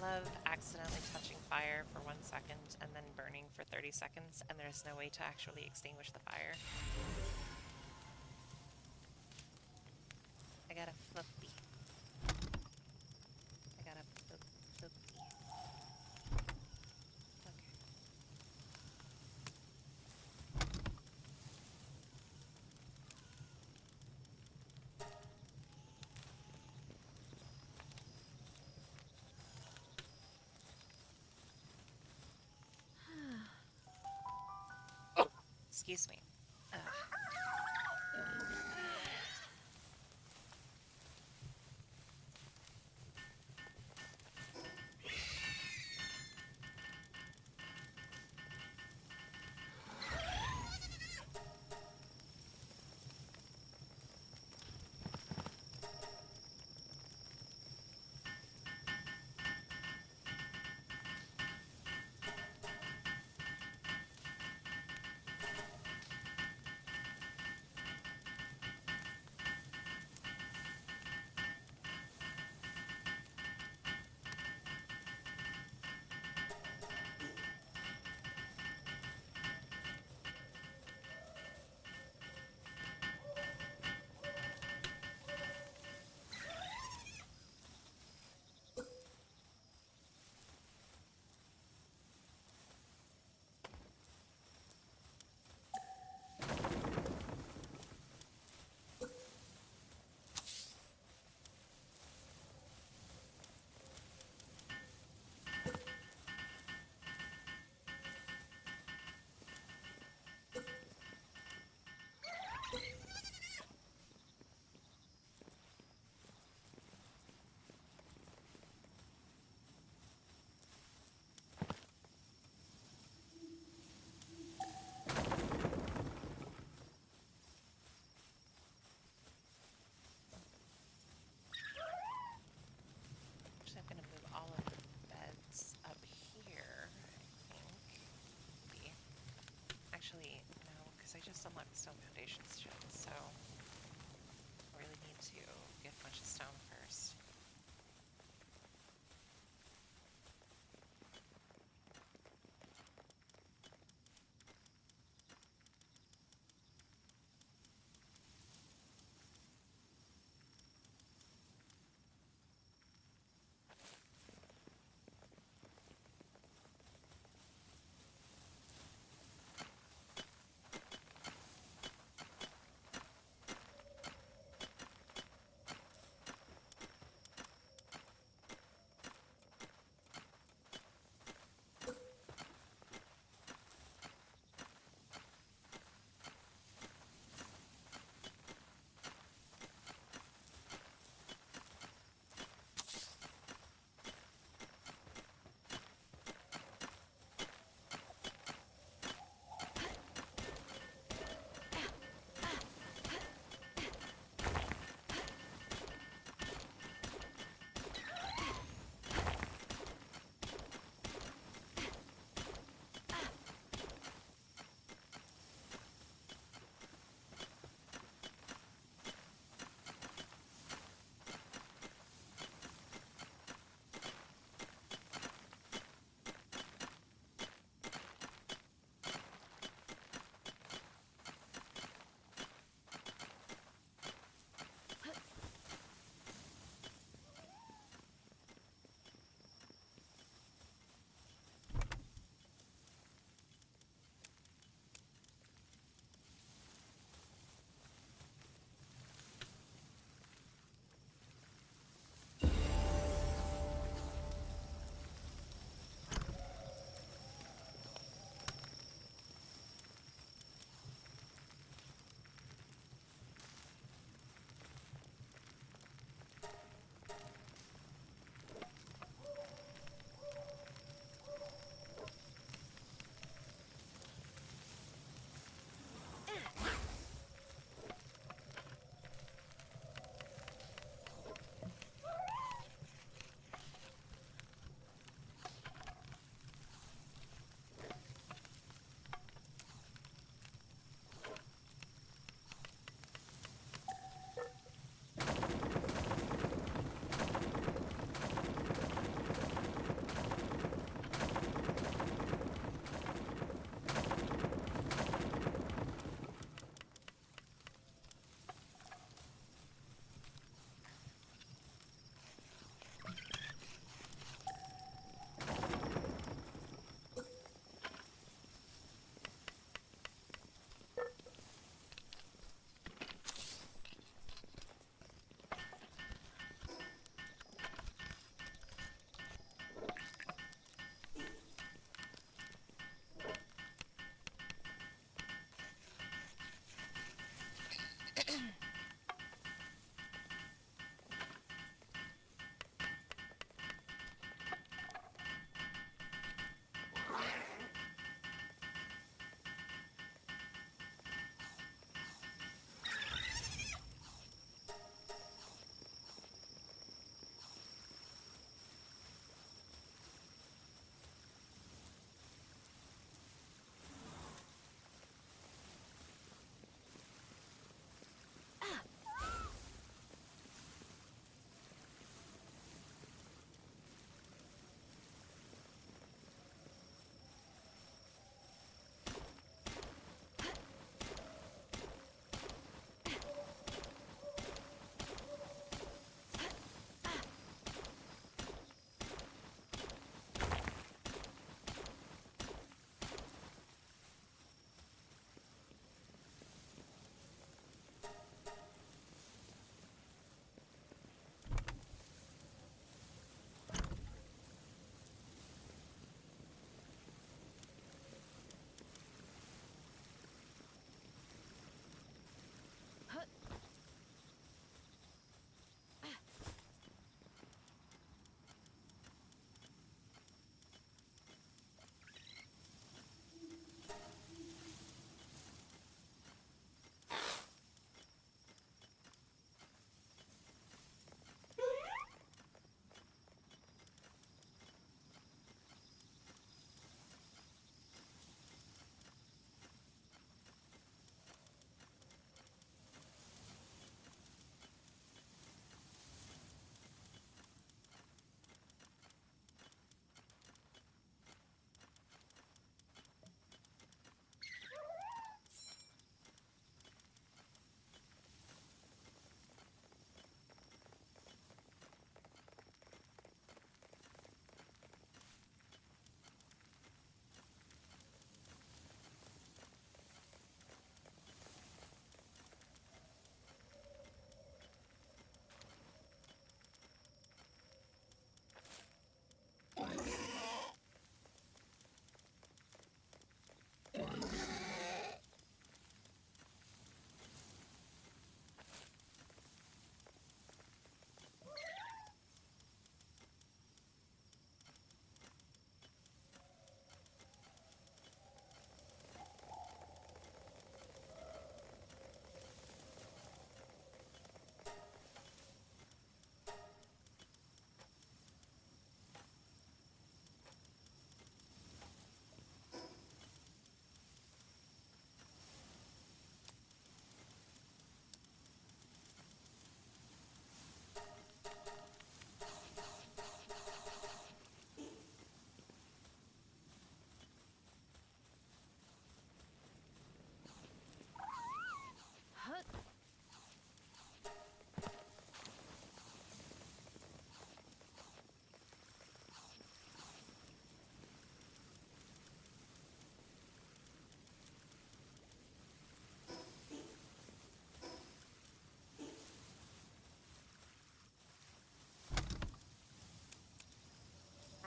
love accidentally touching fire for 1 second and then burning for 30 seconds, and there's no way to actually extinguish the fire. I got a flippy. I got a flippy. Okay. Excuse me. Ugh. Actually, I'm going to move all of the beds up here, I think. Maybe. Actually, no, because I just unlocked the stone foundations shit, so I really need to get a bunch of stone first.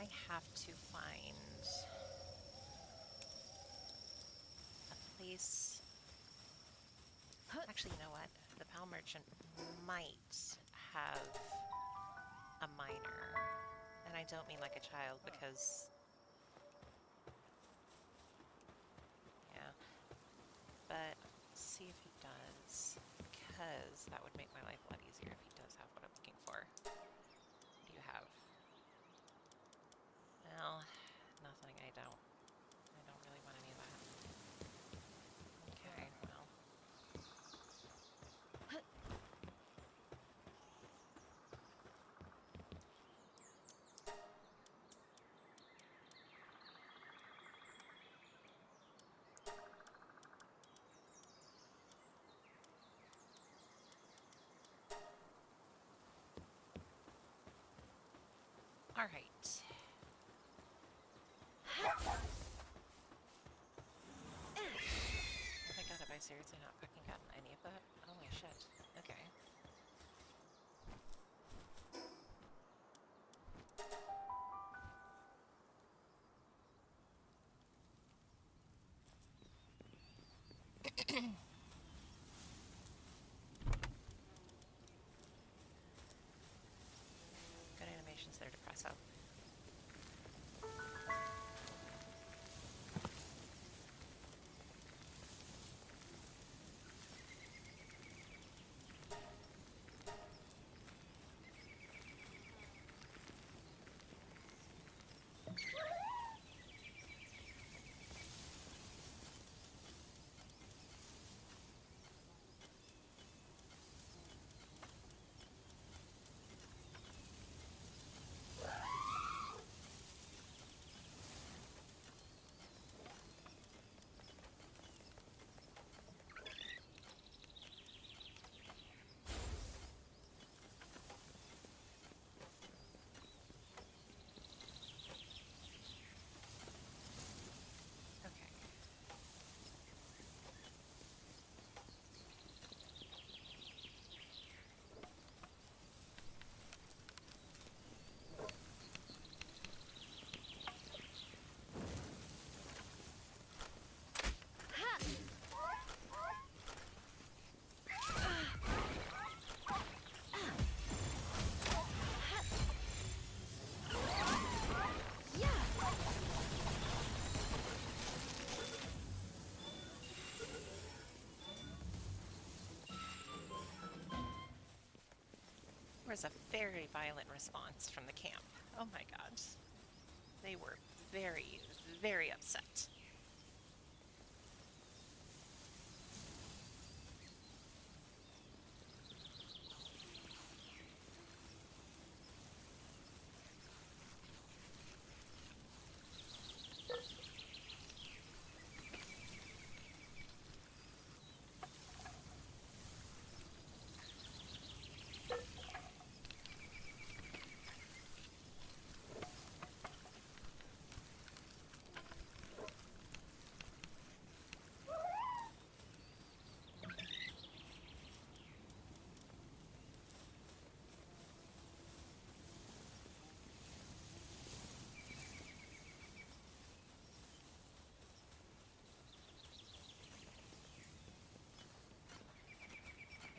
might have to find a place. Actually, you know what? The Pal Merchant might have a miner. And I don't mean like a child because, yeah. But see if he does, because that would make my life a lot easier if he does have what I'm looking for. What do you have? Well, nothing. I don't really want any of that. Okay, well. All right. Oh my god, have I seriously not fucking gotten any of that? Holy shit. Okay. Good animations there to press up. Okay. There was a very violent response from the camp. Oh my god. They were very, very upset.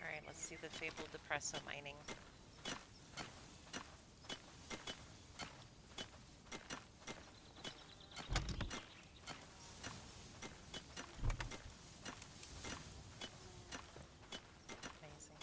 Alright, let's see the fabled depresso mining. Amazing.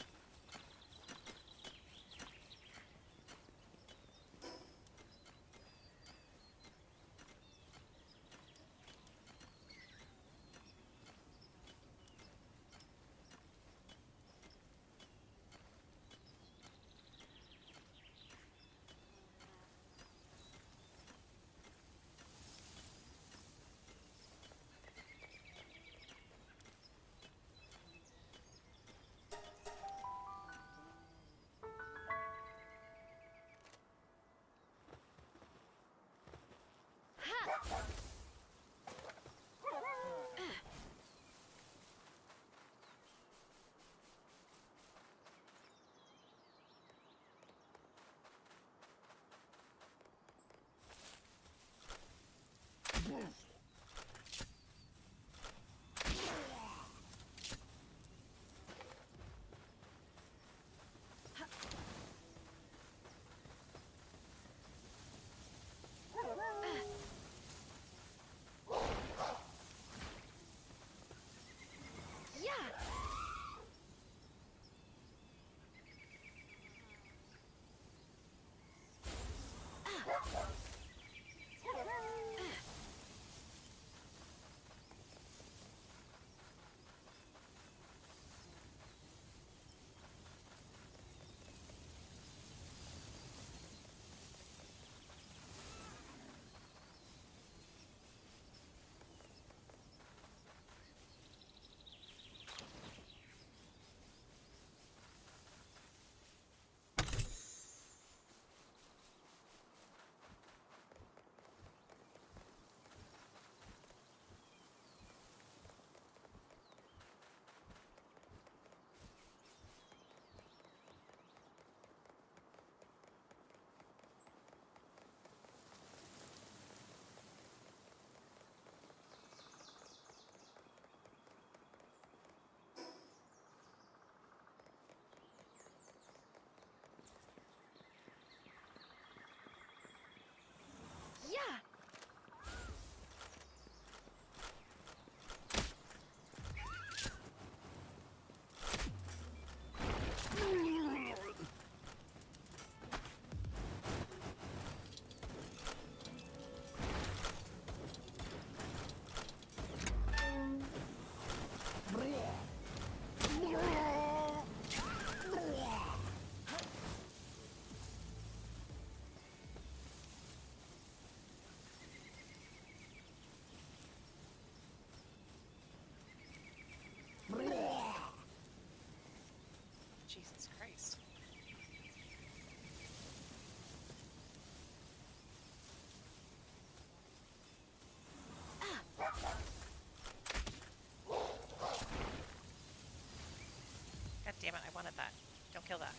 damn it, I wanted that. Don't kill that.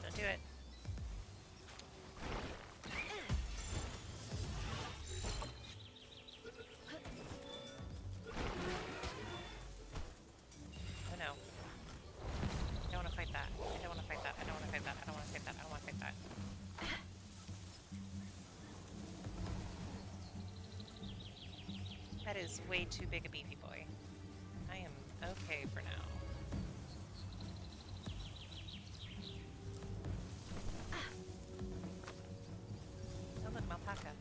Don't do it. Oh no. I don't want to fight that. I don't want to fight that. I don't want to fight that. I don't want to fight that. I don't want to fight that. That is way too big a beefy boy. I am okay for now. Oh look, alpaca.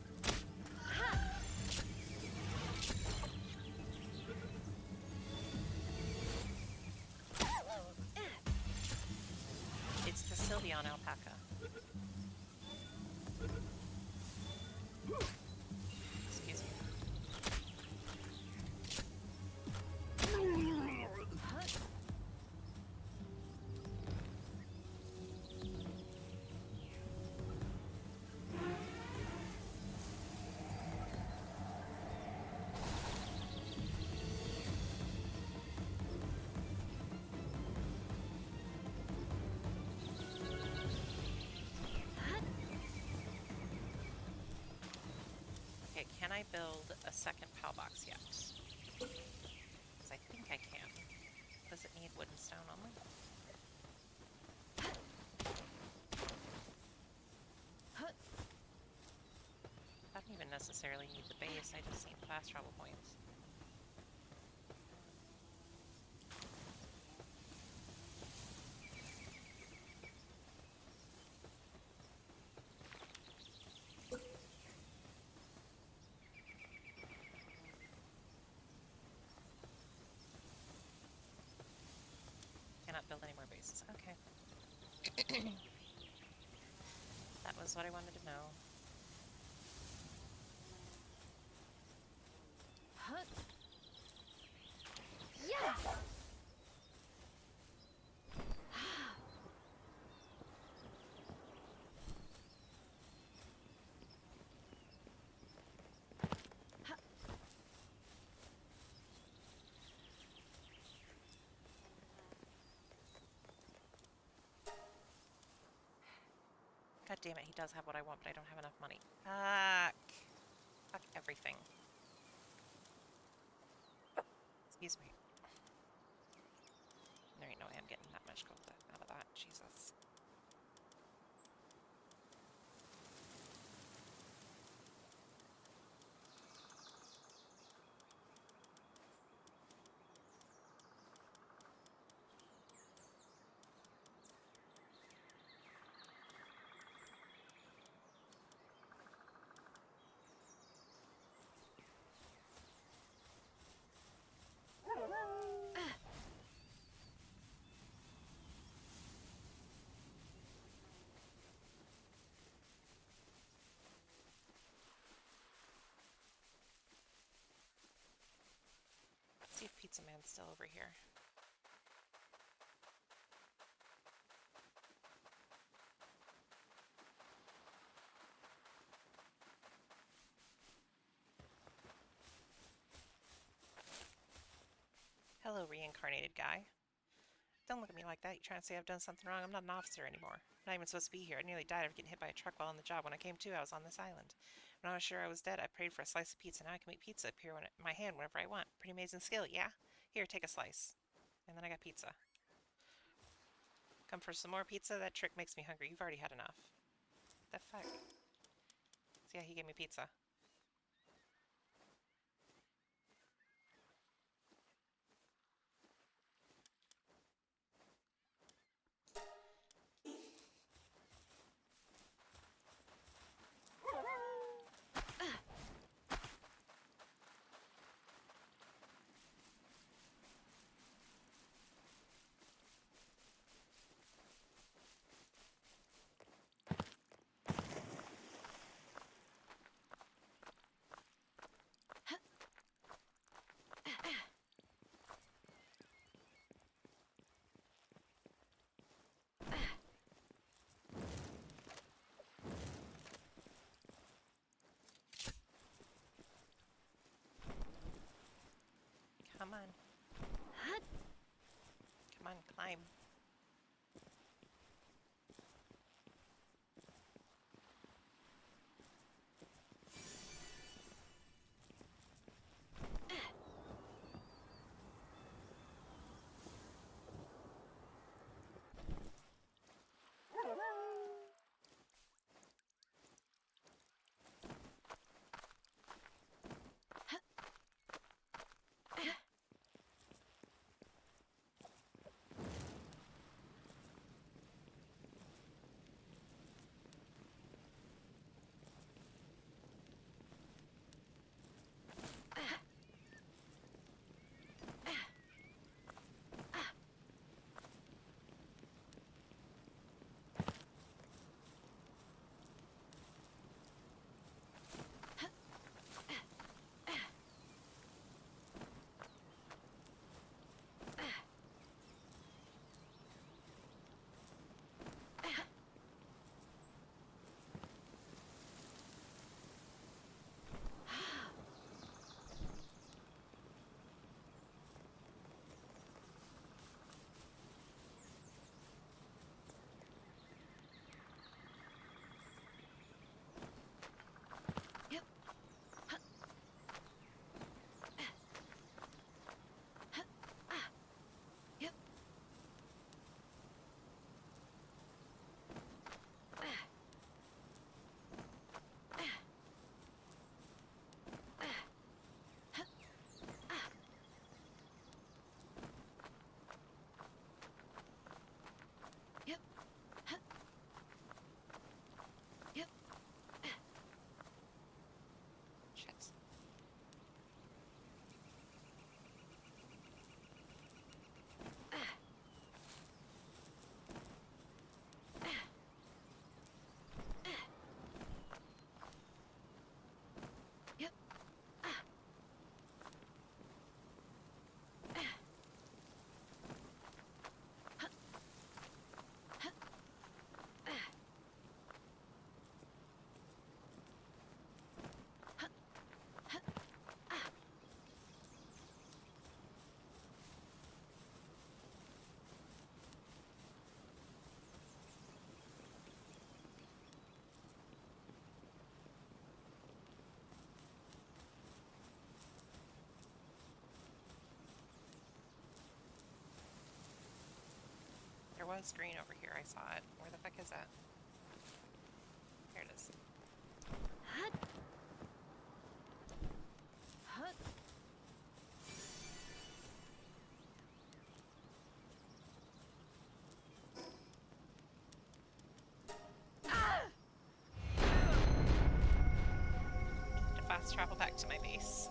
It's the Sylveon alpaca. Excuse me. Okay, can I build a second PAL box yet? Because I think I can. Does it need wood and stone only? I don't even necessarily need the base, I just need fast travel points. Cannot build any more bases. Okay. That was what I wanted to know. Yeah. God damn it, he does have what I want, but I don't have enough money. Fuck. Fuck everything. Excuse me. There ain't no way I'm getting that much gold out of that. Jesus. Let's see if Pizza Man's still over here. Hello, reincarnated guy. Don't look at me like that. You trying to say I've done something wrong? I'm not an officer anymore. I'm not even supposed to be here. I nearly died of getting hit by a truck while on the job. When I came to, I was on this island. When I was sure I was dead, I prayed for a slice of pizza. Now I can make pizza appear in my hand whenever I want. Pretty amazing skill, yeah? Here, take a slice. And then I got pizza. Come for some more pizza? That trick makes me hungry. You've already had enough. The fuck? So yeah, he gave me pizza. Come on. Come on, climb. on screen over here. I saw it. Where the fuck is it? Here it is. Hut. Hut. Need to fast travel back to my base.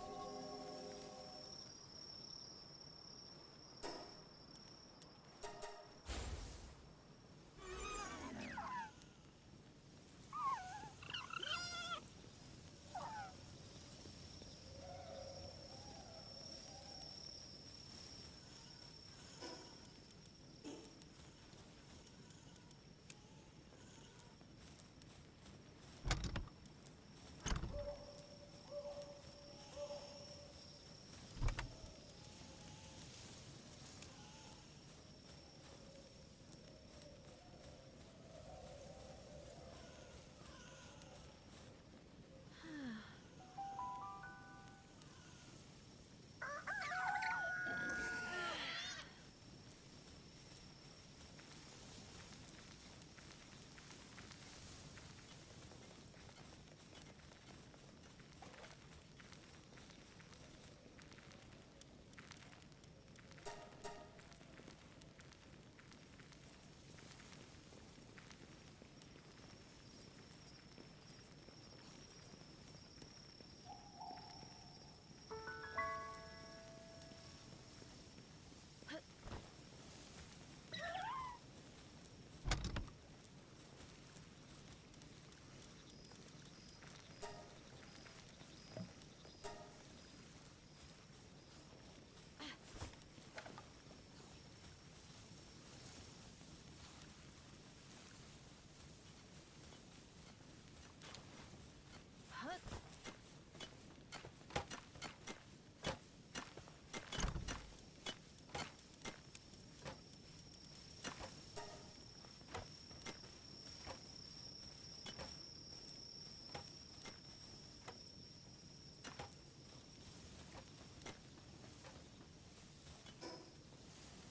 Hut.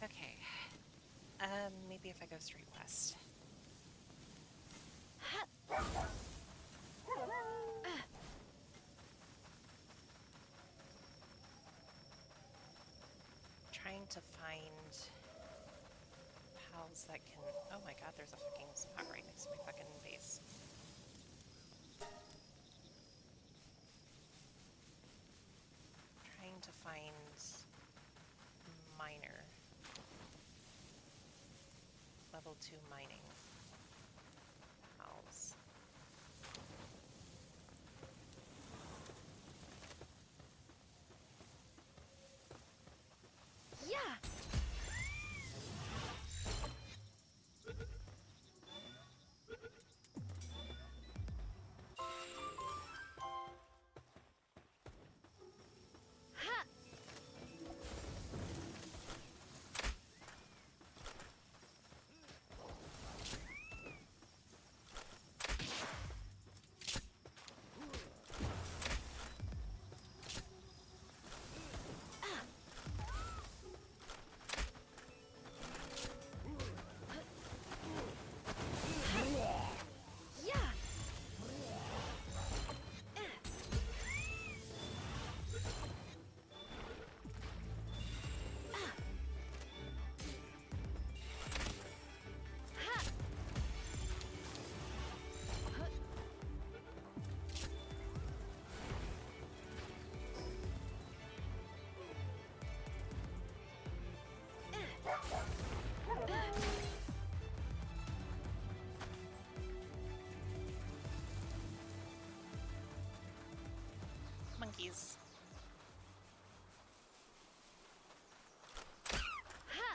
Okay. Maybe if I go straight west. Trying to find pals that can... Oh my god, there's a fucking spot right next to my fucking base. Trying to find miner. Level 2 mining pals. Yeah. Ha. Yeah. Ha. Hut. Monkeys. Ha.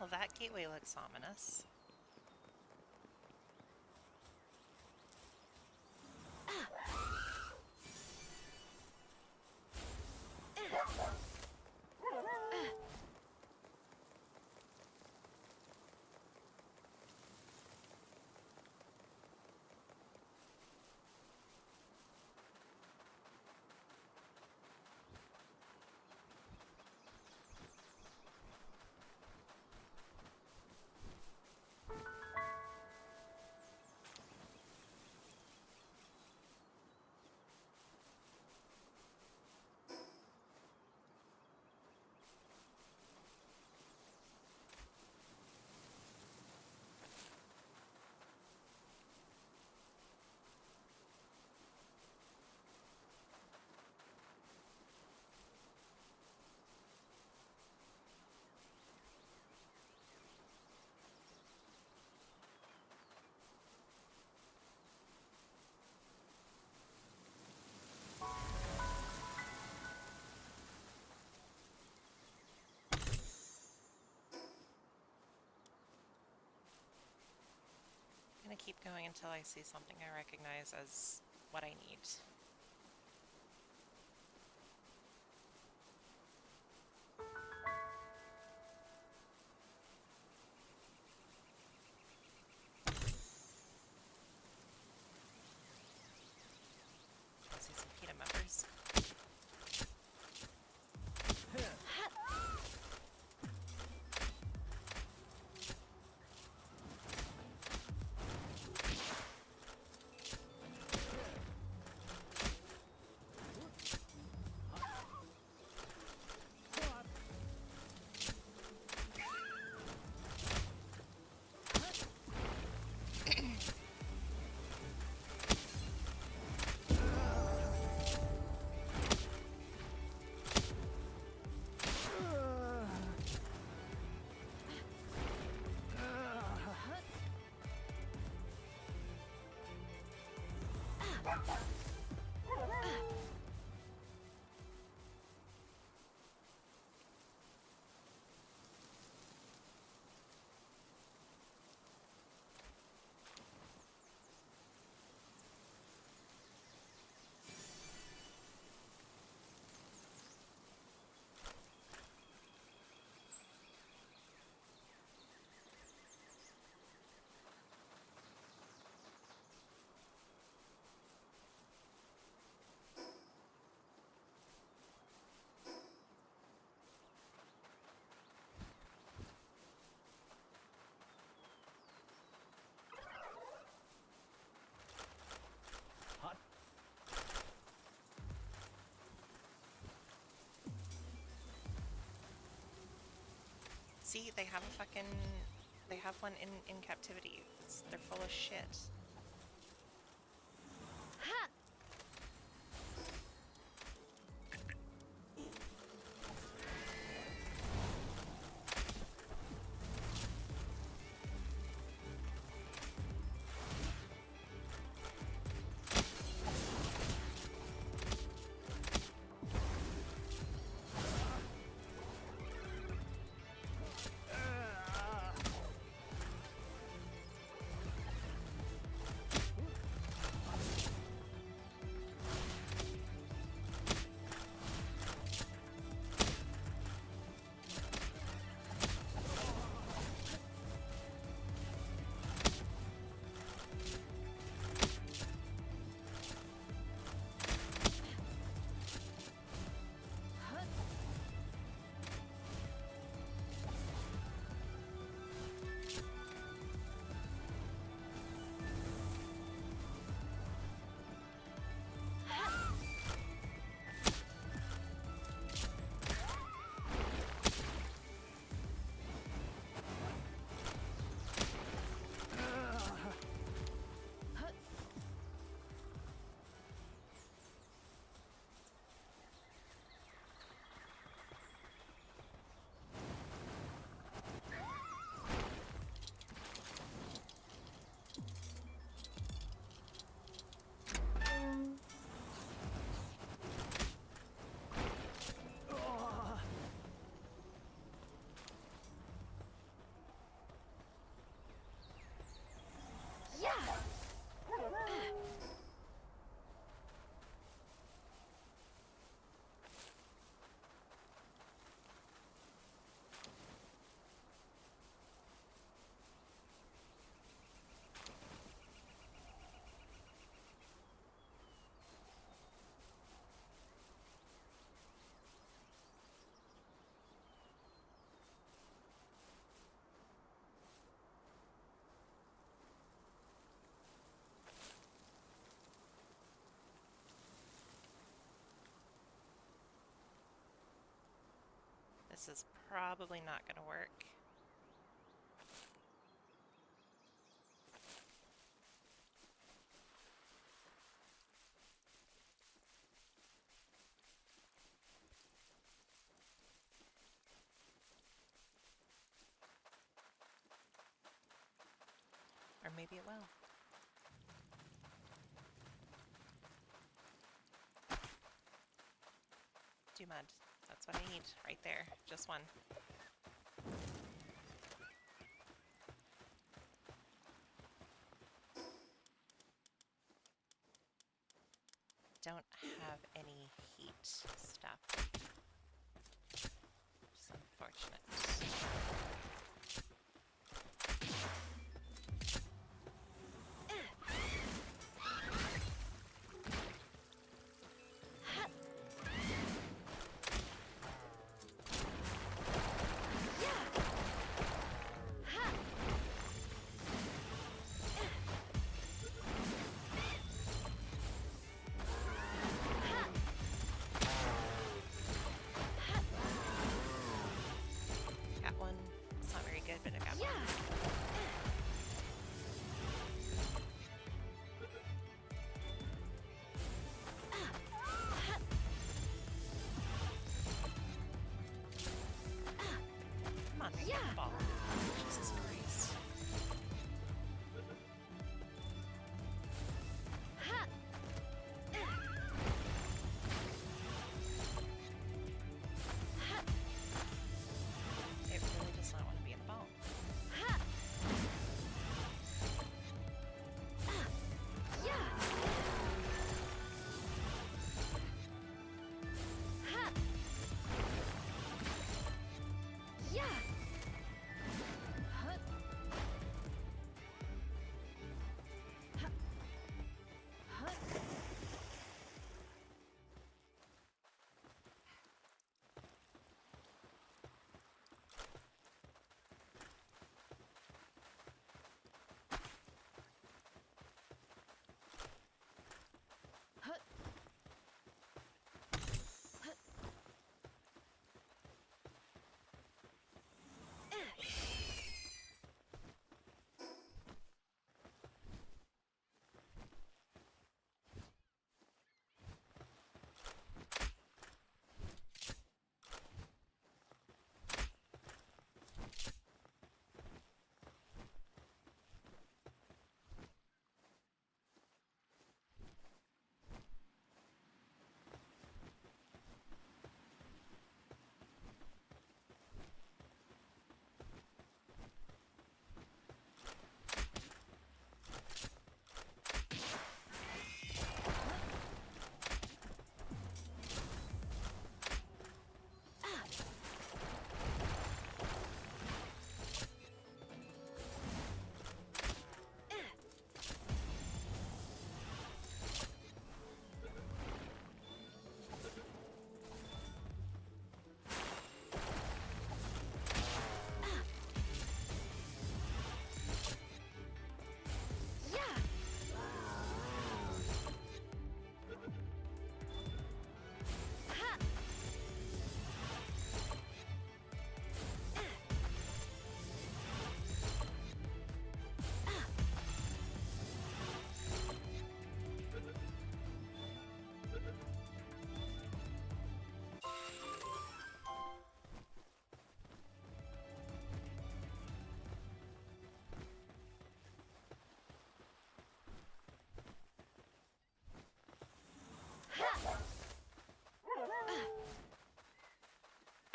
Well, that gateway looks ominous. I'm gonna keep going until I see something I recognize as what I need. I see some PETA members. See, they have a fucking... They have one in captivity. They're full of shit. this is probably not going to work. Or maybe it will. Dew mud. That's what I need right there. Just one. Don't have any heat stuff. Just unfortunate. Got one. It's not very good, but I got one. Come on, make the ball. Jesus Christ. It really does not want to be in the ball.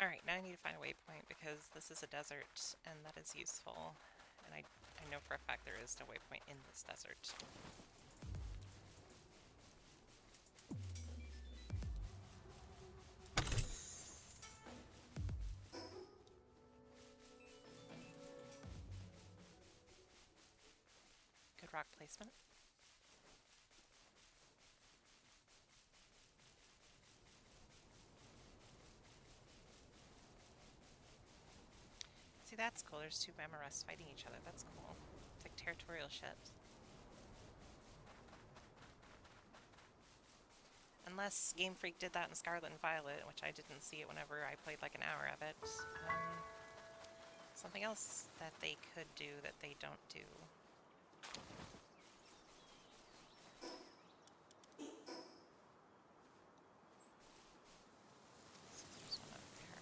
Alright, now I need to find a waypoint because this is a desert and that is useful. And I know for a fact there is no waypoint in this desert. Good rock placement. See, that's cool. There's two Mamorusts fighting each other. That's cool. It's like territorial shit. Unless Game Freak did that in Scarlet and Violet, which I didn't see it whenever I played like an hour of it. something else that they could do that they don't do. So there's one up there.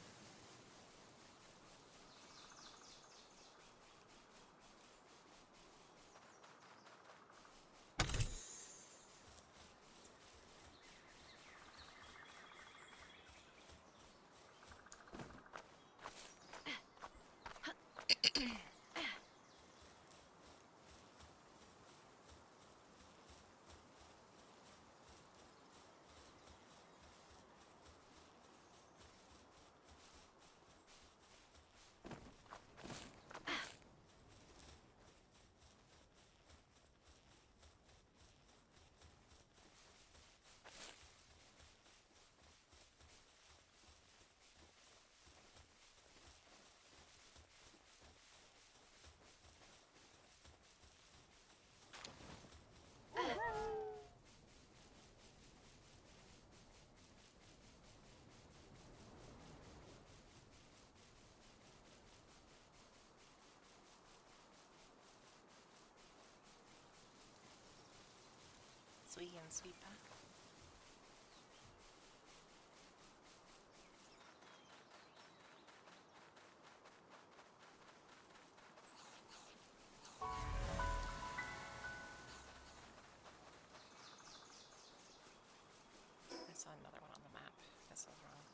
Sweet and sweet pie. I saw another one on the map. This was wrong.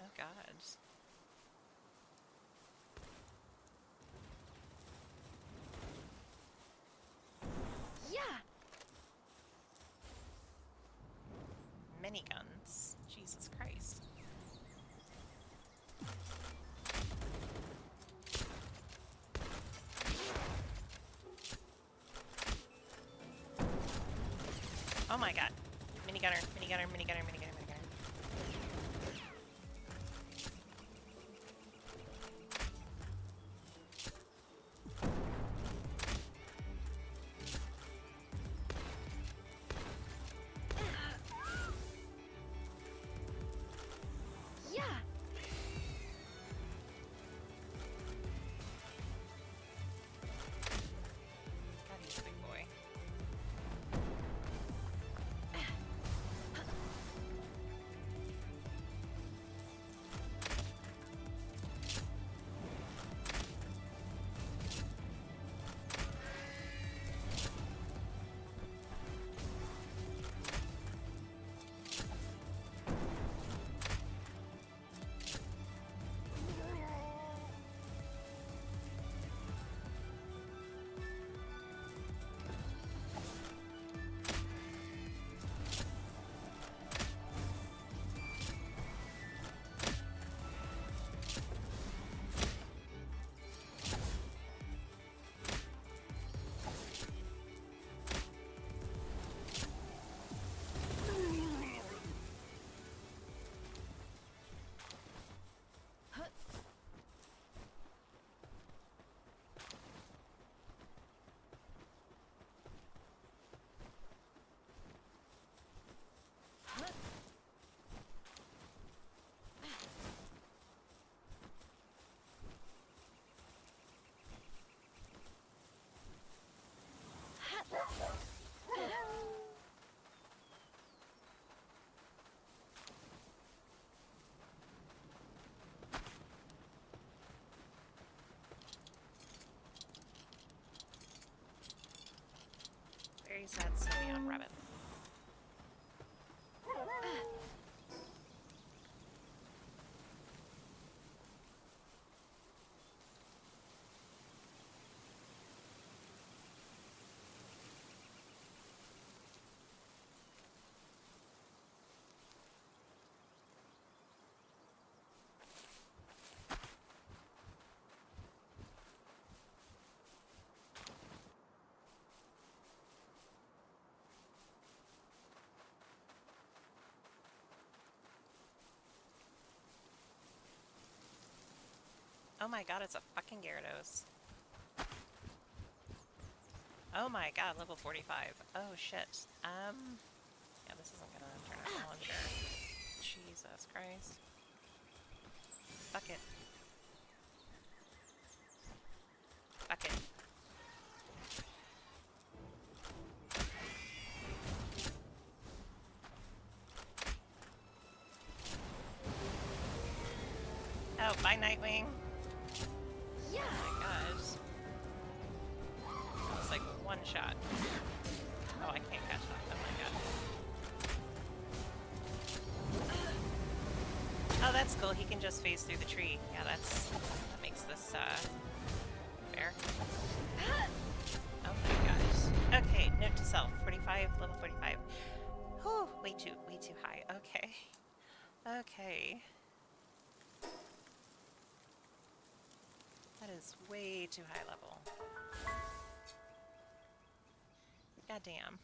Oh god. Yeah. Miniguns. Jesus Christ. Oh my god. Minigunner, minigunner, minigunner, minigunner, minigunner. Yeah. God, he's a big boy. Very sad Sylveon rabbit. Oh my god, it's a fucking Gyarados. Oh my god, level 45. Oh shit. Yeah, this isn't gonna turn out well, I'm sure. Jesus Christ. Fuck it. Fuck it. Oh, bye, Nightwing. Yeah. Oh my gosh. That was like one shot. Oh, I can't catch that. Oh my god. Oh, that's cool. He can just phase through the tree. Yeah, that makes this, fair. Oh my gosh. Okay, note to self. 45, level 45. Whew, way too high. Okay. Okay. That is way too high level. God damn.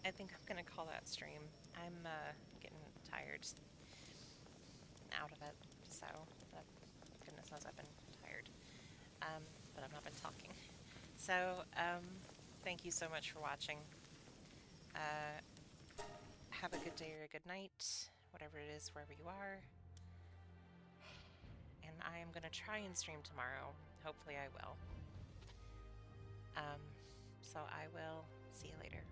I think I'm gonna call that stream. I'm getting tired and out of it, so goodness knows I've been tired. But I've not been talking. So, thank you so much for watching. Uh, have a good day or a good night, whatever it is, wherever you are. And I am gonna try and stream tomorrow. Hopefully I will. So I will see you later.